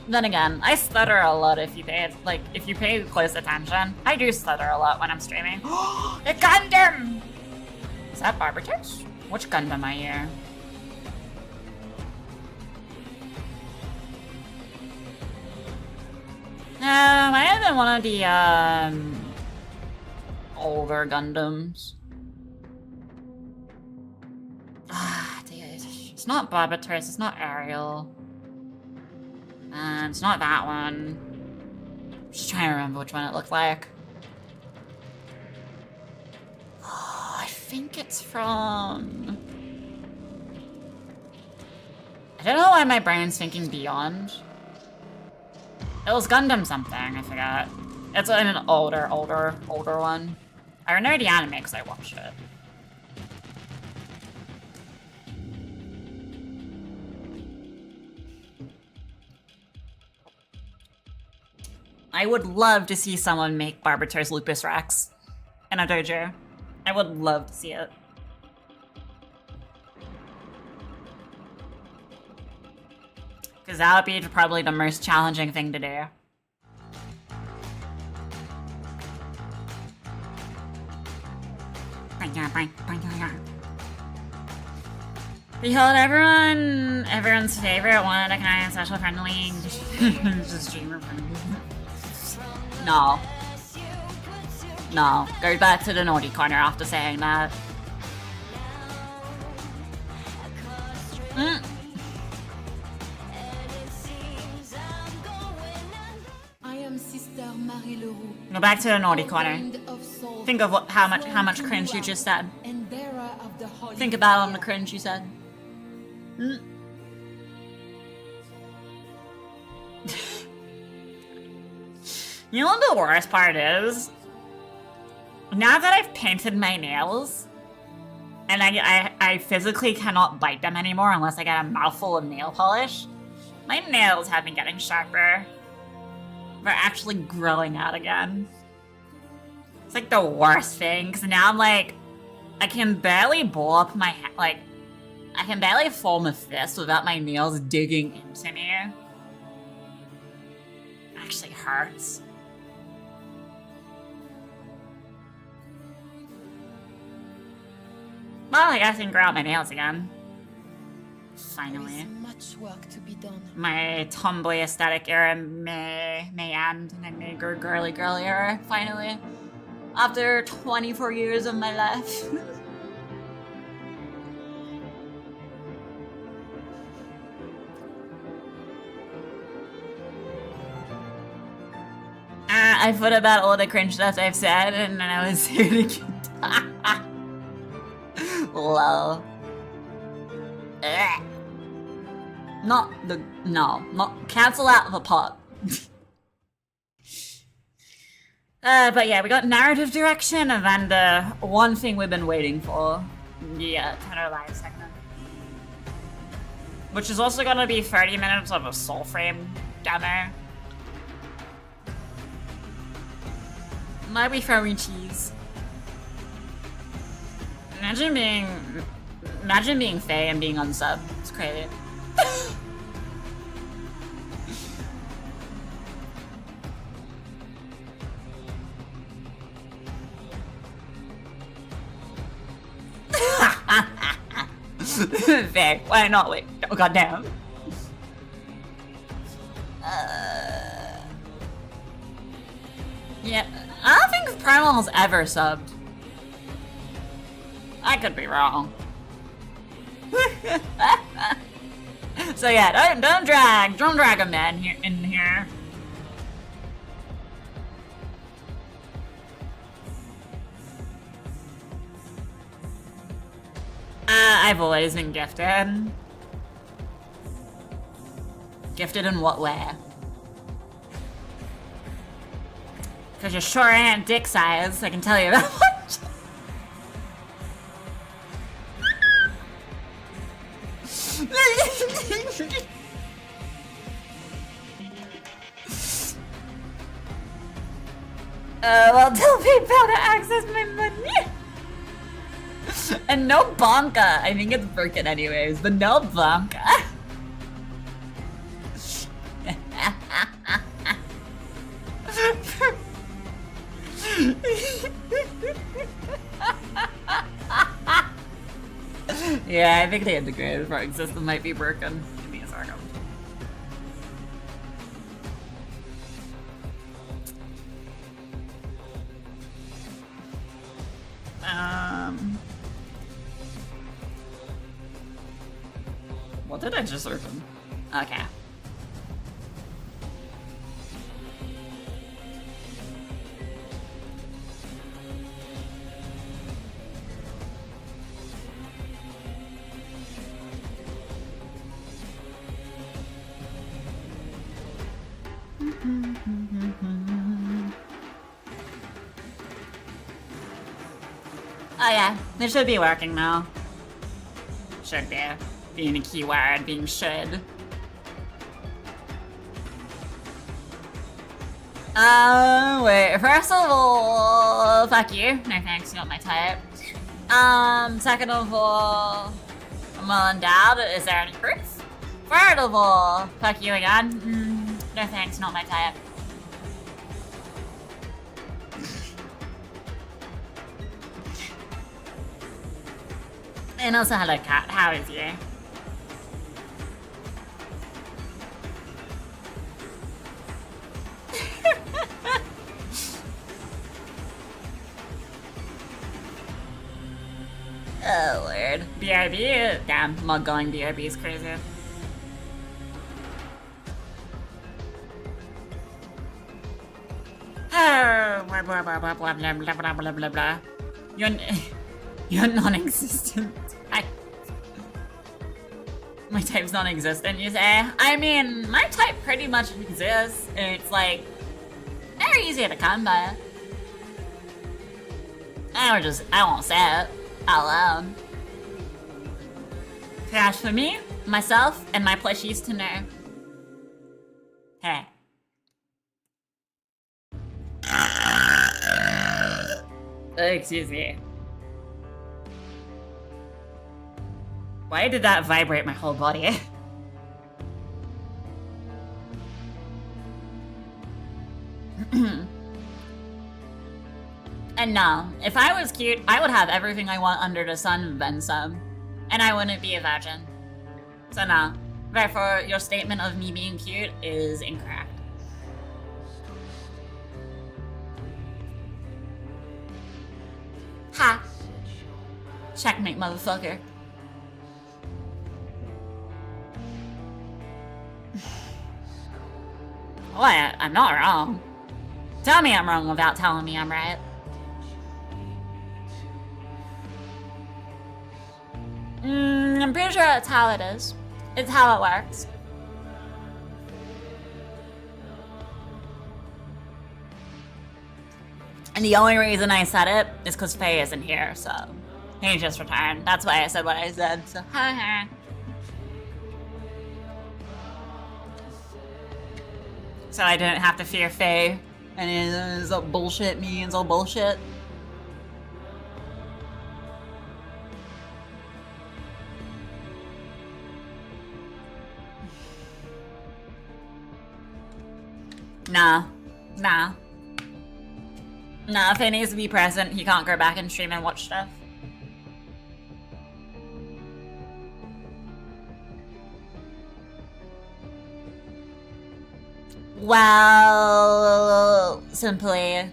Then again, I stutter a lot if you pay close attention. I do stutter a lot when I'm streaming. A Gundam! Is that Barbatos? Which Gundam I hear? Might have been one of the older Gundams. Dude. It's not Barbatos, it's not Ariel. It's not that one. I'm just trying to remember which one it looked like. Oh, I think it's from... I don't know why my brain's thinking Beyond. It was Gundam something, I forgot. It's an older one. I know the anime because I watched it. I would love to see someone make Barbatos Lupus Rex in a dojo. I would love to see it. Because that would be probably the most challenging thing to do. Behold everyone's favorite one of a kind, special friendly, just streamer friendly. No. No. Go back to the naughty corner after saying that. I am Sister Marie Leroux. Go back to the naughty corner. Think of how much cringe you just said. Think about all the cringe you said. You know what the worst part is? Now that I've painted my nails, and I physically cannot bite them anymore unless I get a mouthful of nail polish, my nails have been getting sharper. They're actually growing out again. It's like the worst thing, because now I'm like, I can barely bowl up my I can barely form a fist without my nails digging into me. It actually hurts. Well, I guess I can grow out my nails again. Finally. Much work to be done. My tomboy aesthetic era may end, and I may go girly era, finally. After 24 years of my life. I thought about all the cringe stuff I've said, and then I was here to get... Lol. Ugh. Not the... No. Not... Cancel out the pot. But yeah, we got narrative direction, and then the one thing we've been waiting for. The Tenor Live segment. Which is also gonna be 30 minutes of a Soulframe demo. Might be throwing cheese. Imagine being Faye and being unsub. It's crazy. Faye, why not? Wait, oh goddamn. Yeah, I don't think Primal's ever subbed. I could be wrong. So yeah, don't drag a man here in here. I've always been gifted. Gifted in what way? Because you sure ain't dick size, I can tell you that much. Well, tell people to access my money. And no Bonka. I think it's broken anyways, but no Bonka. Yeah, I think the integrated parking system might be broken. Give me a second. What did I just open? Okay. Oh yeah, this should be working now. Should be. Being a keyword, being should. Wait, first of all, fuck you. No thanks, not my type. Second of all, I'm well endowed. Is there any proof? Third of all, fuck you again. No thanks, not my type. And also, hello cat, how is you? Oh lord. BRB? Damn, mug going BRB is crazy. Oh, blah blah blah blah blah blah blah blah blah blah. You're non-existent. My type's non-existent, you say? I mean, my type pretty much exists. It's like very easy to come by. I won't say it out loud. Crash for me, myself, and my plushies to know. Hey. Excuse me. Why did that vibrate my whole body? And no, if I was cute, I would have everything I want under the sun, then some. And I wouldn't be a virgin. So no. Therefore, your statement of me being cute is incorrect. Ha! Checkmate, motherfucker. Oh, I'm not wrong. Tell me I'm wrong without telling me I'm right. I'm pretty sure that's how it is. It's how it works. And the only reason I said it is because Faye isn't here, so he just returned. That's why I said what I said, so ha. So I didn't have to fear Faye and his bullshit means all bullshit. Nah. If he needs to be present, he can't go back and stream and watch stuff. Well, simply,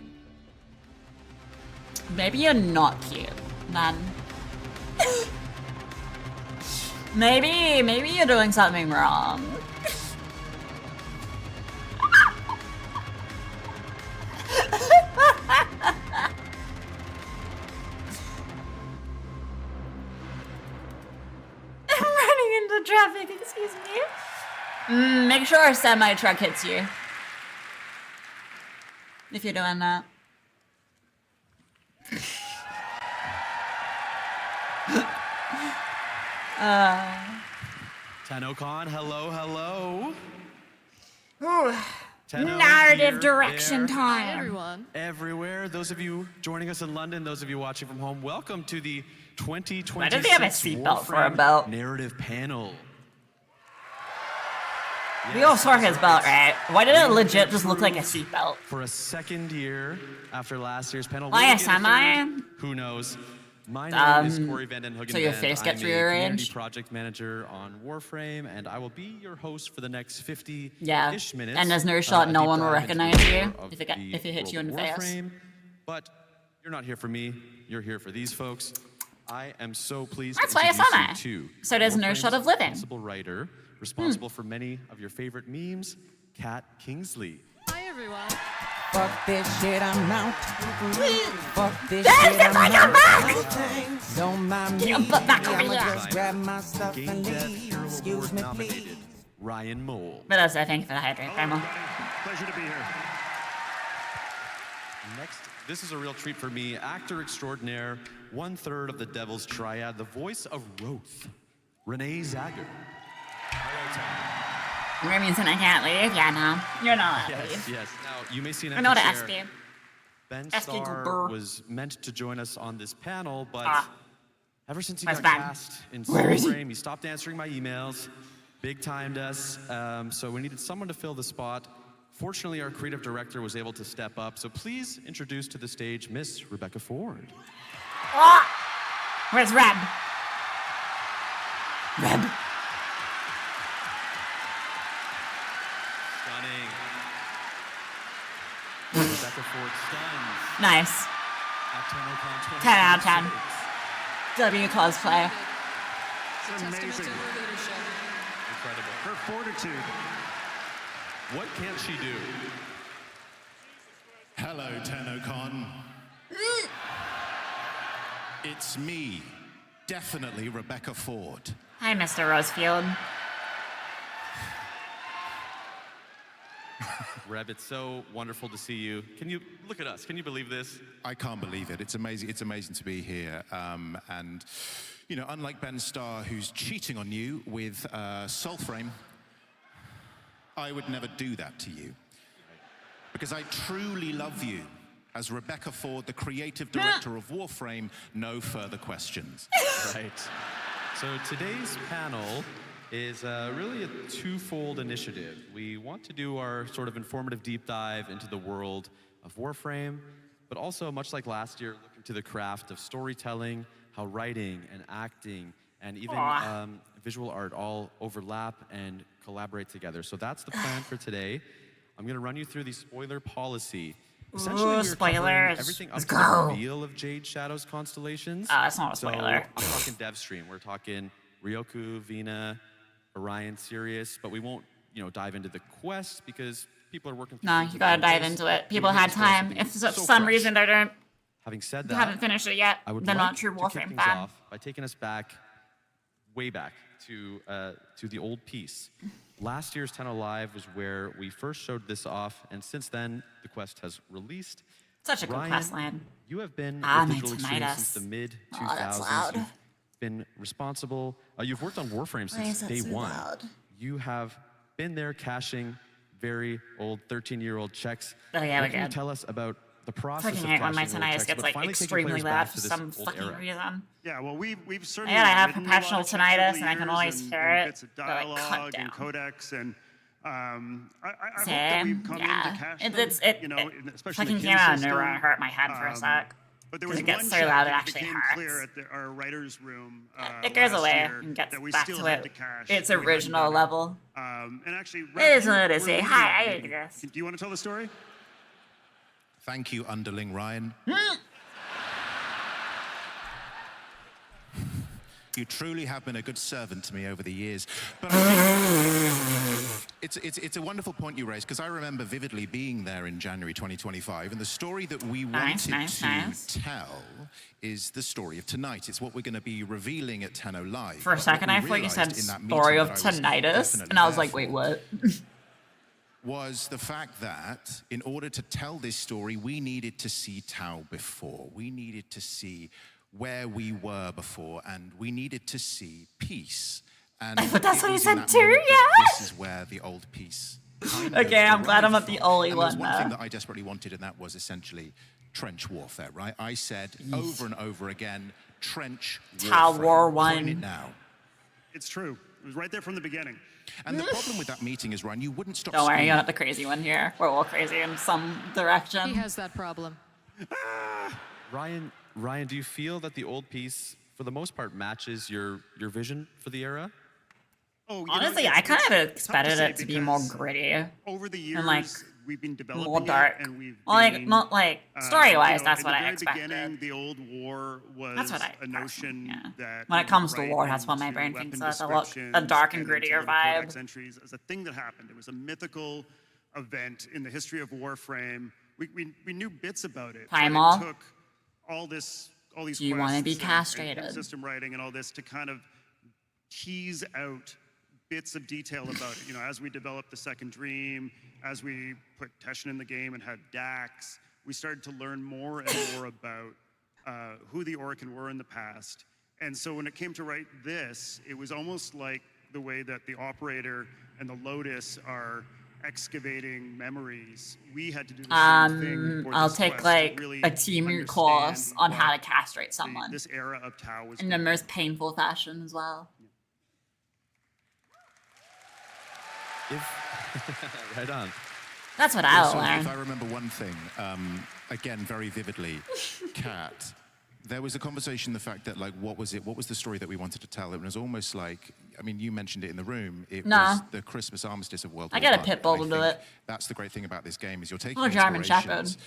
maybe you're not cute, man. maybe you're doing something wrong. I'm running into traffic, excuse me. Make sure a semi-truck hits you. If you're doing that. Tennocon, hello. Ooh. Tenno Narrative here, direction there, time. Everyone. Everywhere. Those of you joining us in London, those of you watching from home, welcome to the 2026 Why does he have a seatbelt for a belt? Narrative Panel. We all saw his belt, right? Why did it legit just look like a seatbelt? For a second year after last year's panel. Why will we a get semi? third? Who knows? My name is Corey Vanden Hoogen. So your face gets I'm a rearranged? community project manager on Warframe, and I will be your host for the next 50-ish Yeah. minutes. And there's no shot no deep one will dive into the recognize you lore of if it hits world you in of the face. Warframe. But you're not here for me. You're here for these folks. I am so pleased That's to why I introduce saw you that. to So there's no Warframe's shot of living. responsible writer, responsible for many of your favorite memes, Kat Kingsley. Hi, everyone. Fuck this shit, I'm out. Fuck this Yes, shit, it's like I'm I'm out. back! Don't mind me, Get your butt back over I'ma here. just grab my stuff Game and Dev leave. Hero Excuse Award me, nominated please. Ryan Mole. But also, thank you for the hydrate, Grandma. Pleasure to be here. Next, this is a real treat for me. Actor extraordinaire, 1/3 of the Devil's Triad, the voice of Roth, Renee Zagger. That means that I can't leave? Yeah, no. You're not allowed to leave. Yes. Now, you may see an I know empty the chair. SP. Ben SP Starr Cooper. was meant to join us on this panel, but ever since he That's got bad. cast in Where is he? Warframe, he stopped answering my emails, big-timed us, so we needed someone to fill the spot. Fortunately, our creative director was able to step up, so please introduce to the stage Miss Rebecca Ford. Ah! Where's Reb? Reb. Stunning. Rebecca Ford stuns. Nice. At Tennocon 10 out of 10. 2026. W cosplay. It's amazing. Incredible. Her fortitude. What can't she do? Hello, Tennocon. It's me, definitely Rebecca Ford. Hi, Mr. Rosefield. Reb, it's so wonderful to see you. Can you look at us? Can you believe this? I can't believe it. It's amazing. It's amazing to be here. And, you know, unlike Ben Starr, who's cheating on you with Soulframe, I would never do that to you. Because I truly love you. As Rebecca Ford, the creative director of Warframe, no further questions. Right. So today's panel is really a twofold initiative. We want to do our sort of informative deep dive into the world of Warframe, but also, much like last year, look into the craft of storytelling, how writing and acting and even visual art all overlap and collaborate together. So that's the plan for today. I'm going to run you through the spoiler policy. Essentially, Ooh, we're covering spoilers. everything up Let's to go. the reveal of Jade Shadow's constellations. That's not a spoiler. So I'm talking dev stream. We're talking Ryoku, Vina, Orion, Sirius, but we won't, dive into the quest because People are working through No, things you at gotta dive once. into it. We People hit had this supposed to time. be If for so some fresh. reason they Having said that, haven't finished it yet, I would they're like not a true to kick Warframe things fan. off by taking us back, way back, to the old piece. Last year's Tenno Live was where we first showed this off, and since then, the quest has released. Such a good Ryan, quest line. you have been Ah, with my digital experience since tinnitus. the mid Oh, 2000s. that's loud. You've been responsible. You've worked on Warframe Why is since that day so one. loud? You have been there cashing very old 13-year-old checks. Oh, yeah, what we can you did. tell us about the process fucking of hate when my cashing old tinnitus checks, gets but like finally taking extremely players loud back for to this some old fucking era? reason. Yeah, well, we've certainly Yeah, I have written a lot of perpetual checks over tinnitus the and I can years always and hear it, bits of but, like, cut dialogue down. and codecs, and I hope that Same, we've come yeah. in to cash It you know, especially fucking the came Kin out of system. nowhere and hurt my head for a sec. But there 'Cause was it gets one so check loud it that actually became hurts. clear at our writers' room It goes last away year and gets that we back still to had it. to cash. Its and we hadn't original done it. level. And actually, It Rev, is you what it were is. Say leading hi, that I meeting. guess. Do you want to tell the story? Thank you, underling Ryan. You truly have been a good servant to me over the years. But I think it's a wonderful point you raised, because I remember vividly being there in January 2025, and the story that we wanted to tell is the story of tonight. It's what we're going to be revealing at Tenno Live. For a second, I thought you said story of tinnitus, and I was like, wait, what? Was the fact that in order to tell this story, we needed to see Tau before. We needed to see where we were before, and we needed to see peace. And But that's it what he was in said that too, moment that yeah. This is where the old peace. Okay, I'm glad I'm not the only and one. There's one thing that I desperately wanted, and that was essentially trench warfare, right? I said over and over again, trench Tau warfare. War Coin 1. it now. It's true. It was right there from the beginning. And the problem with that meeting is, Ryan, you wouldn't stop Don't worry, screaming. you're not the crazy one here. We're all crazy in some direction. He has that problem. Ryan, do you feel that the old piece, for the most part, matches your vision for the era? Oh, honestly, I kind of expected it to be more gritty. Over the years, and like we've been developing more dark. it, and we've Well, like been, not like story-wise. you know, That's in what the I very expected. Beginning, the old war was That's what I a notion that When it we comes would to write war, that's what my into brain weapon thinks. That's a dark and descriptions grittier into vibe. codex entries as a thing that happened. It was a mythical event in the history of Warframe. We knew bits about it. but Primal. It took all these Do you want to be quests castrated? and system writing and all this to kind of tease out bits of detail about it. You know, as we developed the Second Dream, as we put Teshin in the game and had Dax, we started to learn more and more about who the Orokin were in the past. And so when it came to write this, it was almost like the way that the Operator and the Lotus are excavating memories. We had to do the same thing for I'll this take quest like to really a team understand course on how to what castrate someone this era of Tau was in the most painful fashion as well. Right on. That's what I'll Also, learn. if I remember one thing, again, very vividly, Kat, there was a conversation, the fact that, like, what was the story that we wanted to tell? It was almost like, I mean, you mentioned it in the room, it was the Christmas armistice of World War I got a I, pit bull and I to do think it. That's the great thing about this game, is you're taking Little German inspirations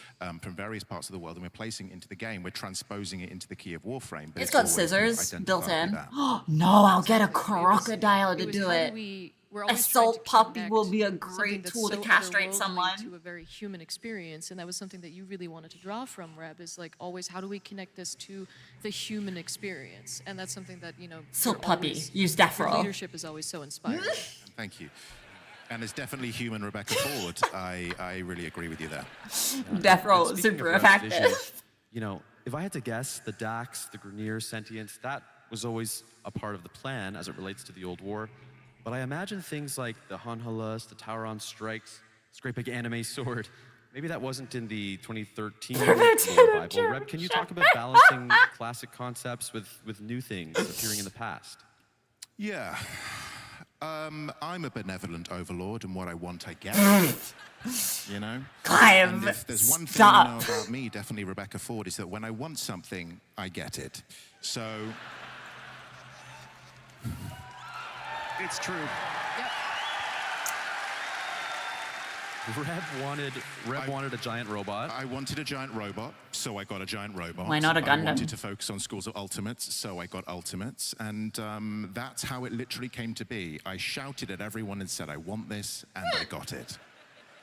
from various parts of the world, and we're placing it into the game, we're transposing it into the key of Warframe. But It's got always been scissors built identified in. with that. No, I'll get a crocodile to It was do how do it. we're A always trying to salt puppy connect will be a something great that's tool to so castrate otherworldly someone. to a very human experience, and that was something that you really wanted to draw from, Reb, is like always how do we connect this to the human experience? And that's something that, you know, Salt you're puppy, always- use your Defro. leadership is always so inspiring. Thank you. And it's definitely human Rebecca Ford. I really agree with you there. Defro And is speaking super of Reb's vision, effective. you know, if I had to guess, the Dax, the Grineer sentience, that was always a part of the plan as it relates to the old war. But I imagine things like the Hanhalas, the Tauron strikes, this great big anime sword. Maybe that wasn't in the 2013 lore Bible. Reb, can you talk about balancing classic concepts with new things appearing in the past? Yeah. I'm a benevolent overlord, and what I want, I get. You know? Clive, and if there's one thing you stop. know about me, definitely Rebecca Ford, is that when I want something, I get it. So... It's true. Reb wanted a giant robot. I wanted a giant robot, so I got a giant robot. Why not a I Gundam? wanted to focus on schools of ultimates, so I got ultimates. And that's how it literally came to be. I shouted at everyone and said, I want this, and I got it.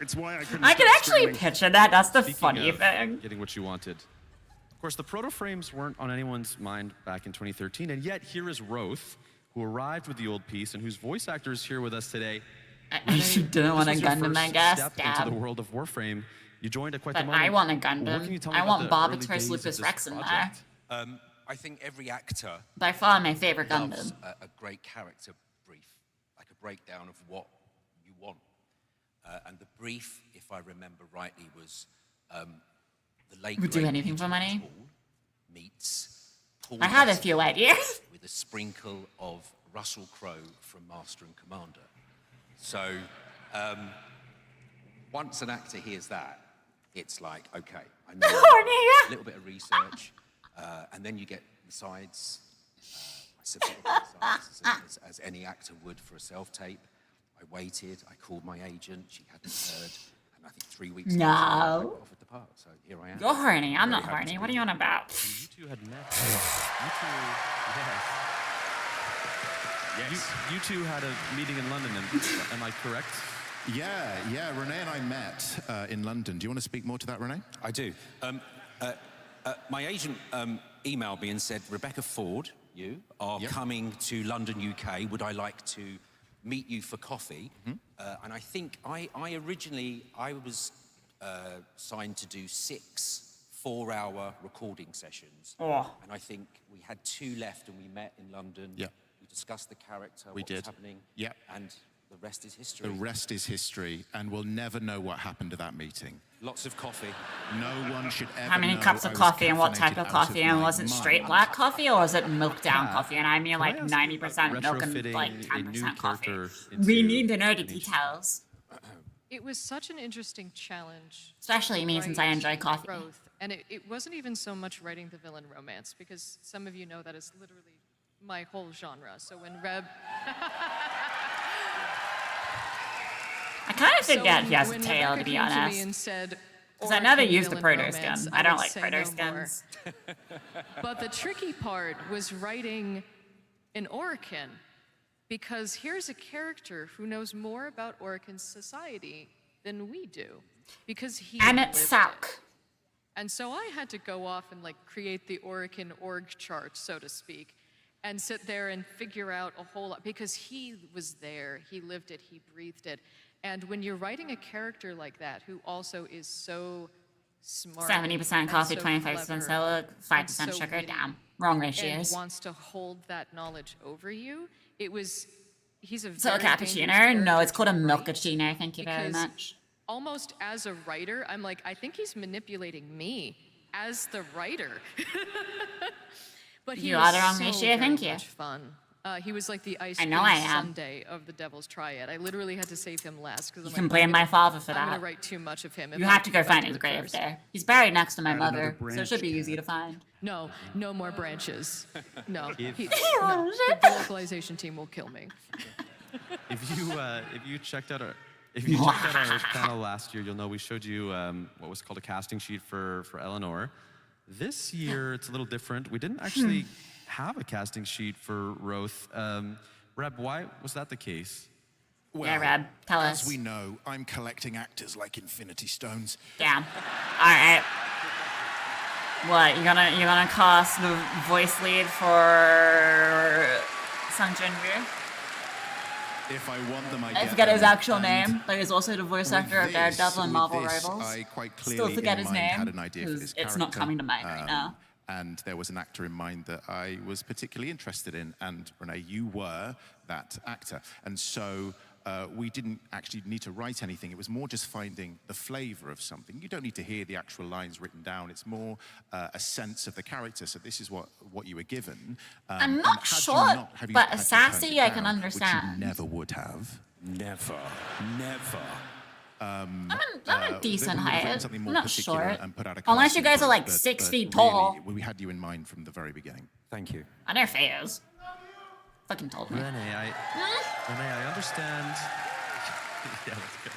It's why I couldn't I can stop actually screaming. picture that. That's the Speaking funny of thing. Getting what you wanted. Of course, the proto-frames weren't on anyone's mind back in 2013, and yet here is Roth, who arrived with the old piece and whose voice actor is here with us today. You didn't want a this was your Gundam, I first guess. step into Damn. the world of Warframe. You joined at quite But the moment. I want a What can you Gundam. tell me I about want the Barbatos early days of Lupus this Rex in there. project? I think every actor By far my favorite loves Gundam. a great character brief, like a breakdown of what you want. And the brief, if I remember rightly, was the late Would do great anything for Peter money. O'Toole meets Paul I had a Dessner few ideas. with a sprinkle of Russell Crowe from Master and Commander. So once an actor hears that, it's like, okay, I know a little bit of research, and then you get the sides. I submitted the sides as any actor would for a self-tape. I waited, I called my agent, she hadn't heard, and I think 3 weeks later, I No. offered the part, so here I am. You're horny. I'm Very not happy horny. to What are be you on here. about? You two had met. You two had a meeting in London, am I correct? Yeah, Renee and I met in London. Do you want to speak more to that, Renee? I do. My agent emailed me and said, Rebecca Ford, you are coming to London, UK. Would I like to meet you for coffee? And I think I originally was signed to do 6 4-hour recording sessions. Oh. And I think we had 2 left and we met in London. Yeah. We discussed the character, We what was did. happening. Yeah. And the rest is history. The rest is history, and we'll never know what happened to that meeting. Lots of coffee. No one should ever How many know cups I of was coffee and what type caffeinated of out coffee? And my was it straight mind. black coffee or was it milk down coffee? And I mean like Can I ask you 90% milk and retrofitting like a new 10% coffee. character We into need to know the details. It was such an interesting challenge. Especially me, to since I write enjoy coffee. Growth. And it wasn't even so much writing the villain romance, because some of you know that is literally my whole genre. So when Reb... I kind of forget when- he has a when tail, Rebecca to be came to me honest. and said, Because I never "Origin used the villain proto romance," skin. I I don't would like say proto no more. skins. But the tricky part was writing an Orokin, because here's a character who knows more about Orokin society than we do, because he And lived it's it. suck. And so I had to go off and like create the Orokin org chart, so to speak, and sit there and figure out a whole lot, because he was there, he lived it, he breathed it. And when you're writing a character like that, who also is so smart, 70% and coffee, so 25% clever, soda, 5% and so sugar. witty, Damn. Wrong and ratios. wants to hold that knowledge over you, he's a So a very dangerous cappuccino? No, it's character called a to write, milkcappuccino. Thank you very because much. almost as a writer, I'm like, I think he's manipulating me as the writer. But he You was are the wrong so ratio, very thank you. much fun. He was like the ice I cream know I am. sundae of the Devil's Triad. I literally had to save him last because You can blame my father for I'm that. gonna write too much of him. if You I have to keep go up find to his the grave curse. there. He's buried next to my Add another mother, so it branch, should be easy to find. No, no more branches. No, If- no. The localization team will kill me. If you checked out our panel last year, you'll know we showed you what was called a casting sheet for Eleanor. This year, it's a little different. We didn't actually have a casting sheet for Roth. Reb, why was that the case? Well, Yeah, Reb, tell as us. we know, I'm collecting actors like Infinity Stones. Damn. All right. What, you're gonna cast the voice lead for Sung Jin-woo? If I want them, I forget his actual name, but he's also the voice actor of Daredevil and Marvel Rivals. I quite clearly Still forget in his mind name, had an idea for 'cause this it's not character, coming to mind right now. And there was an actor in mind that I was particularly interested in, and Renee, you were that actor. And so we didn't actually need to write anything. It was more just finding the flavor of something. You don't need to hear the actual lines written down. It's more a sense of the character. So this is what you were given. I'm and not had you short, not- had you- but had you sassy turned it I can down, understand. Which you never would have. Never. I'm a decent we found height. something I'm more not particular short. and put out a Unless you casting guys are for like it, 6 but feet really, tall. we had you in mind from the very beginning. Thank you. I know Fayos. Fucking told me. Renee, I understand. Yeah, that's good.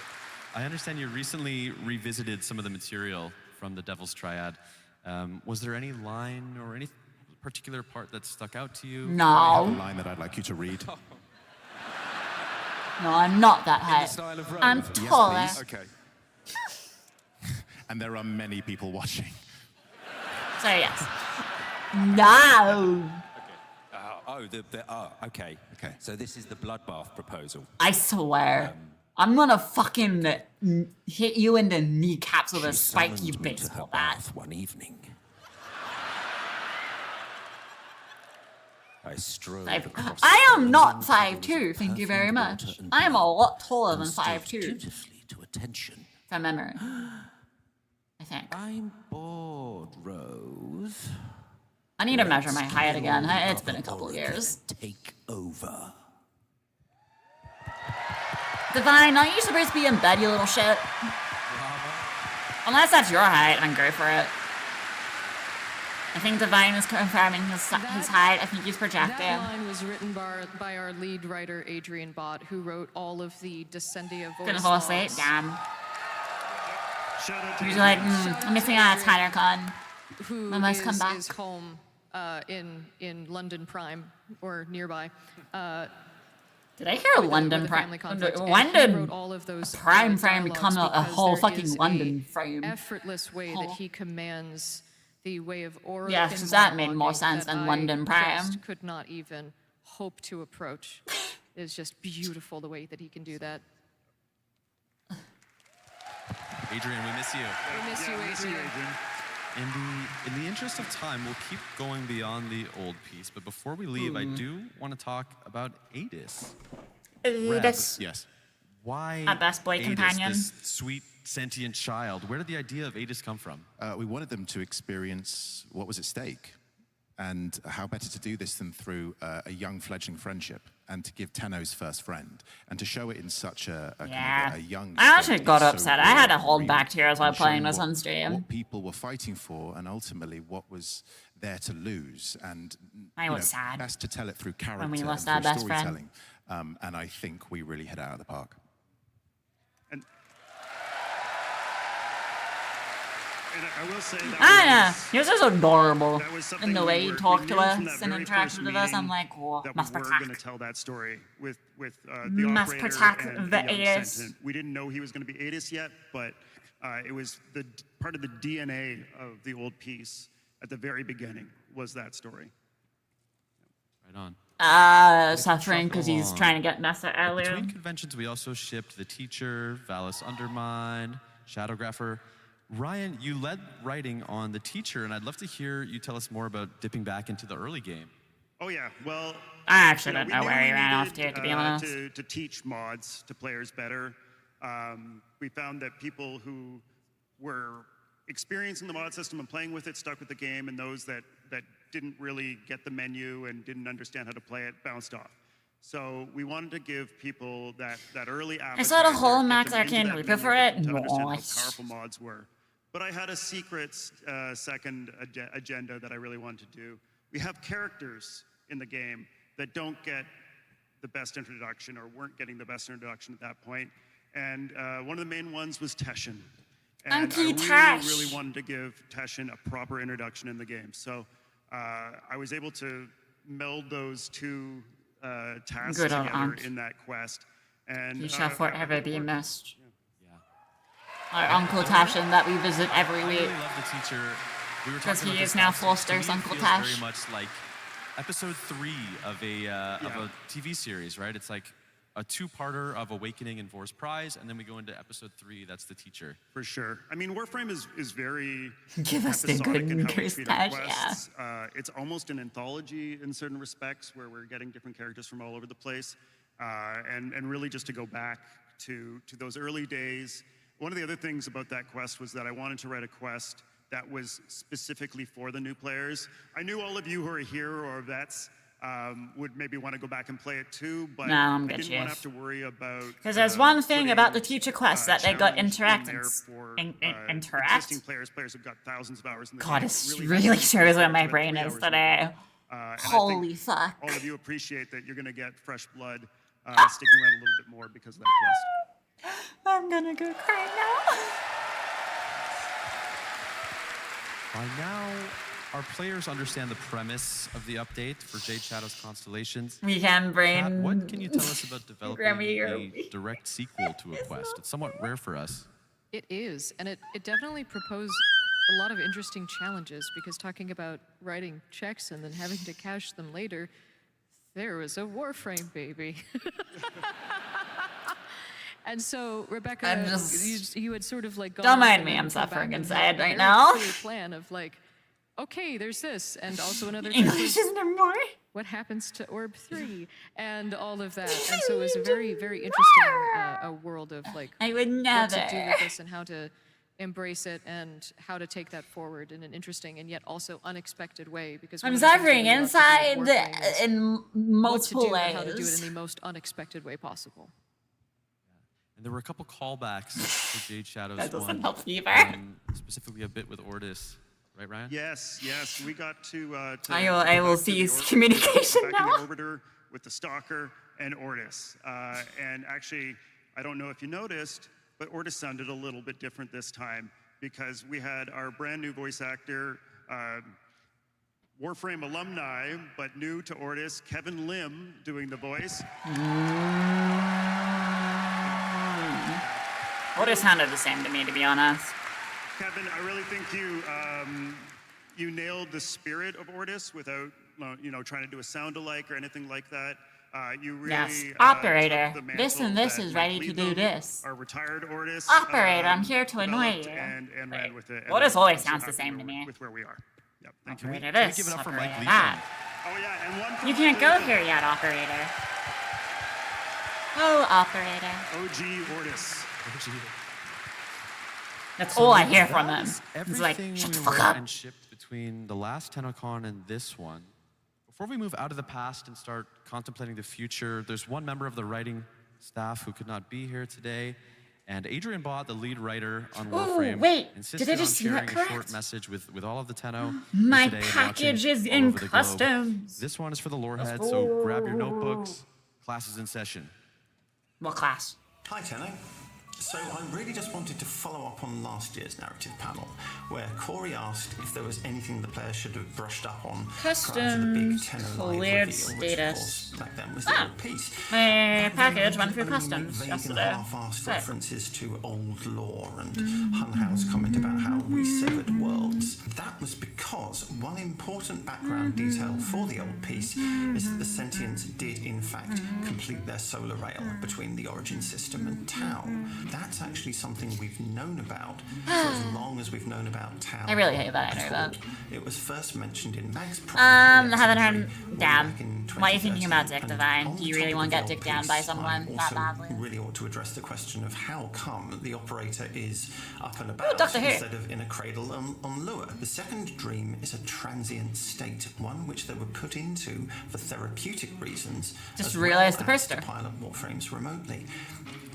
I understand you recently revisited some of the material from the Devil's Triad. Was there any line or any particular part that stuck out to you? No. I have a line that I'd like you to read. No, I'm not that height. style of I'm Roth? taller. Yes, please. Okay. and there are many people watching. So yes. No. Okay. So this is the bloodbath proposal. I swear. I'm gonna fucking hit you in the kneecaps with a spiky baseball bat. One evening. I strode across. I am not 5'2", thank you very much. I am a lot taller than 5'2". Dutifully to attention. From memory. I think. I'm bored, Rose. I need to measure my height again. It's been a couple years. Take over. Divine, aren't you supposed to be in bed, you little shit? Unless that's your height, then go for it. I think Divine is confirming his height. I think he's projecting. That line was written by our lead writer, Adrian Bott, who wrote all of the Descendia voice Gonna fall asleep? logs. Damn. He's like, I'm missing out on Tennocon. Who I must come back. is home in London Prime or nearby. Did I hear London Prime? London Prime frame become a whole fucking London frame? Effortless way that he commands the way of Oric. Yeah, because that made more sense than London Prime. Just could not even hope to approach. It's just beautiful the way that he can do that. Adrian, we miss you. We miss you, Adrian. In the interest of time, we'll keep going beyond the old piece. But before we leave, I do want to talk about Adis. Adis. Yes. Why Our best boy Adis, companion. this sweet, sentient child? Where did the idea of Adis come from? We wanted them to experience what was at stake. And how better to do this than through a young fledgling friendship, and to give Tenno's first friend, and to show it in such a young I actually state, got so upset. I had to real, hold back tears while and playing showing this on stream. What people were fighting for, and ultimately what was there to lose. And I was sad best to tell it through character when we and lost through our best friend. storytelling. And I think we really hit out of the park. And I will say that I know. He was just adorable. that was something In the we way he were- talked we to knew us from that and very interacted first with us. I'm meeting like, whoa, that must we were protect. going to tell that story with the Must operator protect and the young Adis. Sentinel. We didn't know he was going to be Adis yet, but it was part of the DNA of the old piece at the very beginning was that story. Right on. Suffering because he's trying to get Nessa earlier. Between conventions, we also shipped The Teacher, Valis Undermine, Shadowgrapher. Ryan, you led writing on The Teacher, and I'd love to hear you tell us more about dipping back into the early game. Oh yeah, well. I actually don't we know knew where we he ran off needed, to be honest. To teach mods to players better. We found that people who were experiencing the mod system and playing with it stuck with the game, and those that didn't really get the menu and didn't understand how to play it bounced off. So we wanted to give people that early appetite. I saw the whole get Max them into Arcane that Reaper menu, for get it. them to understand how Nice. powerful mods were. But I had a secret second agenda that I really wanted to do. We have characters in the game that don't get the best introduction or weren't getting the best introduction at that point. And one of the main ones was Teshin. And I really wanted to give Teshin a proper introduction in the game. So I was able to meld those two tasks Good old together Unc. in that quest. And He shall forever be missed. Our Uncle Tashin that we visit every I week. really love The Teacher. We were Because talking he about is this now last week. Foster's To me, it Uncle feels Tash. very much like episode 3 of a TV series, right? It's like a two-parter of Awakening and Vor's Prize, and then we go into episode 3. That's The Teacher. For sure. I mean, Warframe is very Give us the episodic good in how we news, treat our Tash, quests. It's almost an anthology in certain respects, where we're getting different characters from all over the place, and really just to go back to those early days. One of the other things about that quest was that I wanted to write a quest that was specifically for the new players. I knew all of you who are here or vets would maybe want to go back and play it too, but Nah, I'm I good, didn't want to Chief. have to worry about. Because there's one thing putting, about the teacher quest that they got challenge in there interact. for, Interact? Existing players have got thousands of hours in the God, game. it Really really helps shows where players my with brain 3 is hours today. and I think Holy fuck. all of you appreciate that you're going to get fresh blood sticking around a little bit more because of that quest. I'm gonna go cry now. By now, our players understand the premise of the update for Jade Shadow's Constellations. We can brain. Pat, what can you tell us about developing Grammy or- a direct sequel to a quest? It's somewhat rare for us. It is, and it definitely proposed a lot of interesting challenges, because talking about writing checks and then having to cash them later, there was a Warframe baby. And so, Rebecca, I'm just- you had sort of like gone Don't off mind and me, then I'm come back suffering and inside had a right very now. clear plan of like, okay, there's this, and also another English isn't anymore. what happens to Orb 3, and all of that. And so it was a very, very interesting a world of like I would what to do never. with this and how to embrace it and how to take that forward in an interesting and yet also unexpected way. Because one I'm of the things suffering that we love to do inside with Warframe is in what to multiple do ways. and how to do it in the most unexpected way possible. And there were a couple callbacks to Jade Shadow's That doesn't one, help either. specifically a bit with Ordis, right, Ryan? Yes, we got to I will cease communication back now. in the Orbiter with the Stalker and Ordis. And actually, I don't know if you noticed, but Ordis sounded a little bit different this time, because we had our brand new voice actor, Warframe alumni, but new to Ordis, Kevin Lim, doing the voice. Ordis sounded the same to me, to be honest. Kevin, I really think you nailed the spirit of Ordis without, trying to do a sound-alike or anything like that. You really Yes. took Operator, the this and mantle this that is Mike ready to do Leatham, this. Our retired Ordis. Operator, I'm here to annoy developed you. And ran with it. and Ordis I'm always so sounds the happy same to me. with where we are. Yep. Operator Can we this, give it up for operator Mike that. Oh yeah, and one. You can't go here yet, operator. Oh, operator. OG Ordis. That's all I hear that from them. was It's like, everything shut the we fuck wrote up. and shipped between the last Tennocon and this one. Before we move out of the past and start contemplating the future, there's one member of the writing staff who could not be here today. And Adrian Bott, the lead writer on Warframe, wait, insisted did I on just see that sharing a short correct? message with all of the Tenno. My today and package watching is all in over the globe. customs. This one is for the lore Let's heads, so grab your go. notebooks. Class is in session. What class? Hi, Tenno. So I really just wanted to follow up on last year's narrative panel, where Corey asked if there was anything the players should have brushed up on prior to the big Customs, Tenno live cleared reveal, which of status. course back then was the old piece. My Back then, package we went could through only customs make vague yesterday. and half-assed Hey. references to old lore and Hunhow's comment about how we severed worlds. That was because one important background detail for the old piece is that the Sentients did in fact complete their solar rail between the origin system and Tau. That's actually something we've known about for as long as we've known about Tau. I really hate that I know that. It was first mentioned in Mag's I haven't heard. Damn. Why are you thinking about Dick Divine? Do you really want to get dicked down by someone that badly? Really ought to address the question of how come the operator is up and about Doctor Who. instead of in a cradle on Lua. The second dream is a transient state, one which they were put into for therapeutic reasons. Just as realised the well as poster. to pilot Warframes remotely.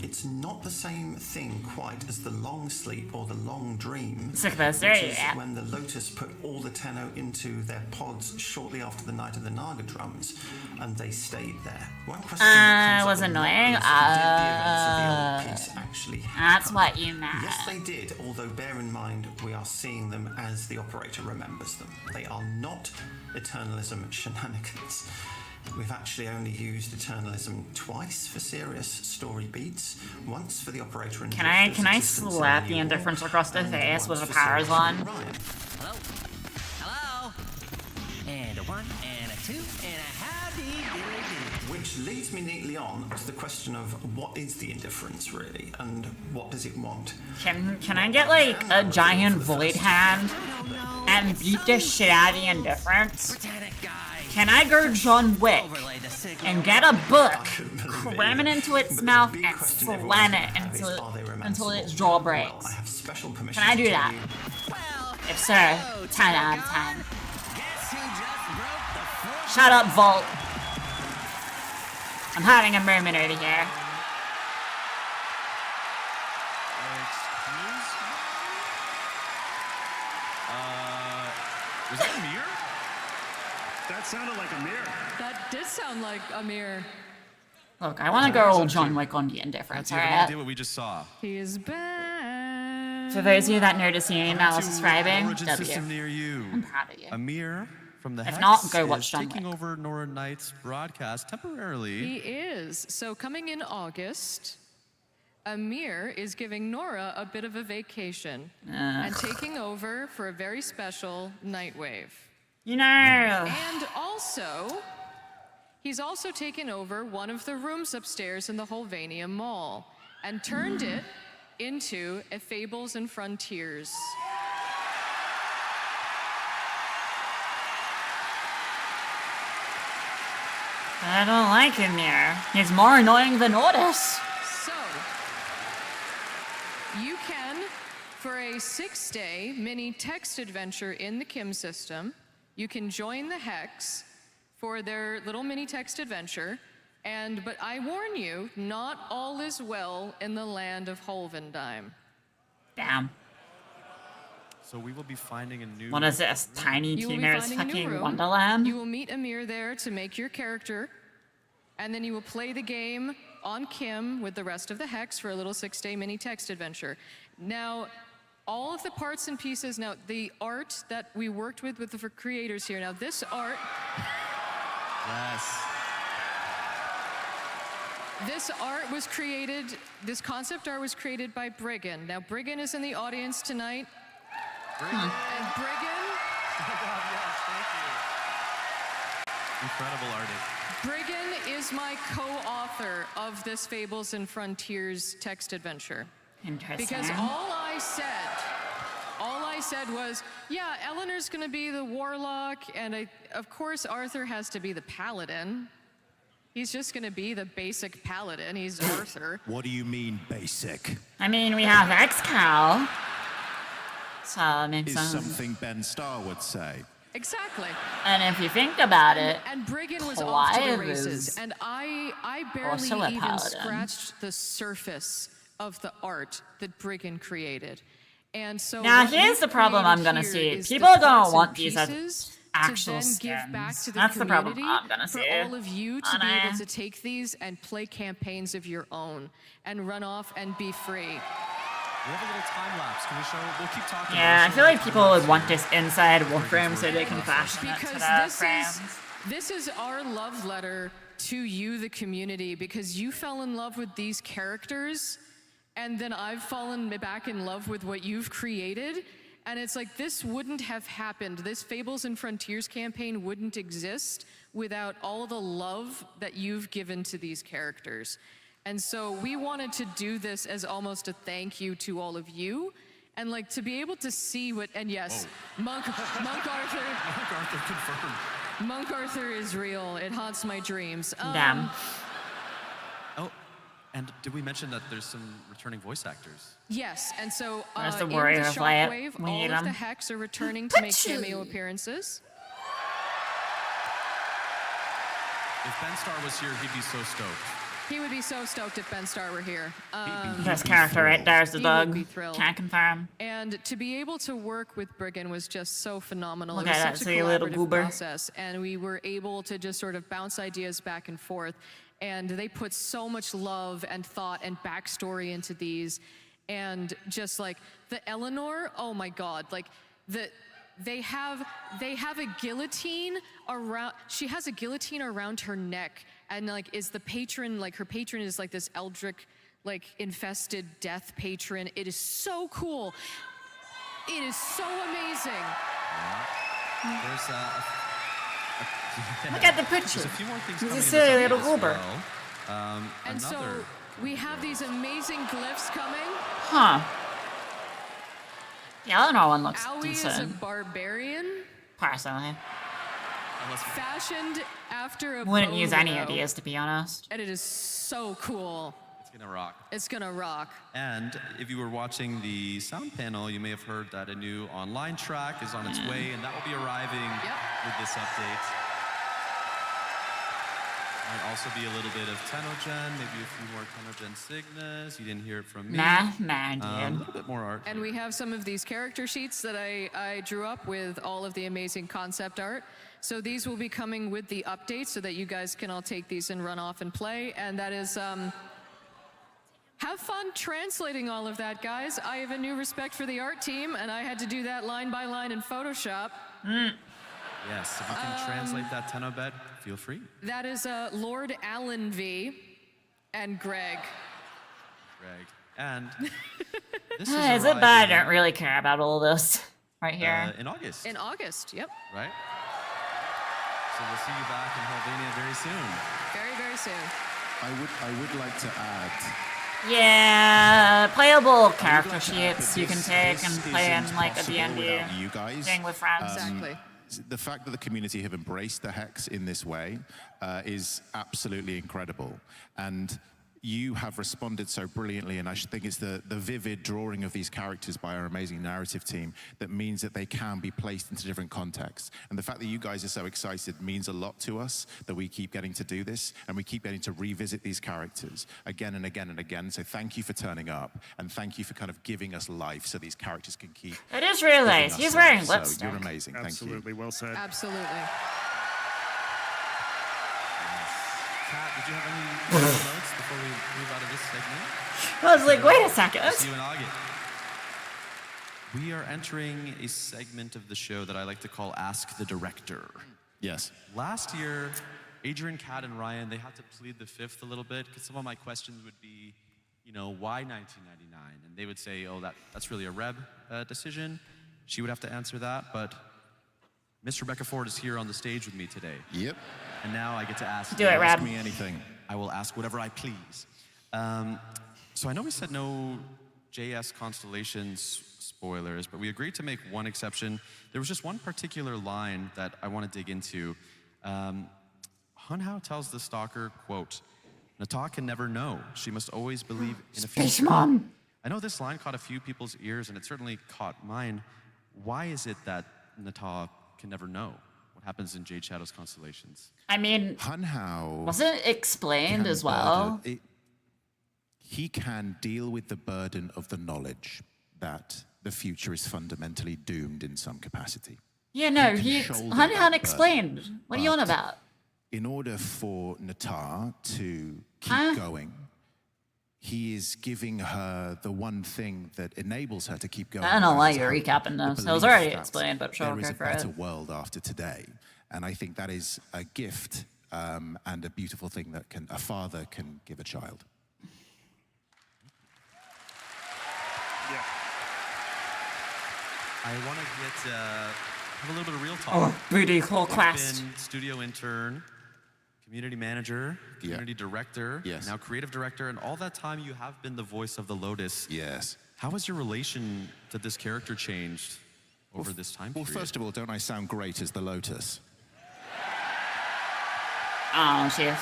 It's not the same thing quite as the long sleep or the long dream, Sick poster, which is yeah. when the Lotus put all the Tenno into their pods shortly after the night of the Naga drums, and they stayed there. One question that comes Was up a lot annoying. is, did the events of the old piece actually That's happen? what you meant. Yes, they did, although bear in mind we are seeing them as the operator remembers them. They are not Eternalism shenanigans. We've actually only used Eternalism twice for serious story beats. Once for the operator and Can I slap the indifference across the face with a powers on? Hello? Hello? And a one, and a two, and a howdy diddly do. Which leads me neatly on to the question of what is the indifference really, and what does it want? Can I get like a giant void hand and beat the shit out of the indifference? Can I go John Wick and get a book, cram it into its mouth, and slam it until its jaw breaks? Can I do that? If so, 10 out of 10. Shut up, Volt. I'm having a moment over here. Was that a mirror? That sounded like a mirror. That did sound like a mirror. Look, I want to go old John Wick on the indifference, Do you have any alright? idea what we just saw? He is back. For those of you that know the scene I was describing, Origin system W. near you. I'm proud of you. Amir from the If Hex not, go watch is John taking over Nora Knight's broadcast temporarily. He is. So coming in August, Amir is giving Nora a bit of a vacation and taking over for a very special Nightwave. You know. And also, he's also taken over one of the rooms upstairs in the Holvania Mall and turned it into a Fables and Frontiers. I don't like him here. He's more annoying than Otis. So, you can, for a 6-day mini text adventure in the Kim system, you can join the Hex for their little mini text adventure. But I warn you, not all is well in the land of Holvendime. Damn. So we will be finding a new... What is this? Tiny You will be Tina's finding a new fucking room. Wonderland? You will meet Amir there to make your character, and then you will play the game on Kim with the rest of the Hex for a little 6-day mini text adventure. Now, all of the parts and pieces, now the art that we worked with the creators here, now this art... Yes. This art was created, this concept art was created by Briggan. Now, Briggan is in the audience tonight. Briggan. And Briggan... Oh God, yes, thank you. Incredible artist. Briggan is my co-author of this Fables and Frontiers text adventure. Interesting. Because all I said was, yeah, Eleanor's gonna be the warlock, and of course Arthur has to be the paladin. He's just gonna be the basic paladin, he's Arthur. What do you mean, basic? I mean, we have X-Cal. So it makes Is sense. something Ben Starr would say. Exactly. And if you think about it, And Briggan was off to the Clive races, is and I also barely a even paladin. scratched the surface of the art that Briggan created. And so now what here's the we've problem I'm created gonna here see. is the People are parts gonna and want these as pieces actual to then give back skins. to the That's the problem community I'm gonna for see. all of you to be Honey. able to take these and play campaigns of your own and run off and be free. We have a little time lapse. Can we show? We'll keep talking. Yeah, I about feel like people would want this inside Warframe so they can fashion it to Because the frames. this is our love letter to you, the community, because you fell in love with these characters, and then I've fallen back in love with what you've created. And it's like, this wouldn't have happened. This Fables and Frontiers campaign wouldn't exist without all the love that you've given to these characters. And so we wanted to do this as almost a thank you to all of you. And like to be able to see what, and yes, Monk Arthur. Monk Arthur confirmed. Monk Arthur is real. It haunts my dreams. Damn. Oh, and did we mention that there's some returning voice actors? Yes, and so There's the in warrior the of light. Shockwave, We all need of him. the Hex are returning to make cameo appearances. If Ben Starr was here, he'd be so stoked. He would be so stoked if Ben Starr were here. This character right there is the He dog. would be thrilled. Can't confirm. And to be able to work with Briggan was just so phenomenal. Look It was at that such a silly little collaborative goober. process, and we were able to just sort of bounce ideas back and forth. And they put so much love and thought and backstory into these, and just like the Eleanor, oh my God, like they have a guillotine around. She has a guillotine around her neck, and like is the patron, like her patron is like this eldritch, like infested death patron. It is so cool. It is so amazing. There's Look at the picture. There's a few more things He's coming a in silly this little update as goober. well. And so Another. we have these amazing glyphs coming. Huh. The Eleanor one looks Aoi is a decent. barbarian, Personally. fashioned after a Wouldn't bow use any widow. ideas, to be honest. And it is so cool. It's gonna rock. It's gonna rock. And if you were watching the sound panel, you may have heard that a new online track is on its way, and that will be arriving with this update. Might also be a little bit of Tennocon, maybe a few more Tennocon Cygnus. You didn't hear it from me. Nah, A dude. little bit more art. And we have some of these character sheets that I drew up with all of the amazing concept art. So these will be coming with the updates so that you guys can all take these and run off and play. And that is, have fun translating all of that, guys. I have a new respect for the art team, and I had to do that line by line in Photoshop. Yes, if you can translate that Tennobet, feel free. That is Lord Alan V. and Greg. Greg. And this Is it bad? I don't really care about all this right here. in August. In August, yep. Right? So we'll see you back in Helvania very soon. Very, very soon. I would like to add. Yeah, playable character sheets you can take and play in like a impossible D&D without you guys. thing with friends. Exactly. The fact that the community have embraced the Hex in this way is absolutely incredible. And you have responded so brilliantly, and I think it's the vivid drawing of these characters by our amazing narrative team that means that they can be placed into different contexts. And the fact that you guys are so excited means a lot to us, that we keep getting to do this, and we keep getting to revisit these characters again and again and again. So thank you for turning up, and thank you for kind of giving us life so these characters can keep... It is really nice. He's wearing So lipstick. you're amazing. Thank you. Absolutely, well said. Absolutely. Kat, did you have any notes before we move out of this segment? I was like, wait a second. See you in August. We are entering a segment of the show that I like to call Ask the Director. Yes. Last year, Adrian, Kat, and Ryan, they had to plead the fifth a little bit because some of my questions would be, you know, why 1999? And they would say, oh, that's really a Reb decision. She would have to answer that, but Miss Rebecca Ford is here on the stage with me today. Yep. And now I get to ask Do it, Reb. Ask me anything. I will ask whatever I please. So I know we said no JS Constellations spoilers, but we agreed to make one exception. There was just one particular line that I want to dig into. Hun Hao tells the stalker, quote, Nata can never know. She must always believe in a future. Space Mom. I know this line caught a few people's ears, and it certainly caught mine. Why is it that Nata can never know what happens in Jade Shadow's Constellations? I mean, Hun Hao wasn't it explained as well? He can deal with the burden of the knowledge that the future is fundamentally doomed in some capacity. Yeah, no, He can shoulder Han that explained. burden, What are you on but about? In order for Nata to keep going, he is giving her the one thing that enables her to keep going. I don't know why That is you're her- recapping the this. It was belief already that explained, but sure, there is go a for better it. world after today. And I think that is a gift and a beautiful thing that a father can give a child. Yeah. I want to have a little bit of real talk. Oh, booty hole You've quest. been studio intern, community manager, community director, now creative director, and all that time you have been the voice of the Lotus. Yes. How has your relation to this character changed over this time period? Well, first of all, don't I sound great as the Lotus? Oh, Chief.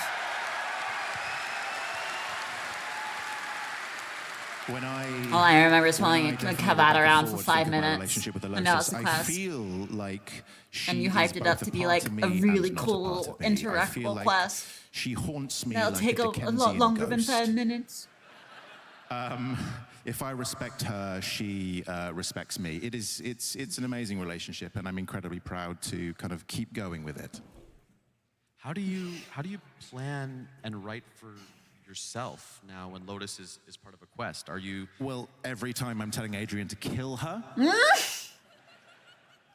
When All I remember is pulling a Kavat around for 5 minutes. Relationship with the And now Lotus, it's a I quest. feel like she And you is hyped it both up to a be part like of a me and really not a cool, part of me. I feel interactable like quest. She haunts me That'll like take a a lot Dickensian longer than ghost. 5 minutes. If I respect her, she respects me. It's an amazing relationship, and I'm incredibly proud to kind of keep going with it. How do you plan and write for yourself now when Lotus is part of a quest? Are you... Well, every time I'm telling Adrian to kill her.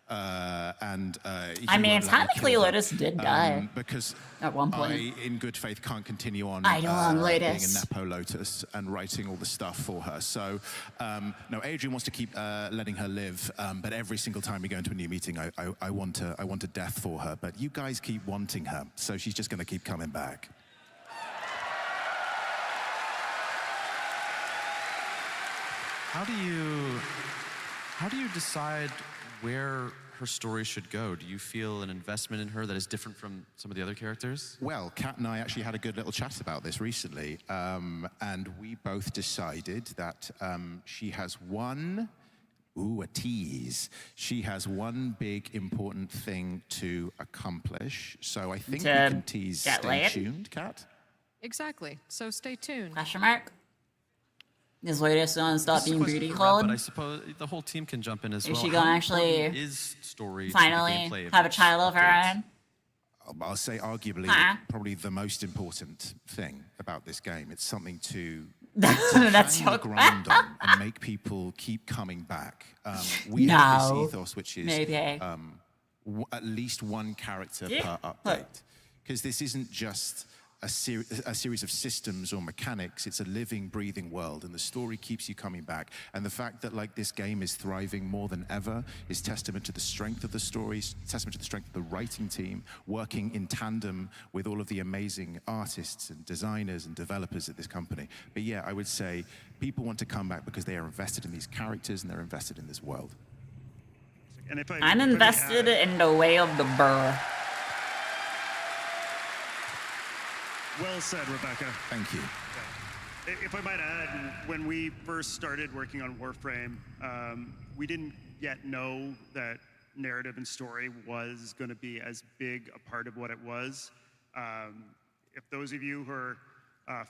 I mean, technically Lotus did die. Because at one point. I, in good faith, can't continue on I don't, being Lotus. a Nepo Lotus and writing all the stuff for her. So, no, Adrian wants to keep letting her live, but every single time we go into a new meeting, I want a death for her. But you guys keep wanting her, so she's just going to keep coming back. How do you decide where her story should go? Do you feel an investment in her that is different from some of the other characters? Well, Kat and I actually had a good little chat about this recently, and we both decided that she has one, a tease. She has one big important thing to accomplish. So I think we can tease. Stay tuned, Kat. Exactly. So stay tuned. Question mark? Is Lotus gonna stop This is a being question booty for Reb, called? But I suppose the whole team can jump in as well. Is she gonna How actually important is story to the finally gameplay of have a each child of her update? own? I'll say arguably probably the most important thing about this game. It's something to That's hang the ground on and make people keep coming back. We have this ethos, which is at least one character per update. Because this isn't just a series of systems or mechanics. It's a living, breathing world, and the story keeps you coming back. And the fact that like this game is thriving more than ever is testament to the strength of the stories, testament to the strength of the writing team, working in tandem with all of the amazing artists and designers and developers at this company. But yeah, I would say people want to come back because they are invested in these characters and they're invested in this world. And if I'm invested in the way of the burr. Well said, Rebecca. Thank you. Yeah. If I might add, when we first started working on Warframe, we didn't yet know that narrative and story was going to be as big a part of what it was. If those of you who are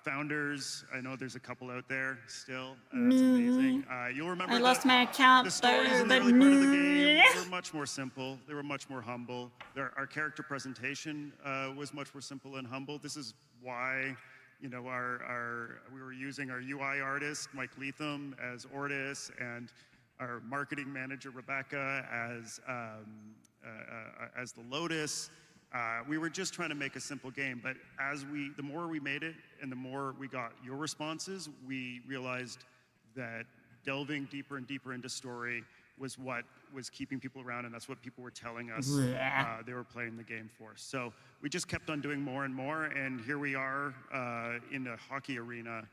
founders, I know there's a couple out there still. That's amazing. You'll remember I lost my account. the stories in the early part of the game were much more simple. They were much more humble. Our character presentation was much more simple and humble. This is why, you know, we were using our UI artist, Mike Leatham, as Ortis, and our marketing manager, Rebecca, as the Lotus. We were just trying to make a simple game, but the more we made it and the more we got your responses, we realized that delving deeper and deeper into story was what was keeping people around, and that's what people were telling us they were playing the game for. So we just kept on doing more and more, and here we are in the hockey arena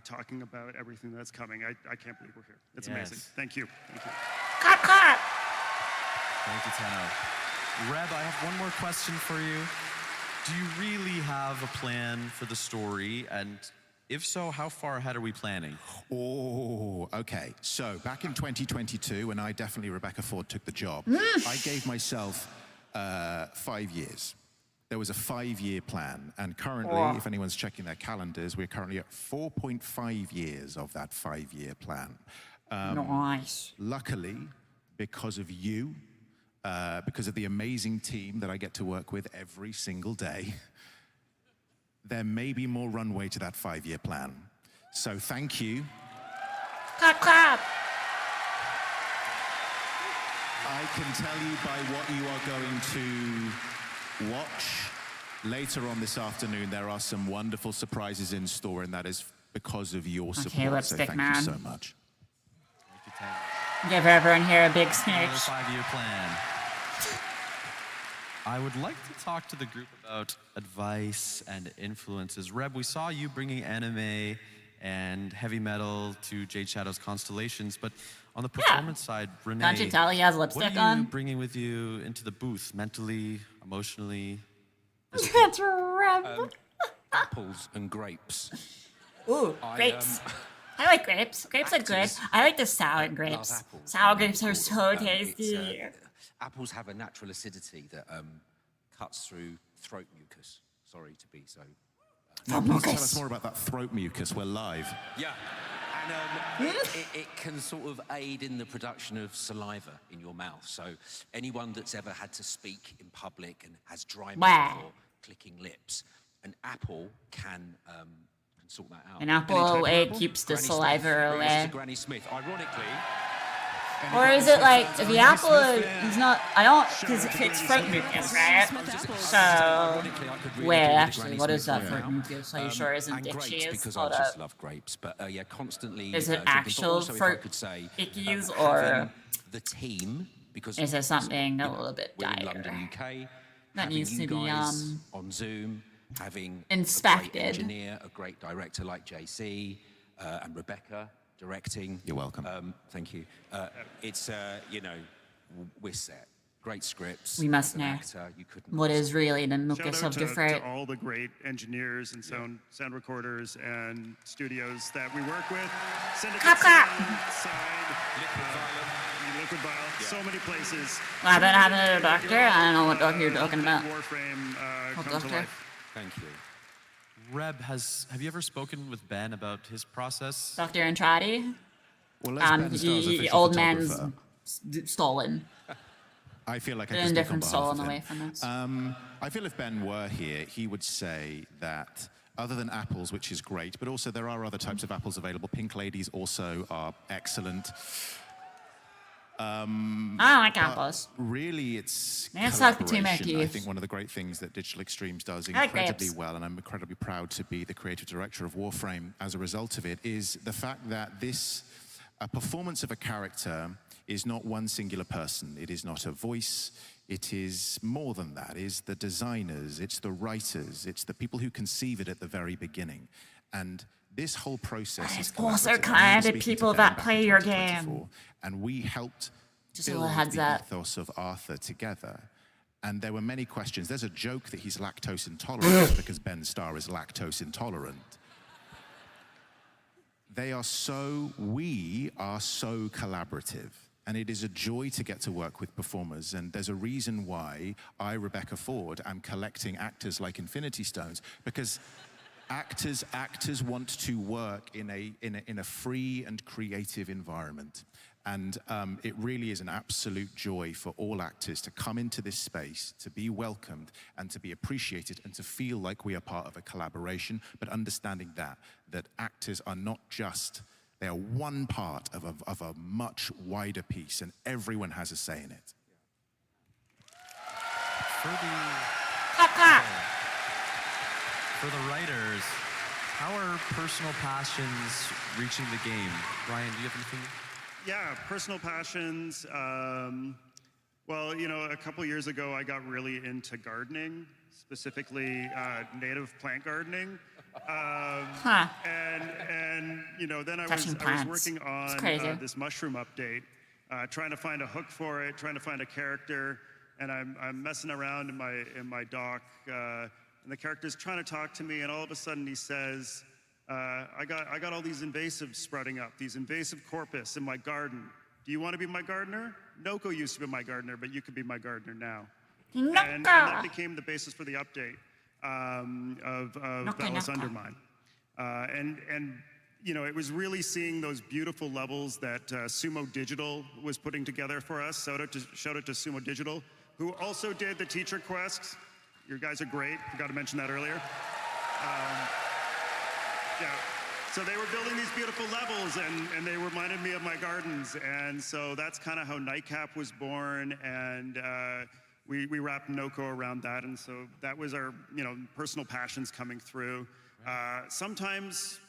talking about everything that's coming. I can't believe we're here. It's amazing. Thank you. Thank you. Clap, clap. Thank you, Tenno. Reb, I have one more question for you. Do you really have a plan for the story? And if so, how far ahead are we planning? Oh, okay. So back in 2022, when Rebecca Ford took the job, I gave myself 5 years. There was a 5-year plan, and currently, if anyone's checking their calendars, we're currently at 4.5 years of that 5-year plan. Nice. Luckily, because of you, because of the amazing team that I get to work with every single day, there may be more runway to that 5-year plan. So thank you. Clap, clap. I can tell you by what you are going to watch later on this afternoon, there are some wonderful surprises in store, and that is because of your support. Okay, lipstick so man. thank you so much. Give everyone here a big Another snitch. 5-year plan. I would like to talk to the group about advice and influences. Reb, we saw you bringing anime and heavy metal to Jade Shadow's Constellations, but on the performance side, Renee, Can't you tell he has lipstick what are you on? bringing with you into the booth, mentally, emotionally? That's Reb. Apples and grapes. Ooh, grapes. I like grapes. Grapes are good. I like the sour grapes. Sour grapes are so tasty. Apples have a natural acidity that cuts through throat mucus. Sorry to be so. Now, please tell us more about that throat mucus. We're live. Yeah. And it can sort of aid in the production of saliva in your mouth. So anyone that's ever had to speak in public and has dry mouth or clicking lips, an apple can sort that out. An apple, it keeps the Granny saliva Smith. away. This is Granny Smith. Ironically. Or is it like the apple is not? I don't, because it's fruit mucus, right? So, wait, actually, what is that fruit mucus? Are you sure it isn't and grapes, itchies? because Hold I just up. love grapes. But yeah, constantly. Is it drinking. But actual also, if I fruit could say, ickies having or the team? Because is it something a little bit we're in dire? London, UK. That having needs to you be guys on Zoom, having inspected. a great engineer, a great director like JC, and Rebecca directing. You're welcome. Thank you. It's you know, we're set. Great scripts. We must as an know actor, you couldn't what is really the mucus Shout out of the fruit. to all the great engineers and sound recorders and studios that we work with. Clap, clap. Liquid Violent, so many places. Well, I've been having a doctor. I don't know what doctor you're talking about. Warframe What come to doctor? life. Thank you. Reb, have you ever spoken with Ben about his process? Dr. Andrade? Well, let's Ben Starr's The official old man's photographer. stolen. I feel like I In can a speak on different behalf stolen of him. away from us. I feel if Ben were here, he would say that other than apples, which is great, but also there are other types of apples available. Pink ladies also are excellent. I like apples. Really, it's It's like the two collaboration. I Marquis. think one of the great things that Digital Extremes does I like incredibly grapes. well, and I'm incredibly proud to be the creative director of Warframe as a result of it, is the fact that a performance of a character is not one singular person. It is not a voice. It is more than that. It is the designers, it's the writers, it's the people who conceive it at the very beginning. And this whole process is also collaborative. I kind remember of speaking to people Ben that back play in your 2024, game. and we helped Just a build little heads the up. ethos of Arthur together. And there were many questions. There's a joke that he's lactose intolerant because Ben Starr is lactose intolerant. We are so collaborative. And it is a joy to get to work with performers. And there's a reason why I, Rebecca Ford, am collecting actors like Infinity Stones, because actors want to work in a free and creative environment. And it really is an absolute joy for all actors to come into this space, to be welcomed and to be appreciated and to feel like we are part of a collaboration, but understanding that actors are not just, they are one part of a much wider piece, and everyone has a say in it. For the writers, how are personal passions reaching the game? Ryan, do you have anything? Yeah, personal passions. Well, you know, a couple years ago, I got really into gardening, specifically native plant gardening. And you know, then I was working on this mushroom update, trying to find a hook for it, trying to find a character, and I'm messing around in my dock, and the character's trying to talk to me, and all of a sudden he says, I got all these invasives sprouting up, these invasive corpus in my garden. Do you want to be my gardener? Noko used to be my gardener, but you could be my gardener now. And that became the basis for the update. Of Bellis Undermine. And you know, it was really seeing those beautiful levels that Sumo Digital was putting together for us. Shout out to Sumo Digital, who also did the teacher quests. You guys are great. Forgot to mention that earlier. Yeah. So they were building these beautiful levels, and they reminded me of my gardens. And so that's kind of how Nightcap was born. And we wrapped Noko around that, and so that was our, you know, personal passions coming through. Sometimes,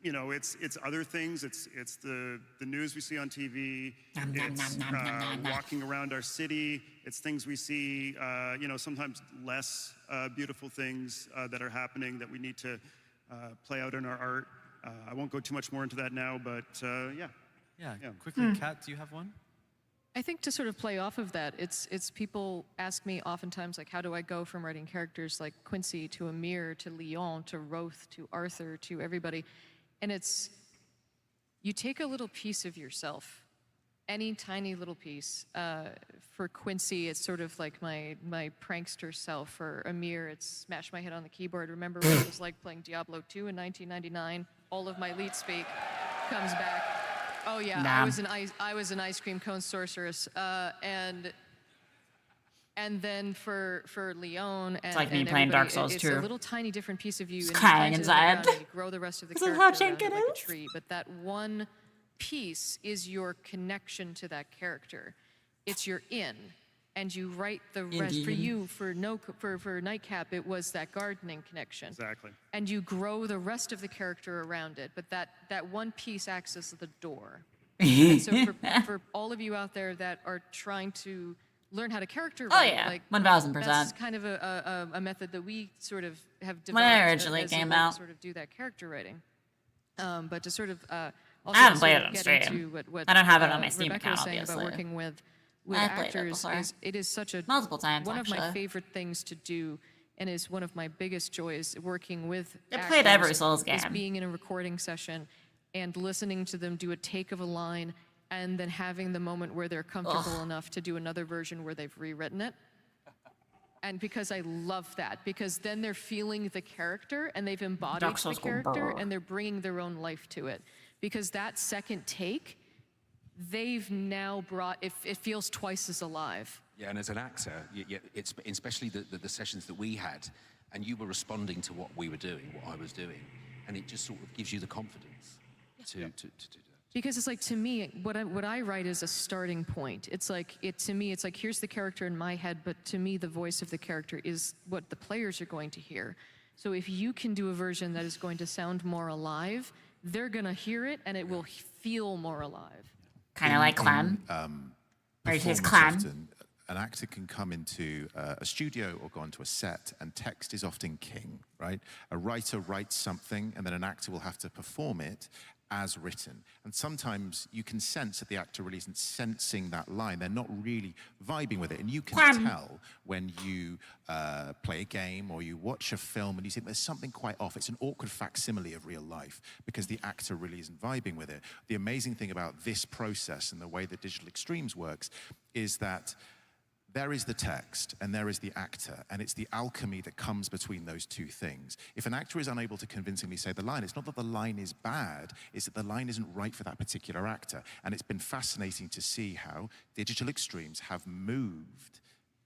you know, it's other things. It's the news we see on TV. It's walking around our city. It's things we see. You know, sometimes less beautiful things that are happening that we need to play out in our art. I won't go too much more into that now, but yeah. Yeah. Quickly, Kat, do you have one? I think to sort of play off of that, it's people ask me oftentimes, like, how do I go from writing characters like Quincy to Amir to Leon to Roth to Arthur to everybody? And it's, you take a little piece of yourself, any tiny little piece. For Quincy, it's sort of like my prankster self. For Amir, it's smash my head on the keyboard. Remember what it was like playing Diablo 2 in 1999? All of my leet speak comes back. Oh yeah, I was an ice cream cone sorceress, and then for Leon and it's like me playing Dark Souls it's 2. a little tiny different piece of you. It's and crying you inside. and you grow the rest of the This is character how around jank it it like a is. tree. But that one piece is your connection to that character. It's your in. And you write the rest. For you, for Nightcap, it was that gardening connection. Exactly. And you grow the rest of the character around it, but that one piece acts as the door. And so for all of you out there that are trying to learn how to character write, like 1000%. that's kind of a method that we sort of have developed When I originally as a came way to out. sort of do that character writing. But to sort of I also haven't sort played of it on get stream. into what I don't have it on my Steam Rebecca account, was saying obviously. about working with I played it actors before. it is such a multiple times. one of my actually. favorite things to do, and is one of my biggest joys working with I actors, played every Souls is game. being in a recording session and listening to them do a take of a line, and then having the moment where they're comfortable enough to do another version where they've rewritten it. And because I love that, because then they're feeling the character and they've embodied Dark the Souls character go and they're bringing their own life to it. Because that second take, they've now brought, it feels twice as alive. Yeah, and as an actor, it's especially the sessions that we had, and you were responding to what we were doing, what I was doing, and it just sort of gives you the confidence to do that. Because it's like, to me, what I write is a starting point. It's like, to me, it's like, here's the character in my head, but to me, the voice of the character is what the players are going to hear. So if you can do a version that is going to sound more alive, they're gonna hear it and it will feel more alive. Kind of like Clem. Or it is Performance Clem. often, an actor can come into a studio or go onto a set, and text is often king, right? A writer writes something, and then an actor will have to perform it as written. And sometimes you can sense that the actor really isn't sensing that line. They're not really vibing with it. And you can tell when you play a game or you watch a film and you think there's something quite off. It's an awkward facsimile of real life because the actor really isn't vibing with it. The amazing thing about this process and the way that Digital Extremes works is that there is the text and there is the actor, and it's the alchemy that comes between those two things. If an actor is unable to convincingly say the line, it's not that the line is bad, it's that the line isn't right for that particular actor. And it's been fascinating to see how Digital Extremes have moved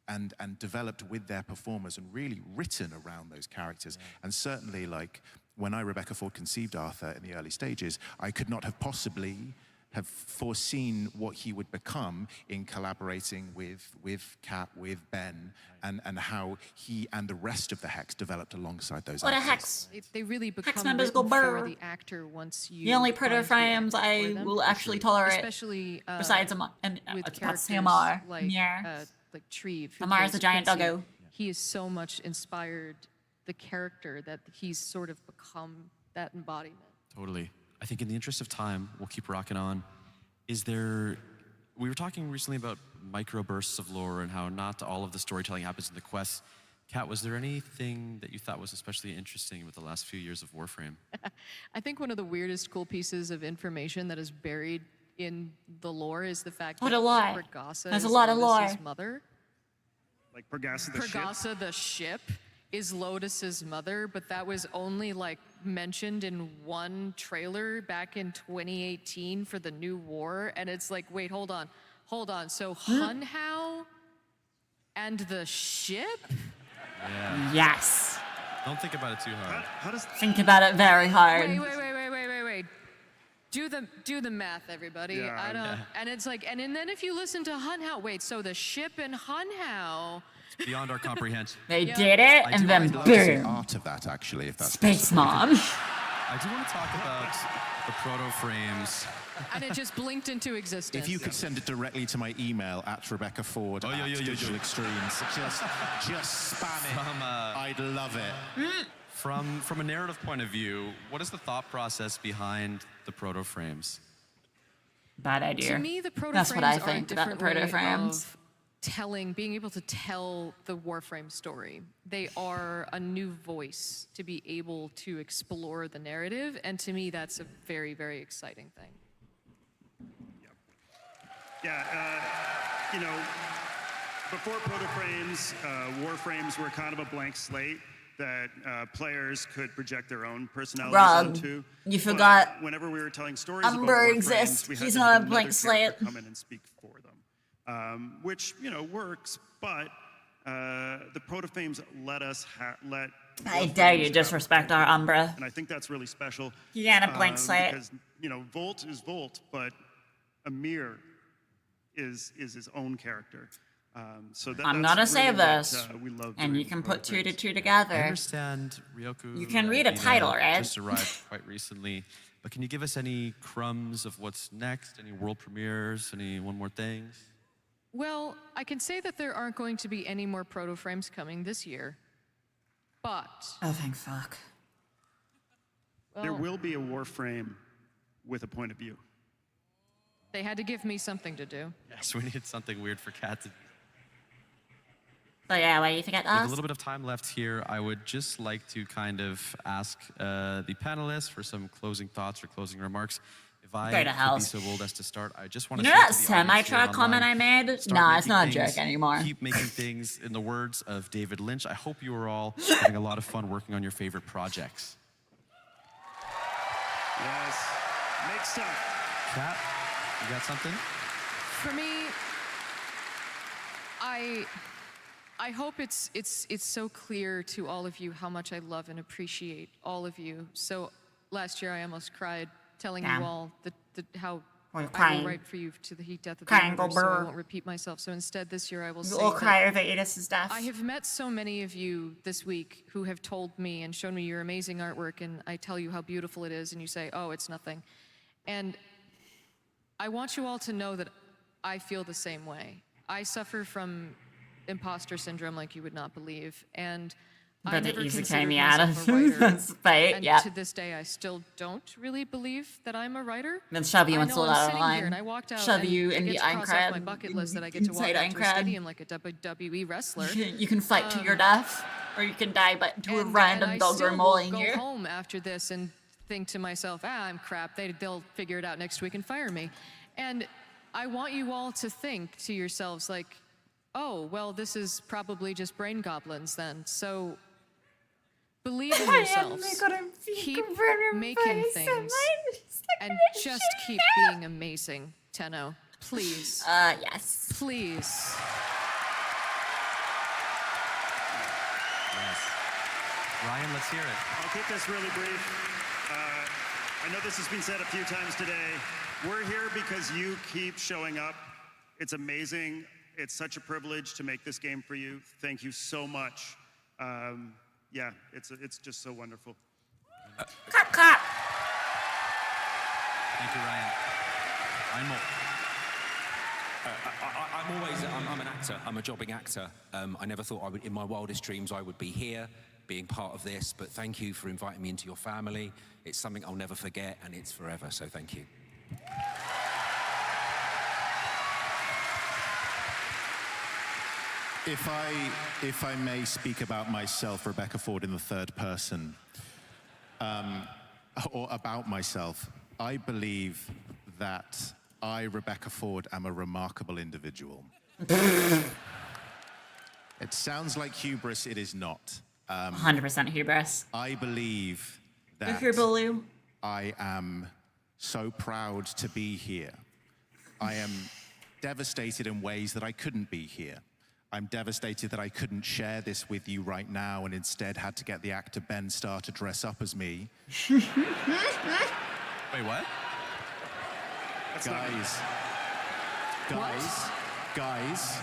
and developed with their performers and really written around those characters. And certainly, like, when Rebecca Ford conceived Arthur in the early stages, I could not have possibly have foreseen what he would become in collaborating with Kat, with Ben, and how he and the rest of the Hex developed alongside those What a actors. Hex. They really become Hex members go written for burr. the actor once you. The only find the proto-frames actor I for them. will actually tolerate, especially besides Amar, and with that's characters Amar. like Yeah. like Treve. who Amar is plays a giant Quincy. doggo. He is so much inspired the character that he's sort of become that embodiment. Totally. I think in the interest of time, we'll keep rocking on. We were talking recently about microbursts of lore and how not all of the storytelling happens in the quests. Kat, was there anything that you thought was especially interesting with the last few years of Warframe? I think one of the weirdest cool pieces of information that is buried in the lore is the fact What that a lie. Pergasa There's a is lot of Lotus's lore. mother. Like Pergasa the ship. Pergasa the ship is Lotus's mother, but that was only like mentioned in one trailer back in 2018 for the new war, and it's like, wait, hold on. So Hunhow and the ship? Yeah. Yes. Don't think about it too hard. How does Think about it very hard. Wait. Do the math, everybody. Yeah, I don't. yeah. And it's like, and then if you listen to Hunhow, wait, so the ship in Hunhow. Beyond our comprehension. They did it, I and do then like to see boom. art of that, actually, if that's Space possible. Mom. I do want to talk about the proto-frames. And it just blinked into existence. If you could send it directly to my email at Rebecca Ford at Digital Extremes, just spam it. I'd love it. From a narrative point of view, what is the thought process behind the proto-frames? Bad idea. To me, the proto-frames That's what I are a think about the different way proto-frames. of being able to tell the Warframe story. They are a new voice to be able to explore the narrative, and to me, that's a very, very exciting thing. Yeah, before proto-frames, Warframes were kind of a blank slate that players could project their own personalities Rob, onto. you But forgot whenever we were telling stories Umber about Warframes, exists. we had He's to not have a blank another slate. character come in and speak for them, which works. But the proto-frames let us let. I dare you Warframes disrespect our Umbra. And I think that's really special. He ain't a blank slate. Because Volt is Volt, but Amir is his own character. So I'm that's gonna say really what, this, we love and doing you can with put two to proto-frames. two I together. understand Ryoku. You can read and a title, Ina right? Just arrived quite recently, but can you give us any crumbs of what's next? Any world premieres? Any one more things? Well, I can say that there aren't going to be any more proto-frames coming this year, but... Oh, thank fuck. There well, will be a Warframe with a point of view. They had to give me something to do. Yes, we need something weird for Kat to. So yeah, why you forget With us? a little bit of time left here, I would just like to kind of ask the panelists for some closing thoughts or closing remarks. If I Go to could hell. be so bold as to start, I just want You to know say that to the audience here semi-truck comment I online, made? start Nah, it's making not a things- joke anymore. Keep making things in the words of David Lynch. I hope you are all having a lot of fun working on your favorite projects. Yes, make stuff. Kat, you got something? For me, I hope it's so clear to all of you how much I love and appreciate all of you. So last year I almost cried telling Damn. you all how Or I crying. will write for you to the heat death of the Crying universe, so I over. won't repeat myself. So instead, this year I will You say will that cry over Edith's death. I have met so many of you this week who have told me and shown me your amazing artwork, and I tell you how beautiful it is, and you say, oh, it's nothing. And I want you all to know that I feel the same way. I suffer from imposter syndrome like you would not believe, and I But never the easy considered came out myself of a writer. spite, And yeah. to this day, I still don't really believe that I'm a writer. Then shove you I into know the I'm sitting line. here and I walked out Shove and you I in get the to cross off my Aincrad, bucket list that I get to walk inside out to a Aincrad. stadium like a WWE wrestler. You can fight to your death, or you can die but to a random and dog I still mauling will you. go home after this and think to myself, I'm crap. They'll figure it out next week and fire me. And I want you all to think to yourselves like, oh, well, this is probably just brain goblins then. So believe in yourselves. Keep making things. And just keep being amazing, Tenno. Please. Yes. Please. Yes. Ryan, let's hear it. I'll keep this really brief. I know this has been said a few times today. We're here because you keep showing up. It's amazing. It's such a privilege to make this game for you. Thank you so much. Yeah, it's just so wonderful. Clap, clap. Thank you, Ryan. I'm an actor. I'm a jobbing actor. I never thought I would, in my wildest dreams, I would be here, being part of this. But thank you for inviting me into your family. It's something I'll never forget, and it's forever. So thank you. If I may speak about myself, Rebecca Ford, in the third person, or about myself, I believe that I, Rebecca Ford, am a remarkable individual. It sounds like hubris, it is not. 100% hubris. I believe that Hubbaloo. I am so proud to be here. I am devastated in ways that I couldn't be here. I'm devastated that I couldn't share this with you right now and instead had to get the actor Ben Starr to dress up as me. Wait, what? Guys,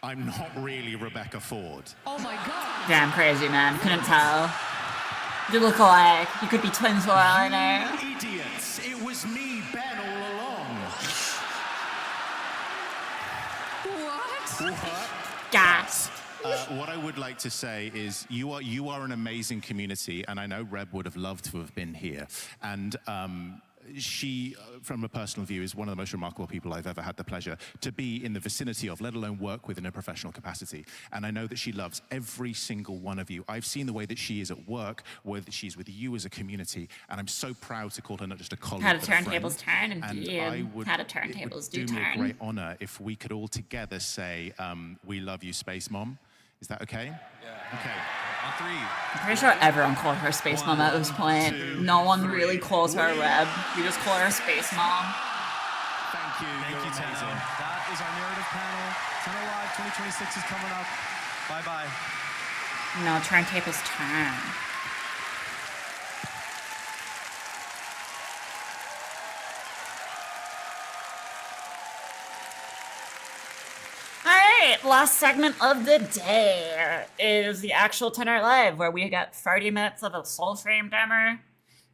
I'm not really Rebecca Ford. Oh my God. Damn crazy, man. Couldn't tell. You look alike. You could be twins for all I know. Idiots! It was me, Ben, all along. What? Gasp. What I would like to say is you are an amazing community, and I know Reb would have loved to have been here. And she, from a personal view, is one of the most remarkable people I've ever had the pleasure to be in the vicinity of, let alone work with in a professional capacity. And I know that she loves every single one of you. I've seen the way that she is at work, where she's with you as a community, and I'm so proud to call her not just a colleague, Had a but a friend. turntables turn, indeed. And I would, Had a it turntables would do do me a turn. great honor if we could all together say, we love you, Space Mom. Is that okay? Yeah. Okay. On three. I'm pretty sure everyone called her Space Mom at this point. No one really calls her Reb. We just call her Space Mom. Thank you, Tenno. That is our narrative panel. Tenno Live 2026 is coming up. Bye-bye. No, turntables turn. Alright, last segment of the day is the actual Tenor Live, where we get 30 minutes of a Soulframe demo.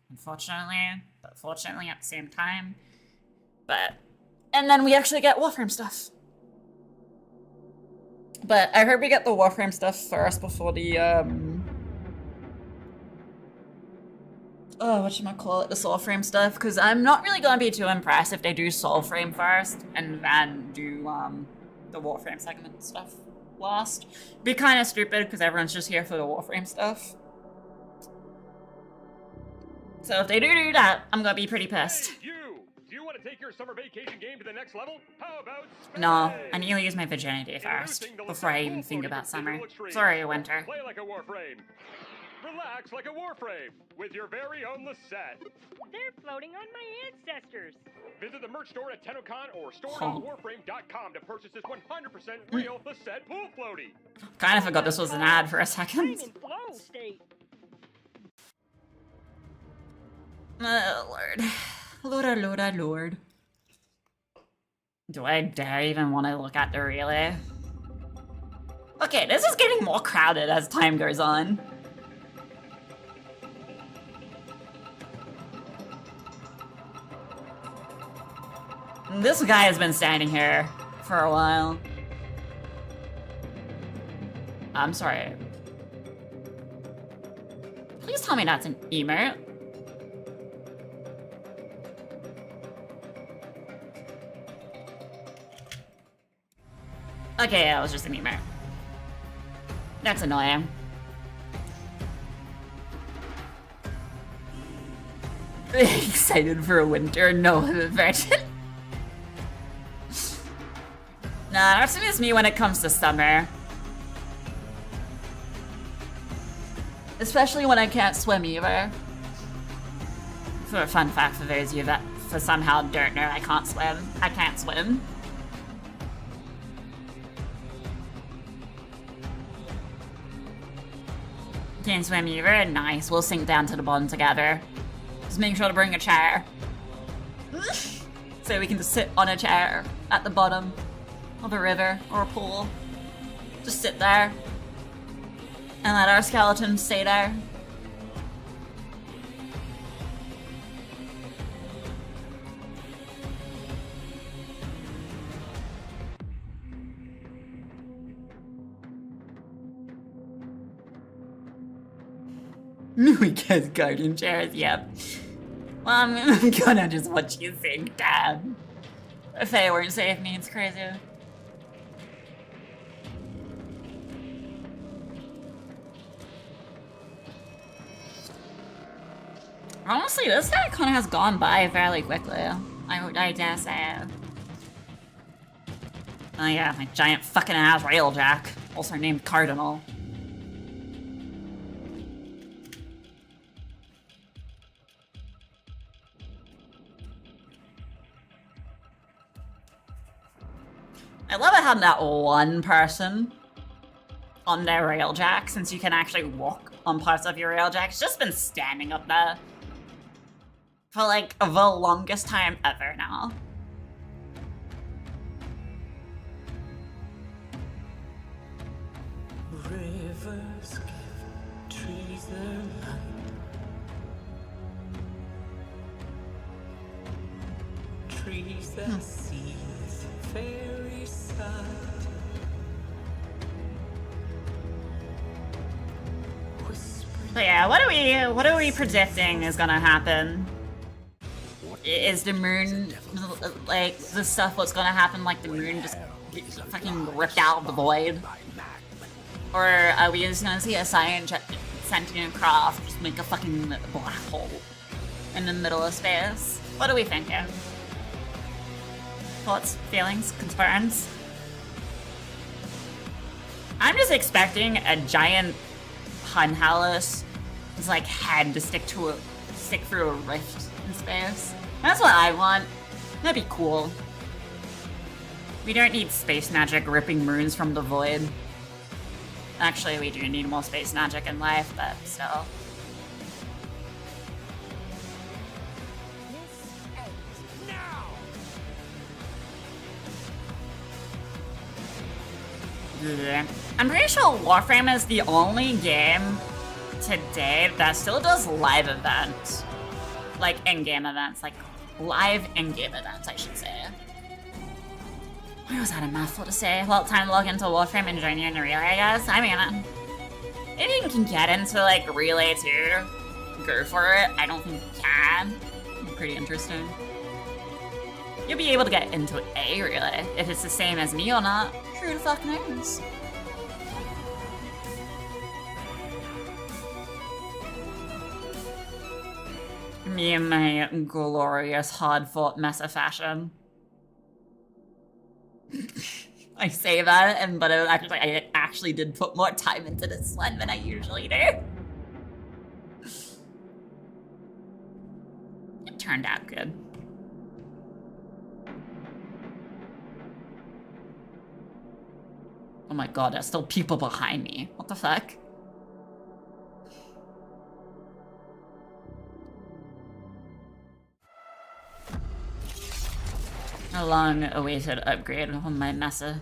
Unfortunately, but fortunately at the same time. And then we actually get Warframe stuff. But I heard we get the Warframe stuff first before the, whatchamacallit, the Soulframe stuff, because I'm not really gonna be too impressed if they do Soulframe first, and then do, the Warframe segment stuff last. Be kind of stupid, because everyone's just here for the Warframe stuff. So if they do that, I'm gonna be pretty pissed. Hey, you! Do you want to take your summer vacation game to the next level? How about No, I need to use my virginity first, before I even think about summer. Sorry, winter. Play like a Warframe. Relax like a Warframe with your very own Lisette. They're floating on my ancestors. Visit the merch store at Tennocon or store.warframe.com to purchase this 100% real Lisette pool floaty. Kind of forgot this was an ad for a second. I'm in flow state. Lord. Lord. Do I dare even want to look at the relay? Okay, this is getting more crowded as time goes on. This guy has been standing here for a while. I'm sorry. Please tell me that's an emote. Okay, yeah, it was just an emote. That's annoying. Excited for a winter? No, virgin. Nah, that's just me when it comes to summer. Especially when I can't swim either. For a fun fact for those of you that for somehow don't know, I can't swim. I can't swim. Can't swim either? Nice, we'll sink down to the bottom together. Just make sure to bring a chair. So we can just sit on a chair at the bottom of a river or a pool. Just sit there. And let our skeletons stay there. We get garden chairs, yep. Well, I'm gonna just watch you sing, damn. If they weren't safe means crazy. Honestly, this guy kind of has gone by fairly quickly. I dare say. Oh yeah, my giant fucking ass railjack, also named Cardinal. I love it how that one person on their railjack, since you can actually walk on parts of your railjack, has just been standing up there for like the longest time ever now. Rivers give trees their light. Trees that see this fairy sight. But yeah, what are we predicting is gonna happen? Is the moon, like, the stuff what's gonna happen, like the moon just fucking ripped out of the void? Or are we just gonna see a sentient craft just make a fucking black hole in the middle of space? What are we thinking? Thoughts, feelings, concerns? I'm just expecting a giant Hunhalus, his like head to stick through a rift in space. That's what I want. That'd be cool. We don't need space magic ripping moons from the void. Actually, we do need more space magic in life, but still. Yeah. I'm pretty sure Warframe is the only game today that still does live events. Like in-game events, like live in-game events, I should say. What was that a mouthful to say? Well, time to log into Warframe and join you in the relay, I guess. I mean, if you can get into like relay too, go for it. I don't think you can. Pretty interesting. You'll be able to get into a relay. If it's the same as me or not, who the fuck knows? Me and my glorious, hard-fought mess of fashion. I say that, but I actually did put more time into this one than I usually do. It turned out good. Oh my god, there's still people behind me. What the fuck? A long-awaited upgrade on my Mesa.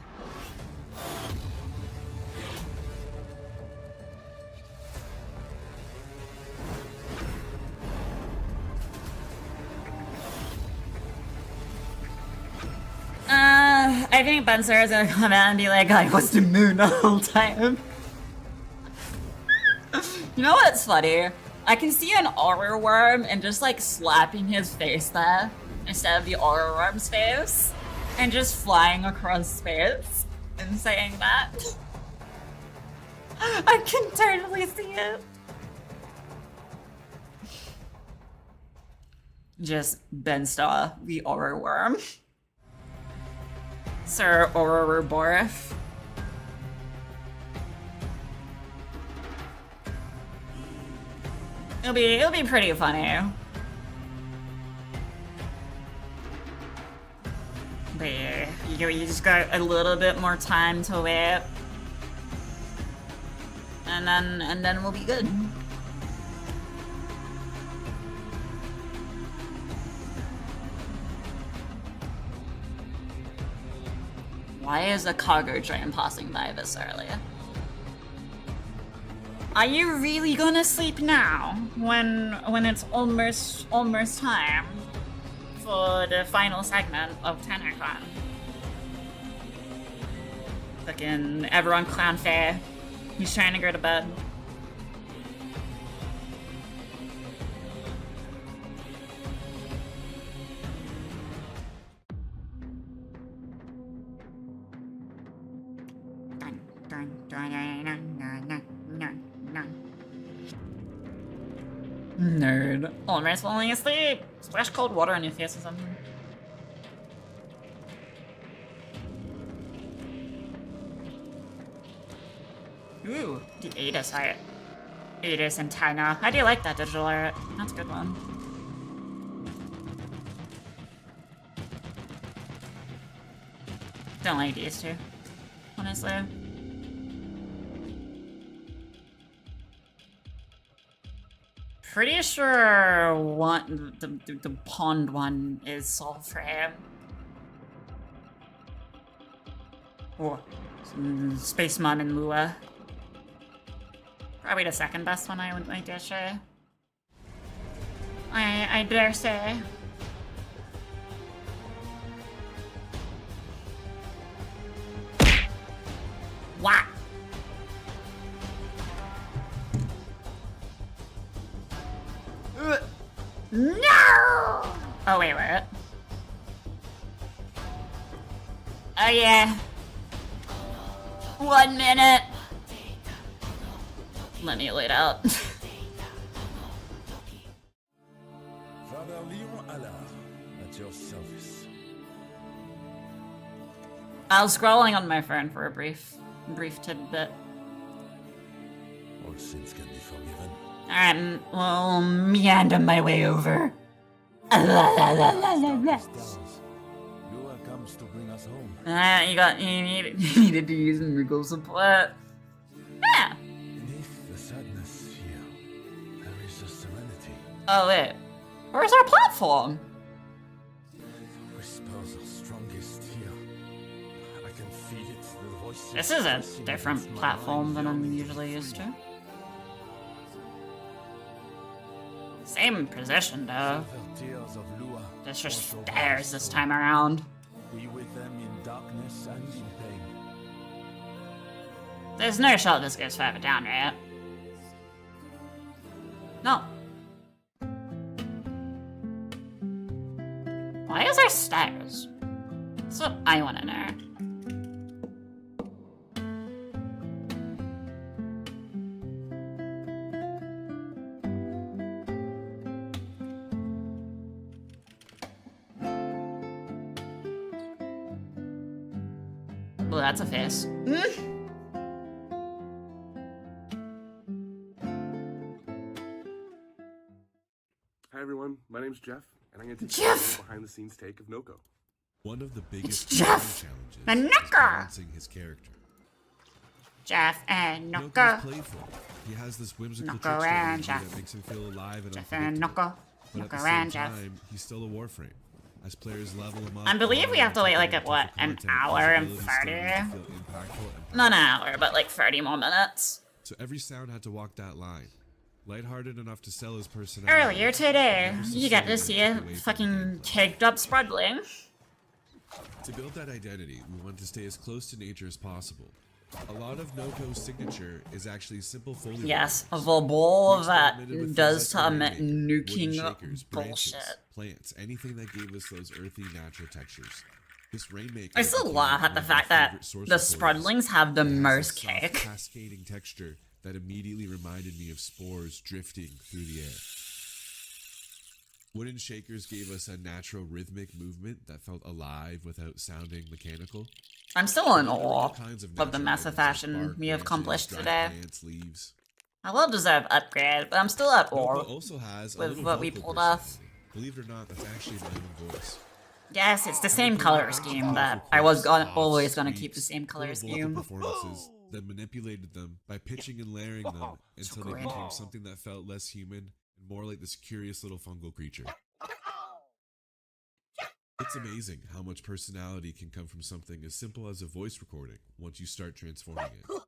I think Bunser is gonna come out and be like, I was the moon the whole time. You know what's funny? I can see an aura worm and just like slapping his face there instead of the aura worm's face and just flying across space and saying that. I can totally see it. Just Ben Starr, the aura worm. Sir Aurora Borif. It'll be pretty funny. But yeah, you just got a little bit more time to wait. And then we'll be good. Why is a cargo train passing by this early? Are you really gonna sleep now when it's almost time for the final segment of Tennocon? Fucking everyone clown fair. He's trying to go to bed. Nerd. Almost falling asleep. Splash cold water on your face or something. Ooh, the Adis art. Adis and Tina. I do like that digital art. That's a good one. Don't like these two, honestly. Pretty sure the pond one is Warframe. Or Space Mom and Lua. Probably the second best one, I would like to say. I dare say. What? No! Oh, wait, what? Oh, yeah. 1 minute. Let me lay it out. Father Leon Allah, at your service. I was scrolling on my phone for a brief tidbit. All sins can be forgiven. Well, meander my way over. Lua comes to bring us home. You needed to use Mriggle support. Yeah. Beneath the sadness here, there is a serenity. Oh wait, where's our platform? The whispers are strongest here. I can feel it. The voices. This is a different platform than I'm usually used to. Same position though. It's just stairs this time around. Be with them in darkness and in pain. There's no shot this goes further down, right? No. Why is there stairs? That's what I want to know. Well, that's a face. Hi everyone, my name's Jeff, and I'm going to take Jeff! you behind-the-scenes take of Noko. One of the biggest Jeff! challenges The is Noko! balancing his character. Jeff and Noko's Noko. playful. He has this whimsical Noko trickster and energy Jeff. that makes him feel alive and Jeff and unpredictable. Noko. But at the Noko same and Jeff. time, he's still a Warframe. As players level them up, I believe we have to wait like at what, an hour and 30? Not an hour, but like 30 more minutes. So every sound had to walk that line. Lighthearted enough to sell his personality. Earlier today, you got to see a fucking caked up Sprudling. To build that identity, we want to stay as close to nature as possible. A lot of Noko's signature is actually simple foliage. Yes, of a ball that does some nuking shakers, branches, bullshit. plants, anything that gave us those earthy natural textures. This rainmaker I still laugh at the fact that the Sprudlings have the most cake. Cascading texture that immediately reminded me of spores drifting through the air. Wooden shakers gave us a natural rhythmic movement that felt alive without sounding mechanical. I'm still in awe of the massive fashion we have accomplished today. A well-deserved upgrade, but I'm still at awe with what we pulled off. Believe it or not, that's actually my own voice. Yes, it's the same color scheme that I was always gonna keep the same color scheme. Performances, then manipulated them by pitching and layering them until they became something that felt less human and more like this curious little fungal creature. It's amazing how much personality can come from something as simple as a voice recording once you start transforming it.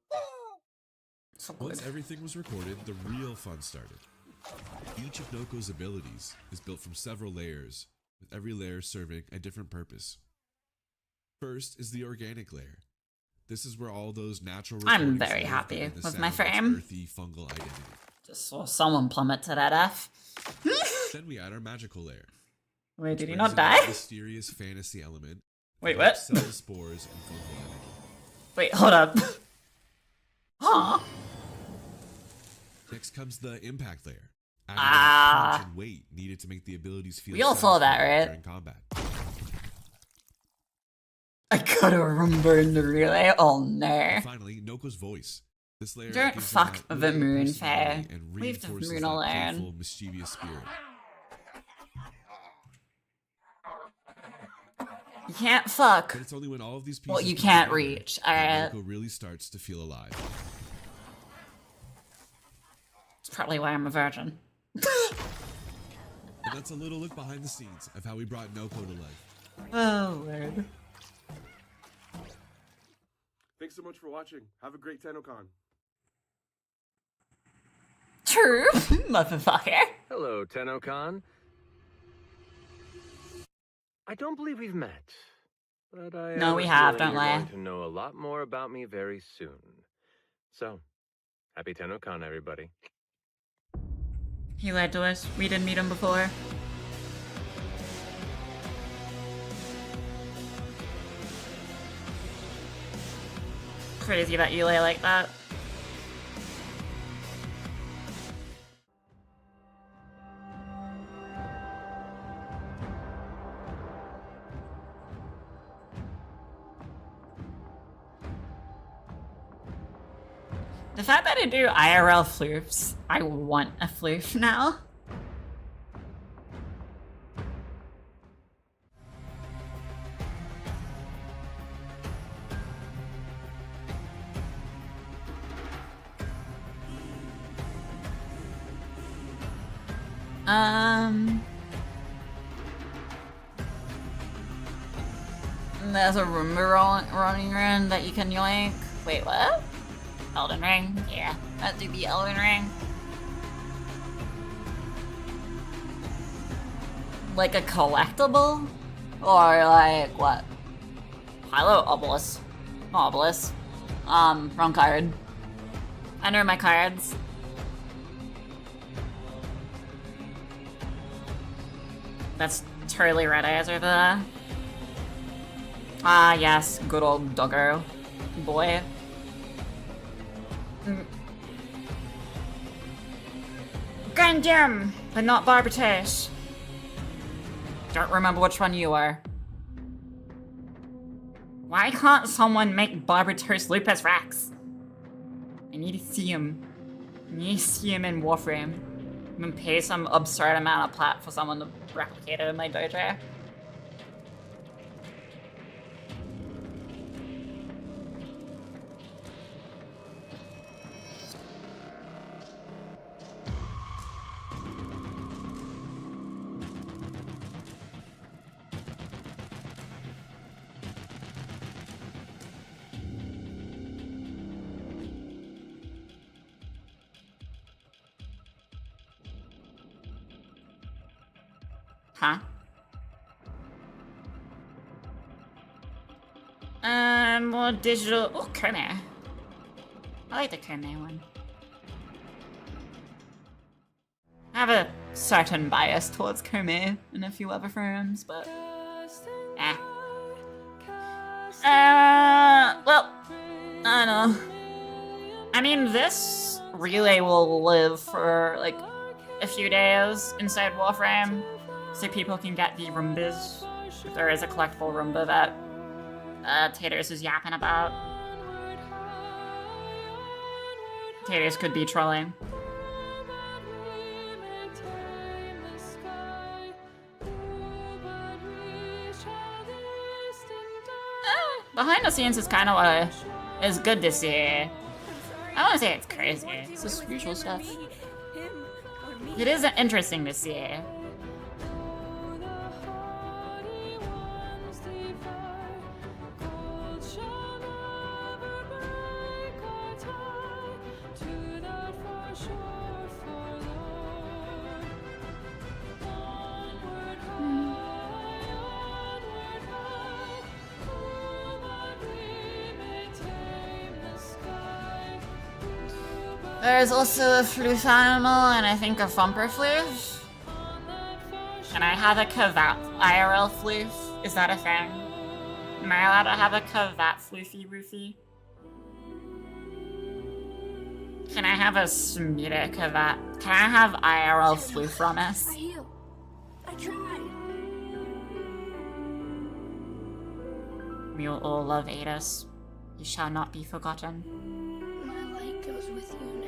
Once everything was recorded, the real fun started. Each of Noko's abilities is built from several layers, with every layer serving a different purpose. First is the organic layer. This is where all those natural I'm very happy with my frame. Earthy fungal identity. Just saw someone plummet to that F. Then we add our magical layer. Wait, did he not die? Mysterious fantasy element. Wait, what? Cell spores and fungal energy. Wait, hold up. Huh? Next comes the impact layer. Punch and weight needed to make the abilities feel. We all saw that, right? During combat. I gotta remember in the relay. Oh no. And finally, Noko's voice. This layer Don't gives fuck them the that moon, personality fair. and Leave the reinforces moon that alone. playful, mischievous spirit. You can't fuck But it's only when all of these pieces what you come can't together reach. that Noko really starts to feel alive. It's probably why I'm a virgin. And that's a little look behind the scenes of how we brought Noko to life. Oh, Lord. Thanks so much for watching. Have a great Tennocon. True, motherfucker. Hello, Tennocon. I don't believe we've met, but I No, we a have, feeling don't you're lie. going to know a lot more about me very soon. So, happy Tennocon, everybody. He lied to us. We didn't meet him before. Crazy that you lay like that. The fact that I do IRL floofs, I want a floof now. There's a rumor running around that you can yoink. Wait, what? Elden Ring? Yeah, that do be Elden Ring. Like a collectible? Or like what? Hello, Obelisk. No, Obelisk. Wrong card. Enter my cards. That's Turley Red Eyes over there. Ah, yes, good old doggo. Boy. Gundam, but not Barbatos. Don't remember which one you are. Why can't someone make Barbatos Lupus Rex? I need to see him. I need to see him in Warframe. I'm gonna pay some absurd amount of plat for someone to replicate it in my dojo. Huh? More digital. Oh, Kermit. I like the Kermit one. I have a certain bias towards Kermit in a few other forums, but well, I don't know. I mean, this relay will live for like a few days inside Warframe, so people can get the Roombas. If there is a collectible Roomba that Taters is yapping about. Taters could be trolling. Behind the scenes is kind of what is good to see. I don't want to say it's crazy. It's just usual stuff. It is interesting to see. There's also a floof animal and I think a thumper floof. Can I have a Kavat IRL floof? Is that a thing? Am I allowed to have a Kavat floofy roofy? Can I have a Smita Kavat? Can I have IRL floof from us? I tried. We will all love Adis. He shall not be forgotten. My light goes with you now.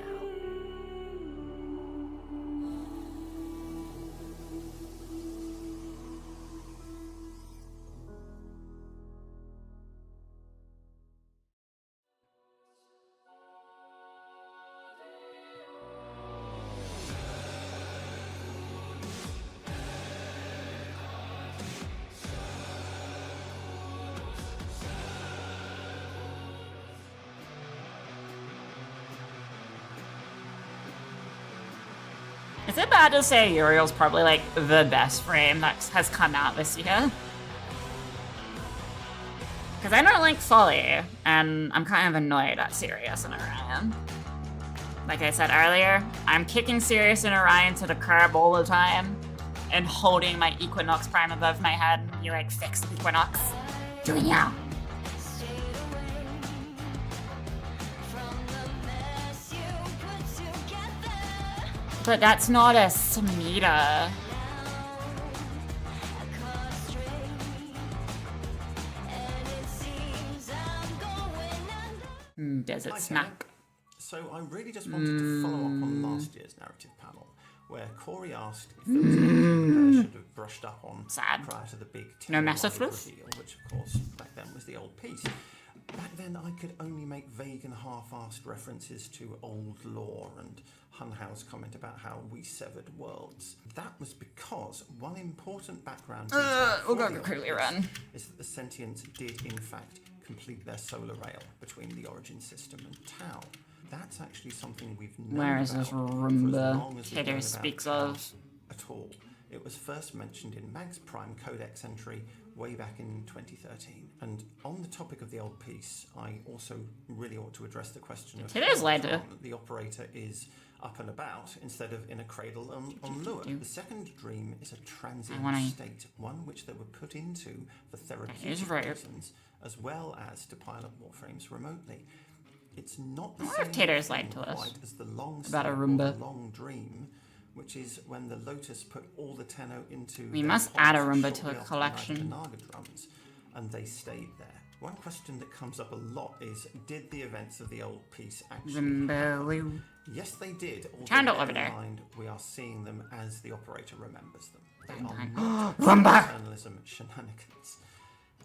Is it bad to say Uriel's probably like the best frame that has come out this year? Because I don't like Folly, and I'm kind of annoyed at Sirius and Orion. Like I said earlier, I'm kicking Sirius and Orion to the curb all the time, and holding my Equinox Prime above my head. You like, fix the Equinox. Do it now. But that's not a Smita. Desert snack. So I really just wanted to follow up on last year's narrative panel, where Corey asked if there was anything I should have brushed up on prior to the big No massive reveal, which of course back then was the old piece. Back then I could only make vague and half-assed references to old lore and Hunhow's comment about how we severed worlds. That was because one important background we'll go quickly run. is that the Sentients did in fact complete their solar rail between the Origin system and Tau. That's actually something we've known Where is this Roomba Kidder speaks of? At all. It was first mentioned in Mag's Prime Codex entry way back in 2013. And on the topic of the old piece, I also really ought to address the question of how the operator is up and about instead of in a cradle on lure. The second dream is a transient state, one which they were put into for therapeutic reasons, as well as to pilot Warframes remotely. It's not the same Tater's lied to us quite as the long about a sleep or Roomba. the long dream, which is when the Lotus put all the Tenno into We their must pods add a Roomba to shortly a after collection. the Naga drums, and they stayed there. One question that comes up a lot is, did the events of the old piece actually happen? Yes, they did. Candle Although over there. bear in mind, we are seeing them as the operator remembers them. They are Dun, not dun. Roomba! eternalism shenanigans.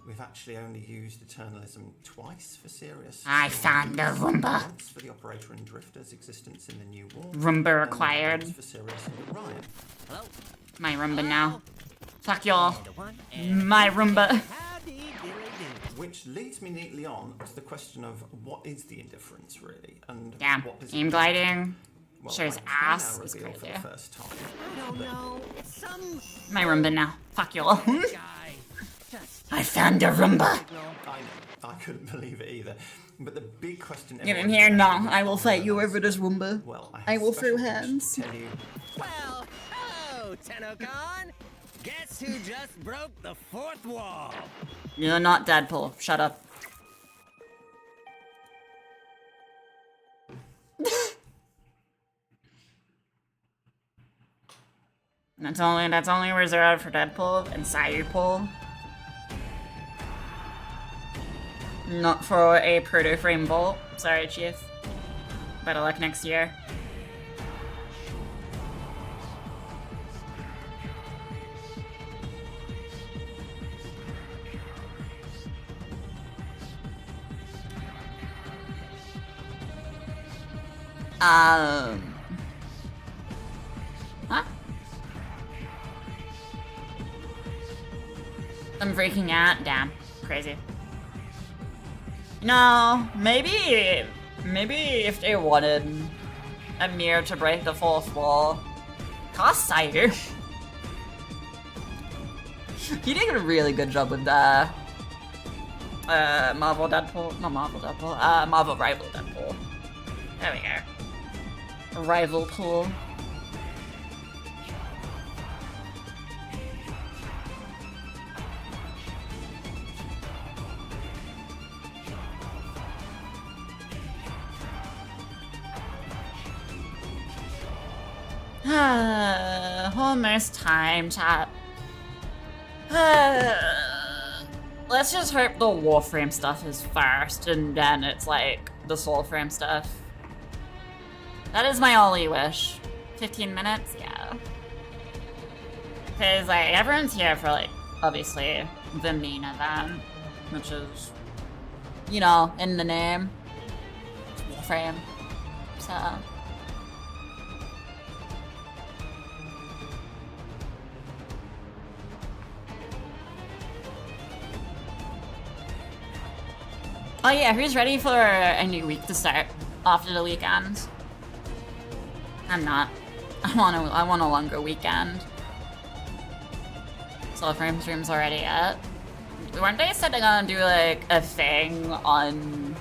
We've actually only used eternalism twice for Sirius. I found a Roomba. Once for the operator and Drifter's existence in the new war. Roomba and required. once for Sirius and Orion. My Roomba now. Fuck y'all. My Roomba. Which leads me neatly on to the question of what is the indifference really, and Yeah, what does aim gliding. Well, Sure, his I can ass now is reveal crazy. for the first time. I don't know. It's some My Roomba now. Fuck you all. guy. Just I found a Roomba. I know. I couldn't believe it either. But the big question. Get in everyone's here got now. is I will fight you whether over this Roomba. Well, I have will special throw news hands. to tell you. Well, hello, Tennocon. Guess who just broke the fourth wall? You're not Deadpool. Shut up. That's only reserved for Deadpool and Cyberpool. Not for a proto frame bolt. Sorry, Chief. Better luck next year. Huh? I'm freaking out. Damn. Crazy. No, maybe if they wanted Amir to break the fourth wall, toss Cider. He did a really good job with Marvel Deadpool. Not Marvel Deadpool. Marvel Rival Deadpool. There we go. Rival pool. Almost time, chat. Let's just hope the Warframe stuff is first, and then it's like the Soulframe stuff. That is my only wish. 15 minutes? Yeah. Because, like, everyone's here for, like, obviously, the main event, which is, you know, in the name. Warframe. So... Oh yeah, who's ready for a new week to start after the weekend? I'm not. I want a longer weekend. Soulframe stream's already up. Weren't they said they're gonna do like a thing on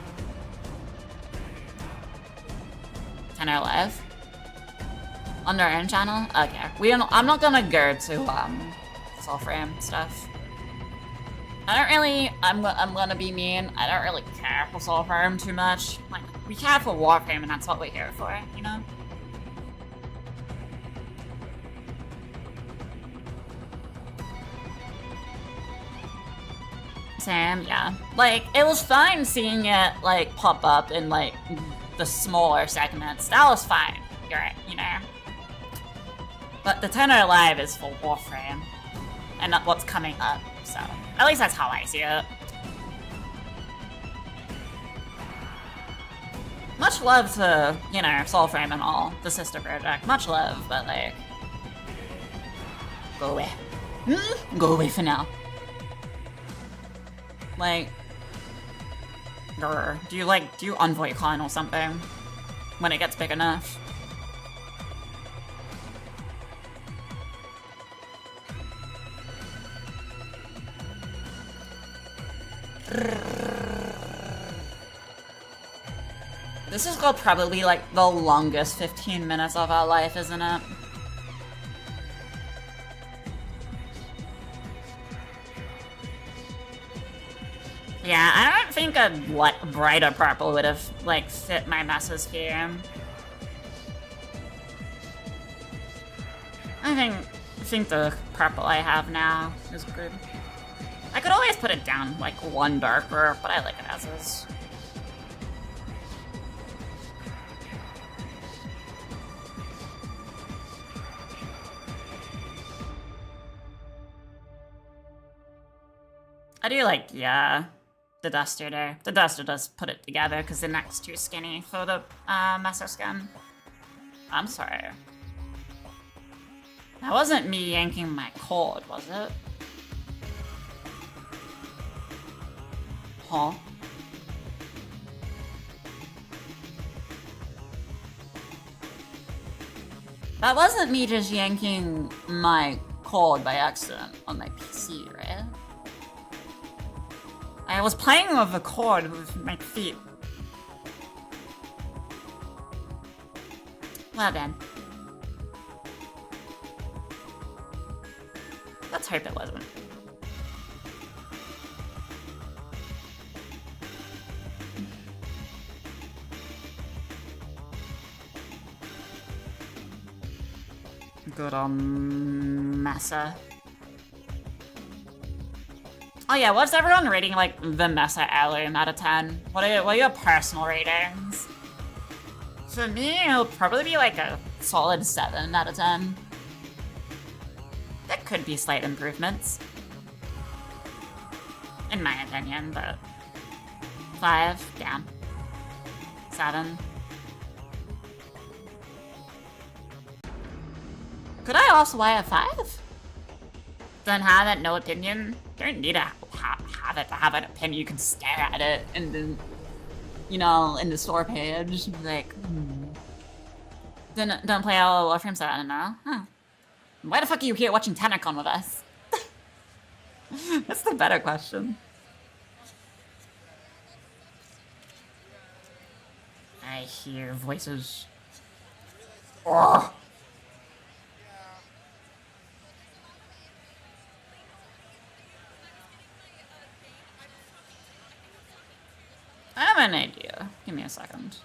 10 or Live? On their own channel? Okay. I'm not gonna go to Soulframe stuff. I'm gonna be mean, I don't really care for Soulframe too much. Like, we care for Warframe and that's what we're here for, you know? Same, yeah. Like, it was fine seeing it, like, pop up in, like, the smaller segments. That was fine, you're right, you know? But the 10 or Live is for Warframe. And not what's coming up, so... At least that's how I see it. Much love to, you know, Soulframe and all, the sister project. Much love, but like... Go away. Go away for now. Like... Do you Envoy Con or something? When it gets big enough? This is probably like the longest 15 minutes of our life, isn't it? Yeah, I don't think a brighter purple would have like fit my mesosphere. I think the purple I have now is good. I could always put it down like one darker, but I like it as is. I do like, yeah, the Duster there. The Duster does put it together because the neck's too skinny for the Messer skin. I'm sorry. That wasn't me yanking my cord, was it? Huh? That wasn't me just yanking my cord by accident on my PC, right? I was playing with the cord with my feet. Well then. Let's hope it wasn't. Good on Mesa. Oh yeah, what's everyone rating like the Mesa heirloom out of 10? What are your personal ratings? For me, it'll probably be like a solid 7 out of 10. There could be slight improvements. In my opinion, but 5, damn. 7. Could I also buy a 5? Then have it, no opinion? Don't need to have it to have an opinion. You can stare at it in the, you know, in the store page. Like, Don't play all Warframe set anymore? Huh. Why the fuck are you here watching Tennocon with us? That's the better question. I hear voices. Oh. I have an idea. Give me a second.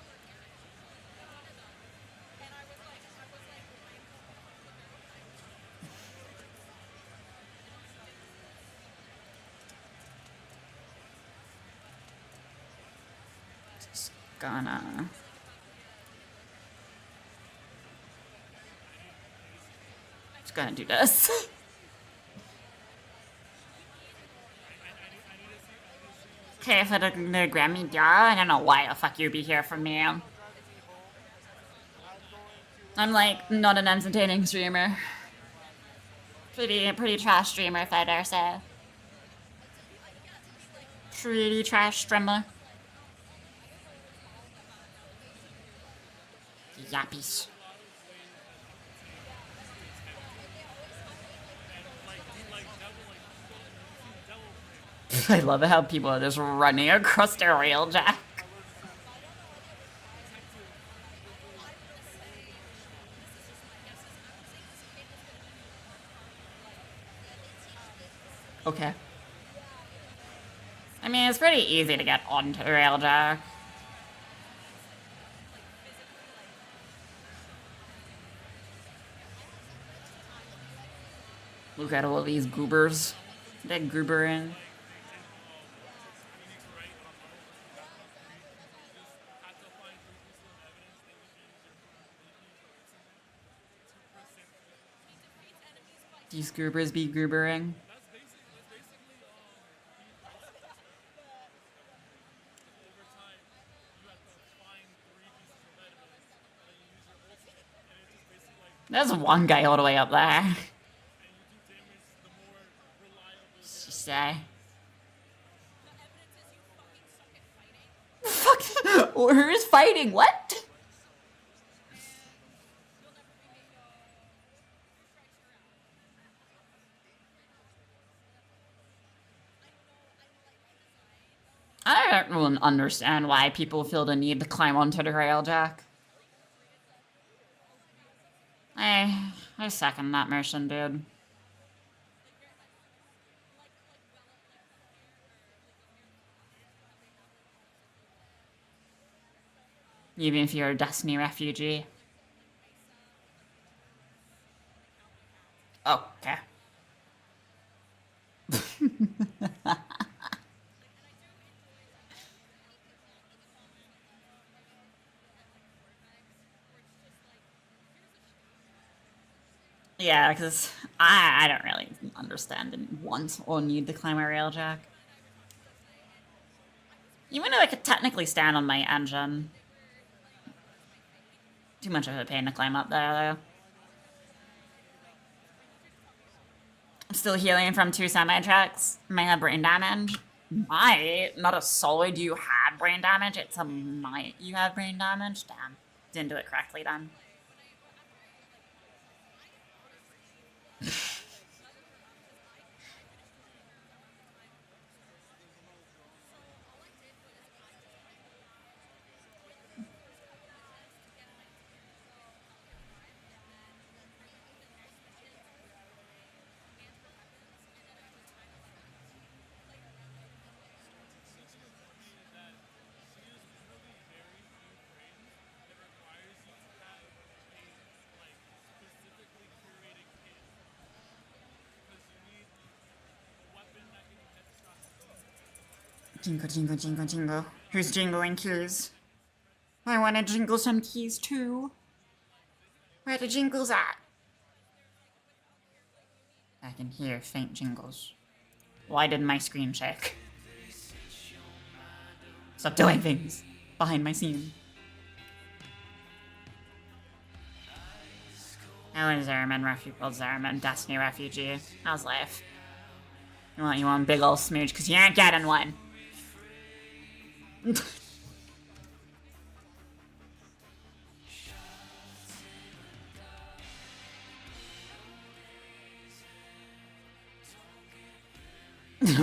Just gonna... Just gonna do this. Okay, for the Grammy, yeah, I don't know why the fuck you'd be here for me. I'm like not an entertaining streamer. Pretty trash streamer, if I dare say. Pretty trash streamer. Yappies. I love how people are just running across the rail jack. Okay. I mean, it's pretty easy to get onto railjack. Look at all these goobers. They're goobering. These goobers be goobering. There's one guy all the way up there. She say. Fuck! Who's fighting? What? I don't really understand why people feel the need to climb onto the railjack. I second that motion, dude. Even if you're a Destiny refugee. Okay. Yeah, because I don't really understand and want or need to climb a railjack. Even though I could technically stand on my engine. Too much of a pain to climb up there, though. I'm still healing from 2 semi-tracks. Might have brain damage. Might. Not a solid you have brain damage. It's a might you have brain damage. Damn. Didn't do it correctly then. Jingle, jingle, jingle, jingle. Who's jingling keys? I want to jingle some keys too. Where the jingles at? I can hear faint jingles. Why didn't my screen check? Stop doing things behind my scene. Hello, Zerman, Zerman, Destiny Refugee. How's life? You want big ol' smooch, cause you ain't getting one.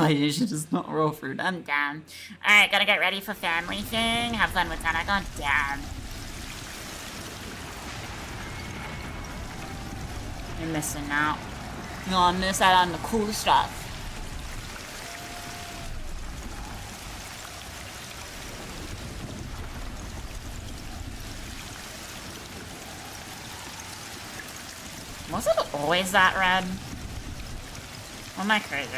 You should just not roll through them. Damn. Alright, gotta get ready for family thing. Have fun with Tennocon. Damn. You're missing out. You're gonna miss out on the cool stuff. Was it always that red? Or am I crazy?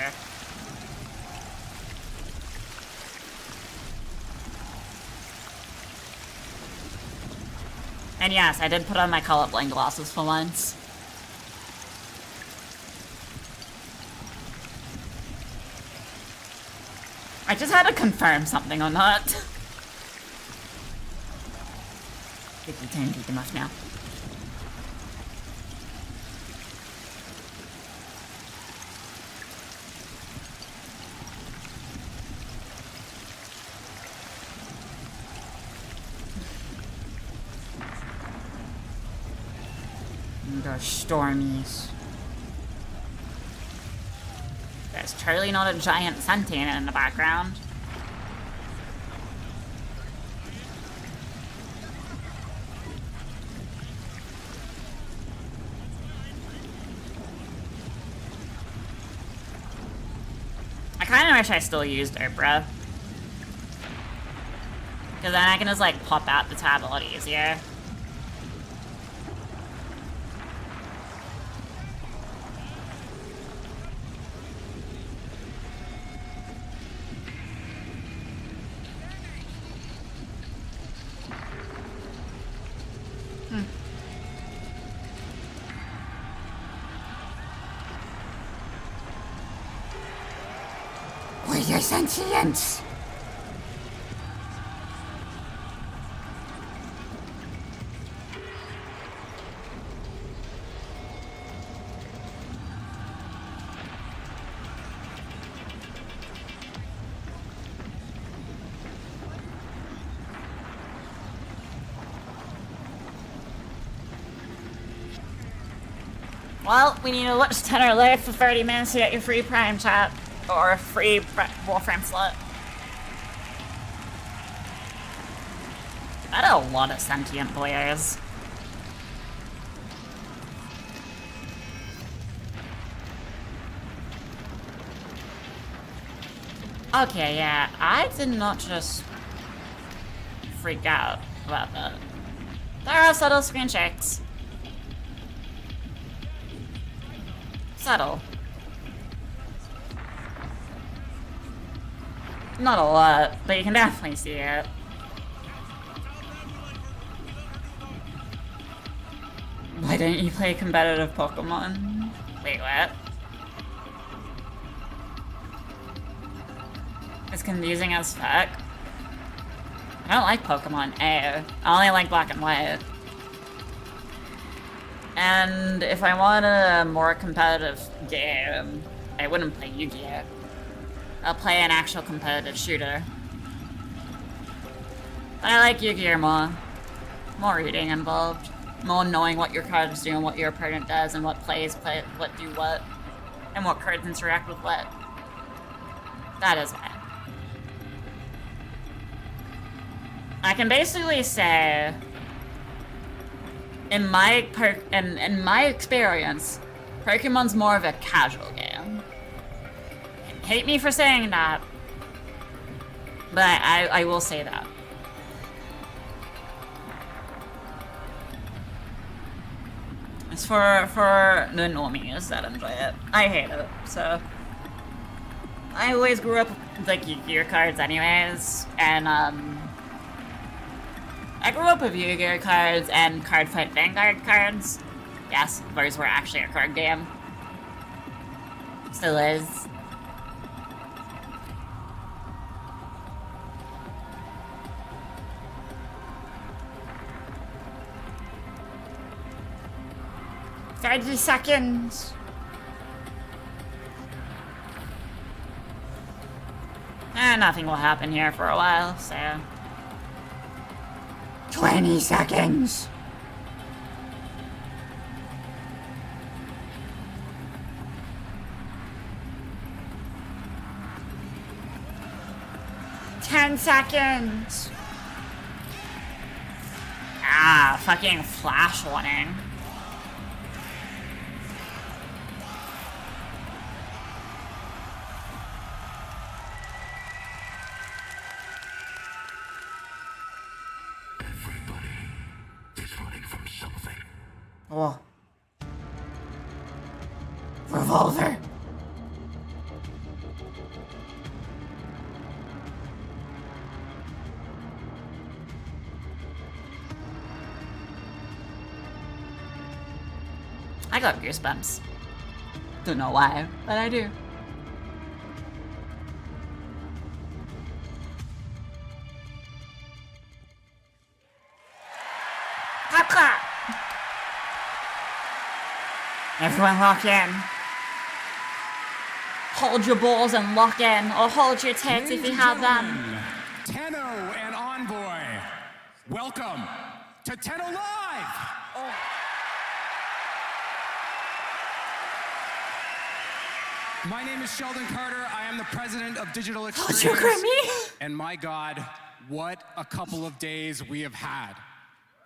And yes, I did put on my colorblind glasses for once. I just had to confirm something or not. Did you turn deep enough now? There's stormies. There's totally not a giant sentient in the background. I kind of wish I still used Oprah. Because then I can just like pop out the tab a lot easier. Where's your sentience? Well, we need to watch Tenor live for 30 minutes to get your free Prime chat. Or a free Warframe slot. I had a lot of sentient players. Okay, yeah, I did not just freak out about that. There are subtle screen checks. Subtle. Not a lot, but you can definitely see it. Why don't you play competitive Pokemon? Wait, what? It's confusing as fuck. I don't like Pokemon, I only like Black and White. And if I want a more competitive game, I wouldn't play Yu-Gi-Oh! I'll play an actual competitive shooter. But I like Yu-Gi-Oh! More reading involved. More knowing what your cards do and what your opponent does and what plays what do what. And what cards interact with what. That is why. I can basically say, in my experience, Pokemon's more of a casual game. Hate me for saying that, but I will say that. It's for the normies that enjoy it. I hate it, so. I always grew up with, like, Yu-Gi-Oh cards anyways, and, I grew up with Yu-Gi-Oh cards and Card Fight Vanguard cards. Yes, those were actually a card game. Still is. "30 seconds. Nothing will happen here for a while, so. 20 seconds. "10 seconds. Fucking flash warning. Oh. Revolver. I got goosebumps. Don't know why, but I do. Clap, clap. Everyone lock in. Hold your balls and lock in, or hold your tits if you have them. Tenno and Envoy, welcome to Tenno Live! My name is Sheldon Carter. I am the president of Digital Experience. And my God, what a couple of days we have had.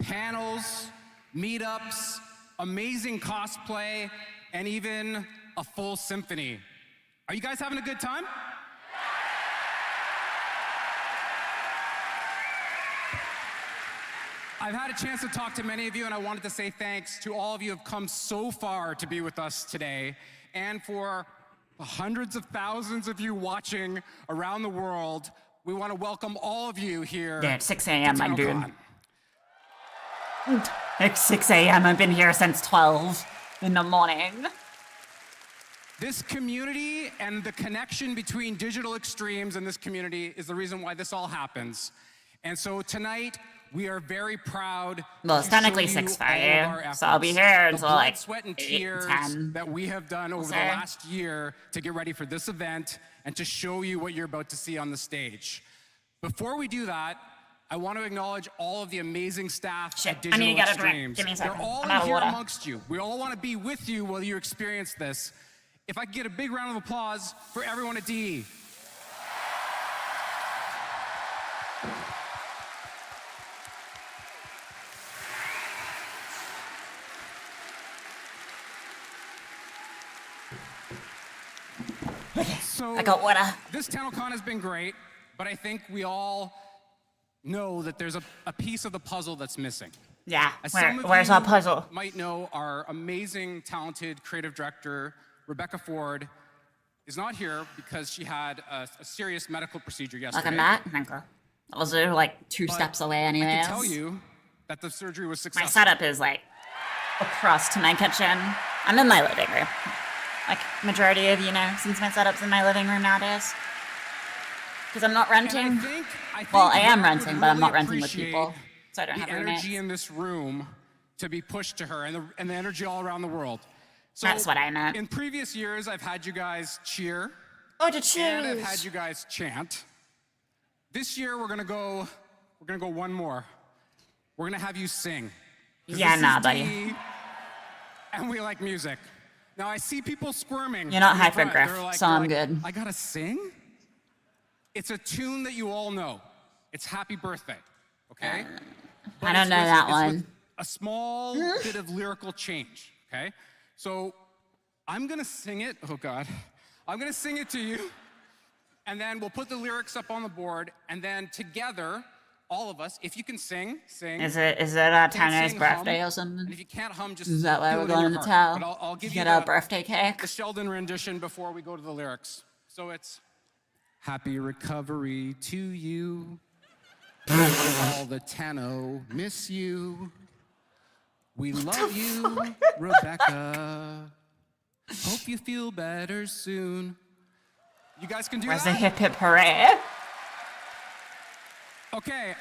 Panels, meetups, amazing cosplay, and even a full symphony. Are you guys having a good time? I've had a chance to talk to many of you, and I wanted to say thanks to all of you who have come so far to be with us today, and for the hundreds of thousands of you watching around the world. We want to welcome all of you here. Yeah, it's 6 a.m., my dude. Tennocon. It's 6 a.m. I've been here since 12 in the morning. This community and the connection between digital extremes and this community is the reason why this all happens. And so tonight, we are very proud. Well, it's technically 6:30, so I'll be here until like sweat and 8, tears 10. that we have done over the last year to get ready for this event and to show you what you're about to see on the stage. Before we do that, I want to acknowledge all of the amazing staff at Digital I need to get a drink. Extremes. Give me a second. They're all I'm out of here water. amongst you. We all want to be with you while you experience this. If I could get a big round of applause for everyone at DE. So I got water. This Tennocon has been great, but I think we all know that there's a piece of the puzzle that's missing. Yeah, As some of where's you our puzzle? might know, our amazing, talented creative director, Rebecca Ford, is not here because she had a serious medical procedure yesterday. Like a mat? Thank you. I was like 2 steps away anyways. I can tell you that the surgery was successful. My setup is like across to my kitchen. I'm in my living room. Like majority of you know, since my setup's in my living room nowadays. Because I'm not renting. Well, I am renting, but I'm not renting with people. So I don't have the roommates. energy in this room to be pushed to her and the energy all around the world. So That's what I meant. In previous years, I've had you guys cheer. Oh, to cheers. And I've had you guys chant. This year, we're gonna go one more. We're gonna have you sing. 'Cause Yeah, this nah, is buddy. D, and we like music. Now I see people squirming. You're not in the front. hypergraph, They're so I'm they're good. I gotta sing? It's a tune that you all know. It's Happy Birthday, okay? But I don't it's know with- that it's with one. a small bit of lyrical change, okay? So I'm gonna sing it. Oh God. I'm gonna sing it to you, and then we'll put the lyrics up on the board, and then together, all of us, if you can sing. Is it Can't Tanner's sing, birthday hum. or something? And if you can't hum, just Is that why feel we're it in going your to heart. tell? But I'll give Get you our the, birthday cake? the Sheldon rendition before we go to the lyrics. So it's happy recovery to you. All the Tenno miss you. We love you, Rebecca. Hope you feel better soon. You guys can do Where's the that? hip hip hooray? Okay,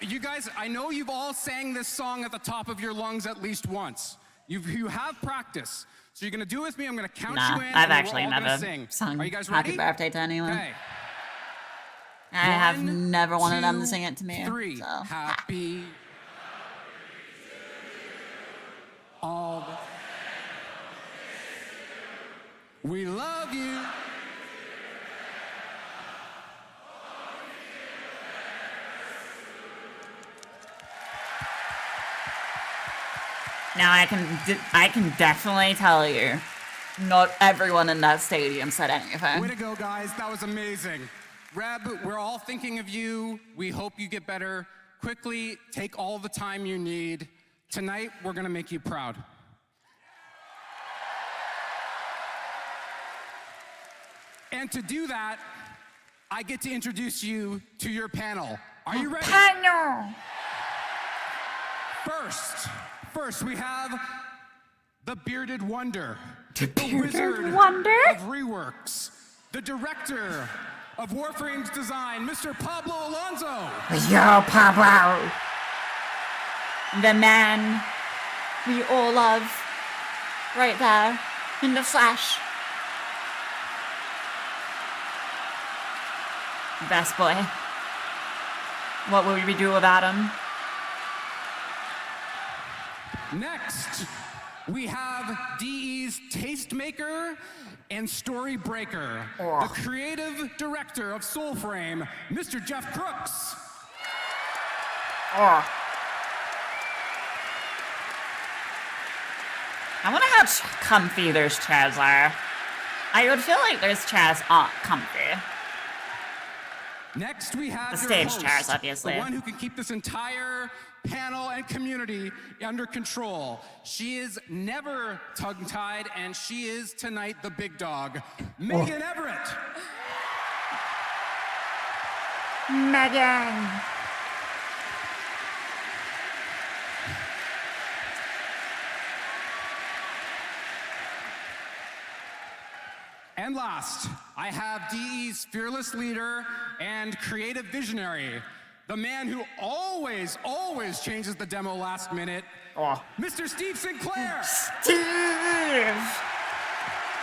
you guys, I know you've all sang this song at the top of your lungs at least once. You have practice. So you're gonna do it with me, I'm gonna count Nah, you in, I've and actually we're all never gonna sing. sung Are you guys Happy ready? Birthday to anyone. Okay. I have One, never wanted them to 2, sing it to me. 3. So. Happy. All the. We love you. Now I can definitely tell you, not everyone in that stadium said anything. Way to go, guys. That was amazing. Reb, we're all thinking of you. We hope you get better quickly. Take all the time you need. Tonight, we're going to make you proud. And to do that, I get to introduce you to your panel. Are you ready? Panel! First, we have the Bearded Wonder. The Bearded Wizard Wonder? of Reworks. The Director of Warframe's Design, Mr. Pablo Alonso. Yo, Pablo! The man we all love, right there, in the flesh. Best boy. What will we do without him? Next, we have DE's tastemaker and story breaker, the creative director of Soulframe, Mr. Jeff Crooks. I wonder how comfy those chairs are. I would feel like those chairs aren't comfy. Next, we have The your stage host, chairs, obviously. the one who can keep this entire panel and community under control. She is never tongue-tied, and she is tonight the big dog, Megan Everett. Megan. And last, I have DE's fearless leader and creative visionary, the man who always changes the demo last minute, Mr. Steve Sinclair. Steve!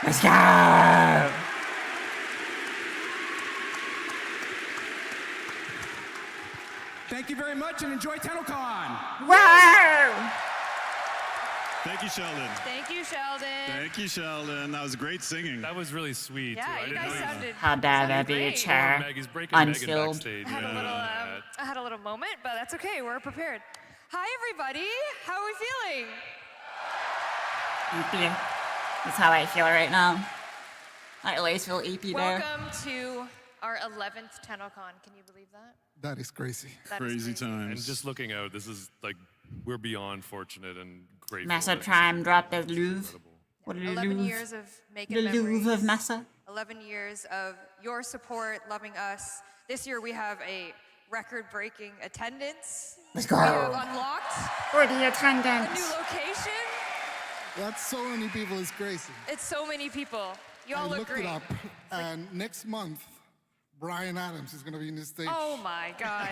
Let's go! Thank you very much and enjoy Tennocon. Wow! Thank you, Sheldon. Thank you, Sheldon. Thank you, Sheldon. That was great singing. That was really sweet. Yeah, too. you guys sounded. How dare there be a great. chair Maggie's breaking Megan unfilled? backstage. I had a little moment, but that's okay. We're prepared. Hi, everybody. How are we feeling? EP. That's how I feel right now. I always feel EP there. Welcome to our 11th Tennocon. Can you believe that? That is crazy. That is Crazy crazy. times. And just looking out, this is like, we're beyond fortunate and grateful. Massa that Prime dropped the Louvre. What did 11 Louvre? years of making The memories. Louvre of Massa. 11 years of your support, loving us. This year we have a record-breaking attendance. Let's go. We have unlocked For the a attendance. new location. That's so many people, it's crazy. It's so many people. You all I look looked great. it up, and next month, Brian Adams is going to be in the stage. Oh my God.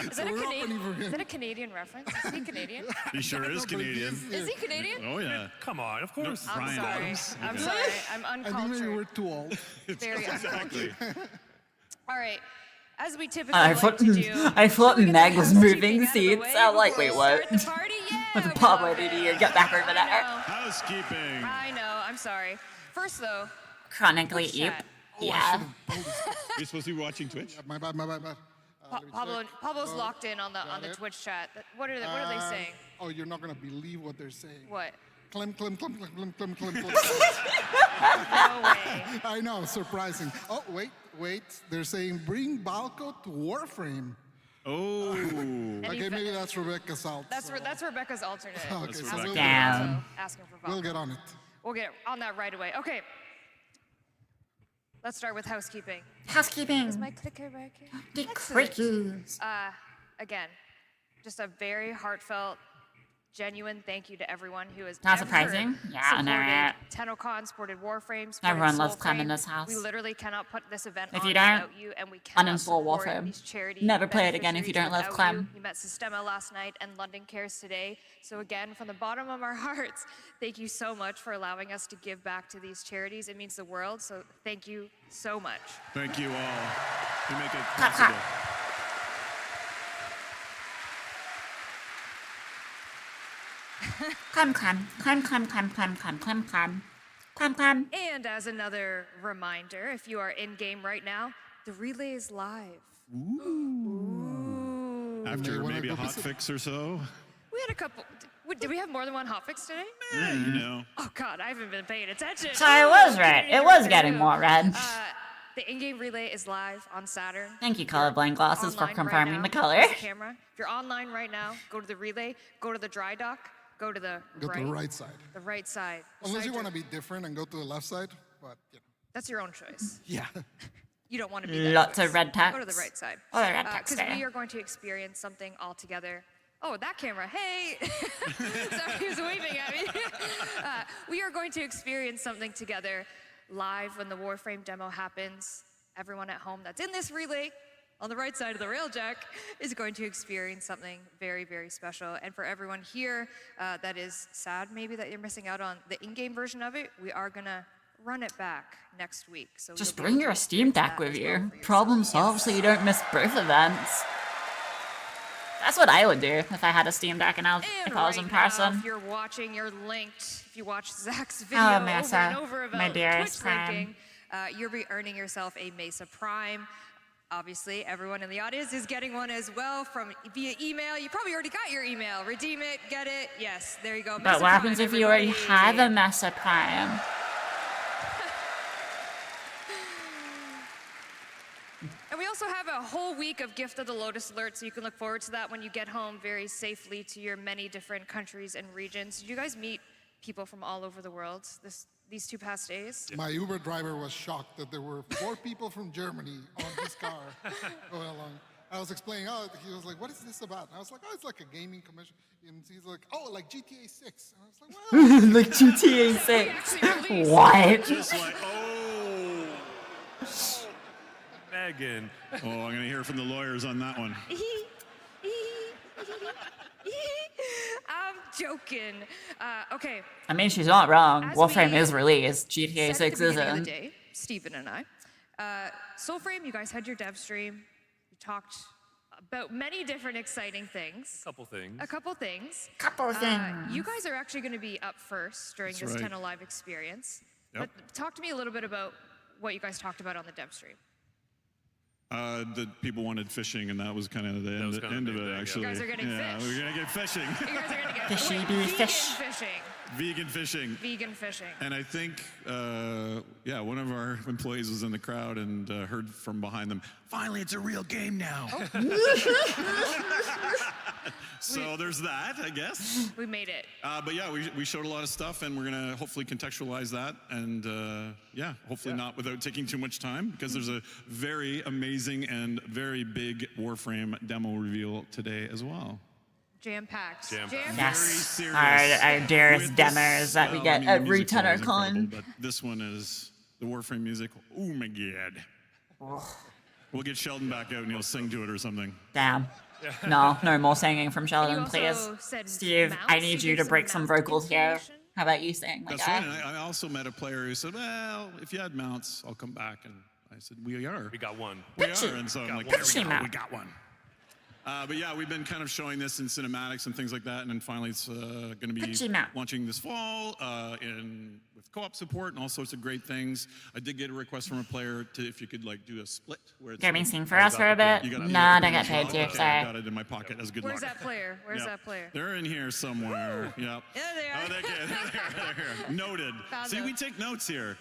Is So that, we're opening for him. is that a Canadian reference? Is he Canadian? He sure is Canadian. Is he Canadian? Oh, yeah. Come on, of course. I'm Brian sorry. Adams. I'm Okay. sorry. I'm I think maybe uncultured. we're too old. Very Exactly. All right. as we typically I like thought to do. I thought should we get Meg the was housekeeping moving out of the seats. way I'm like, before wait, we what? start the party? Yeah, we Pablo, love did you it. get back over I there? know. Housekeeping. I know. I'm sorry. First, though, Chronically Twitch Eep. chat. Yeah. You're supposed to be watching Twitch? My bad. Pablo's locked in on the Twitch chat. What are they saying? Oh, you're not gonna believe what they're saying. What? Clem. No way. I know, surprising. Oh, wait. They're saying bring Balco to Warframe. Oh. Okay, maybe that's Rebecca's alt. That's Rebecca's alternate. Okay, so Asking Damn. for Valko. We'll get on it. We'll get on that right away. Okay. Let's start with housekeeping. Housekeeping. Is my clicker back here? The Excellent. crickets. Again, just a very heartfelt, genuine thank you to everyone who has Not ever surprising. Yeah, I know, supported right? Tennocon, supported Warframe, supported Everyone loves Clem Soulframe. in this house. We literally cannot put this event If on you don't, without you, and we cannot uninstall support Warframe. these charity Never play it again if you don't love beneficiaries Clem. without you. You met Sistema last night and London Cares today. So again, from the bottom of our hearts, thank you so much for allowing us to give back to these charities. It means the world, so thank you so much. Thank you all. You make it Clap, possible. clap. Clem. And as another reminder, if you are in game right now, the relay is live. After maybe a hot fix or so. We had a couple. Did we have more than one hotfix today? You know. Oh God, I haven't been paying attention. So I was right. It was getting more red. The in-game relay is live on Saturn. Thank you, colorblind glasses, for Online confirming right the now. color. Here's the camera. If you're online right now, go to the relay, go to the dry dock, go to the Go to the right side. The right side. Unless Beside you want to your- be different and go to the left side, but you know. That's your own choice. Yeah. You don't want to be that Lots choice. of red text. Go to the right side. Oh, the red text Because there. we are going to experience something all together. Oh, that camera. Hey! Sorry, he was waving at me. We are going to experience something together live when the Warframe demo happens. Everyone at home that's in this relay on the right side of the railjack is going to experience something very, very special. And for everyone here that is sad maybe that you're missing out on the in-game version of it, we are going to run it back next week. So Just you'll be bring able your to Steam experience Deck that with as well you. for yourself. Problem solved so you don't miss both events. That's what I would do if I had a Steam Deck and if I was in Right now, person. if you're watching, you're linked. If you watch Zach's video Oh, over Mesa, and over my about dearest Twitch Prime. linking, you'll be earning yourself a Mesa Prime. Obviously, everyone in the audience is getting one as well from via email. You probably already got your email. Redeem it, get it. Yes, there you go. But Mesa what happens Prime, if you already everybody. have a Mesa Prime? And we also have a whole week of Gift of the Lotus Alert, so you can look forward to that when you get home very safely to your many different countries and regions. Did you guys meet people from all over the world these 2 past days? My Uber driver was shocked that there were 4 people from Germany on his car going along. I was explaining, he was like, what is this about? And I was like, it's like a gaming commission. And he's like, like GTA 6. And I was like, well. Like GTA 6. What? Just like, Megan. Oh, I'm going to hear from the lawyers on that one. I'm joking. Okay. I mean, she's not wrong. As Warframe we is released. GTA said 6 at the beginning of isn't. the day, Stephen and I. Soulframe, you guys had your dev stream. You talked about many different exciting things. Couple things. A couple things. Couple things. You guys are actually going to be up first during That's this right. Tenno Live experience. Yep. But talk to me a little bit about what you guys talked about on the dev stream. The people wanted fishing, and that was kind of the end of it, actually. You guys are getting yeah, fish. we're going to get fishing. You guys are going to get Fishy vegan bee fish. fishing. Vegan fishing. Vegan fishing. And I think, one of our employees was in the crowd and heard from behind them, finally, it's a real game now. So there's that, I guess. We made it. But yeah, we showed a lot of stuff, and we're going to hopefully contextualize that. And hopefully not without taking too much time, because there's a very amazing and very big Warframe demo reveal today as well. Jam-packed. Yes, Very our dearest With this- demos that we well, get I mean, the every music's always Tennocon. incredible, But this one is the Warframe music. Oh my god. We'll get Sheldon back out and he'll sing to it or something. Damn. No more singing from Sheldon, also please. said Steve, mouse. I need You you gave to break some some mouse vocals here. information. How about you sing, my That's guy? right. And I also met a player who said, well, if you had mounts, I'll come back. And I said, we are. We got one. We are. And so I'm like, there we got one. But yeah, we've been kind of showing this in cinematics and things like that, and then finally it's going to be launching this fall with co-op support and all sorts of great things. I did get a request from a player if you could like do a split. Can we sing for us for a bit? Nah, don't get paid too. Sorry. I got it in my pocket as good Where's luck. that player? Where's that player? They're in here somewhere. Yep. There they are. Oh, they're here. Noted. Found See, them. we take notes here.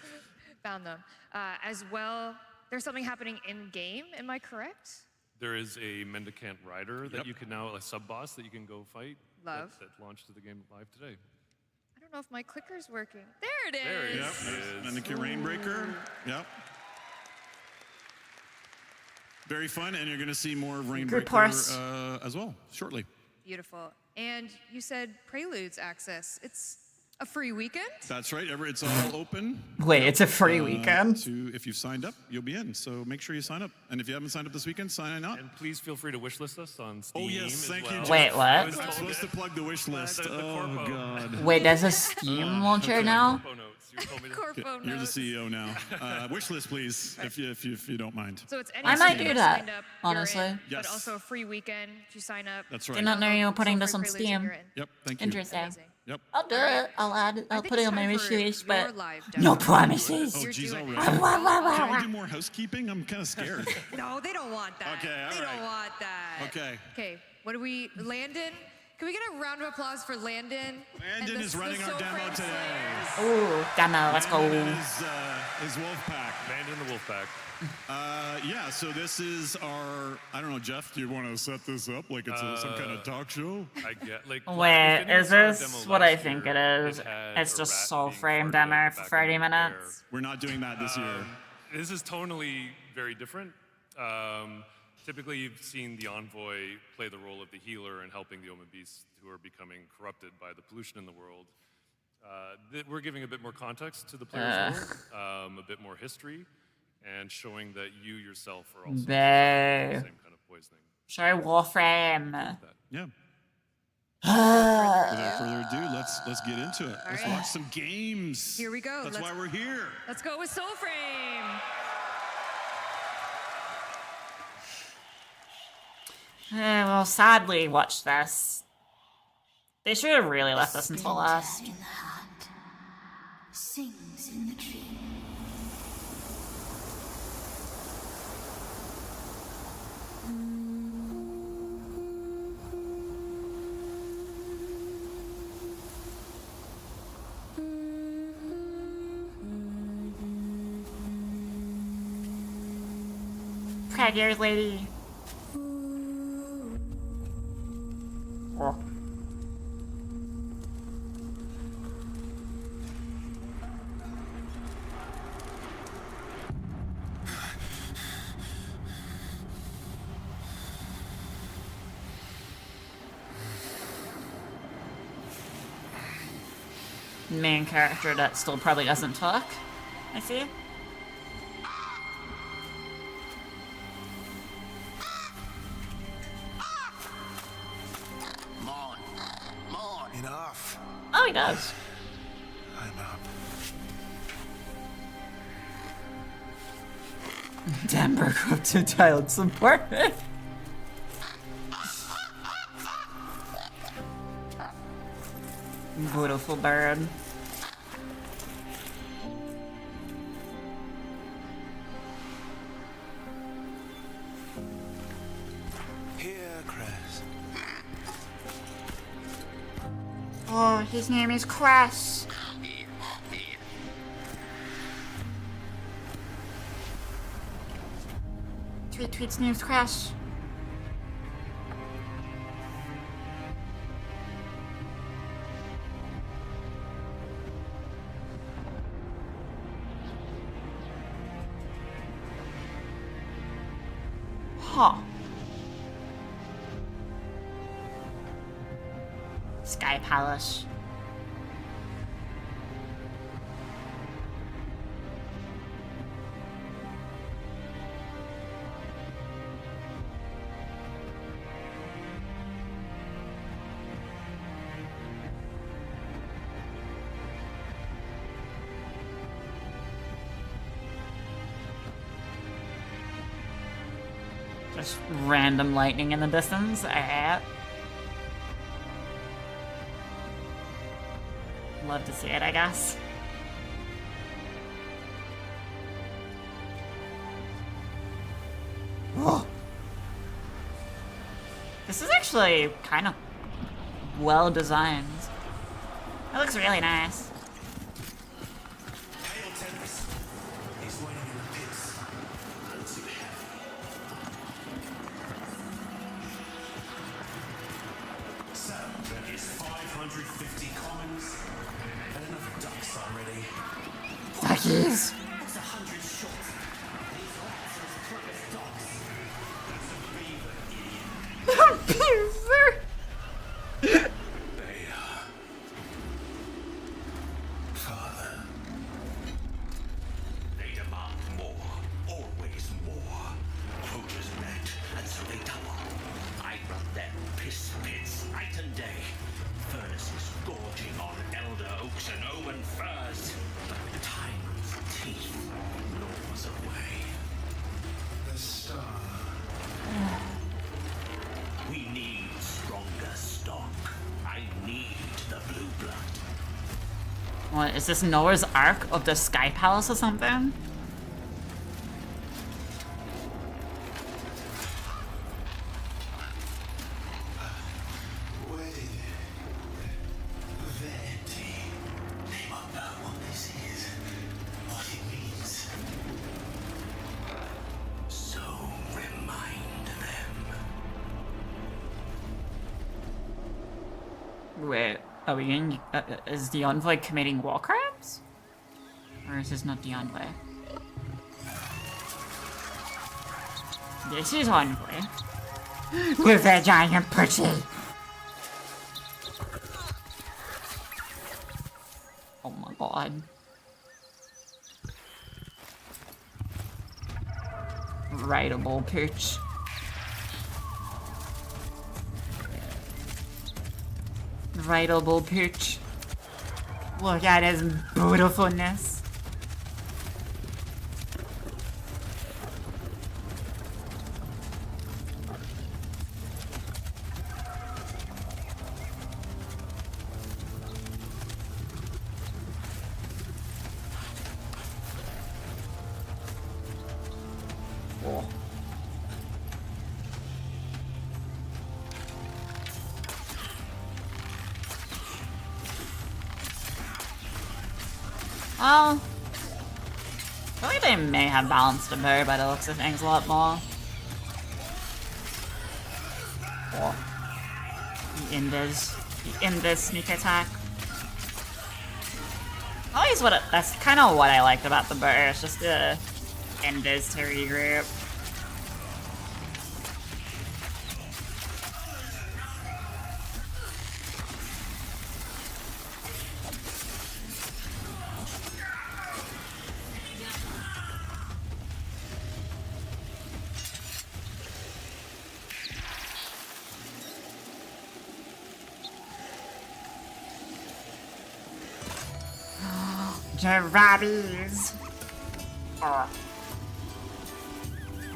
Found them. As well, there's something happening in game. Am I correct? There is a Mendicant Rider that you can now, a sub-boss that you can go fight. Love. That launched to the game live today. I don't know if my clicker's working. There it is. There it is. Mendicant Rainbreaker. Yep. Very fun, and you're going to see more of Rainbreaker as well shortly. Beautiful. And you said Preludes access. It's a free weekend? That's right. It's all open. Wait, it's a free weekend? If you've signed up, you'll be in. So make sure you sign up. And if you haven't signed up this weekend, sign up. And please feel free to wishlist us on Steam. Oh, yes. Thank you. Wait, what? I'm supposed to plug the wish list. Oh, God. Wait, there's a Steam launcher now? You're the CEO now. Wish list, please, if you don't mind. So it's any I might Steam do member that, signed up, honestly. you're in, Yes. But also a free weekend if you sign up. That's right. Did not know you were putting this Free on Preludes and Steam. you're in. Yep, thank you. Interesting. Yep. I'll do it. I'll put it on my wish list, your but live no demo. promises. Oh, geez, doing already. it. Can we do more housekeeping? I'm kind of scared. No, they don't want that. Okay, all they right. don't want that. Okay. Okay, what do we, Landon? Can we get a round of applause for Landon? Landon is running our demo today. Ooh, demo, let's go. Landon is Wolfpack. Landon the Wolfpack. Yeah, so this is our, I don't know, Jeff, do you want to set this up like it's some kind of talk show? I get, like, Wait, is this demo what I last think year, it is? it had It's a just rat being Soulframe farted demo at for back 30 in the minutes. We're not doing that this year. This is tonally very different. Typically, you've seen the Envoy play the role of the healer and helping the Omen Beasts who are becoming corrupted by the pollution in the world. We're giving a bit more context to the player's world, a bit more history, and showing that you yourself are also the same kind of poisoning. Show Warframe. Yeah. Without further ado, let's get into it. Let's watch some games. Here we go. That's why we're here. Let's go with Soulframe. Well, sadly, watch this. They should have really left this until last. In the heart, sings in the tree. Predators, lady. Oh. Main character that still probably doesn't talk. I see. Enough. Oh, he does. I'm up. Denver up to child support. Beautiful bird. Here, Cress. Oh, his name is Crash. Tweet's name's Crash. Huh. Sky Palace. Just random lightning in the distance. Alright. Love to see it, I guess. This is actually kind of well designed. It looks really nice. So, there is 550 commons and enough ducks already. Duckies! That's 100 short. These rats are as quick as dogs. That's a beaver, idiot. Beaver! Father. They demand more. Always more. Voters met, and so they double. I run them piss pits night and day. Furnaces gorging on elder oaks and omen firs. But time's teeth gnaws away. The star. We need stronger stock. I need the blue blood. What, is this Noah's Ark of the Sky Palace or something? Where did Verity? They won't know what this is, what it means. So remind them. Wait, are we in? Is the Envoy committing war crimes? Or is this not the Envoy? This is Envoy. With a giant pussy! Oh my god. Writable pooch. Writable pooch. Look at his beautifulness. Oh. Well, I feel like they may have balanced a bow by the looks of things a lot more. Oh. The Invis sneak attack. Always that's kind of what I liked about the bow. It's just the Invis to regroup. Rabbies. Oh.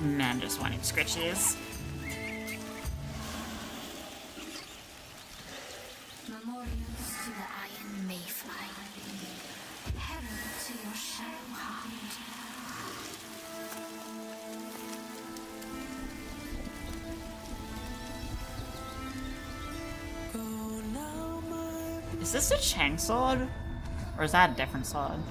Man, just wanting scritchies. Memorials to the Iron Mayfly. Herald to your shadow heart. Is this a Chang sword? Or is that a different sword?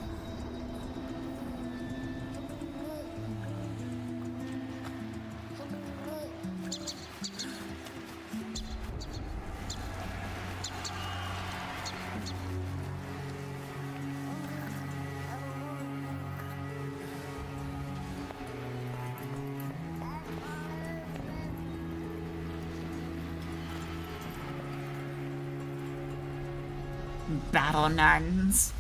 Battle nuns.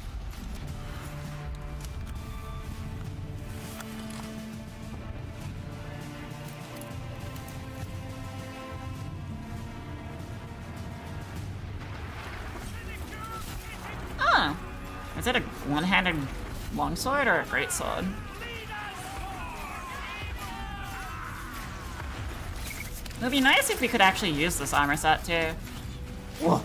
Oh, is it a one-handed longsword or a greatsword? It would be nice if we could actually use this armor set too. Whoa.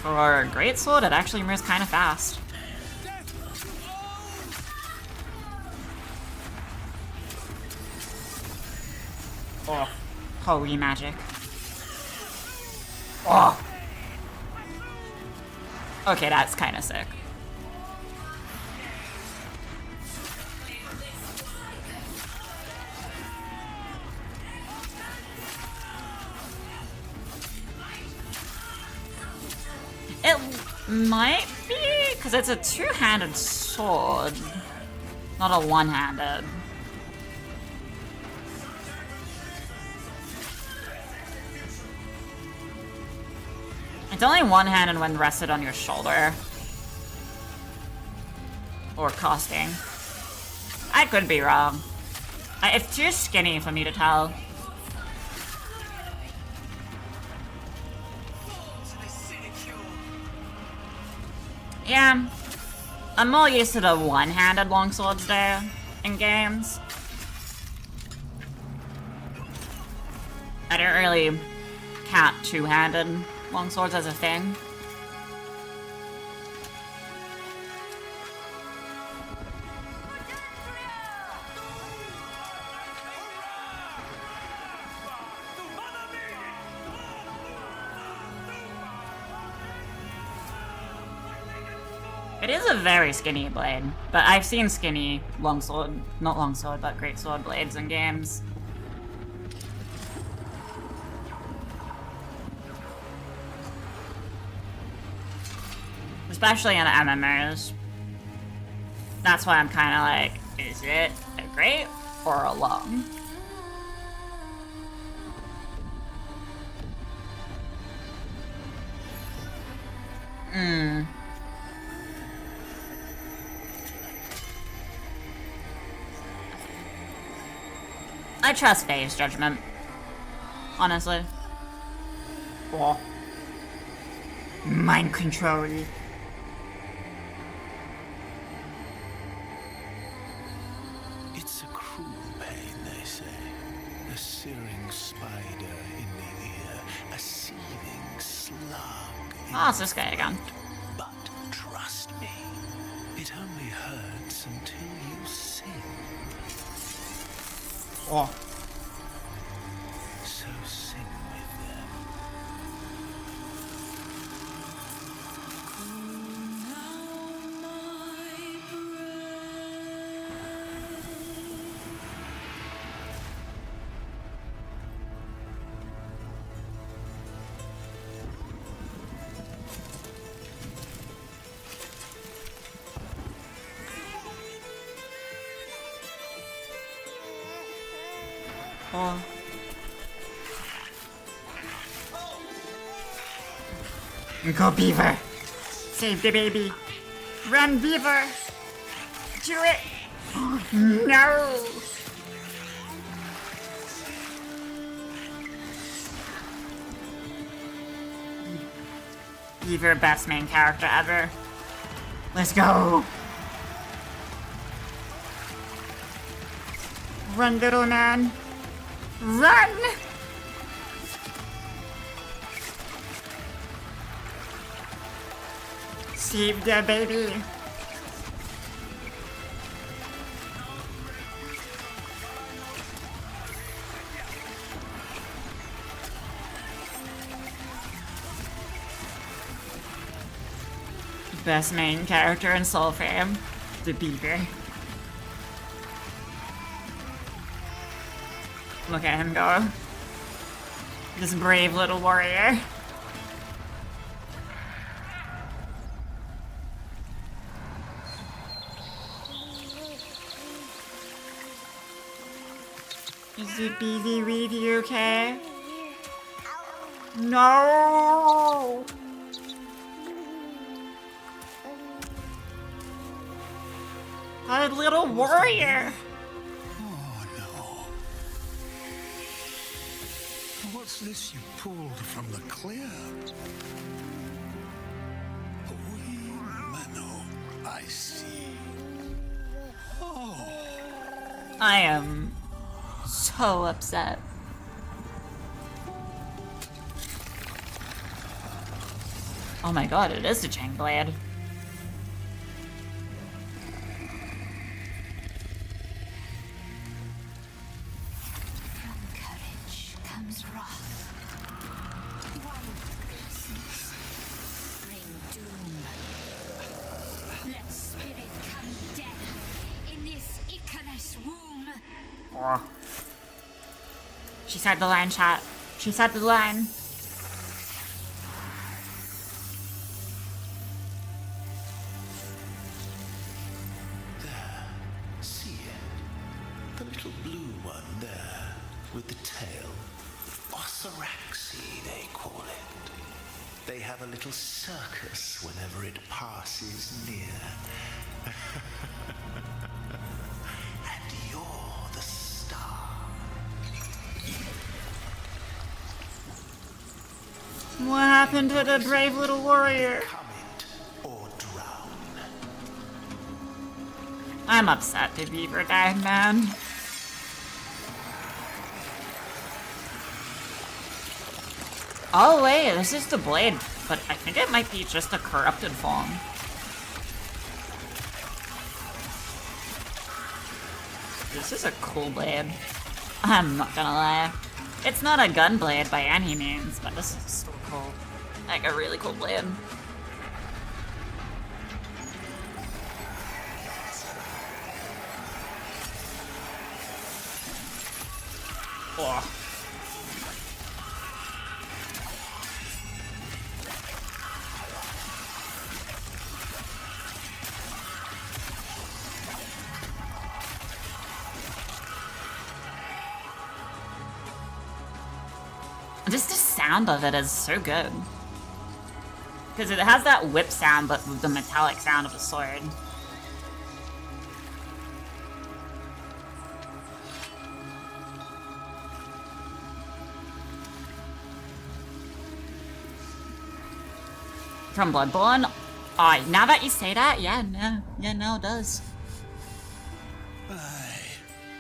For a greatsword, it actually moves kind of fast. Oh, holy magic. Oh. Okay, that's kind of sick. It might be, because it's a two-handed sword, not a one-handed. It's only one-handed when rested on your shoulder. Or costing. I could be wrong. It's too skinny for me to tell. Yeah. I'm more used to the one-handed longswords there in games. I don't really count two-handed longswords as a thing. It is a very skinny blade, but I've seen skinny longsword, not longsword, but greatsword blades in games. Especially in MMOs. That's why I'm kind of like, is it a great or a long? I trust Faye's judgment. Honestly. Oh. Mind control. It's a cruel pain, they say. A searing spider in the ear, a seething slug. Oh, it's this guy again. But trust me, it only hurts until you sing. Oh. So sing with them. Oh. Go, Beaver! Save the baby! Run, Beaver! Do it! No! Beaver, best main character ever. Let's go! Run, little man! Run! Save the baby! Best main character in Warframe, the Beaver. Look at him go. This brave little warrior. Is it busy with you, okay? No! A little warrior! Oh no. What's this you pulled from the clear? We Mano, I I see. I am so upset. Oh my god, it is a chain blade. From courage comes wrath. Wild beasts bring doom. Let spirit come death in this Icarus womb. Oh. She said the line, chat. She said the line. See it? The little blue one there, with the tail. Ossaraxi, they call it. They have a little circus whenever it passes near. And you're the star. What happened to the brave little warrior? I'm upset the beaver died, man. Oh wait, this is the blade, but I think it might be just a corrupted form. This is a cool blade. I'm not gonna lie. It's not a gun blade by any means, but this is still cool. Like a really cool blade. Oh. Just the sound of it is so good. Because it has that whip sound, but with the metallic sound of a sword. From Bloodborne? Oh, now that you say that, yeah, no, it does. Aye,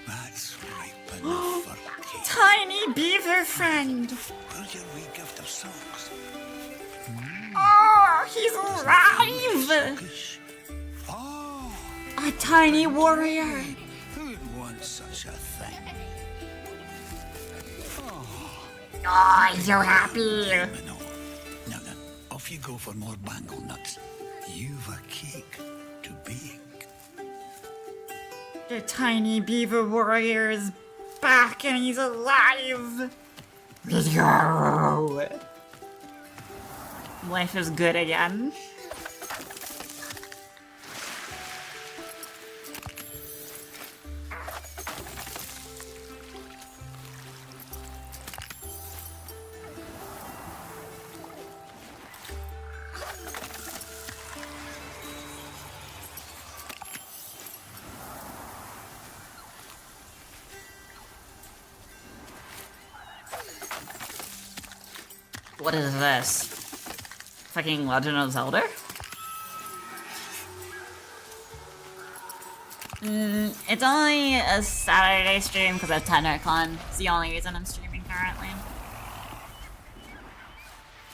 that's ripe enough for cake. Tiny beaver friend! Where's your wee gift of socks? Oh, he's alive! Oh, a tiny warrior! who'd want such a thing? Oh, he's so happy! No, off you go for more bangle nuts. You've a cake to bake. The tiny beaver warrior is back and he's alive! Yo! Life is good again. What is this? Fucking Legend of Zelda? It's only a Saturday stream because of Tennocon. It's the only reason I'm streaming currently.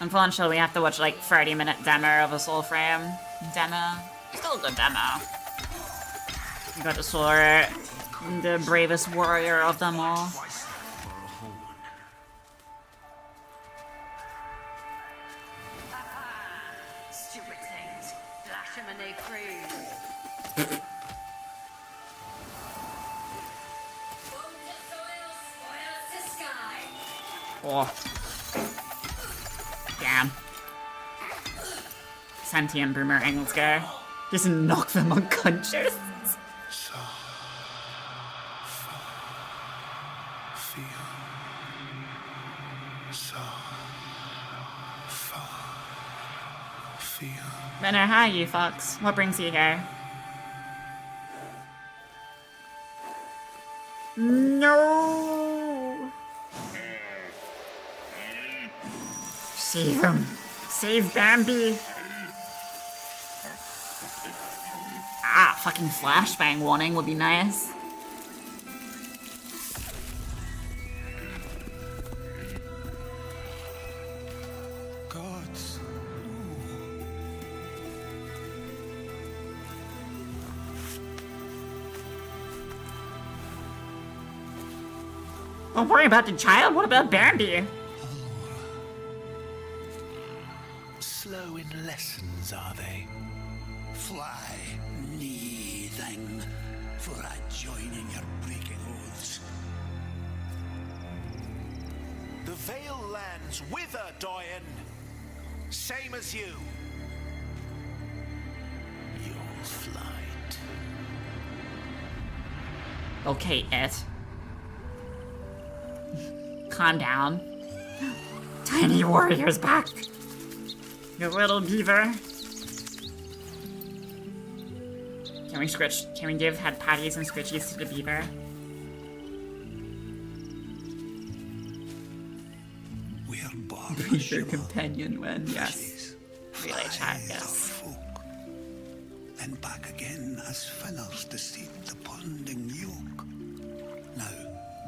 Unfortunately, we have to watch like 30-minute demo of a Soulframe demo. Still a good demo. You got to sword the bravest warrior of them all. Oh. Damn. Sentient boomerangs guy. Just knock them unconscious. Benner, hi you fox. What brings you here? No! Save him! Save Bambi! Fucking flashbang warning would be nice. Gods. Don't worry about the child. What about Bambi? Slow in lessons, are they? Fly, knee thing, for I join in your breaking oaths. The Vale lands wither, Doyen. Same as you. You'll fly too. Okay, it. Calm down. Tiny warrior's back. You little beaver. Can we give head patties and scritchies to the beaver? We are born Your companion when, yes. Relay chat, yes. Then back again as finners to seat the ponding yoke. Now,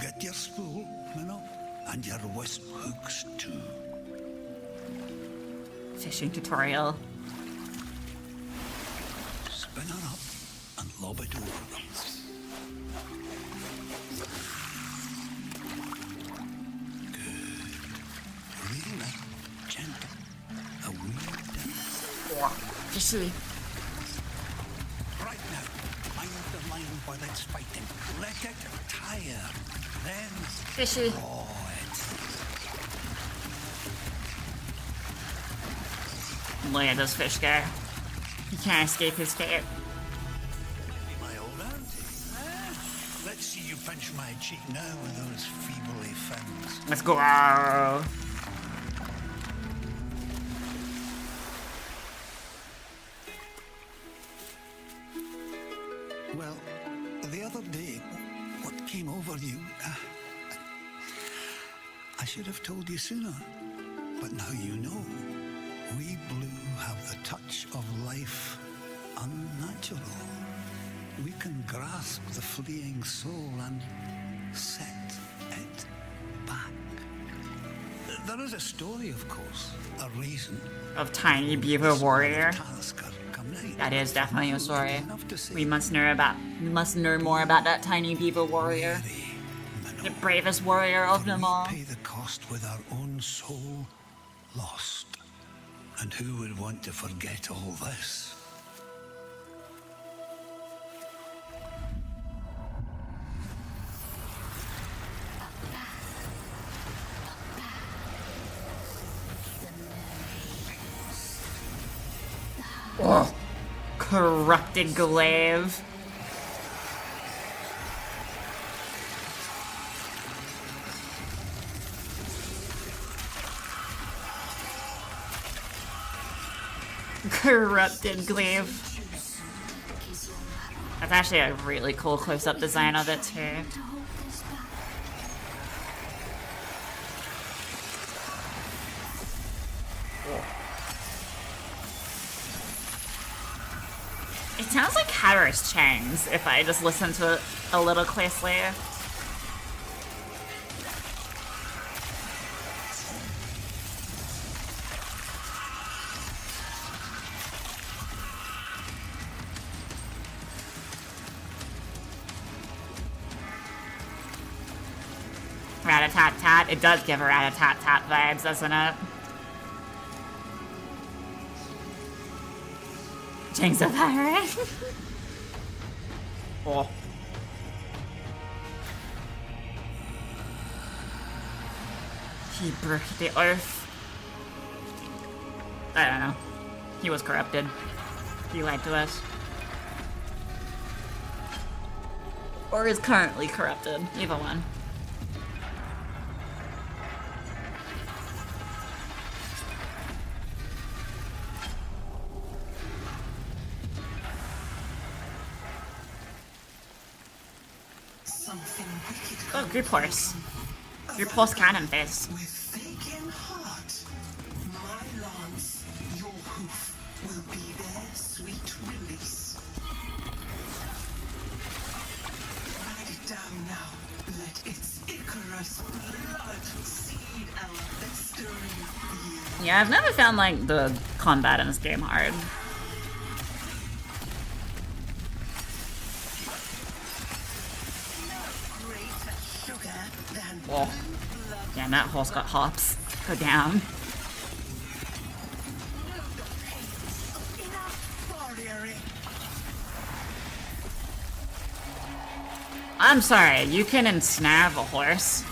get your spool, Minnow, and your wisp hooks too. Fishing tutorial. Spin her up and lob it over. Good. Really gentle. A wee dip. Fishy. Right now, mind the line while it's fighting. Let it tire. Then Fishy. draw it. Look at this fish guy. He can't escape his fate. My old auntie. Let's see you pinch my cheek now with those feebly fins. Let's go. Well, the other day, what came over you? I should have told you sooner, but now you know. We blue have the touch of life unnatural. We can grasp the fleeing soul and set it back. There is a story, of course, a reason. Of Tiny Beaver Warrior. That is definitely a story. We must know more about that Tiny Beaver Warrior. The bravest warrior of them all. Pay the cost with our own soul lost. And who would want to forget all this? Oh, corrupted glaive. Corrupted glaive. That's actually a really cool close-up design of it too. It sounds like Harris Chang's if I just listen to it a little closely. Rat-a-tat-tat. It does give a rat-a-tat-tat vibes, doesn't it? Jinx of Pirate. Oh. He broke the oath. I don't know. He was corrupted. He lied to us. Or is currently corrupted. Either one. Oh, group horse. Group horse cannon face. Vacant heart, my lance, your hoof will be their sweet release. Yeah, I've never found like the combat in this game hard. Oh. Damn, that horse got hops. Go down. I'm sorry, you can ensnare a horse?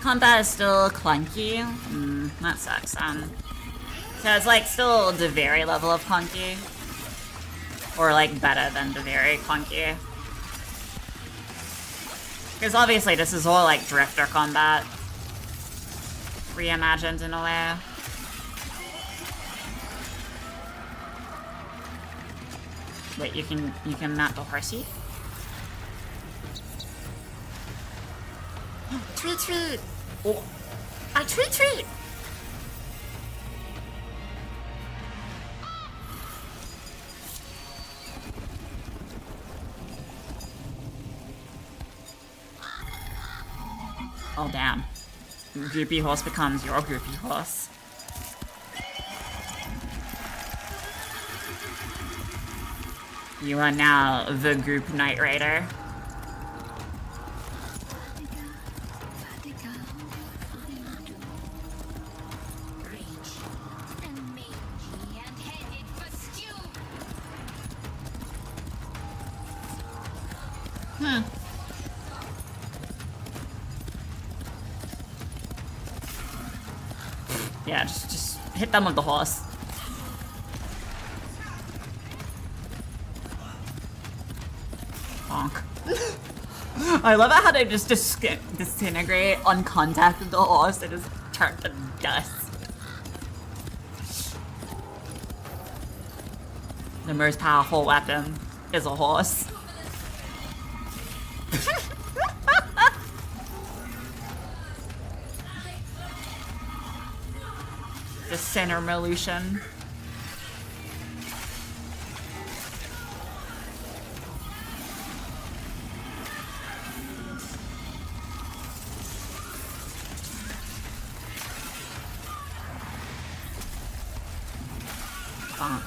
Combat is still clunky. That sucks. So it's like still the very level of clunky. Or like better than the very clunky. Because obviously this is all like drifter combat. Reimagined in a way. Wait, you can map the horsey? Treat treat! Oh, a treat treat! Oh damn. Goopy horse becomes your goopy horse. You are now the group Knight Rider. Yeah, just hit them with the horse. Bonk. I love it how they just disintegrate on contact with the horse. They just turn to dust. The most powerful weapon is a horse. The center Melution. Bonk.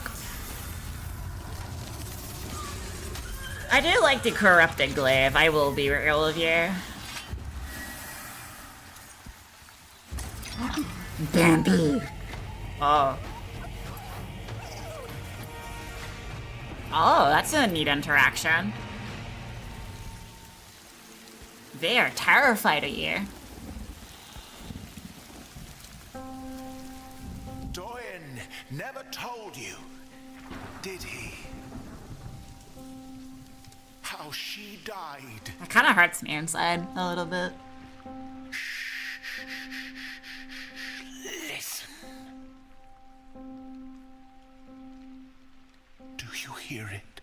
I do like the corrupted glaive, I will be real with you. Bambi. Oh. Oh, that's a neat interaction. They are terrified of you. Doyen never told you, did he? How she died. That kind of hurts me inside a little bit. Listen. Do you hear it?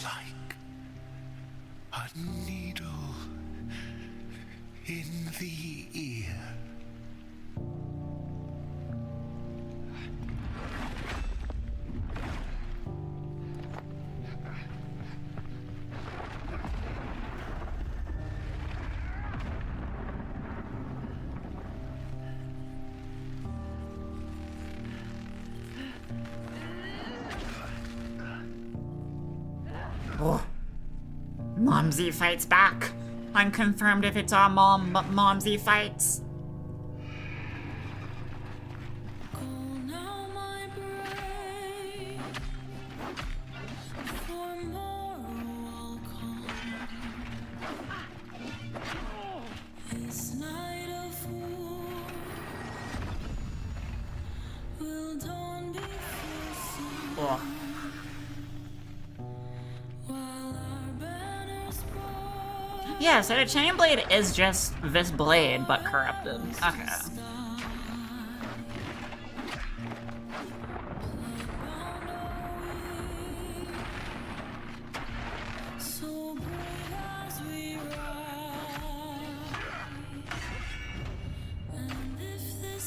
Like a needle in the ear. Oh. Momsy fights back. Unconfirmed if it's our mom, but Momsy fights. Oh. Yeah, so the chain blade is just this blade, but corrupted. Okay.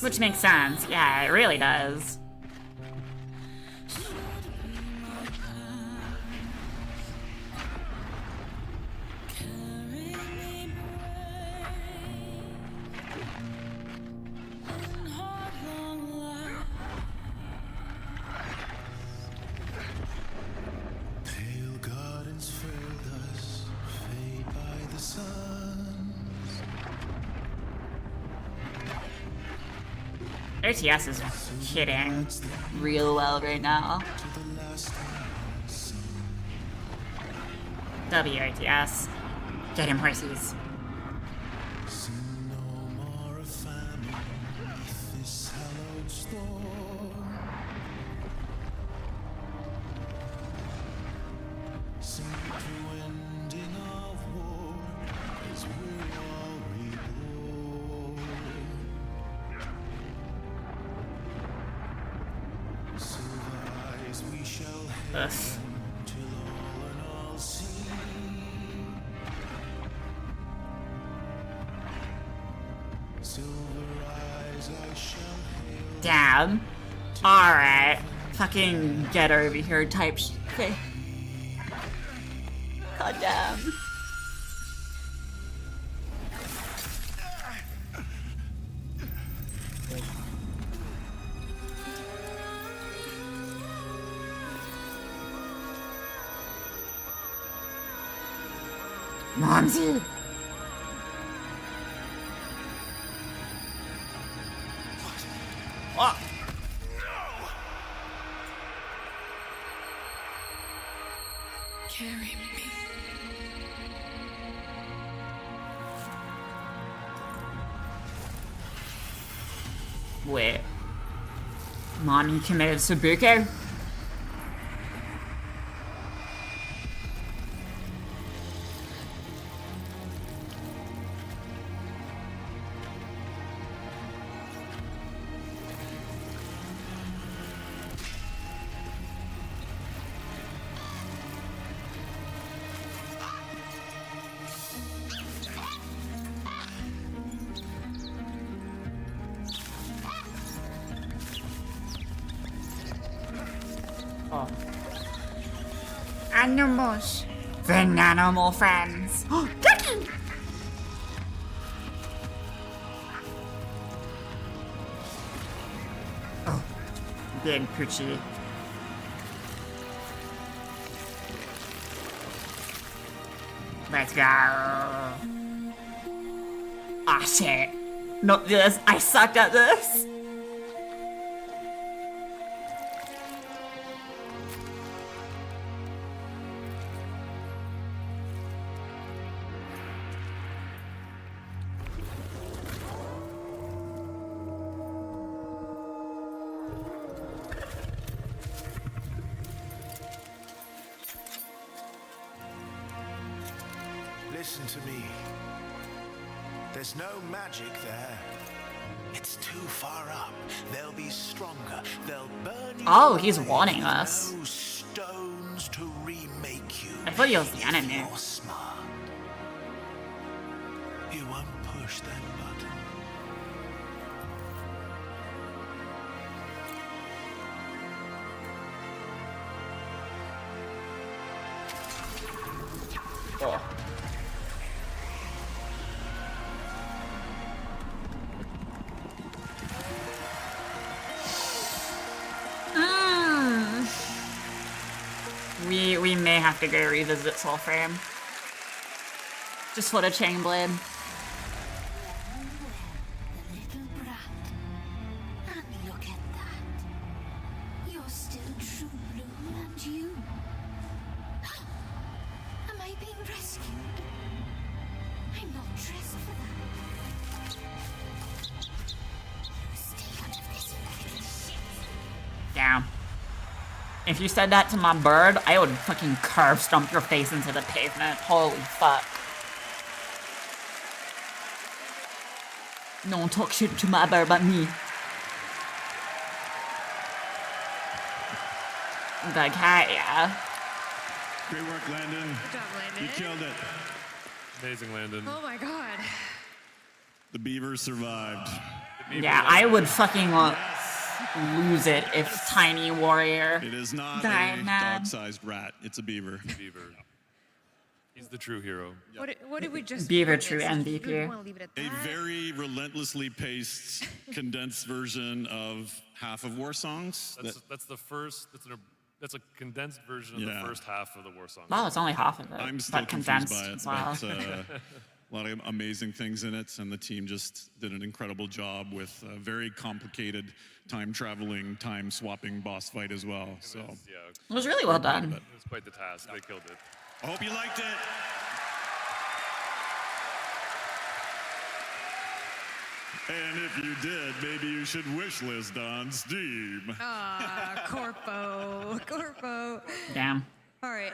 Which makes sense. Yeah, it really does. RTS is hitting real well right now. WRTS. Get him horses. Ugh. Damn. Alright. Fucking get over here type thing. God damn. Momsy! What? Carry me. Wait. Mommy committed Sabuko? Oh. Animals. The animal friends. Ducky! Oh. Big Poochie. Let's go. Ah, shit. Not this. I sucked at this. Listen to me. There's no magic there. It's too far up. They'll be stronger. They'll burn you. Oh, he's warning us. No stones to remake you. I thought he was the enemy. You're smart. You won't push that button. Oh. We may have to go revisit Soulframe. Just for the chain blade. Little brat. And look at that. You're still true blue, and you. Am I being rescued? I'm not dressed for that. Stay out of this fucking shit. Damn. If you said that to my bird, I would fucking curb stomp your face into the pavement. Holy fuck. No one talk shit to my bird but me. The cat, yeah. Great work, Landon. Good job, Landon. You killed it. Amazing, Landon. Oh my god. The beaver survived. Yeah, I would fucking lose it if Tiny Warrior It is not died, a man. dog-sized rat. It's a beaver. Beaver. He's the true hero. What did we just Beaver witness? true Do you MVP. really wanna leave it at A that? very relentlessly paced, condensed version of half of War Songs. That's the first. That's a condensed version of Yeah. the first half of the War Song. Well, it's only half of it, I'm still but confused condensed by it. as well. But, a lot of amazing things in it, and the team just did an incredible job with a very complicated time-traveling, time-swapping boss fight as well. So It was really well done. It was quite the task. They killed it. I hope you liked it. And if you did, maybe you should wish list on Steam. Ah, Corpo. Damn. All right.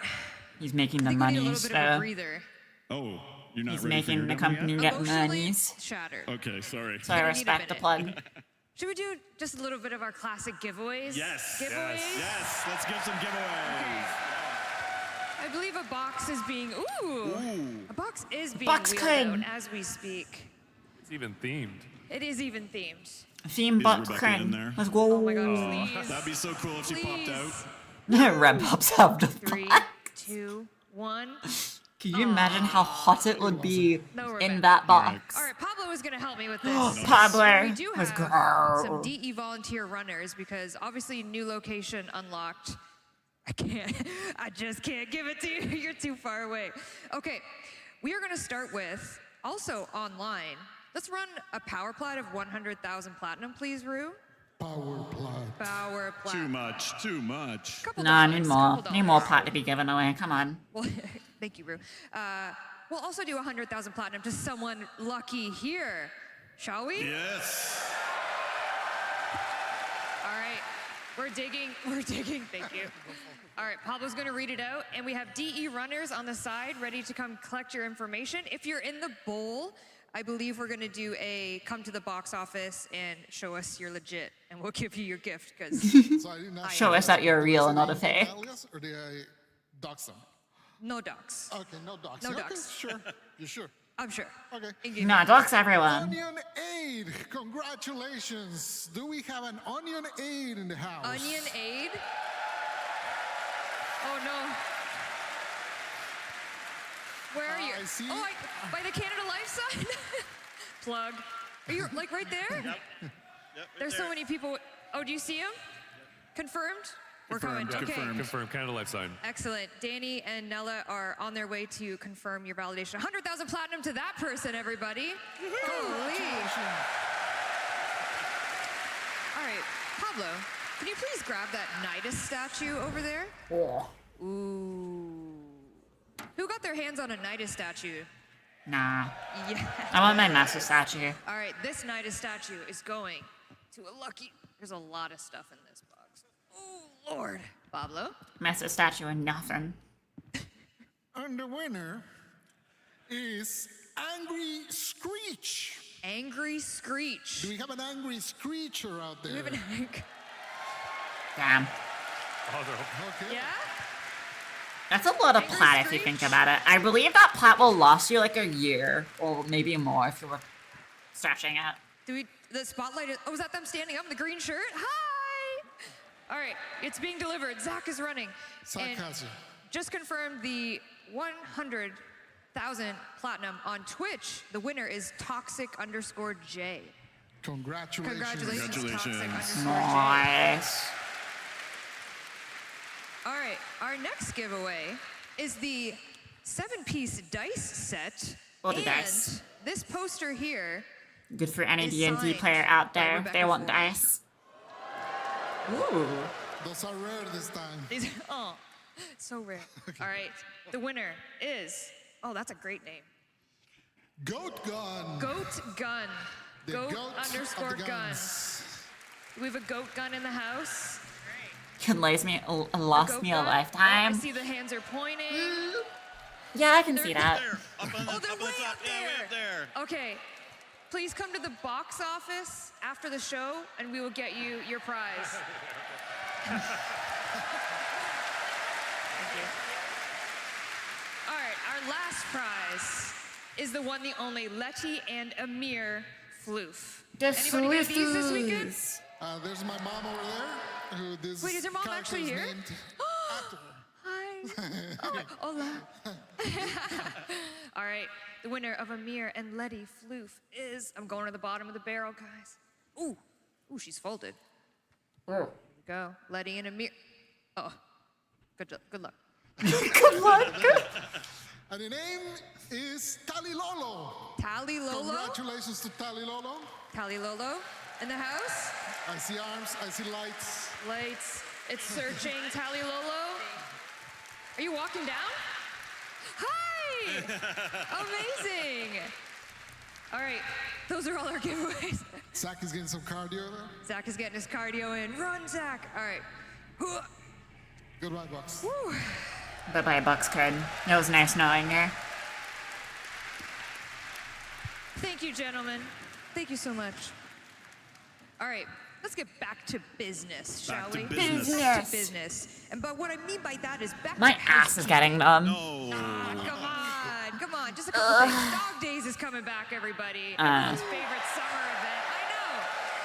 He's making the I think we need a money, little bit of a so breather. Oh, you're not he's ready for your making the demo yet? company get Emotionally monies. shattered. Okay, sorry. So I We need a respect the minute. plug. Should we do just a little bit of our classic giveaways? Yes. Giveaways? Yes. Let's give some giveaways. I believe a box is being a box is being Box wheeled king. out as we speak. It's even themed. It is even themed. Theme Is box Rebecca in crane. there? Let's go. Oh my god, please. That'd be so cool if she popped Please. out. Red pops out the 3, box. 2, 1. Can you imagine how hot it would be No, we're in back. that box? All right, Pablo is going to help me with this. Pablo, We do let's have go. some DE volunteer runners because obviously new location unlocked. I just can't give it to you. You're too far away. Okay, we are going to start with also online. Let's run a power plat of 100,000 platinum, please, Rue. Power plat. Power plat. Too much. Too much. No, I need more. couple Need more dollars. pot to be given away. Come on. Well, thank you, Rue. We'll also do 100,000 platinum to someone lucky here, shall we? Yes. All right, we're digging, thank you. All right, Pablo's gonna read it out, and we have DE runners on the side ready to come collect your information. If you're in the bowl, I believe we're gonna do a come to the box office and show us you're legit, and we'll give you your gift, because So I didn't Show us that you're real and not a fake. alias, or did I dox them? no docs. Okay, no dox. No Okay, docs. sure. You sure? I'm sure. Okay. No, dox everyone. Onion Aid, congratulations. Do we have an Onion Aid in the house? Onion Aid? Oh no. Where are you? I see. Oh, by the Canada Life sign? Plug. Are you like right there? Yep. There's so many people. Oh, do you see him? Confirmed? We're coming. Confirmed. Okay. Confirmed. Canada Life sign. Excellent. Danny and Nella are on their way to confirm your validation. 100,000 platinum to that person, everybody. Holy. All right, Pablo, can you please grab that Nidus statue over there? Oh. Ooh. Who got their hands on a Nidus statue? Nah. Yeah. I want my master statue. All right, this Nidus statue is going to a lucky. There's a lot of stuff in this box. Oh, Lord. Pablo? Master statue and nothing. And the winner is Angry Screech. Angry Screech. Do we have an angry screecher out there? Do we have an Damn. Okay. Yeah? That's a lot of plat if you think about it. I believe that plat will last you like a year or maybe more if you were stretching it. Do we, the spotlight is, oh, is that them standing up in the green shirt? Hi! All right, it's being delivered. Zach is running. And Sarcasm. just confirmed the 100,000 platinum on Twitch. The winner is Toxic_J. Congratulations. Congratulations, Toxic_J. Nice. All right, our next giveaway is the 7-piece dice set. Oh, the and dice. this poster here. Good for any is D&D signed player out by there. Rebecca They want Ford. dice. Ooh. Those are rare this time. These, oh, so rare. All right, the winner is, oh, that's a great name. Goat Gun. Goat Gun. The Goat goat of the gun. guns. We have a goat gun in the house. Can last me a Goat lifetime. gun. Oh, I see the hands are pointing. Yeah, I can see that. Oh, they're way up there. Okay, please come to the box office after the show, and we will get you your prize. Thank you. All right, our last prize is the one, the only Letty and Amir floof. Anybody get these this weekend? There's my mom over there. Who this Wait, is your mom character actually is here? named after her. Hi. Oh, hola. All right, the winner of Amir and Letty floof is, I'm going to the bottom of the barrel, guys. Ooh, she's folded. Here we go, Letty and Amir. Oh, good luck. Good luck. And the name is Tally Lolo. Tally Lolo? Congratulations to Tally Lolo. Tally Lolo in the house. I see arms, I see lights. Lights. It's searching. Tally Lolo. Are you walking down? Hi! Amazing. All right, those are all our giveaways. Zach is getting some cardio there. Zach is getting his cardio in. Run, Zach. All right. Goodbye, Bucks. Woo. Bye-bye, Bucks Kid. It was nice knowing you. Thank you, gentlemen. Thank you so much. All right, let's get back to business, shall we? Back to business. And but what I mean by that is back My to ass is getting numb. Come on, just a couple things. Dog Days is coming back, everybody. Everyone's favorite summer event.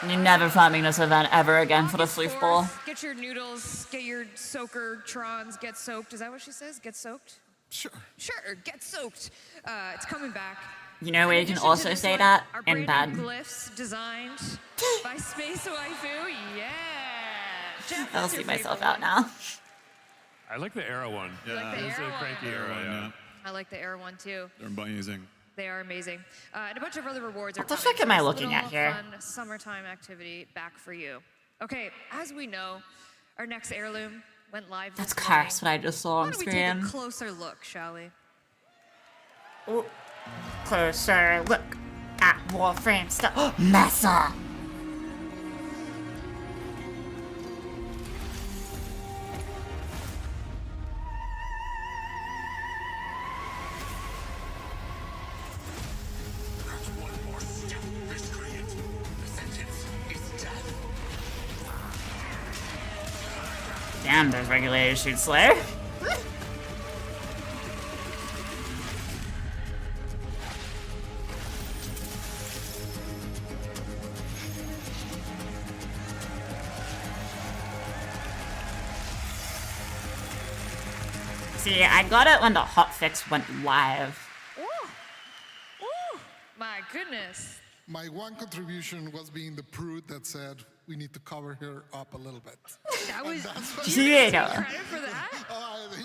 I know. You're never filming this event ever again for the Sleeve Bowl. Get your noodles, get your soaker trons, get soaked. Is that what she says? Get soaked? Sure. Sure, get soaked. It's coming back. You know where you can also say that? In bed. Glyphs designed by Space Waifu. Yeah. Jeff, I'll what's see your myself favorite out now. I like the Arrow one. You like the it's Arrow a cranky one? Arrow, yeah. I like the Air one too. They're amazing. They are amazing. And a bunch of other rewards are What the coming. fuck am I So it's a looking little at here? Fun summertime activity back for you. Okay, as we know, our next heirloom went live. That's this Cars, morning. what I just saw on Why don't we screen. take a closer look, shall we? Ooh. Closer look at Warframe stuff. Mesa! One more step, miscreant. The sentence is death. Damn, there's regulators shoot Slayer. See, I got it when the hotfix went live. My goodness. My one contribution was being the prude that said we need to cover her up a little bit. That was. Yeah. Credit for that?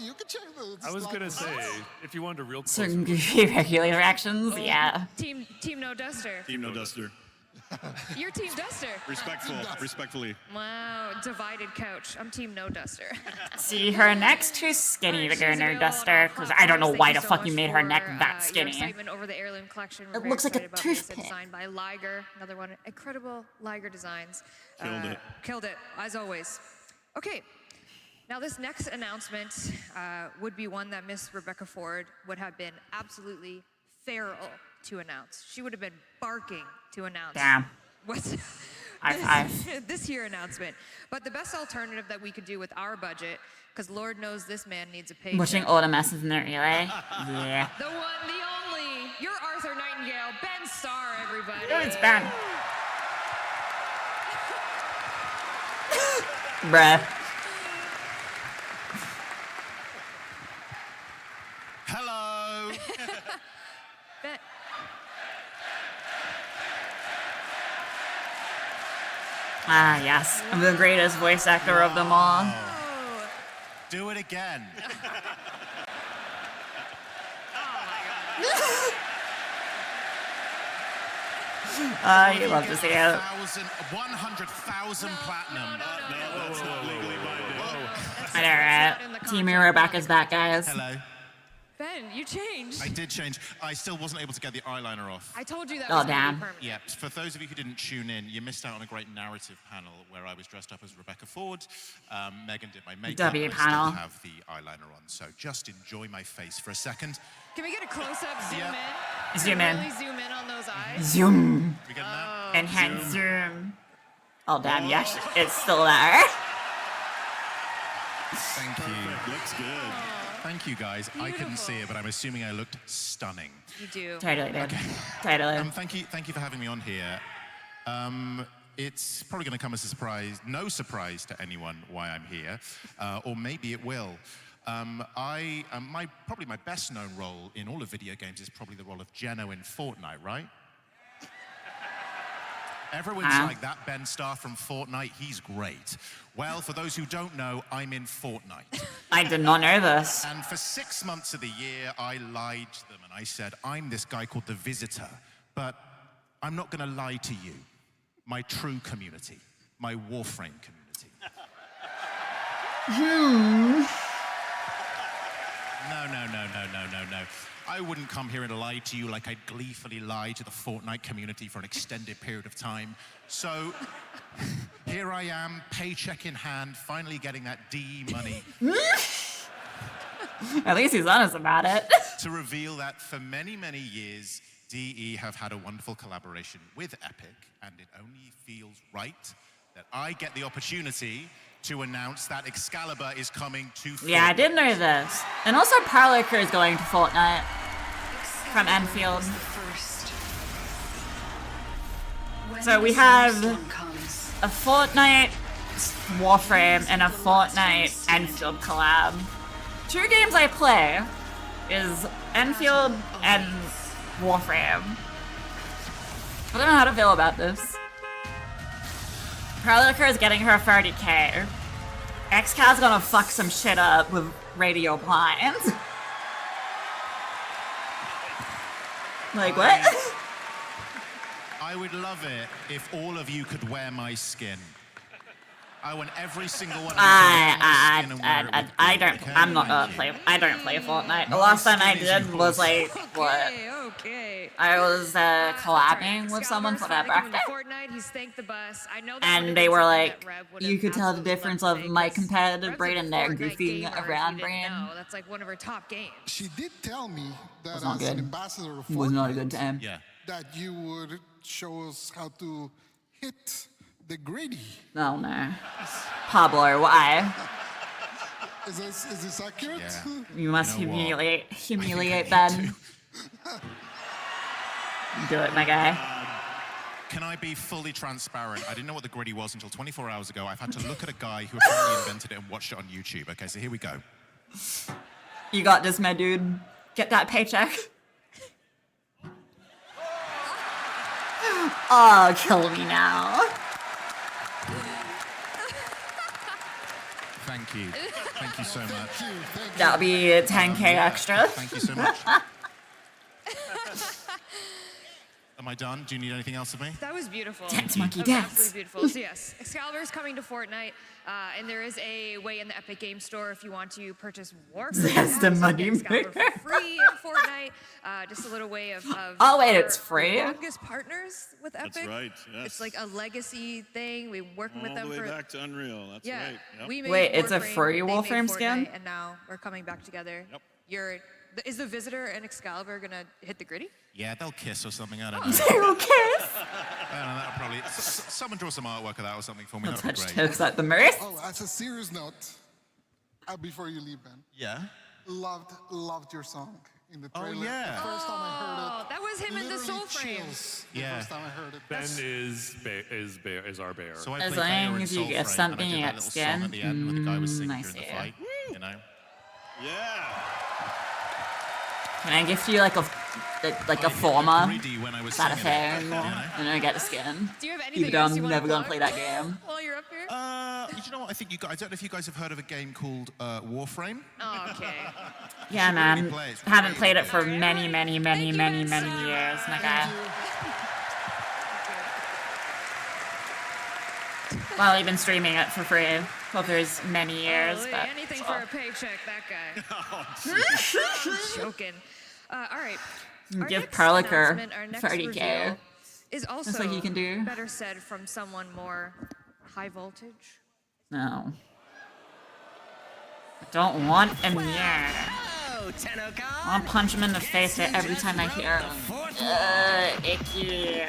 You can check the. I was gonna say, if you wanted a real close Some goofy regulator actions, Oh, yeah. Team No Duster. Team No Duster. You're Team Duster. Respectfully. Wow, divided couch. I'm Team No Duster. See, her neck's too skinny to go No Duster, because I don't know why the fuck you made her neck that Your skinny. excitement over the heirloom collection. We're It very looks like a excited about this. It's toothpick. designed by Liger, another one. Incredible Liger designs. Killed it. Killed it, as always. Okay, now this next announcement would be one that Miss Rebecca Ford would have been absolutely feral to announce. She would have been barking to announce. Damn. What's High five. this year announcement. But the best alternative that we could do with our budget, because Lord knows this man needs a paycheck. Watching all the messes in the relay. Yeah. The one, the only, your Arthur Nightingale, Ben Starr, everybody. Oh, it's Ben. Bruh. Hello. Ben. Ah, yes. The greatest voice actor of them all. Do it again. You love to see it. 100,000 platinum. That's not legally binding. Alright. Team Rebecca's back, guys. Hello. Ben, you changed. I did change. I still wasn't able to get the eyeliner off. I told you that Oh, was gonna damn. be permanent. Yeah, for those of you who didn't tune in, you missed out on a great narrative panel where I was dressed up as Rebecca Ford. Megan did my makeup. W I panel. still have the eyeliner on, so just enjoy my face for a second. Can we get a close-up zoom Yeah. in? Zoom in. Really zoom in on those eyes. Zoom. We get that? Enhance zoom. Oh, damn, yes. It's still there. Thank you. Looks good. Thank you, guys. I couldn't see it, but I'm assuming I looked stunning. You do. Totally, dude. Totally. Thank you for having me on here. It's probably going to come as a surprise, no surprise to anyone why I'm here, or maybe it will. Probably my best known role in all of video games is probably the role of Geno in Fortnite, right? Everyone's like, that Ben Starr from Fortnite, he's great. Well, for those who don't know, I'm in Fortnite. I did not know this. And for 6 months of the year, I lied to them and I said, I'm this guy called The Visitor, but I'm not going to lie to you, my true community, my Warframe community. No. I wouldn't come here and lie to you like I'd gleefully lie to the Fortnite community for an extended period of time. So here I am, paycheck in hand, finally getting that DE money. At least he's honest about it. To reveal that for many, many years, DE have had a wonderful collaboration with Epic, and it only feels right that I get the opportunity to announce that Excalibur is coming to Fortnite. Yeah, I did know this. And also Parlicker is going to Fortnite from Enfield. So we have a Fortnite Warframe and a Fortnite Enfield collab. 2 games I play is Enfield and Warframe. I don't know how to feel about this. Parlicker is getting her 30K. XCal's gonna fuck some shit up with radio blinds. Like, what? I would love it if all of you could wear my skin. I want every single one of you I don't play Fortnite. The last time I did was like, what? Okay. I was collabing with someone for their birthday. Fortnite, he's thanked the bus. I know that And they were like, you could tell the difference of my competitive brain and their goofy around brain. No, that's like one of her top games. She did tell me that not as good. an ambassador of It was not a Fortnite, good time. Yeah. that you would show us how to hit the gritty. No, no. Pablo, why? Is this accurate? Yeah. You must You know what? humiliate Ben. Do it, my guy. Can I be fully transparent? I didn't know what the gritty was until 24 hours ago. I've had to look at a guy who apparently invented it and watched it on YouTube. Okay, so here we go. You got this, my dude. Get that paycheck. Oh, kill me now. Thank you. Thank you so much. That'll be 10K extra. Thank you so much. Am I done? Do you need anything else of me? That was beautiful. Dance, monkey, That was dance. absolutely beautiful. So yes, Excalibur is coming to Fortnite, and there is a way in the Epic Game Store if you want to purchase Warframe. That's the money Excalibur maker. for free in Fortnite. Just a little way of Oh, wait, our it's free? longest partners with Epic. That's right, yes. It's like a legacy thing. We've been working with All them the way for back to Unreal. That's yeah. right. Yep. We made Wait, it's a Warframe, free they made Warframe skin? Fortnite, and now we're coming back together. Yep. Is the Visitor and Excalibur gonna hit the gritty? Yeah, they'll kiss or something. I don't know. They will kiss. I don't know, that'll probably. Someone draw some artwork of that or something for me. I'll That'd be touch great. toes at the most. Oh, as a serious note, before you leave, Ben, Yeah. loved your song in the Oh, trailer. yeah. The first time I heard Oh, that was him in the literally Soul Frame. chills the Yeah. first time I heard it. Ben is our bear. So I As played Bear long in as you Soul give Frame, and I something did you that get little skin. song at the end when the guy was singing I during the see. fight. You know. Yeah. Can I gift you like a former? Greedy when I was Is that a singing fair? it, you know? And I get a skin. Do you have Even anything though else you I'm want never to gonna play plug that game. while you're up here? You know what? I think you guys. I don't know if you guys have heard of a game called Warframe. Oh, okay. Yeah, should really man. play it. It's Haven't really played it good. for many years, my guy. Well, you've been streaming it for free for those many years, Oh, but anything for a paycheck, that guy. Joking. All right. Our give next Parlicker announcement, our next 30K. reveal is also That's what he can do. better said from someone more high voltage. no. I don't want him here. Oh, Tennocon. I'll punch him in the face every time I hear him. Icky.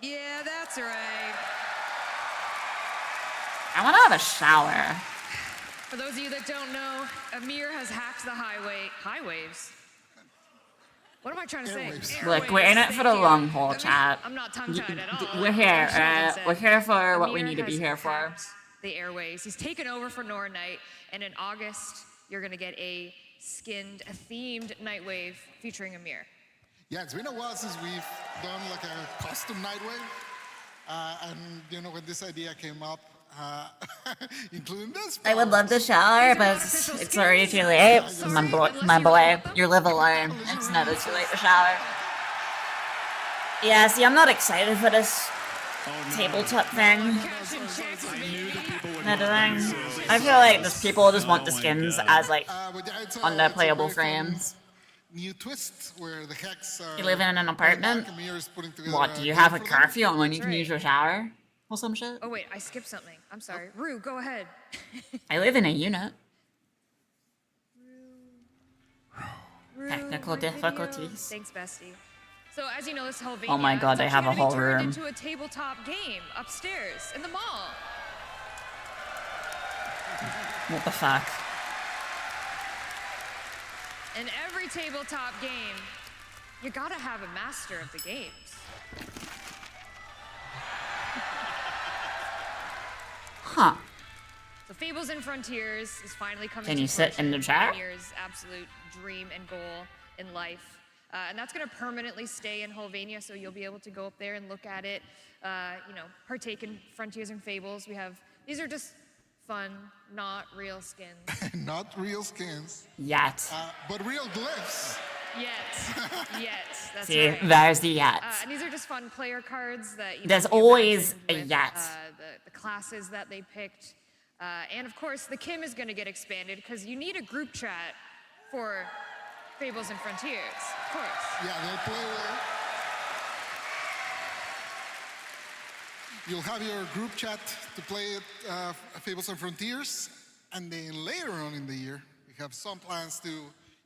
Yeah, that's right. I want to have a shower. For those of you that don't know, Amir has hacked the highwaves. What am I trying to say? Look, we're in it for the long haul, chat. I'm not tongue-tied at all. We're here. We're here for what we Amir need to be has here for. hacked the airways. He's taken over for Nora Knight, and in August, you're gonna get a skinned a themed Nightwave featuring Amir. Yeah, it's been a while since we've done like a custom Nightwave. And you know, when this idea came up, including this. I would love to shower, but it's already too late. My boy, you live alone. It's never too late to shower. Yeah, see, I'm not excited for this tabletop thing. I feel like just people just want the skins as like on their playable frames. New twist where the hex. You live in an apartment? What, do you have a curfew on when you can use your shower? Or some shit? Oh wait, I skipped something. I'm sorry. Rue, go ahead. I live in a unit. Rue, Technical difficulties. Thanks, bestie. So as you know, this whole Oh my god, they have a whole room. into a tabletop game upstairs in the mall. What the fuck? In every tabletop game, you gotta have a master of the games. Huh. So Fables and Frontiers is finally coming Can to you sit in the chair? Year's absolute dream and goal in life. And that's going to permanently stay in Holvania, so you'll be able to go up there and look at it, you know, partake in Frontiers and Fables. These are just fun, not real skins. Not real skins. Yet. But real glyphs. Yet. That's See, right. there's the yet. And these are just fun player cards that you There's know, always a with, yet. The classes that they picked. And of course, the Kim is going to get expanded because you need a group chat for Fables and Frontiers, of course. Yeah, they'll play with. You'll have your group chat to play Fables and Frontiers, and then later on in the year, we have some plans to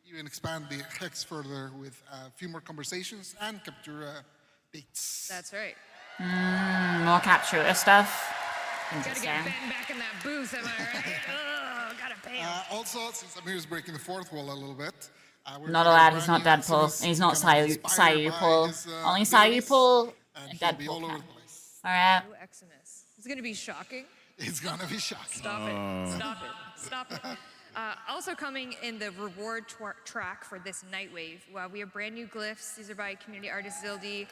even expand the hex further with a few more conversations and capture dates. That's right. More capture stuff. Gotta get Ben back in that booth, am I right? Ugh, gotta pay him. Also, since Amir's breaking the fourth wall a little bit, not allowed, he's not Deadpool. And he's not Sayupol. Only Sayupol and Deadpool. Alright. Eximus. It's gonna be shocking. It's gonna be shocking. Stop it. Stop it. Also coming in the reward track for this Nightwave, we have brand new glyphs. These are by community artist Zildi.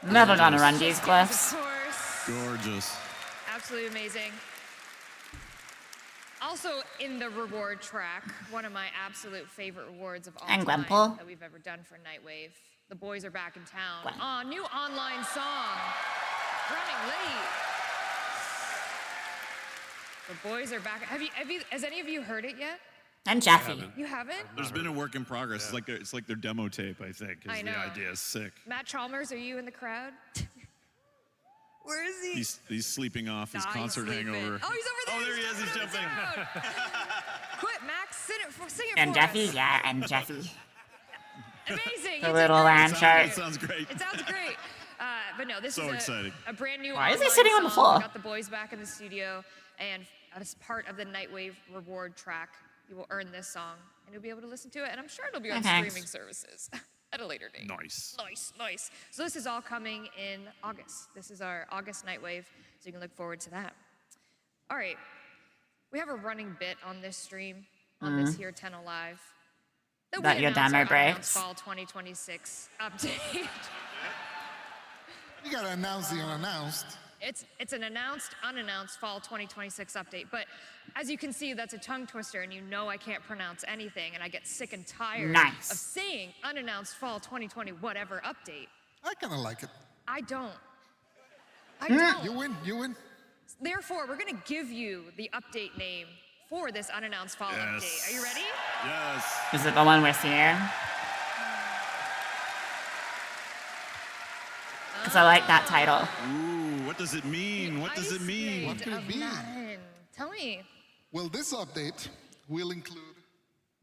Never gonna run these glyphs. Of course. Gorgeous. Absolutely amazing. Also in the reward track, one of my absolute favorite rewards of all And time Gwenpool. that we've ever done for Nightwave. The boys are back in town. New online song. Running late. The boys are back. Has any of you heard it yet? And Jeffy. You haven't? There's been a work in progress. It's like their demo tape, I think. I know. The idea is sick. Matt Chalmers, are you in the crowd? Where is he? He's sleeping off his concert hangover. Oh, he's over there. Oh, there he is. He's jumping. Quit, Max. Sing it for And Jeffy, us. yeah, and Jeffy. Amazing. The little land chart. It sounds great. It sounds great. But no, this So is exciting. a brand new. Why is he online sitting on the song. floor? We got the boys back in the studio, and as part of the Nightwave reward track, you will earn this song, and you'll be able to listen to it. And I'm sure it'll be on Thanks. streaming services at a later date. Nice. Nice. So this is all coming in August. This is our August Nightwave, so you can look forward to that. All right, we have a running bit on this stream, on this here Tenno Live. That your demo breaks. Fall 2026 update. You gotta announce the unannounced. It's an announced, unannounced fall 2026 update. But as you can see, that's a tongue twister, and you know I can't pronounce anything, and I get sick and tired of saying unannounced fall 2020 whatever update. I kind of like it. I don't. You win. Therefore, we're gonna give you the update name for this unannounced fall update. Are you ready? Yes. Is it the one we're seeing? Because I like that title. Ooh, what does it mean? What does it mean? What could it be? Tell me. Well, this update will include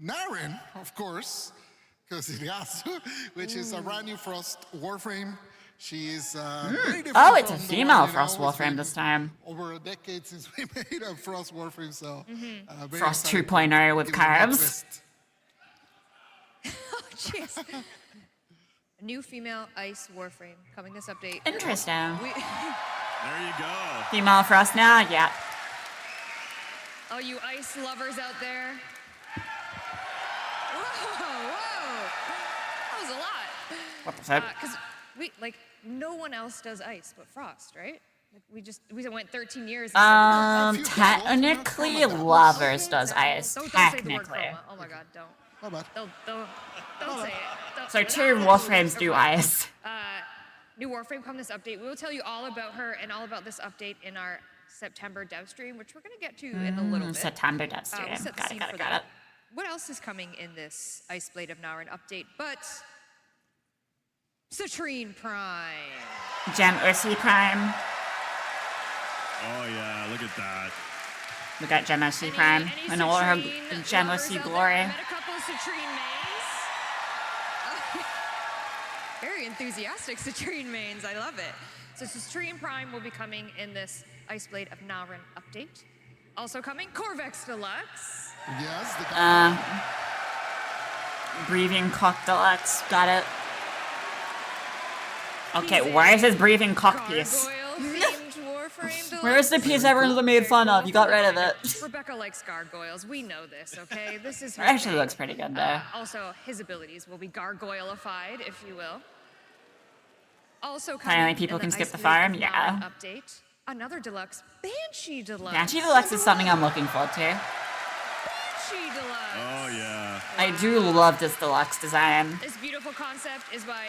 Naren, of course, because it has to, which is a brand new Frost Warframe. She is very different. Oh, it's a from the female one, Frost it's Warframe been this time. Over a decade since we made a Frost Warframe, so very Frost excited 2.0 with to give it a carbs. twist. Oh, jeez. A new female Ice Warframe coming this update. Interesting. There you go. Female Frost now? Yeah. All you ice lovers out there. whoa! That was a lot. What the fuck? Because no one else does ice but Frost, right? Like we went 13 years. Technically, Lovers does ice. Don't say the word Technically. chroma. Oh my god, don't. Don't say it. Don't. So two Warframes do ice. New Warframe come this update. We will tell you all about her and all about this update in our September dev stream, which we're going to get to in a little bit. September dev stream. We'll set the Got scene it. for that. What else is coming in this Ice Blade of Naren update but Citrine Prime? Gem Ursi Prime. Oh yeah, look at that. We got Gem Ursi Prime. And all her Gem Ursi glory. Met a couple of Citrine mains. Very enthusiastic Citrine mains. I love it. So Citrine Prime will be coming in this Ice Blade of Naren update. Also coming, Corvex Deluxe. Yes. Breathing Cock Deluxe. Got it. Okay, where is his breathing cock piece? Where's the piece everyone's made fun of? You got rid of it. Rebecca likes gargoyles. We know this, okay? This is It actually looks pretty good, though. Also, his abilities will be gargoyleified, if you will. Also, Finally, people can skip the farm? Yeah. Update. Another deluxe, Banshee Deluxe. Banshee Deluxe is something I'm looking forward to. Banshee Deluxe. Oh, yeah. I do love this deluxe design. This beautiful concept is by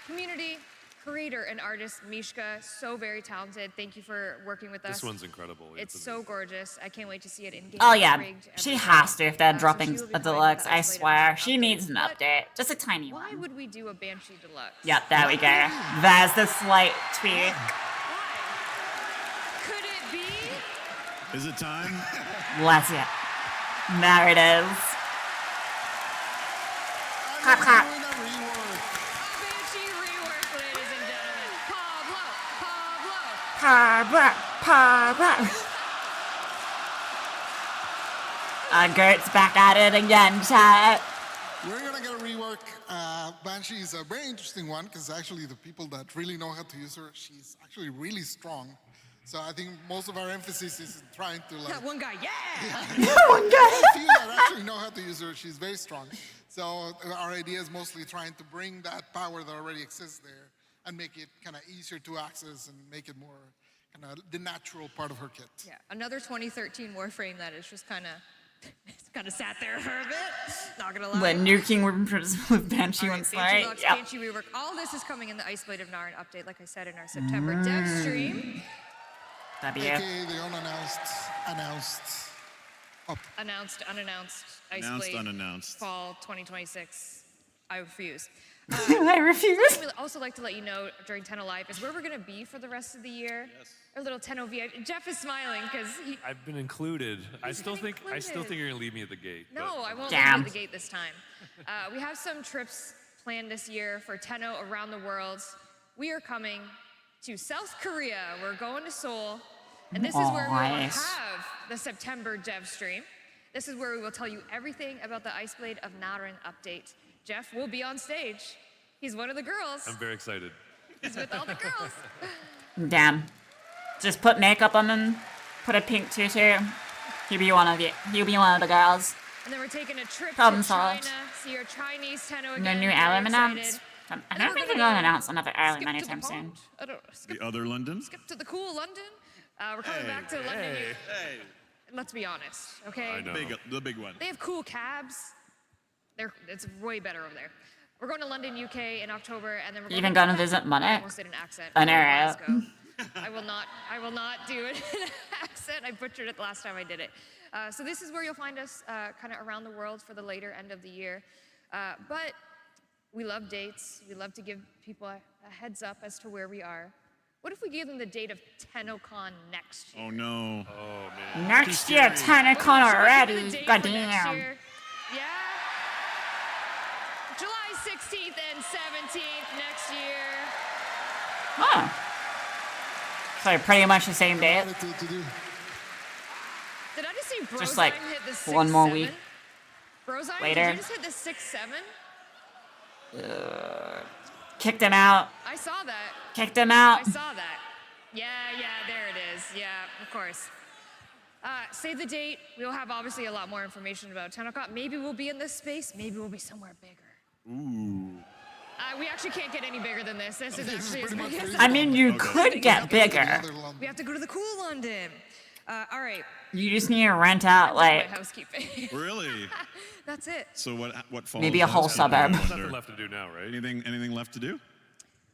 community creator and artist Mishka. So very talented. Thank you for working with us. This one's incredible. It's so gorgeous. I can't wait to see it in game. Oh yeah, she has to if they're dropping a deluxe. I swear, she needs an update, just a tiny one. Why would we do a Banshee Deluxe? Yep, there we go. There's the slight tweak. Could it be? Is it time? Let's get. There it is. Clap, clap. Pablo. Gert's back at it again, chat. We're gonna get a rework. Banshee is a very interesting one because actually the people that really know how to use her, she's actually really strong. So I think most of our emphasis is trying to like. That one guy, yeah. One guy. The few that actually know how to use her, she's very strong. So our idea is mostly trying to bring that power that already exists there and make it kind of easier to access and make it more kind of the natural part of her kit. Yeah, another 2013 Warframe that is just kind of. It's kind of sat there for a bit. Not gonna lie. When nuking with Banshee once, right? Yep. Banshee rework. All this is coming in the Ice Blade of Naren update, like I said in our September dev stream. AKA the unannounced Ice Blade. Unannounced. Fall 2026. I refuse. I refuse. We'd also like to let you know during Tenno Live is where we're gonna be for the rest of the year. Yes. Our little Tenno VIP. Jeff is smiling because he. I've been included. I still think you're gonna leave me at the gate. No, I won't leave you at the gate this time. We have some trips planned this year for Tenno around the world. We are coming to South Korea. We're going to Seoul, and this is where we will have the September dev stream. This is where we will tell you everything about the Ice Blade of Naren update. Jeff will be on stage. He's one of the girls. I'm very excited. He's with all the girls. Damn. Just put makeup on him, put a pink tutu. He'll be one of the girls. And then we're taking a trip Problem to solved. China, see our Chinese Tenno again. No new Very album excited. announced. I don't think they're going to announce another album anytime soon. The other London? Skip to the cool London. We're coming back to London. Hey. Let's be honest, okay? I know. The big one. They have cool cabs. It's way better over there. We're going to London, UK in October, and then we're Even going to visit I Munich? almost did an accent. I know, We're right? going to Glasgow. I will not do an accent. I butchered it the last time I did it. So this is where you'll find us kind of around the world for the later end of the year. But we love dates. We love to give people a heads up as to where we are. What if we gave them the date of Tennocon next year? Oh no. Oh man. Next year, Tennocon already. Goddamn. Yeah. July 16th and 17th next year. Huh. So pretty much the same date. Did I just see Brozine Just like hit the 6-7? one more week Brozine, later. did you just hit the 6-7? Kicked him out. I saw that. Kicked him out. I saw that. Yeah, there it is. Yeah, of course. Save the date. We'll have obviously a lot more information about Tennocon. Maybe we'll be in this space. Maybe we'll be somewhere bigger. Ooh. We actually can't get any bigger than this. This is actually as big as I mean, you could get bigger. We have to go to the cool London. All right. You just need to rent out My like housekeeping. Really? That's it. So what follows? Maybe a whole that? suburb. I There's wonder. nothing left to do now, right? Anything left to do?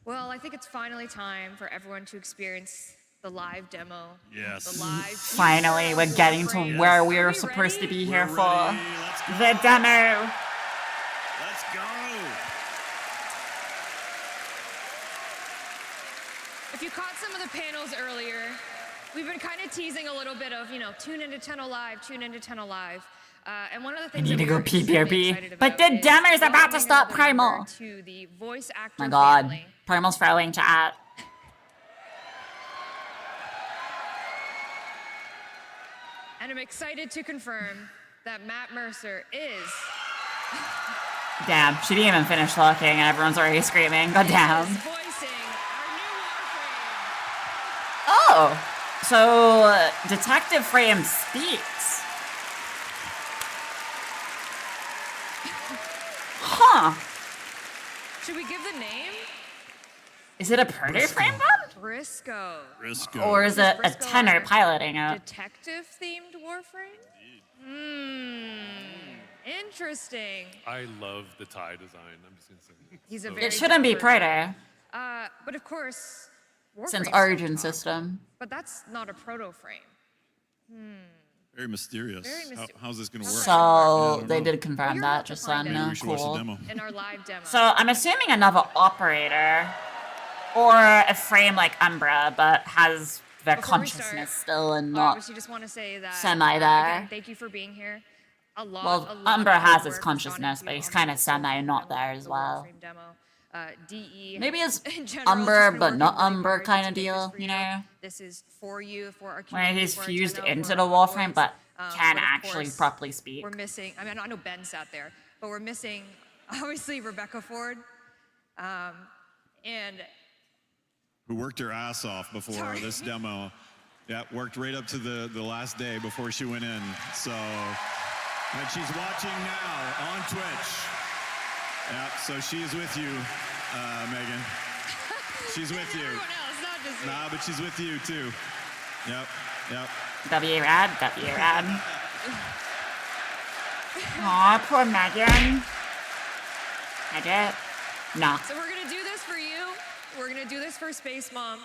Well, I think it's finally time for everyone to experience the live demo. Yes. The live. Finally, we're getting to where we were supposed to be here for. The demo. Let's go. If you caught some of the panels earlier, we've been kind of teasing a little bit of, tune into Tenno Live, tune into Tenno Live. And one of the I things need that to go we're extremely excited PPRP. But about the is demo is about to welcoming stop another member Primal. to the voice actor My god. family. Primal's throwing chat. And I'm excited to confirm that Matt Mercer is Damn, she didn't even finish talking and everyone's already screaming. God damn. voicing our new Warframe. Oh, so Detective Frame speaks. Huh. Should we give the name? Is it a Predator Frame then? Briscoe. Briscoe. Or is it a Briscoe tenor our piloting it? Detective-themed Warframe? Interesting. I love the tie design. I'm just gonna say. He's a So- very It shouldn't be good person. Predator. But of course, Since Warframe's Origin still System. But that's not a proto-frame. Very mysterious. Very How's this gonna work? So Yeah, they did confirm You're that, about to just so I find know. Maybe we should watch the Cool. demo. In our live demo. So I'm assuming another operator or a frame like Umbra, but has their Before we consciousness start, still and I not. obviously just want to say that semi there. again, thank you for being here. A lot Well, of Umbra hard has his work gone consciousness, into but he's on kind of the semi Warframe not demo, there as the well. Warframe demo. DE. Maybe it's in general has Umbra, been but working not really Umbra hard to kind of make this deal, for you know? This is for you, for our Where community, he's for our fused Tenno, into for the our Warframe, boys. but can But of actually course, properly speak. We're missing, I know Ben sat there, but we're missing, obviously, Rebecca Ford. And Who worked her ass off before Sorry. this demo. Yeah, worked right up to the last day before she went in. So, and she's watching now on Twitch. Yeah, so she's with you, Megan. She's with you. everyone else, not just me. Nah, but she's with you too. Yep, yep. W rad, W rad. Aw, poor Megan. Edit. No. So we're gonna do this for you. We're gonna do this for Space Mom.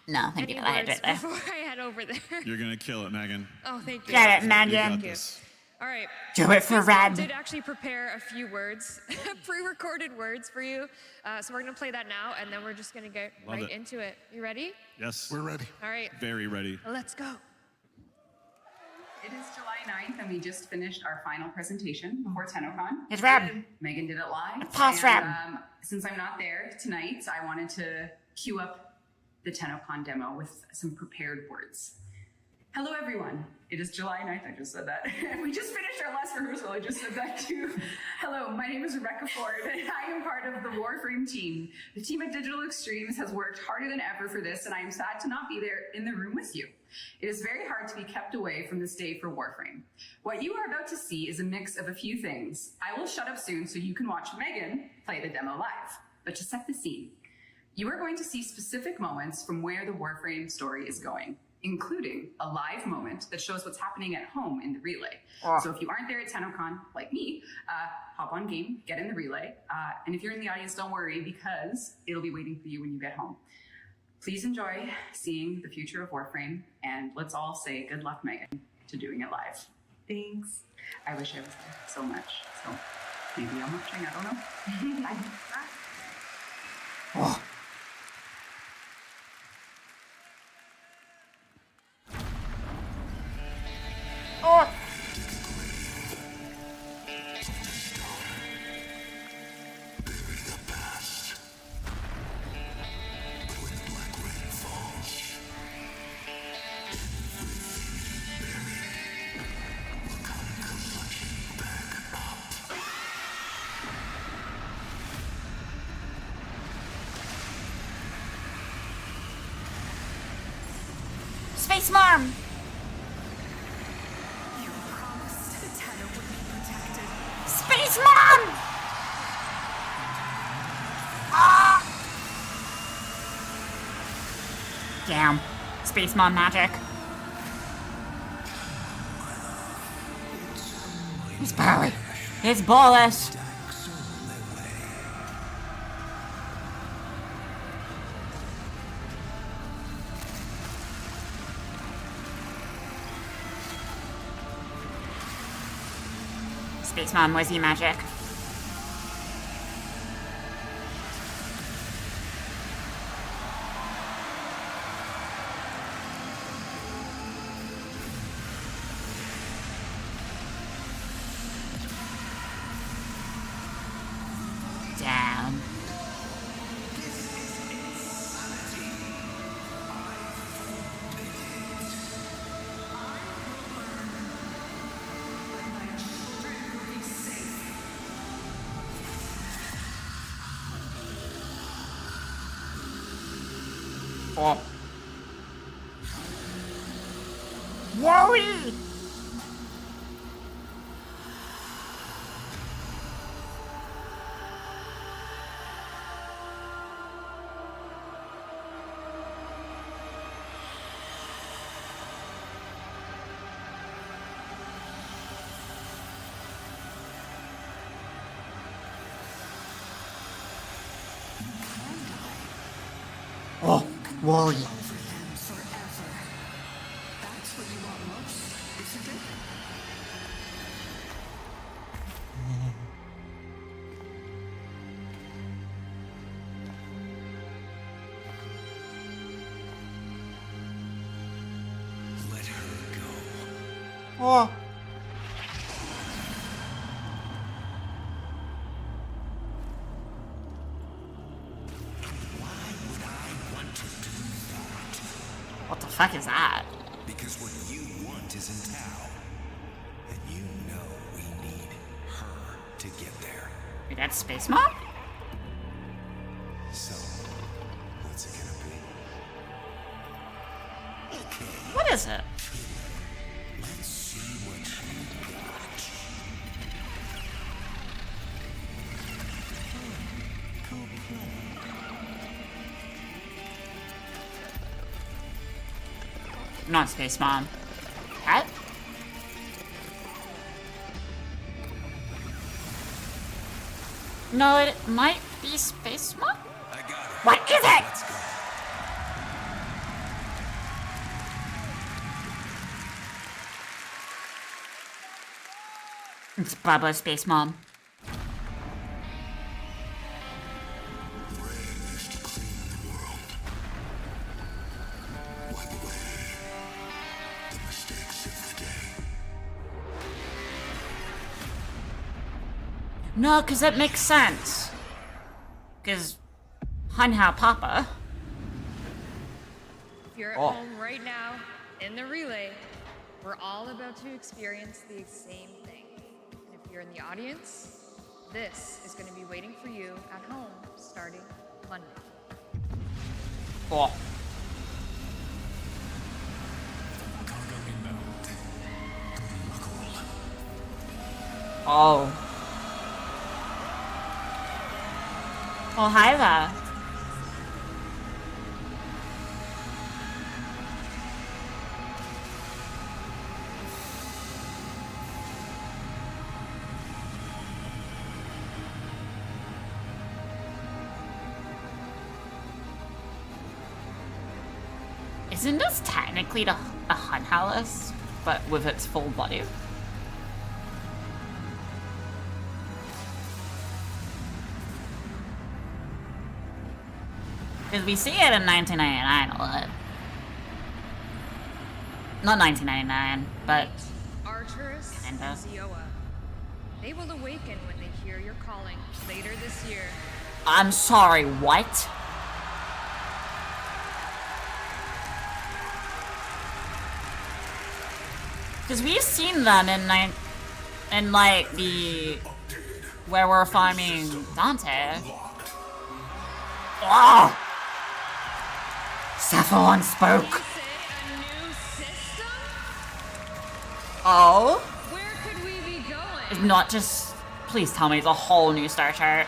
No, thank Any you. I words did there. before I head over there? You're gonna kill it, Megan. Oh, thank you. Get it, You Megan. got this. All right. Do it for Space Mom Rad. did actually prepare a few words, pre-recorded words for you. So we're gonna play that now, and then we're just gonna get Love right it. into it. You ready? Yes. We're ready. All right. Very ready. Let's go. It is July 9th, and we just finished our final presentation before Tennocon. It's Rad. Megan did it live. Pause, and, Rad. Since I'm not there tonight, I wanted to queue up the Tennocon demo with some prepared words. Hello, everyone. It is July 9th. I just said that. We just finished our last rehearsal. I just said that too. Hello, my name is Rebecca Ford, and I am part of the Warframe team. The team at Digital Extremes has worked harder than ever for this, and I am sad to not be there in the room with you. It is very hard to be kept away from this day for Warframe. What you are about to see is a mix of a few things. I will shut up soon so you can watch Megan play the demo live. But to set the scene, you are going to see specific moments from where the Warframe story is going, including a live moment that shows what's happening at home in the relay. So if you aren't there at Tennocon, like me, hop on game, get in the relay. And if you're in the audience, don't worry, because it'll be waiting for you when you get home. Please enjoy seeing the future of Warframe, and let's all say good luck, Megan, to doing it live. Thanks. I wish I was there so much. So maybe I'm watching, I don't know. Bye. Oh. Oh. Space Mom! Damn. Space Mom magic. It's Barry. It's bullish. Space Mom, where's your magic? Damn. Oh. Worry! Oh, Wally. Let her go. Oh. What the fuck is that? Because what you want is in town. And you know we need her to get there. Wait, that's Space Mom? So, what's it gonna be? What is it? Let's see what you got. Not Space Mom. What? No, it might be Space Mom? I got it. What is it? Let's go. It's Bubba Space Mom. No, because that makes sense. Because Hunha Papa. If you're at Oh. home right now, in the relay, we're all about to experience the same thing. And if you're in the audience, this is going to be waiting for you at home starting Monday. Oh. Oh. Oh, hi there. Isn't this technically a Hunhalis, but with its full body? Because we see it in 1999 a lot. Not 1999, but Arturus kinda. and Zioa. They will awaken when they hear your calling later this year. I'm sorry, what? Because we've seen them in like the where we're farming Dante. Oh! Sapphiron spoke. Oh? Where could we be going? Not just. Please tell me it's a whole new star chart.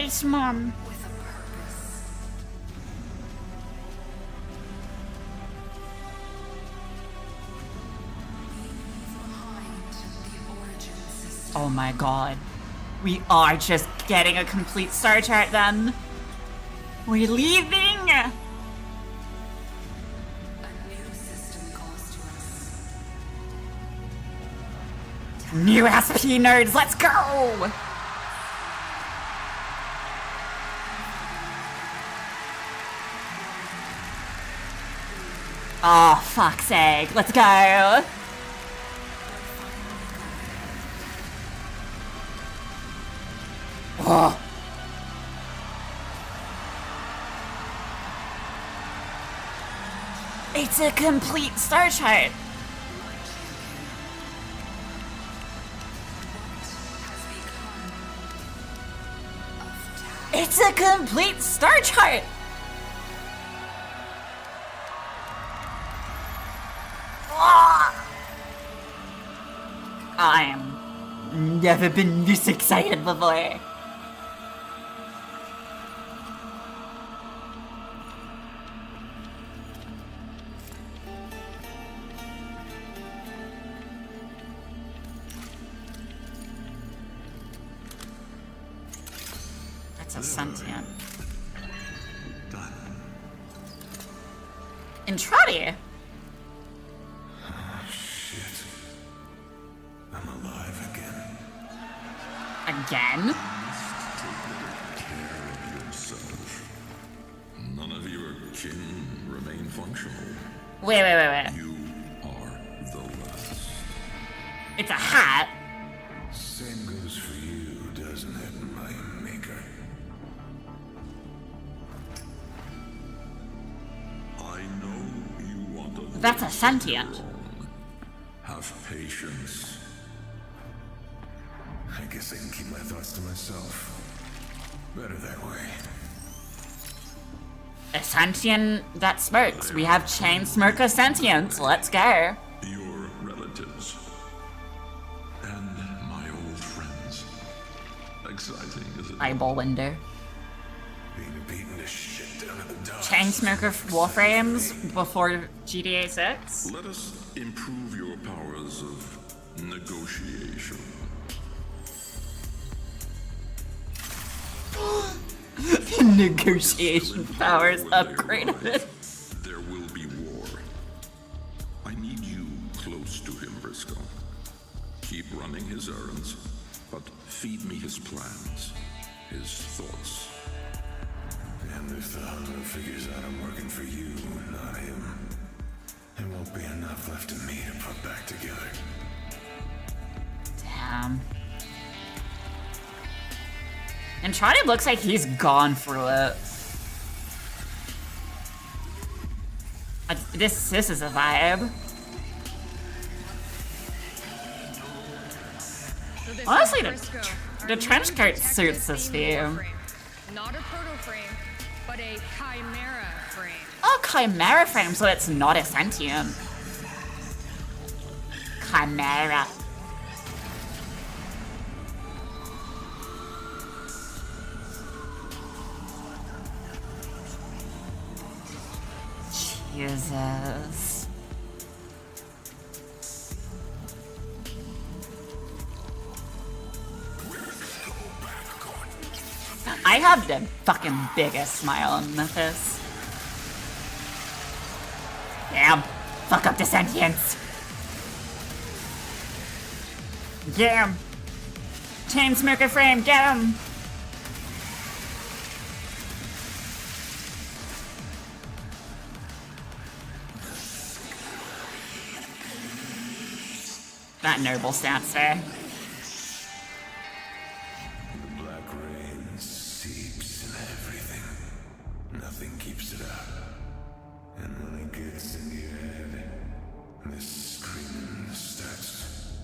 Spaceman. Oh my god. We are just getting a complete star chart then. We're leaving! New SP nerds, let's go! Oh, fuck's sake, let's go! Oh. It's a complete star chart. It's a complete star chart. Oh. I am never been this excited before. That's a sentient. Intrati? Oh, shit. I'm alive again. Again? Take care of yourself. None of your kin remain functional. Wait. You are the last. It's a hat. Same goes for you, doesn't it, my maker? I know you want to. That's a sentient. Have patience. I guess I can keep my thoughts to myself. Better that way. A sentient that smokes. We have chain smoker sentients. Let's go. Your relatives. And my old friends. Exciting, is it? Eyeball window. Being beaten to shit down in the dust. Chain smoker Warframes before GTA 6. Let us improve your powers of negotiation. Negotiation powers upgraded. There will be war. I need you close to him, Briscoe. Keep running his errands, but feed me his plans, his thoughts. And if the hunger figures out I'm working for you, not him, there won't be enough left of me to put back together. Damn. And Trotty looks like he's gone through it. This is a vibe. So Honestly, Briscoe, the trench coat suits this view. Not a proto frame, but a chimera frame. Oh, chimera frame, so it's not a sentient. Chimera. Jesus. I have the fucking biggest smile on Memphis. Damn. Fuck up the sentience. Get him. Chain smoker frame, get him. That noble stance there. The black rain seeps in everything. Nothing keeps it out. And when it gets into your head, this screaming starts.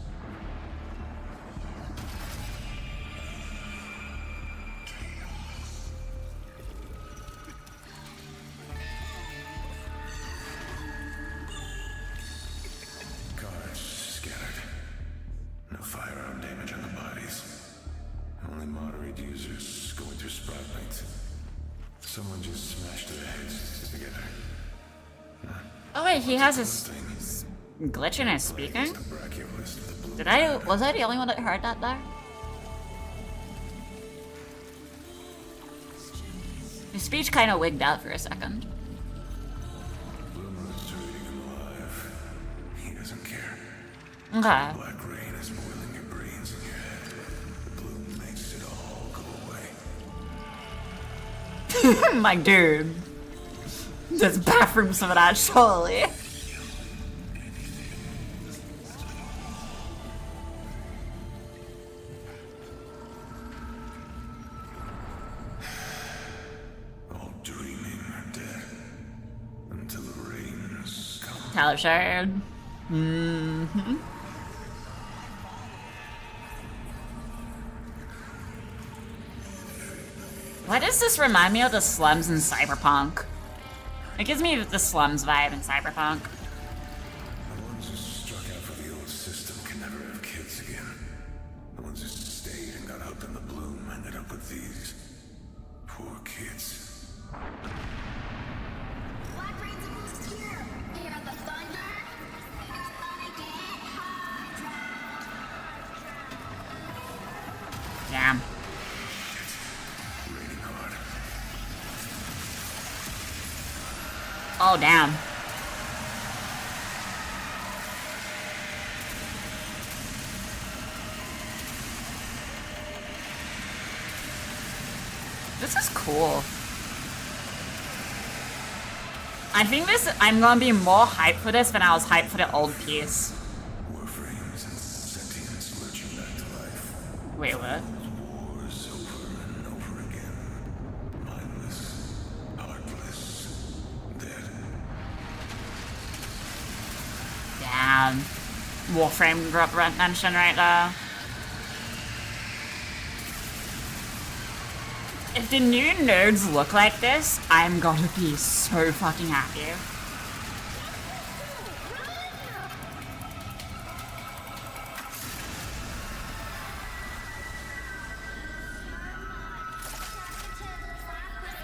Guards scattered. No firearm damage on the bodies. Only moderate users going through spot Oh wait, he has a glitch in his speaking? Was I the only one that heard that there? His speech kind of wigged out for a second. He doesn't care. Okay. Black rain is boiling your brains in your head. The bloom makes it all go away. My dude. There's bathrooms for that, surely. All dreaming or dead until the rains come. Talishard. Mm-hmm. Why does this remind me of the slums in Cyberpunk? It gives me the slums vibe in Cyberpunk. The ones who struck out for the old system can never have kids again. The ones who stayed and got hooked on the bloom ended up with these poor kids. Damn. Oh, damn. This is cool. I think I'm gonna be more hyped for this than I was hyped for the old piece. Warframes and sentience lurching back to life. Wait, what? Wars over and over again. Mindless, heartless, dead. Damn. Warframe got mentioned right there. If the new nerds look like this, I'm gonna be so fucking happy.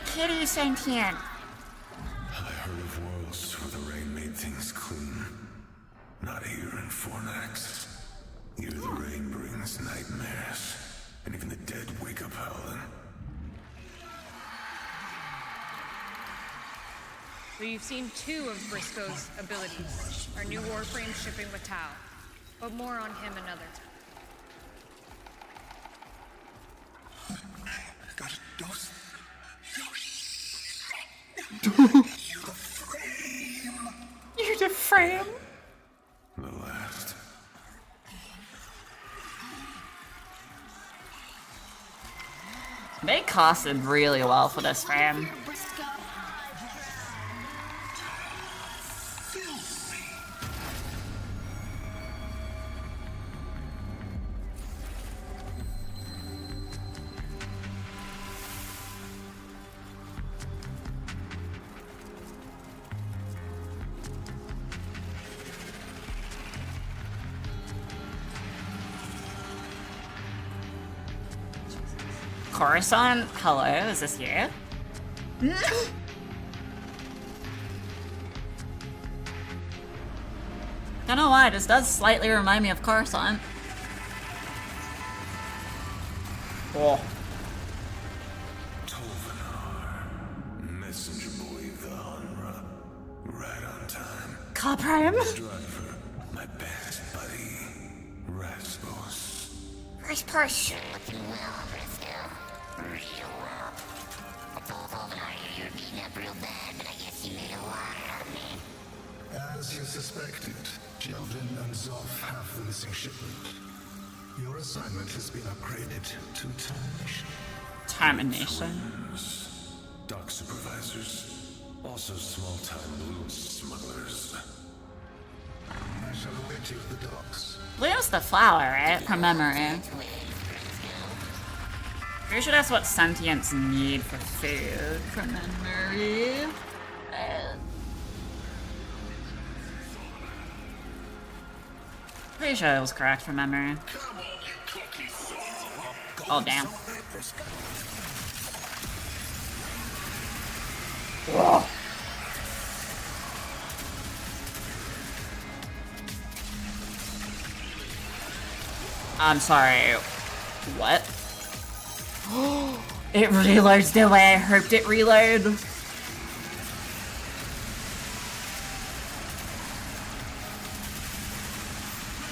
Kitty sentient. I heard of worlds where the rain made things clean. Not here in Fornax. Here the rain brings nightmares. And even the dead wake up howling. So you've seen 2 of Briscoe's abilities. Our new Warframe shipping with Tau. But more on him another time. Got a dose. You're the frame. The last. They casted really well for this frame. Coruscant, hello, is this you? Don't know why, this does slightly remind me of Coruscant. Oh. Messenger boy Vanra. Right on time. Car Prime? Driver, my best buddy. Rasmus. First person. Looking well, Briscoe. Real well. I told Oldenhard you're beating up real bad, but I guess you made a liar out of me. As you suspected, Sheldon and Zoff have the missing shipment. Your assignment has been upgraded to termination. Termination. Dock supervisors. Also small-time blue smugglers. I shall await you at the docks. Blue's the flower, right? From memory. Pretty sure that's what sentients need for food, from memory. Pretty sure it was correct from memory. Oh, damn. Ugh. I'm sorry. What? It reloads the way I hoped it reload.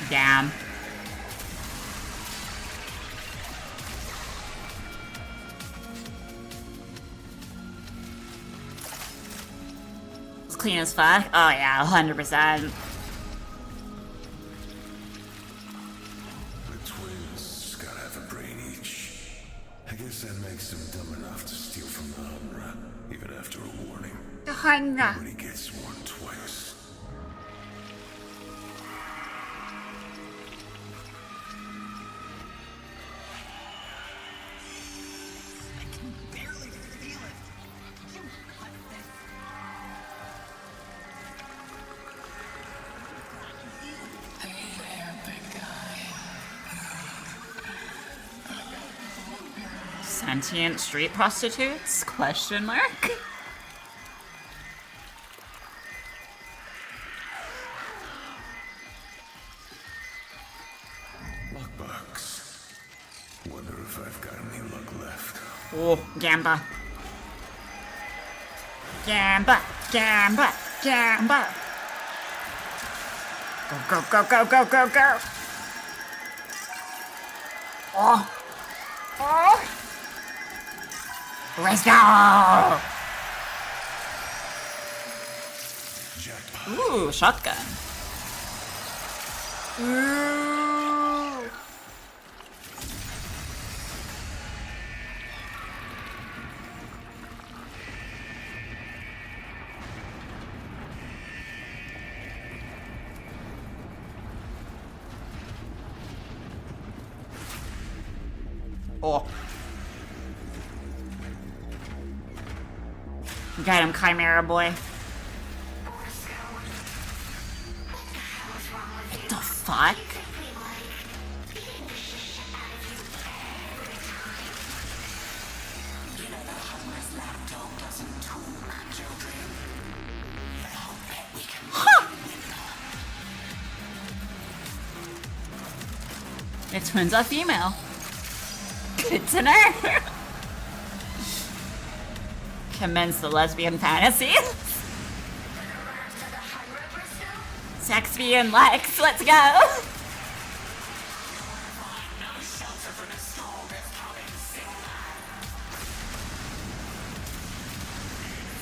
Damn. It's clean as fuck. Oh yeah, 100%. The twins gotta have a brain each. I guess that makes them dumb enough to steal from the Hunra, even after a warning. The Hunra. Nobody gets warned twice. Sentient street prostitutes? Question mark? Lockbox. Wonder if I've got any luck left. Oh, Gamba. Gamba, Gamba, Gamba. Go, go, go, go, go, go, go. Oh. Oh. Let's go! Ooh, shotgun. Ooh. Oh. Got him, Chimera boy. What the fuck? Huh. The twins are female. Good to know. Commence the lesbian fantasy. Sexian Lex, let's go.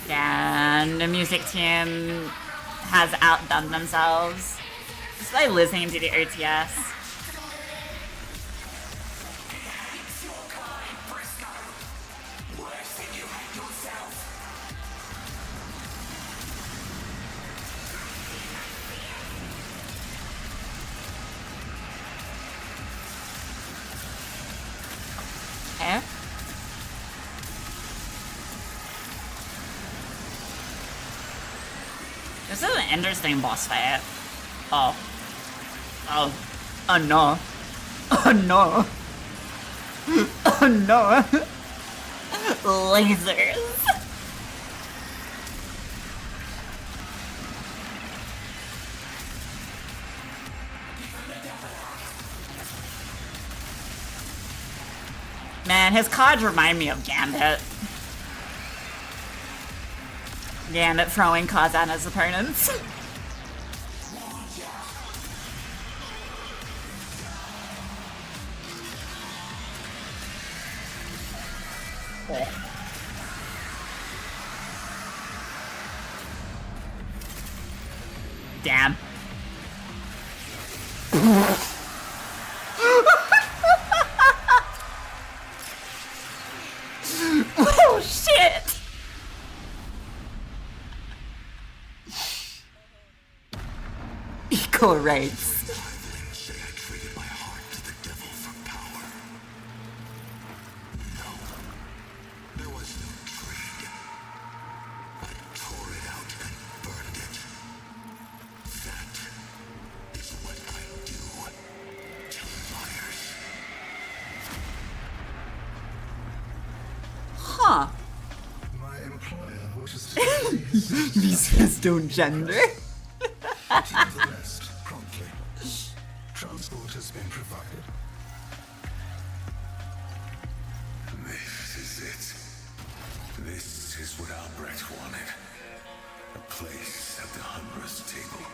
And the music team has outdone themselves just by listening to the OTS. Okay. This is an interesting boss fight. Oh. Oh. Oh no. Oh no. Oh no. Lasers. Man, his cards remind me of Gambit. Gambit throwing cards at his opponents. Damn. Oh shit! Equal rights. Huh. My employer wishes These don't gender. Get you to the rest promptly. Transport has been provided. This is it. This is what Albrecht wanted. A place at the Hunrest table.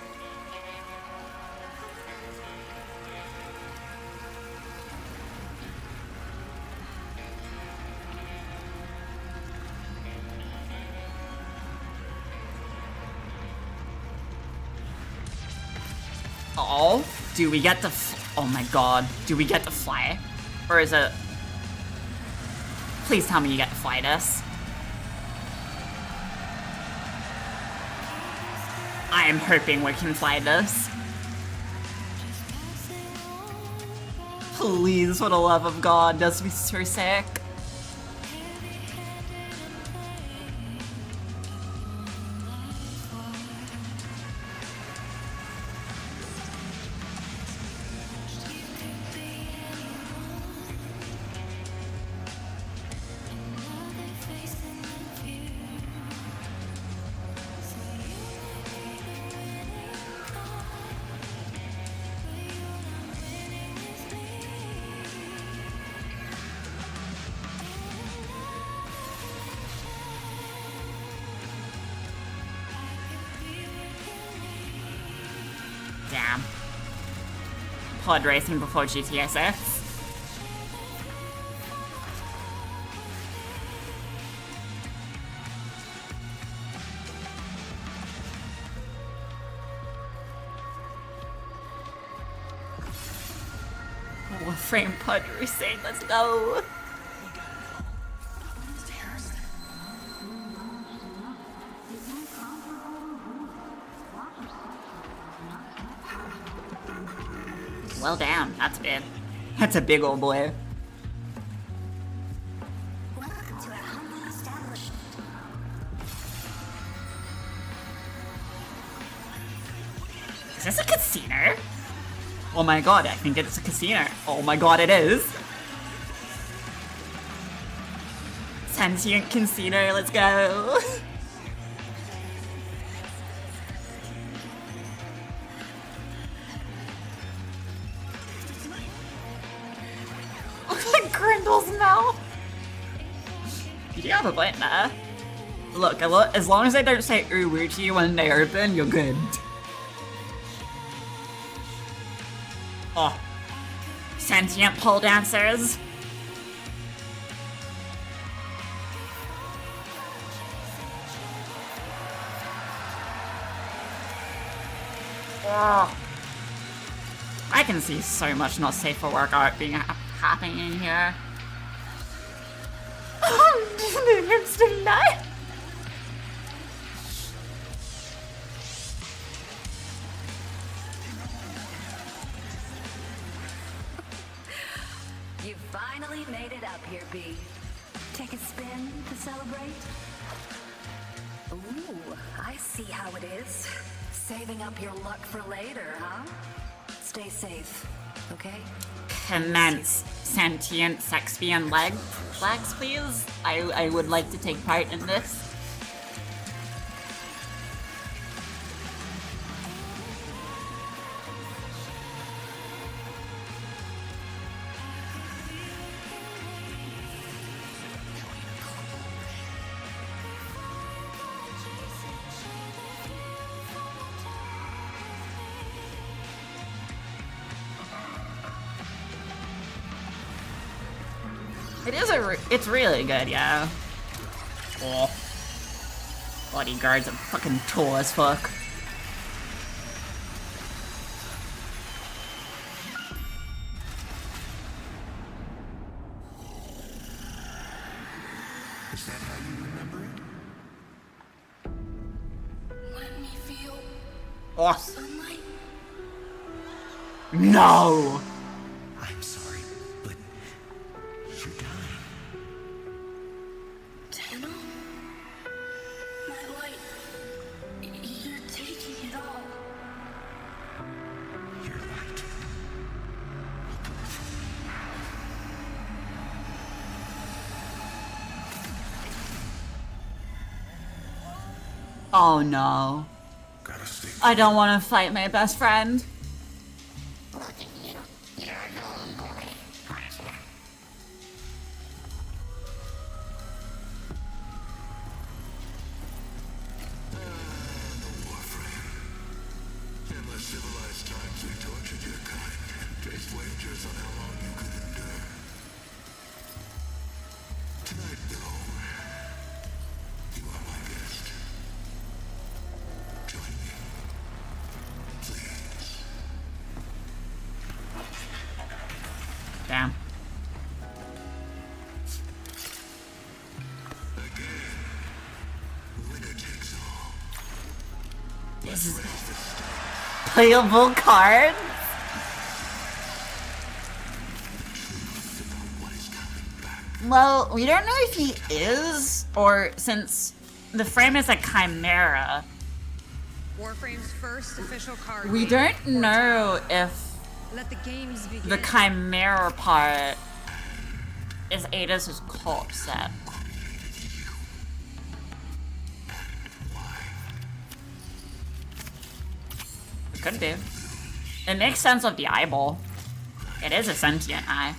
Oh, do we get to oh my god, do we get to fly? Or is it... Please tell me you get to fly this. I am hoping we can fly this. Please, for the love of God, this would be so sick. Damn. Pod racing before GTA 6. Warframe pod racing, let's go. Well, damn, that's big. That's a big old boy. Is this a casino? Oh my god, I think it's a casino. Oh my god, it is. Sentient casino, let's go. Grindle's mouth. You do have a button there. Look, as long as they don't say ooh to you when they open, you're good. Oh. Sentient pole dancers. Oh. I can see so much not safe for work art being happening in here. Oh, the instant nut. You finally made it up here, B. Take a spin to celebrate? Ooh, I see how it is. Saving up your luck for later, huh? Stay safe, okay? Commence sentient sexian legs, please. I would like to take part in this. It's really good, yeah. Oh. Bodyguards are fucking tall as fuck. Is that how you remember it? Let me feel Oh. sunlight. No! I'm sorry, but you're dying. Tenno? My light. You're taking it all. You're right. Oh no. I don't want to fight my best friend. In the civilized times, they tortured your kind. Placed wagers on how long you could endure. Tonight, though, you are my guest. Join me, please. Damn. This is playable card. Well, we don't know if he is, or since the frame is a chimera, Warframe's first official card. we game. don't know if Let the games begin. the chimera part is Ada's cult set. It could be. It makes sense with the eyeball. It is a sentient eye.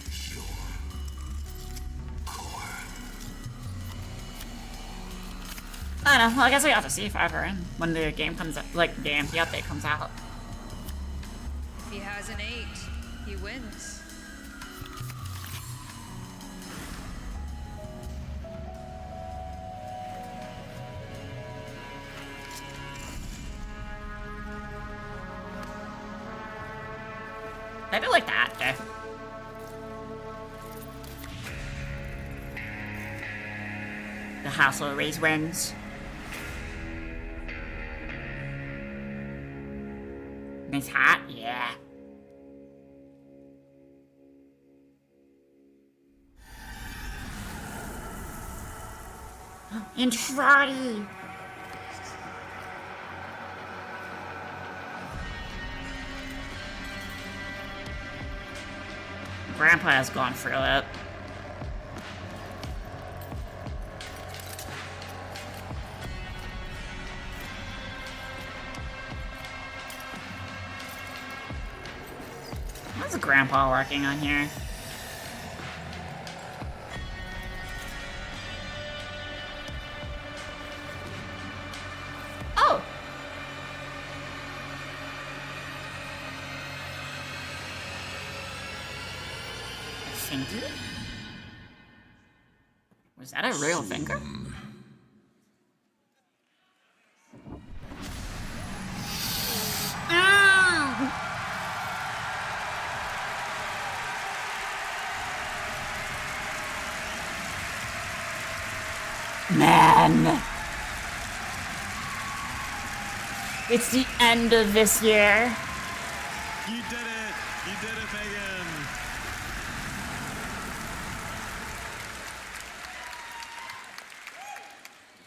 I don't know. Well, I guess we have to see forever in when the game comes out, like the update comes out. If he has an 8, he wins. I do like that. The house will raise wings. Nice hat, yeah. And Trotty. Grandpa has gone through it. What's Grandpa working on here? Oh! Finger? Was that a real finger? Man. It's the end of this year. You did it! You did it, Megan!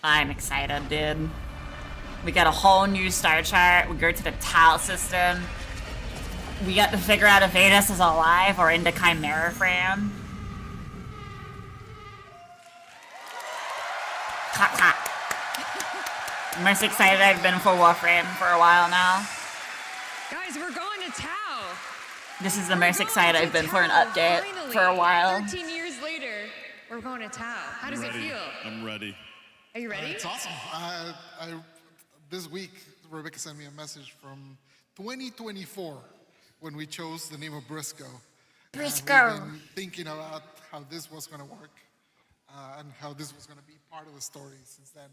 I'm excited, dude. We got a whole new star chart. We go to the Tau system. We got to figure out if Venus is alive or in the Chimera frame. Clap, clap. I'm most excited I've been for Warframe for a while now. Guys, we're going to Tau. This is the most excited I've been for an update for a while. 13 years later, we're going to Tau. How does it feel? I'm ready. Are you ready? It's awesome. This week, Rebecca sent me a message from 2024 when we chose the name of Briscoe. Briscoe. We've been thinking about how this was going to work and how this was going to be part of the story since then.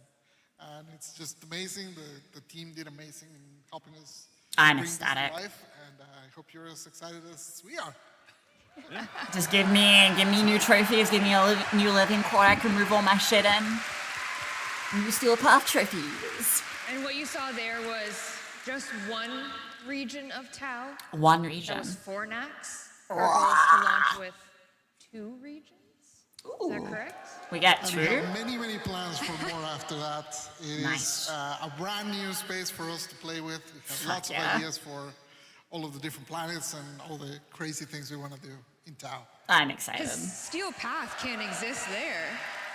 And it's just amazing. The team did amazing in helping us I'm bring this to ecstatic. life. And I hope you're as excited as we are. Just give me new trophies, give me a new living core I can move all my shit in. New Steel Path trophies. And what you saw there was just one region of Tau. One region. That was Fornax. Our goal is to launch with 2 regions. Is that correct? We got And 2? we have many plans for more after that. It Nice. is a brand new space for us to play with. We have Fuck lots yeah. of ideas for all of the different planets and all the crazy things we want to do in Tau. I'm excited. Because Steel Path can't exist there.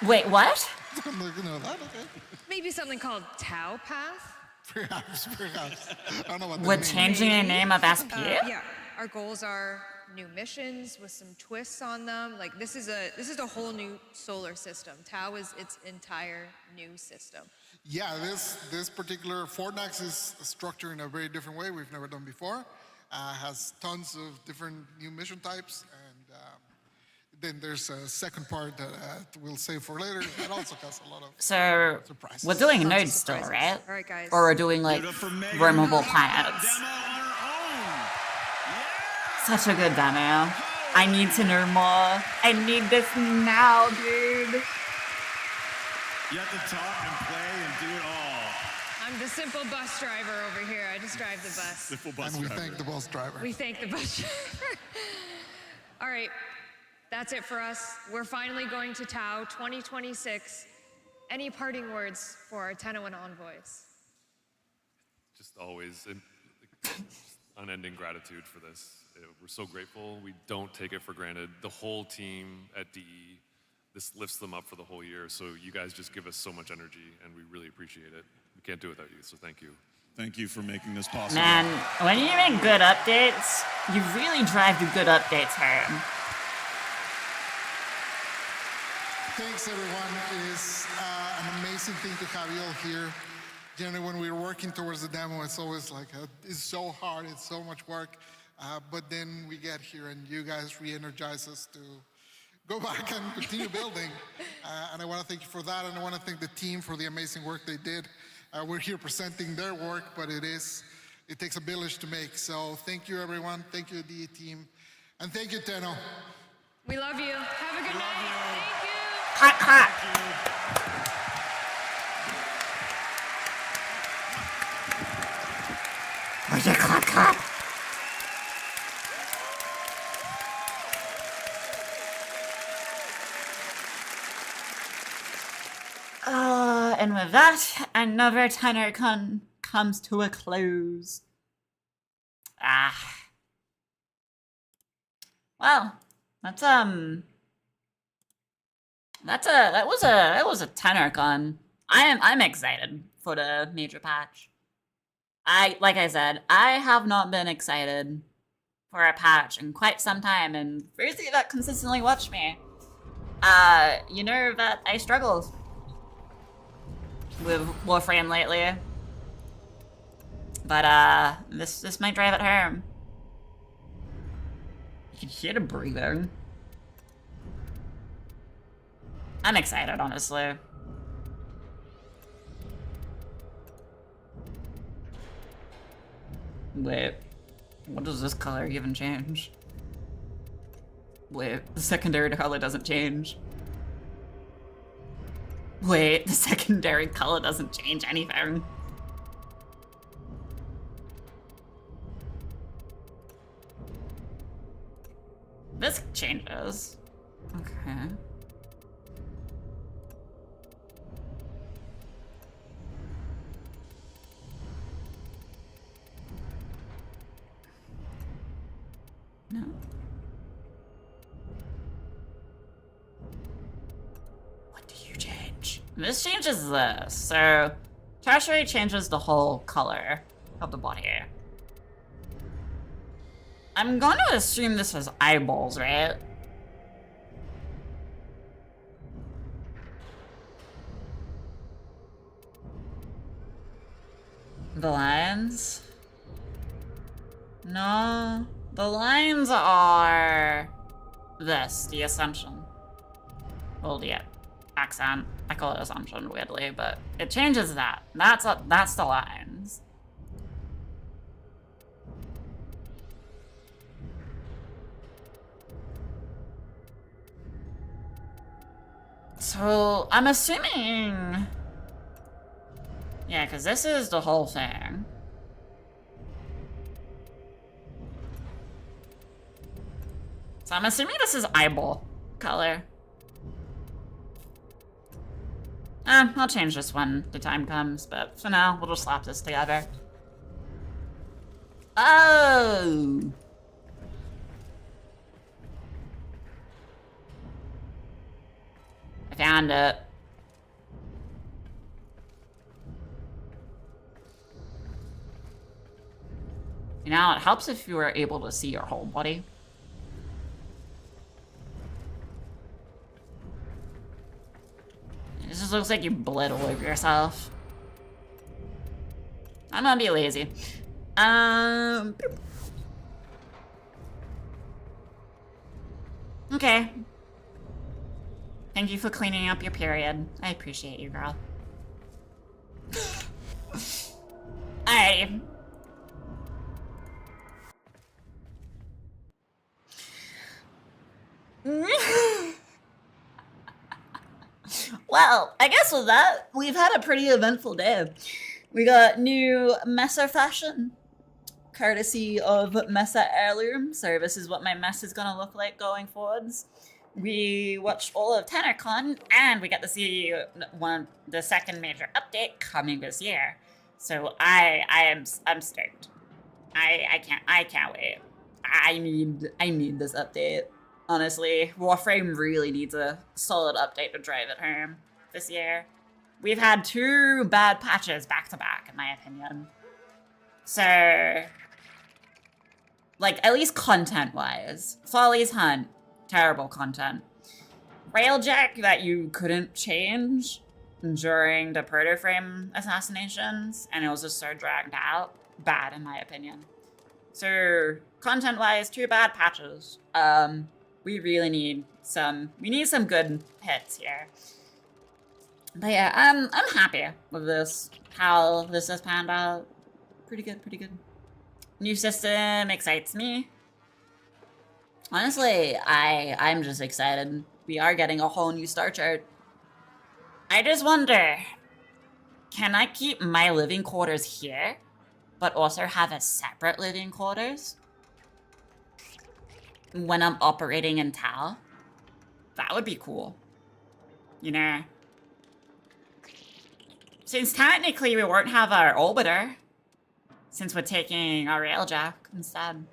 Wait, what? I'm like, you know that? Okay. Maybe something called Tau Path? Perhaps. I don't know what that Would means. changing the name of SP? Yeah, our goals are new missions with some twists on them. Like this is a whole new solar system. Tau is its entire new system. Yeah, this particular Fortnax is structured in a very different way we've never done before. Has tons of different new mission types, and then there's a second part that we'll save for later. That also has a lot of So, surprises. we're doing Tons of nodes still, surprises. right? All right, guys. Or we're doing like roamable planets. Such a good demo. I need to know more. I need this now, dude. You have to talk and play and do it all. I'm the simple bus driver over here. I just drive the bus. Simple bus And we driver. thank the bus driver. We thank the bus driver. All right, that's it for us. We're finally going to Tau 2026. Any parting words for our Tennocon envoys? Just always unending gratitude for this. We're so grateful. We don't take it for granted. The whole team at DE, this lifts them up for the whole year. So you guys just give us so much energy, and we really appreciate it. We can't do it without you, so thank you. Thank you for making this possible. Man, when you make good updates, you really drive the good updates home. Thanks, everyone. It is an amazing thing to have you all here. Generally, when we're working towards the demo, it's always like, it's so hard, it's so much work. But then we get here and you guys re-energize us to go back and continue building. And I want to thank you for that. And I want to thank the team for the amazing work they did. We're here presenting their work, but it takes a village to make. So thank you, everyone. Thank you, the team. And thank you, Tenno. We love you. Have a good night. Thank you. Clap, clap. Oh, yeah, clap, clap. And with that, another Tennocon comes to a close. Well, that was a Tennocon. I'm excited for the major patch. Like I said, I have not been excited for a patch in quite some time, and for those of you that consistently watch me, you know that I struggled with Warframe lately. But this might drive it home. You can hear the breathing. I'm excited, honestly. Wait, what does this color even change? Wait, the secondary color doesn't change. Wait, the secondary color doesn't change anything. This changes. Okay. No. What do you change? This changes this. So, tertiary changes the whole color of the body. I'm going to assume this is eyeballs, right? The lines? No. The lines are this, the assumption. Well, yeah, accent. I call it assumption weirdly, but it changes that. That's the lines. So I'm assuming, yeah, because this is the whole thing. So I'm assuming this is eyeball color. I'll change this when the time comes, but for now, we'll just slap this together. Oh! I found it. You know, it helps if you were able to see your whole body. It just looks like you bled all over yourself. I'm gonna be lazy. Okay. Thank you for cleaning up your period. I appreciate you, girl. Alrighty. Well, I guess with that, we've had a pretty eventful day. We got new Messer fashion, courtesy of Messer Heirloom, so this is what my mess is gonna look like going forwards. We watched all of Tennocon, and we got to see the second major update coming this year. So I'm stoked. I can't wait. I need this update. Honestly, Warframe really needs a solid update to drive it home this year. We've had 2 bad patches back to back, in my opinion. So, like, at least content-wise. Folly's Hunt, terrible content. Railjack that you couldn't change during the Protoframe assassinations, and it was just so dragged out. Bad, in my opinion. So, content-wise, 2 bad patches. We really need some good hits here. But yeah, I'm happy with this, how this has panned out. Pretty good. New system excites me. Honestly, I'm just excited. We are getting a whole new star chart. I just wonder, can I keep my living quarters here, but also have a separate living quarters when I'm operating in Tau? That would be cool. You know? Since technically we won't have our orbiter, since we're taking our railjack instead.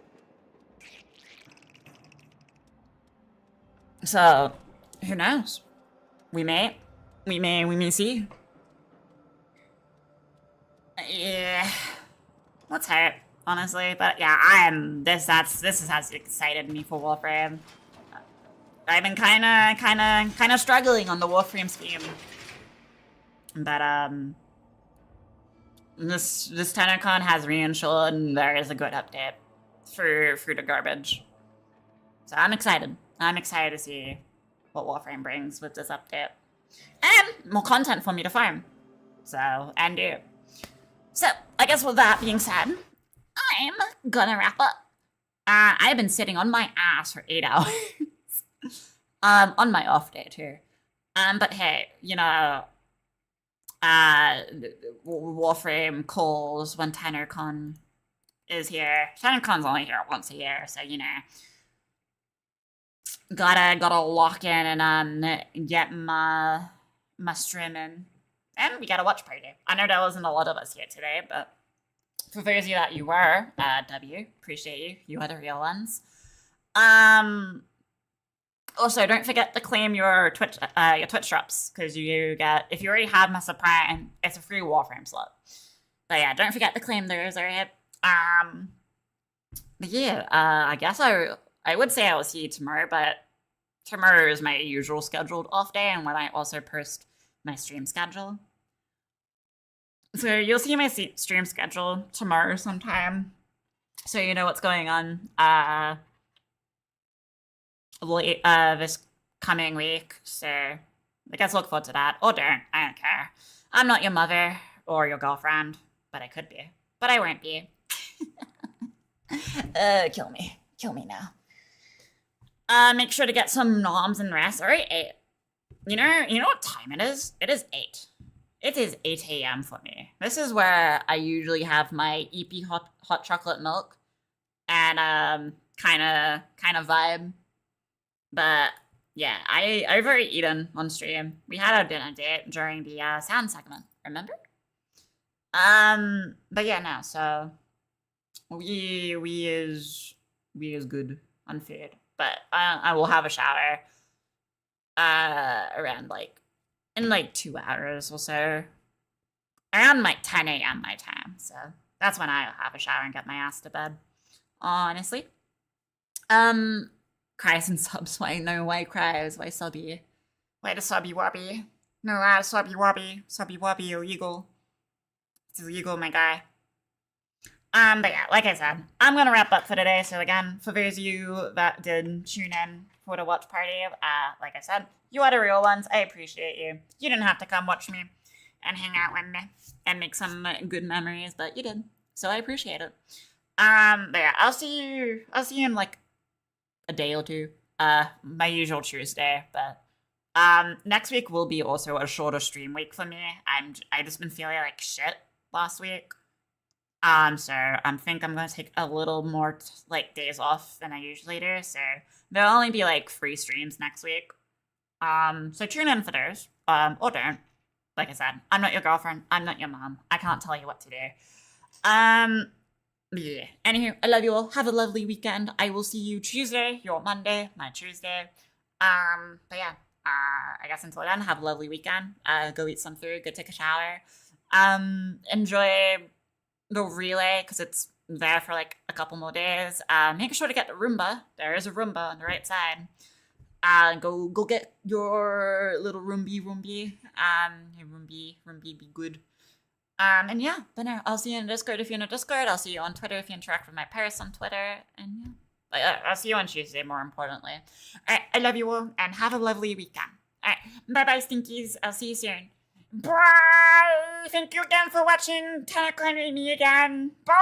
So, who knows? We may see. Yeah. Let's hope, honestly. But yeah, this has excited me for Warframe. I've been kinda struggling on the Warframe scheme. But this Tennocon has reinsured there is a good update for the garbage. So I'm excited. I'm excited to see what Warframe brings with this update. And more content for me to farm. So, and do. So, I guess with that being said, I'm gonna wrap up. I've been sitting on my ass for 8 hours. On my off day too. But hey, you know, Warframe calls when Tennocon is here. Tennocon's only here once a year, so you know. Gotta lock in and get my stream in. And we got a watch party. I know there wasn't a lot of us here today, but for those of you that you were, W, appreciate you. You are the real ones. Also, don't forget to claim your Twitch drops, because you get, if you already have Mesa Prime, it's a free Warframe slot. But yeah, don't forget to claim those, alright? But yeah, I guess I would say I will see you tomorrow, but tomorrow is my usual scheduled off day, and when I also post my stream schedule. So you'll see my stream schedule tomorrow sometime, so you know what's going on this coming week. So I guess look forward to that. Or don't. I don't care. I'm not your mother or your girlfriend, but I could be. But I won't be. Kill me. Kill me now. Make sure to get some noms and rest. Alright, 8. You know what time it is? It is 8. It is 8 a.m. for me. This is where I usually have my EP hot chocolate milk and kind of vibe. But yeah, I've already eaten on stream. We had a dinner date during the sound segment, remember? But yeah, no. So we is good on food, but I will have a shower. around like in like 2 hours or so. Around like 10 a.m. my time. So that's when I'll have a shower and get my ass to bed. Honestly. Cries and subs. Why no white cries? Why subby? Why the subby wobby? No, subby wobby. Subby wobby illegal. It's illegal, my guy. But yeah, like I said, I'm gonna wrap up for today. So again, for those of you that did tune in for the watch party, like I said, you are the real ones. I appreciate you. You didn't have to come watch me and hang out with me and make some good memories, but you did. So I appreciate it. But yeah, I'll see you in like a day or two. My usual Tuesday, but next week will be also a shorter stream week for me. I just been feeling like shit last week. So I think I'm gonna take a little more like days off than I usually do. So there'll only be like 3 streams next week. So tune in for those. Or don't. Like I said, I'm not your girlfriend. I'm not your mom. I can't tell you what to do. Yeah. Anywho, I love you all. Have a lovely weekend. I will see you Tuesday. Your Monday, my Tuesday. But yeah. I guess until then, have a lovely weekend. Go eat some food. Go take a shower. Enjoy the relay because it's there for like a couple more days. Make sure to get the Roomba. There is a Roomba on the right side. Go get your little Roomby. Roomby be good. And yeah, but no, I'll see you in Discord if you're in a Discord. I'll see you on Twitter if you interact with my Paris on Twitter. And yeah, I'll see you on Tuesday, more importantly. Alright, I love you all, and have a lovely weekend. Alright, bye-bye, Stinkies. I'll see you soon. Bye! Thank you again for watching Tennocon with me again. Bye!